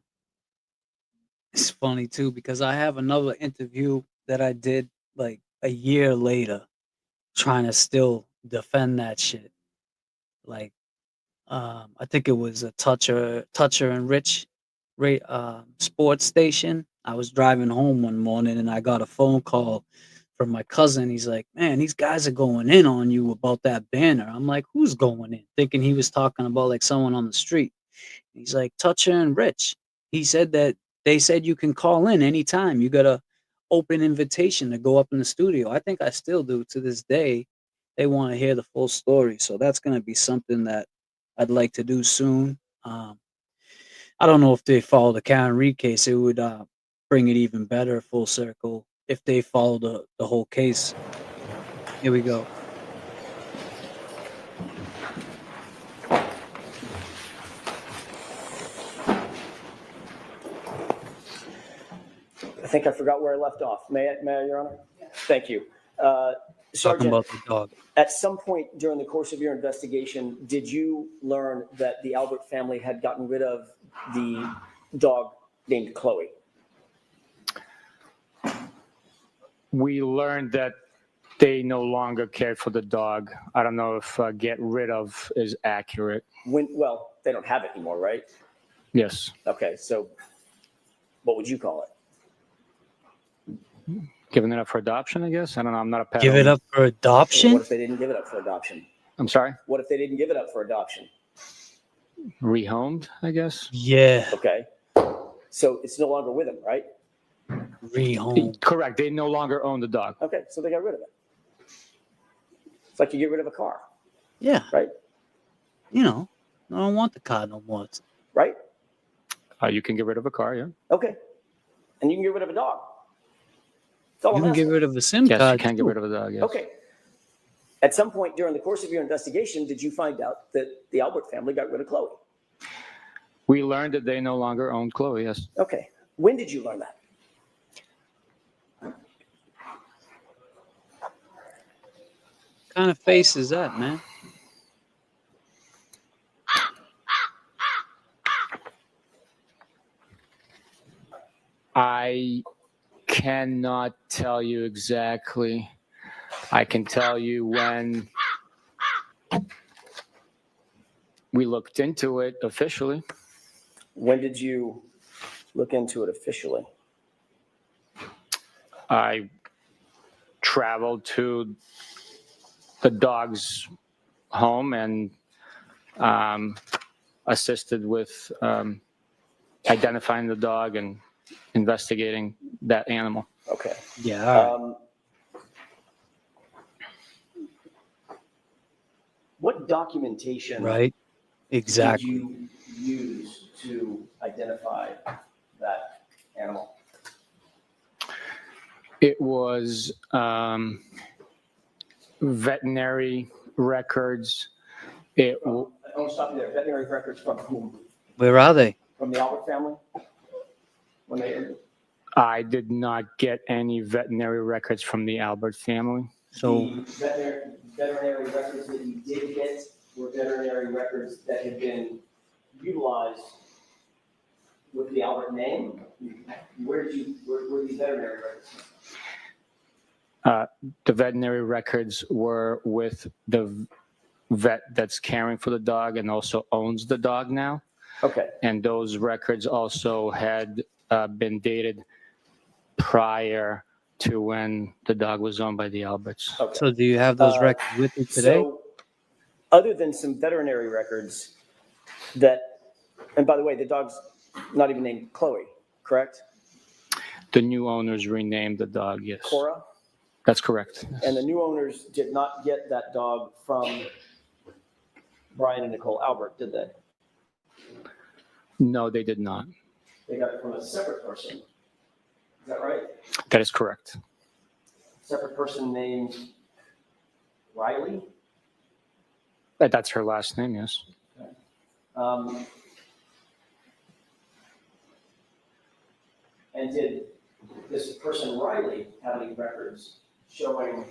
It's funny too because I have another interview that I did like a year later, trying to still defend that shit. Like, I think it was a Toucher and Rich, sports station. I was driving home one morning and I got a phone call from my cousin. He's like, "Man, these guys are going in on you about that banner." I'm like, "Who's going in?" Thinking he was talking about like someone on the street. He's like, "Toucher and Rich." He said that they said you can call in anytime. You got a open invitation to go up in the studio. I think I still do to this day. They want to hear the full story. So that's going to be something that I'd like to do soon. I don't know if they follow the Karen Reed case, it would bring it even better full circle if they follow the whole case. Here we go. I think I forgot where I left off. May I, Your Honor? Thank you. Talking Sergeant, about the dog. at some point during the course of your investigation, did you learn that the Albert family had gotten rid of the dog named Chloe? We learned that they no longer cared for the dog. I don't know if get rid of is accurate. Well, they don't have it anymore, right? Yes. Okay, so what would you call it? Giving it up for adoption, I guess. I don't know. I'm not a pet Give it owner. up for adoption? What if they didn't give it up for adoption? I'm sorry? What if they didn't give it up for adoption? Rehomed, I guess. Yeah. Okay. So it's no longer with them, right? Rehomed. Correct. They no longer own the dog. Okay, so they got rid of it. It's like you get rid of a car. Yeah. Right? You know, I don't want the car no more. Right? You can get rid of a car, yeah. Okay. And you can get rid of a dog. You can get rid of a SIM Yes, card. you can get rid of a dog, yes. Okay. At some point during the course of your investigation, did you find out that the Albert family got rid of Chloe? We learned that they no longer owned Chloe, yes. Okay. When did you learn that? What kind of face is that, man? I cannot tell you exactly. I can tell you when we looked into it officially. When did you look into it officially? I traveled to the dog's home and assisted with identifying the dog and investigating that animal. Okay. Yeah. What documentation Right. Exactly. did you use to identify that animal? It was veterinary records. I want to stop you there. Veterinary records from whom? Where are they? From the Albert family? When they I did not get any veterinary records from the Albert family. So the veterinary records that you did get were veterinary records that had been utilized with the Albert name. Where were these veterinary records? The veterinary records were with the vet that's caring for the dog and also owns the dog now. Okay. And those records also had been dated prior to when the dog was owned by the Alberts. Okay. So do you have those records with you today? So, other than some veterinary records that, and by the way, the dog's not even named Chloe, correct? The new owners renamed the dog, yes. Cora? That's correct. And the new owners did not get that dog from Brian and Nicole Albert, did they? No, they did not. They got it from a separate person. Is that right? That is correct. Separate person named Riley? That's her last name, yes. And did this person Riley have any records showing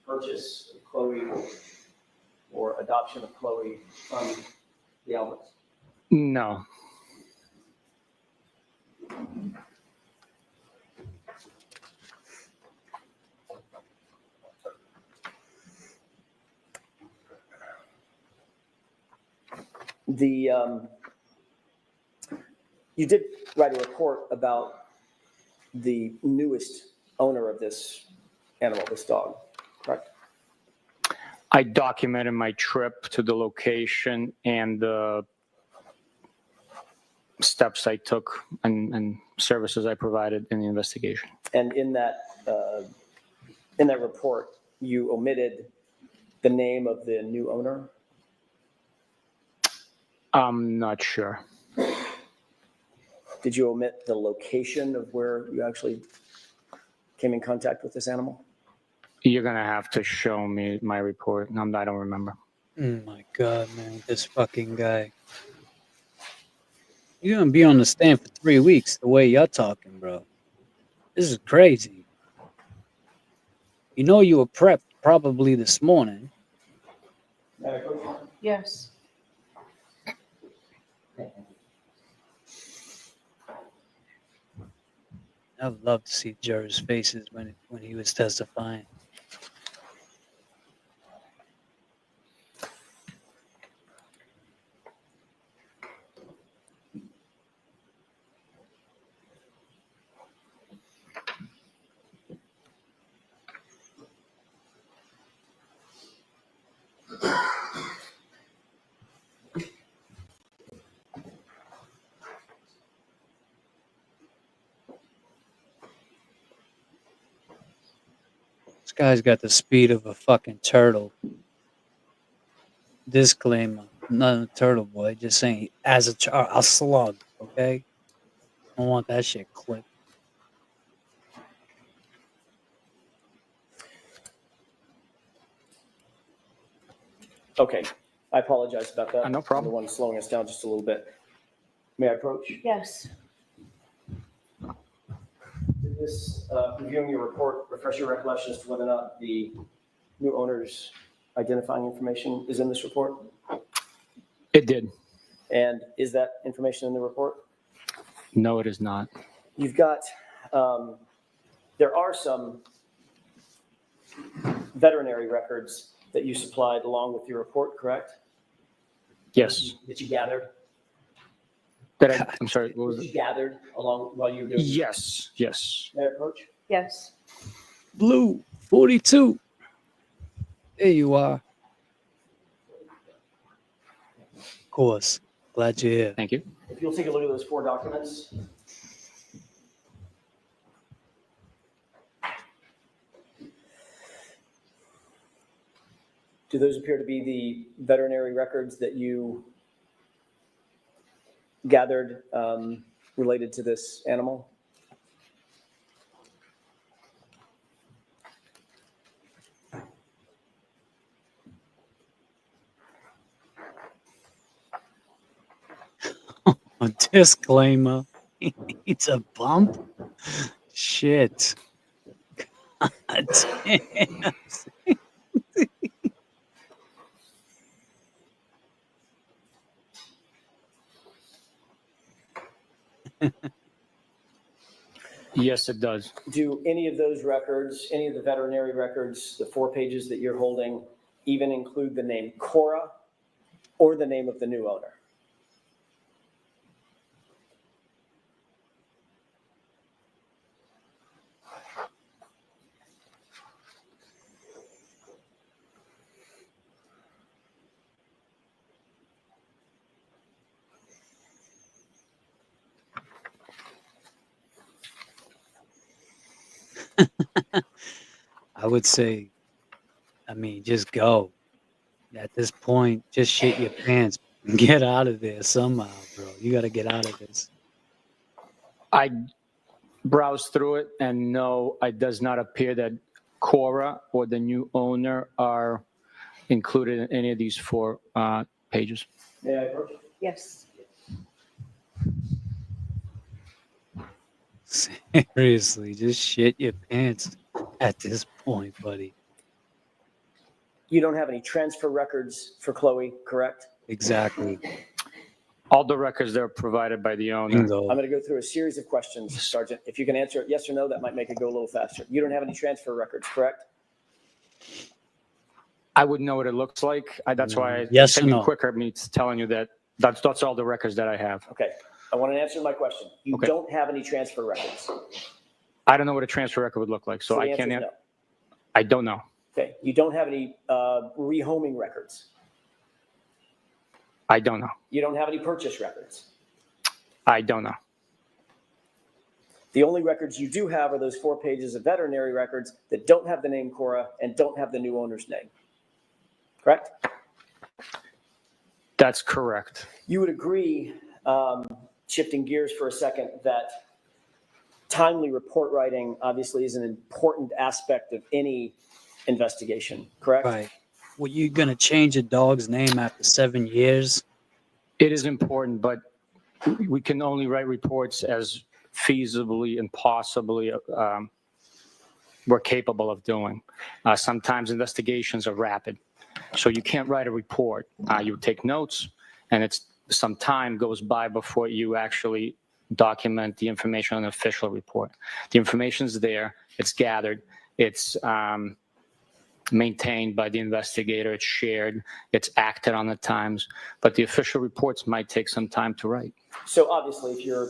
purchase of Chloe or adoption of Chloe from the Alberts? No. You did write a report about the newest owner of this animal, this dog, correct? I documented my trip to the location and the steps I took and services I provided in the investigation. And in that report, you omitted the name of the new owner? I'm not sure. Did you omit the location of where you actually came in contact with this animal? You're going to have to show me my report. I don't remember. Oh my God, man, this fucking guy. You're gonna be on the stand for 3 weeks the way you're talking, bro. This is crazy. You know you were prepped probably this morning. Yes. I would love to see jurors' faces when he was testifying. This guy's got the speed of a fucking turtle. Disclaimer, not a turtle boy, just saying as a slug, okay? I don't want that shit clipped. Okay, I apologize about that. No problem. I'm the one slowing us down just a little bit. May I approach? Yes. Did this, reviewing your report, refresh your recollection as to whether or not the new owner's identifying information is in this report? It did. And is that information in the report? No, it is not. You've got, there are some veterinary records that you supplied along with your report, correct? Yes. That you gathered? I'm sorry, what was That it? you gathered along while you were doing? Yes, yes. May I approach? Yes. Blue 42. There you are. Of course. Glad you're here. Thank you. If you'll take a look at those 4 documents. Do those appear to be the veterinary records that you gathered related to this animal? A disclaimer. It's a bump? Shit. God damn. Yes, it does. Do any of those records, any of the veterinary records, the 4 pages that you're holding, even include the name Cora or the name of the new owner? I would say, I mean, just go. At this point, just shit your pants and get out of there somehow, bro. You got to get out of this. I browsed through it, and no, it does not appear that Cora or the new owner are included in any of these 4 pages. May I approach? Yes. Seriously, just shit your pants at this point, buddy. You don't have any transfer records for Chloe, correct? Exactly. All the records that are provided by the owner. Bingo. I'm going to go through a series of questions, Sergeant. If you can answer it yes or no, that might make it go a little faster. You don't have any transfer records, correct? I would know what it looks like. That's why Yes it's or taking no? quicker me telling you that that's all the records that I have. Okay. I want an answer to my question. You Okay. don't have any transfer records. I don't know what a transfer record would look like, so the I answer can't. is no. I don't know. Okay. You don't have any rehoming records. I don't know. You don't have any purchase records. I don't know. The only records you do have are those 4 pages of veterinary records that don't have the name Cora and don't have the new owner's name. Correct? That's correct. You would agree, shifting gears for a second, that timely report writing obviously is an important aspect of any investigation, correct? Right. Well, you going to change a dog's name after 7 years? It is important, but we can only write reports as feasibly and possibly we're capable of doing. Sometimes investigations are rapid, so you can't write a report. You take notes, and some time goes by before you actually document the information on an official report. The information's there, it's gathered, it's maintained by the investigator, it's shared, it's acted on at times, but the official reports might take some time to write. So obviously, if you're,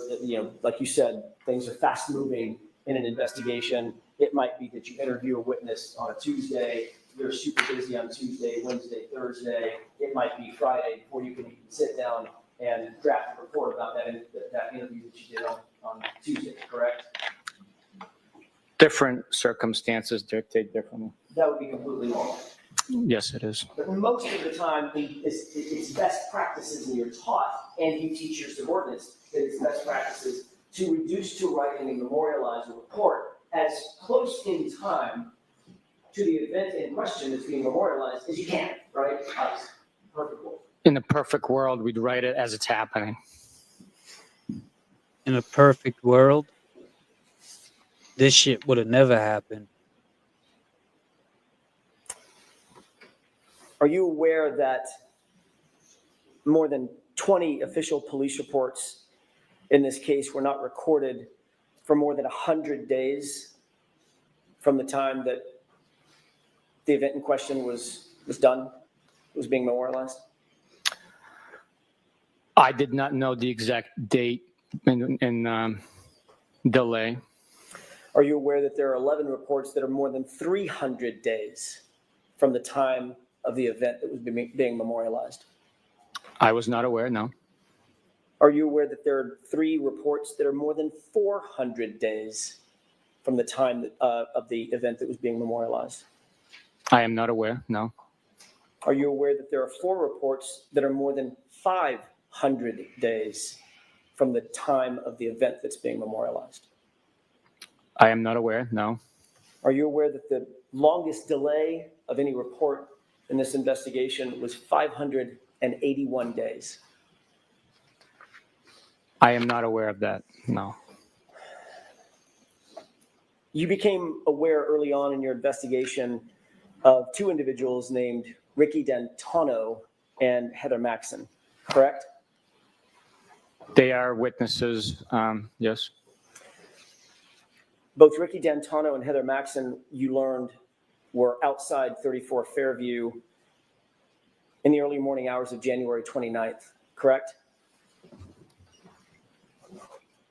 like you said, things are fast moving in an investigation. It might be that you interview a witness on a Tuesday, you're super busy on Tuesday, Wednesday, Thursday. It might be Friday before you can even sit down and draft a report about that interview that you did on Tuesday, correct? Different circumstances dictate differently. That would be completely normal. Yes, it is. But most of the time, it's best practices, and you're taught, and you teach your subordinates that it's best practices to reduce to writing and memorialize a report as close in time to the event in question that's being memorialized as you can, right? Perfect world. In a perfect world, we'd write it as it's happening. In a perfect world, this shit would have never happened. Are you aware that more than 20 official police reports in this case were not recorded for more than 100 days from the time that the event in question was done, was being memorialized? I did not know the exact date and delay. Are you aware that there are 11 reports that are more than 300 days from the time of the event that was being memorialized? I was not aware, no. Are you aware that there are 3 reports that are more than 400 days from the time of the event that was being memorialized? I am not aware, no. Are you aware that there are 4 reports that are more than 500 days from the time of the event that's being memorialized? I am not aware, no. Are you aware that the longest delay of any report in this investigation was 581 days? I am not aware of that, no. You became aware early on in your investigation of 2 individuals named Ricky D'Antano and Heather Maxson, correct? They are witnesses, yes. Both Ricky D'Antano and Heather Maxson, you learned, were outside 34 Fairview in the early morning hours of January 29th, correct?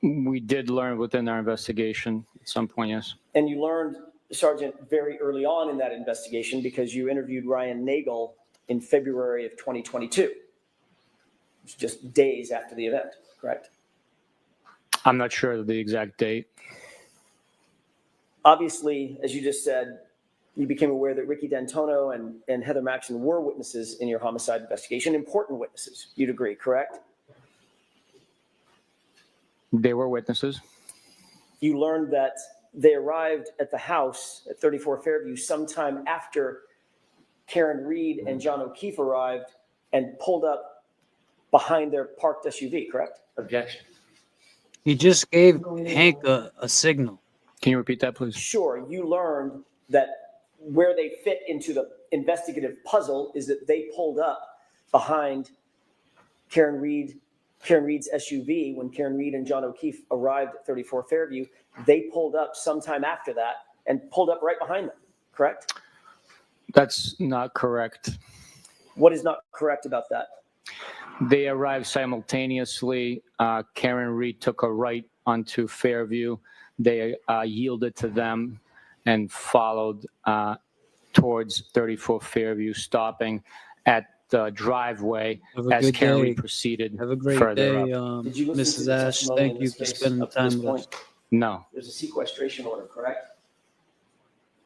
We did learn within our investigation at some point, yes. And you learned, Sergeant, very early on in that investigation because you interviewed Ryan Nagel in February of 2022. It's just days after the event, correct? I'm not sure of the exact date. Obviously, as you just said, you became aware that Ricky D'Antano and Heather Maxson were witnesses in your homicide investigation, important witnesses, you'd agree, correct? They were witnesses. You learned that they arrived at the house at 34 Fairview sometime after Karen Reed and John O'Keefe arrived and pulled up behind their parked SUV, correct? Objection. He just gave Hank a signal. Can you repeat that, please? Sure. You learned that where they fit into the investigative puzzle is that they pulled up behind Karen Reed's SUV when Karen Reed and John O'Keefe arrived at 34 Fairview. They pulled up sometime after that and pulled up right behind them, correct? That's not correct. What is not correct about that? They arrived simultaneously. Karen Reed took a right onto Fairview. They yielded to them and followed towards 34 Fairview, stopping at the driveway Have a as good Karen Reed day. proceeded Have a great further day, up. Did you listen to Mrs. the Ash. testimony Thank in you this for case spending up to this time with us. point? No. There's a sequestration order, correct?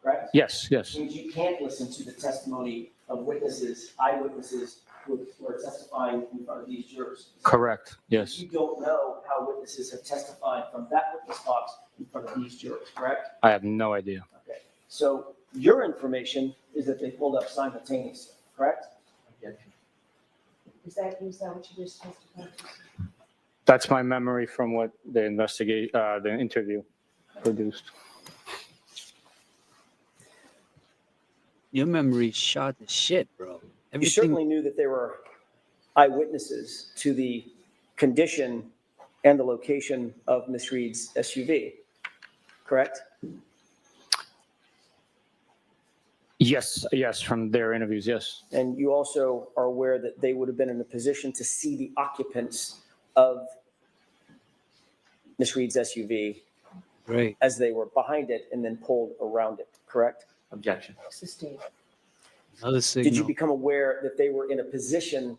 Correct? Yes, yes. Means you can't listen to the testimony of witnesses, eyewitnesses who are testifying in front of these jurors. Correct, yes. You don't know how witnesses have testified from that witness box in front of these jurors, correct? I have no idea. Okay. So your information is that they pulled up simultaneously, correct? Is that what you just testified to? That's my memory from what the the interview produced. Your memory's shot to shit, bro. You certainly knew that there were eyewitnesses to the condition and the location of Miss Reed's SUV, correct? Yes, yes, from their interviews, yes. And you also are aware that they would have been in a position to see the occupants of Miss Reed's SUV Right. as they were behind it and then pulled around it, correct? Objection. Sustained. Another signal. Did you become aware that they were in a position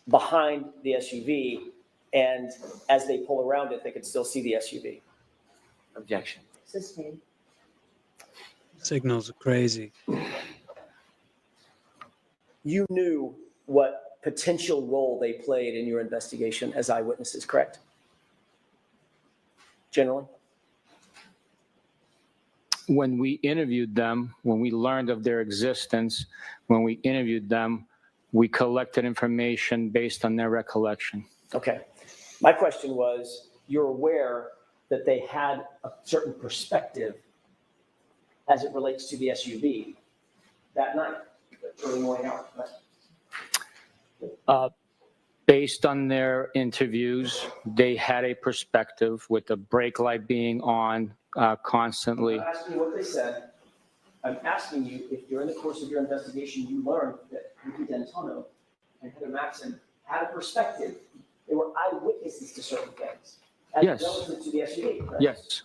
behind the SUV and as they pull around it, they could still see the SUV? Objection. Sustained. Signals are crazy. You knew what potential role they played in your investigation as eyewitnesses, correct? Generally? When we interviewed them, when we learned of their existence, when we interviewed them, we collected information based on their recollection. Okay. My question was, you're aware that they had a certain perspective as it relates to the SUV that night, early morning hours, right? Based on their interviews, they had a perspective with the brake light being on constantly. I'm not asking you what they said. I'm asking you if during the course of your investigation, you learned that Ricky D'Antonio and Heather Maxson had a perspective. They were eyewitnesses to certain things. As Yes. relative to the SUV, correct? Yes.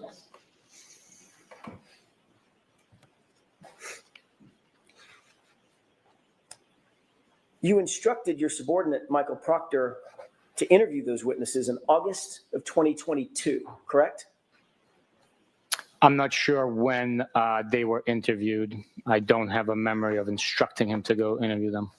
You instructed your subordinate, Michael Proctor, to interview those witnesses in August of 2022, correct? I'm not sure when they were interviewed. I don't have a memory of instructing him to go interview them.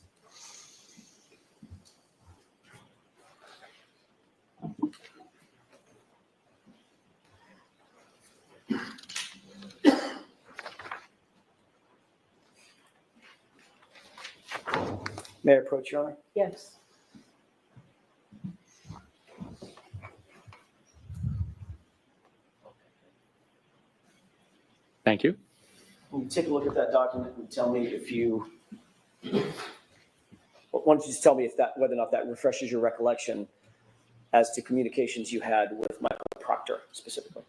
May I approach, Your Honor? Yes. Thank you. When you take a look at that document and tell me if you, why don't you just tell me if that, whether or not that refreshes your recollection as to communications you had with Michael Proctor specifically.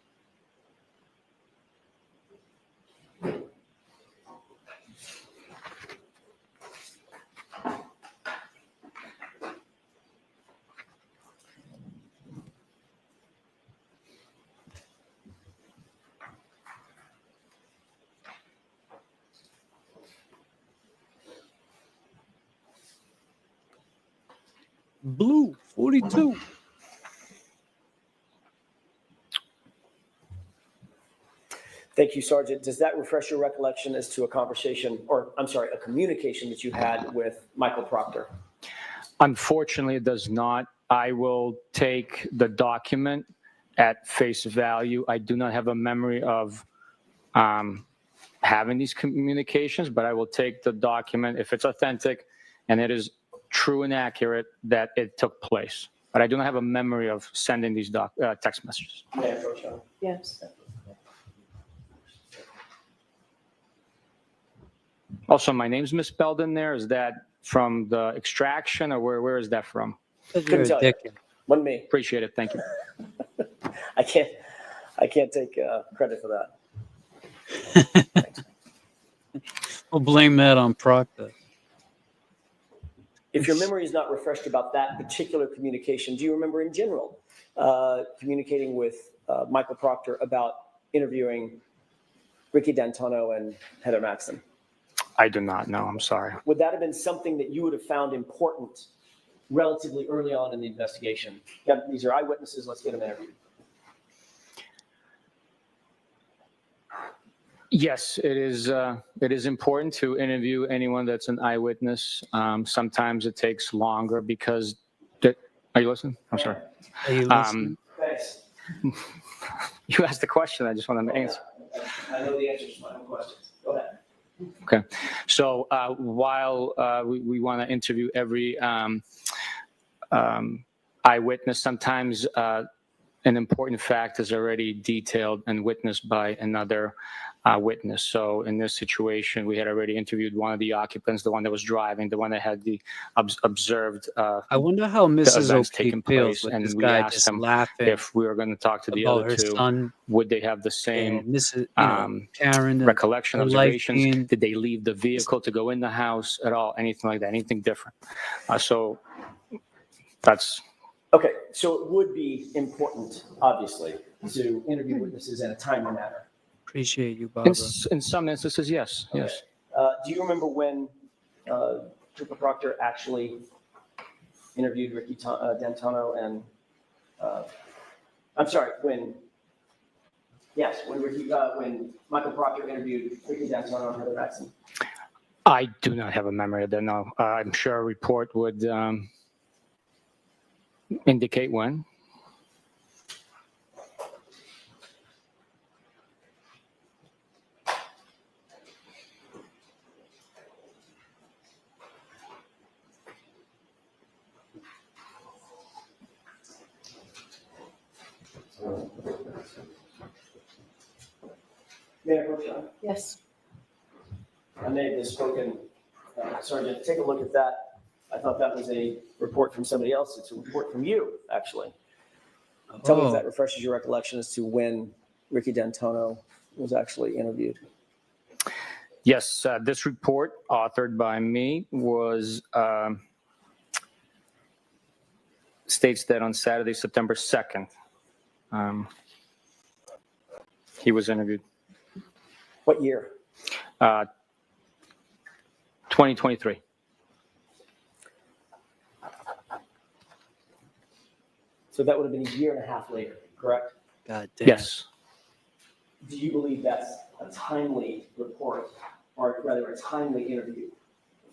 Blue 42. Thank you, Sergeant. Does that refresh your recollection as to a conversation, or I'm sorry, a communication that you had with Michael Proctor? Unfortunately, it does not. I will take the document at face value. I do not have a memory of having these communications, but I will take the document if it's authentic and it is true and accurate that it took place. But I do not have a memory of sending these text messages. May I approach, Your Honor? Yes. Also, my name's misspelled in there. Is that from the extraction or where is that from? Couldn't tell you. Wasn't me. Appreciate it. Thank you. I can't take credit for that. We'll blame that on Proctor. If your memory is not refreshed about that particular communication, do you remember in general communicating with Michael Proctor about interviewing Ricky D'Antonio and Heather Maxson? I do not know. I'm sorry. Would that have been something that you would have found important relatively early on in the investigation? Yeah, these are eyewitnesses. Let's get them interviewed. Yes, it is important to interview anyone that's an eyewitness. Sometimes it takes longer because. Are you listening? I'm sorry. Are you listening? Thanks. You asked the question. I just wanted to answer. I know the answers to my own questions. Go ahead. Okay. So while we want to interview every eyewitness, sometimes an important fact is already detailed and witnessed by another witness. So in this situation, we had already interviewed one of the occupants, the one that was driving, the one that had the observed I wonder how the Mrs. events O'Keefe taking feels place. with And this we guy asked just them laughing if we were going to talk to the about other her two, son would they have the same and Mrs. Karen, recollection, her life observations? being. Did they leave the vehicle to go in the house at all? Anything like that? Anything different? So that's. Okay, so it would be important, obviously, to interview witnesses in a timely manner. Appreciate you, Barbara. In some instances, yes. Okay. Yes. Do you remember when Trooper Proctor actually interviewed Ricky D'Antonio and, I'm sorry, when Michael Proctor interviewed Ricky D'Antonio and Heather Maxson? I do not have a memory of that, no. I'm sure a report would indicate when. May I approach you? Yes. I may have misspoken. Sergeant, take a look at that. I thought that was a report from somebody else. It's a report from you, actually. Tell me if that refreshes your recollection as to when Ricky D'Antonio was actually interviewed. Yes, this report, authored by me, was states that on Saturday, September 2nd, he was interviewed. What year? 2023. So that would have been a year and a half later, correct? God damn. Yes. Do you believe that's a timely report, or rather a timely interview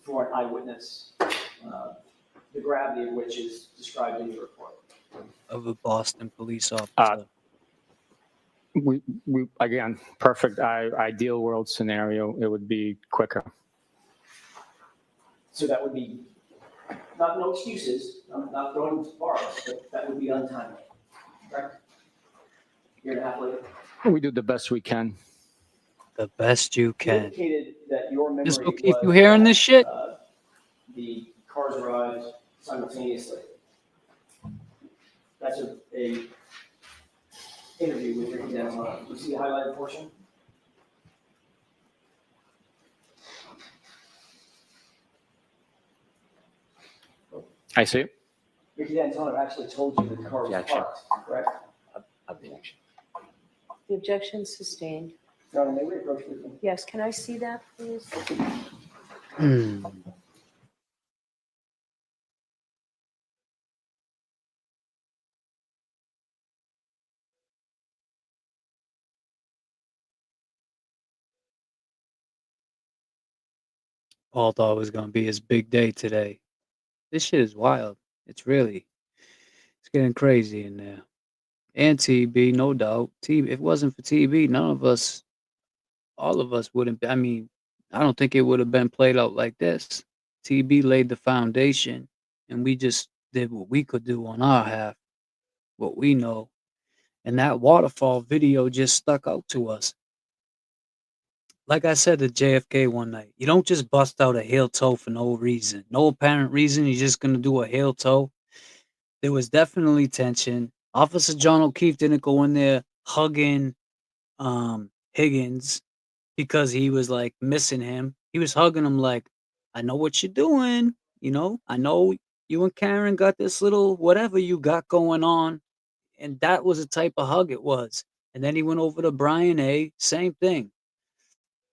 for an eyewitness, the gravity of which is described in your report? Of a Boston police officer. We again, perfect ideal world scenario, it would be quicker. So that would be, no excuses, I'm not throwing bars, but that would be untimely, correct? Year and a half later? We do the best we can. The best you You can. indicated that your memory Ms. O'Keefe, was you hearing this shit? The cars arrived simultaneously. That's a interview with Ricky D'Antonio. You see the highlighted portion? I see. Ricky D'Antonio actually told you that the car was parked, correct? Objection. The objection sustained. Your Honor, may we approach with them? Yes, can I see that, please? Paul thought it was going to be his big day today. This shit is wild. It's getting crazy in there. And TB, no doubt. If it wasn't for TB, all of us wouldn't. I mean, I don't think it would have been played out like this. TB laid the foundation, and we just did what we could do on our half, what we know. And that waterfall video just stuck out to us. Like I said to JFK one night, you don't just bust out a heel toe for no reason. No apparent reason. You're just going to do a heel toe. There was definitely tension. Officer John O'Keefe didn't go in there hugging Higgins because he was like missing him. He was hugging him like, I know what you're doing. You know, I know you and Karen got this little whatever you got going on. And that was the type of hug it was. And then he went over to Brian A. Same thing.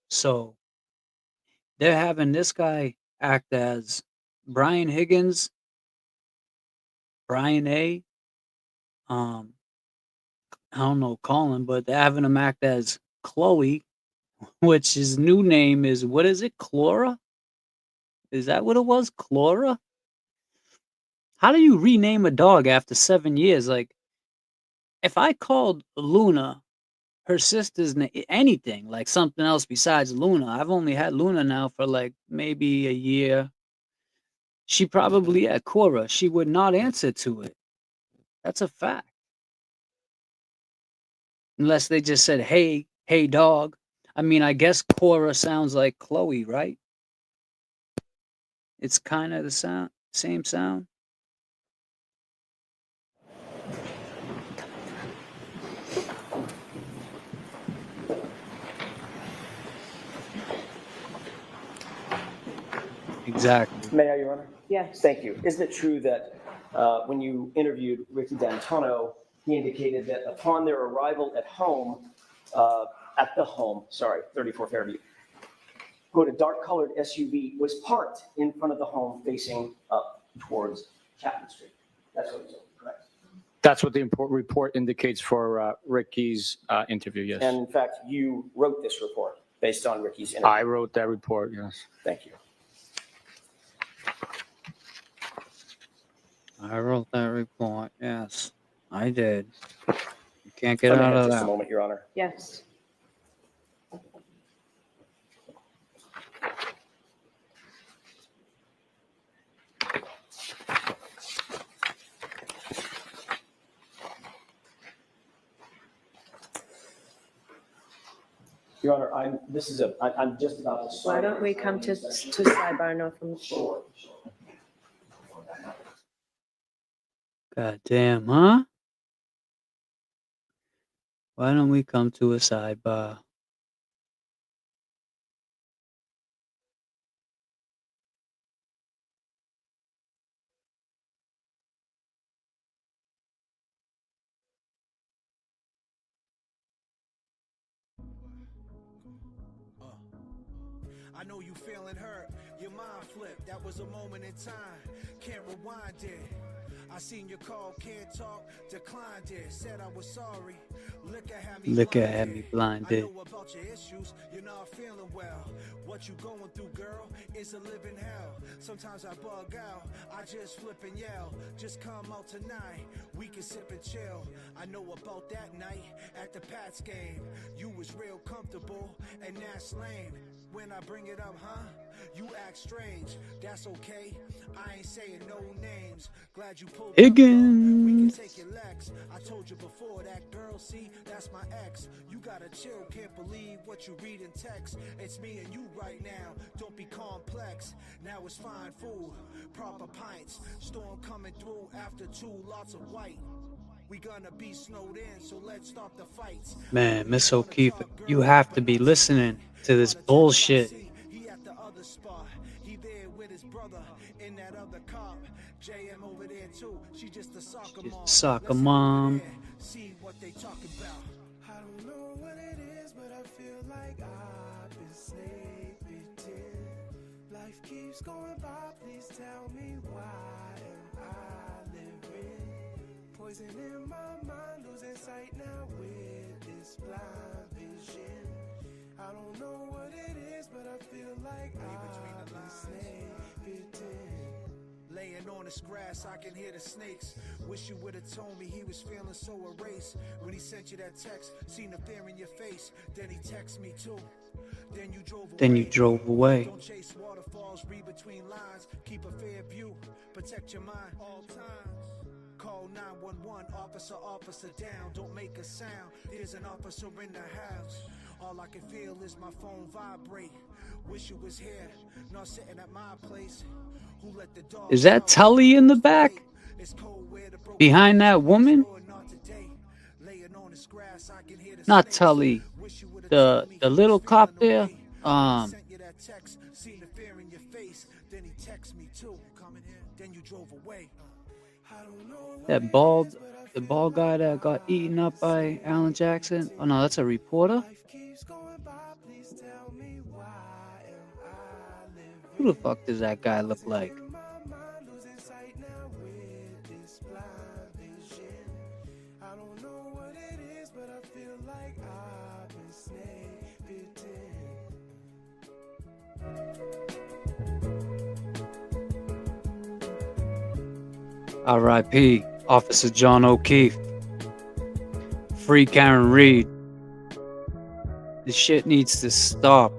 So they're having this guy act as Brian Higgins, Brian A. I don't know, Colin, but they're having him act as Chloe, which his new name is, what is it, Chlora? Is that what it was, Chlora? How do you rename a dog after 7 years? Like, if I called Luna her sister's name, anything like something else besides Luna, I've only had Luna now for like maybe a year. She probably at Cora, she would not answer to it. That's a fact. Unless they just said, hey, hey, dog. I mean, I guess Cora sounds like Chloe, right? It's kind of the same sound. Exactly. May I, Your Honor? Yes. Thank you. Isn't it true that when you interviewed Ricky D'Antano, he indicated that upon their arrival at the home, 34 Fairview, quote, a dark-colored SUV was parked in front of the home facing up towards Chapman Street. That's what he told me, correct? That's what the report indicates for Ricky's interview, yes. And in fact, you wrote this report based on Ricky's interview. I wrote that report, yes. Thank you. I wrote that report, yes. I did. You can't get out of that. Just a moment, Your Honor. Yes. Your Honor, I'm just about to start. Why don't we come to sidebar now from the floor? God damn, huh? Why don't we come to a sidebar? I know you feeling hurt, your mind flipped, that was a moment in time, can't rewind it. I seen your call, can't talk, declined it, said I was sorry. Liquor had me blinded. I know about your issues, you're not feeling well. What you going through, girl, is a living hell. Sometimes I bug out, I just flip and yell. Just come out tonight, we can sip and chill. I know about that night at the Pats game. You was real comfortable, and that's lame. When I bring it up, huh? You act strange. That's okay. I ain't saying no names. Glad you pulled Higgins. We can take your legs. I told you before that girl, see, that's my ex. You gotta chill, can't believe what you read in text. It's me and you right now. Don't be complex. Now it's fine food, proper pints. Storm coming through after 2 lots of white. We gonna be snowed in, so let's start the fights. Man, Miss O'Keefe, you have to be listening to this bullshit. He at the other spot. He there with his brother in that other car. JM over there too. She just a soccer mom. See what they talking about. I don't know what it is, but I feel like I've been snake bitten. Life keeps going by, please tell me why am I living? Poison in my mind, losing sight now with this blind vision. I don't know what it is, but I feel like I've been snake bitten. Laying on this grass, I can hear the snakes. Wish you would have told me he was feeling so erased. When he sent you that text, seen the fear in your face. Then he texted me too. Then you drove away. Don't chase waterfalls, read between lines. Keep a fair view, protect your mind all times. Call 911, officer down. Don't make a sound, there's an officer in the house. All I can feel is my phone vibrate. Wish you was here, not sitting at my place. Who let the dog Is that Tully in the back? Behind that woman? Not Tully. The little cop there? Seen the fear in your face, then he texted me too. then you drove away. The bald guy that got eaten up by Alan Jackson. Oh no, that's a reporter. Who the fuck does that guy look like? R.I.P. Officer John O'Keefe. Free Karen Reed. This shit needs to stop.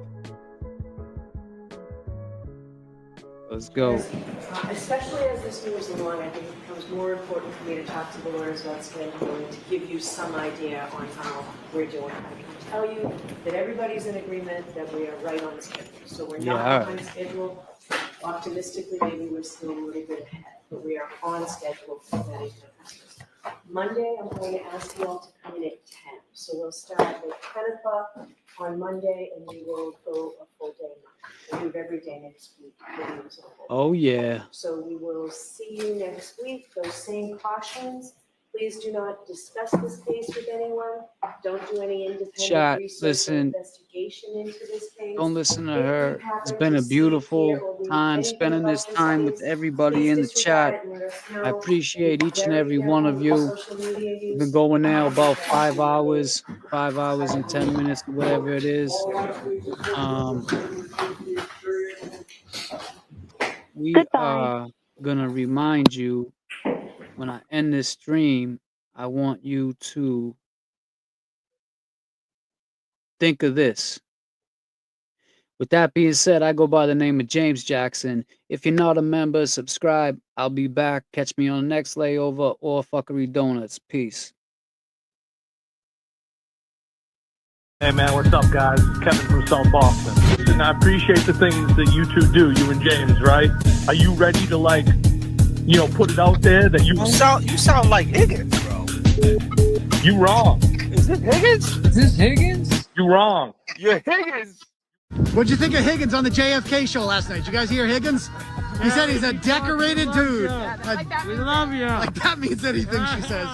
Let's go. Especially as this moves along, I think it becomes more important for me to talk to the lawyers about scheduling to give you some idea on how we're doing. I can tell you that everybody's in agreement that we are right on schedule. So we're not behind schedule. Optimistically, maybe we're still a little bit ahead, but we are on schedule for that. Monday, I'm going to ask you all to come in at 10. So we'll start at 10 o'clock on Monday, and we will go a full day. We'll move every day next week. Oh, yeah. So we will see you next week. Those same cautions. Please do not discuss this case with anyone. Don't do any independent research or investigation into this case. Don't listen to her. It's been a beautiful time spending this time with everybody in the chat. I appreciate each and every one of you. We've been going now about 5 hours and 10 minutes, whatever it is. We are gonna remind you when I end this stream, I want you to think of this. With that being said, I go by the name of James Jackson. If you're not a member, subscribe. I'll be back. Catch me on the next layover or Fuckery Donuts. Peace. Hey man, what's up guys? It's Kevin from South Boston. Listen, I appreciate the things that you two do, you and James, right? Are you ready to put it out there that you sound like Higgins, bro. You wrong. Is this Higgins? Is this Higgins? You wrong. You're Higgins. What'd you think of Higgins on the JFK show last night? Did you guys hear Higgins? He said he's a decorated dude. We love you. Like that means anything, she says.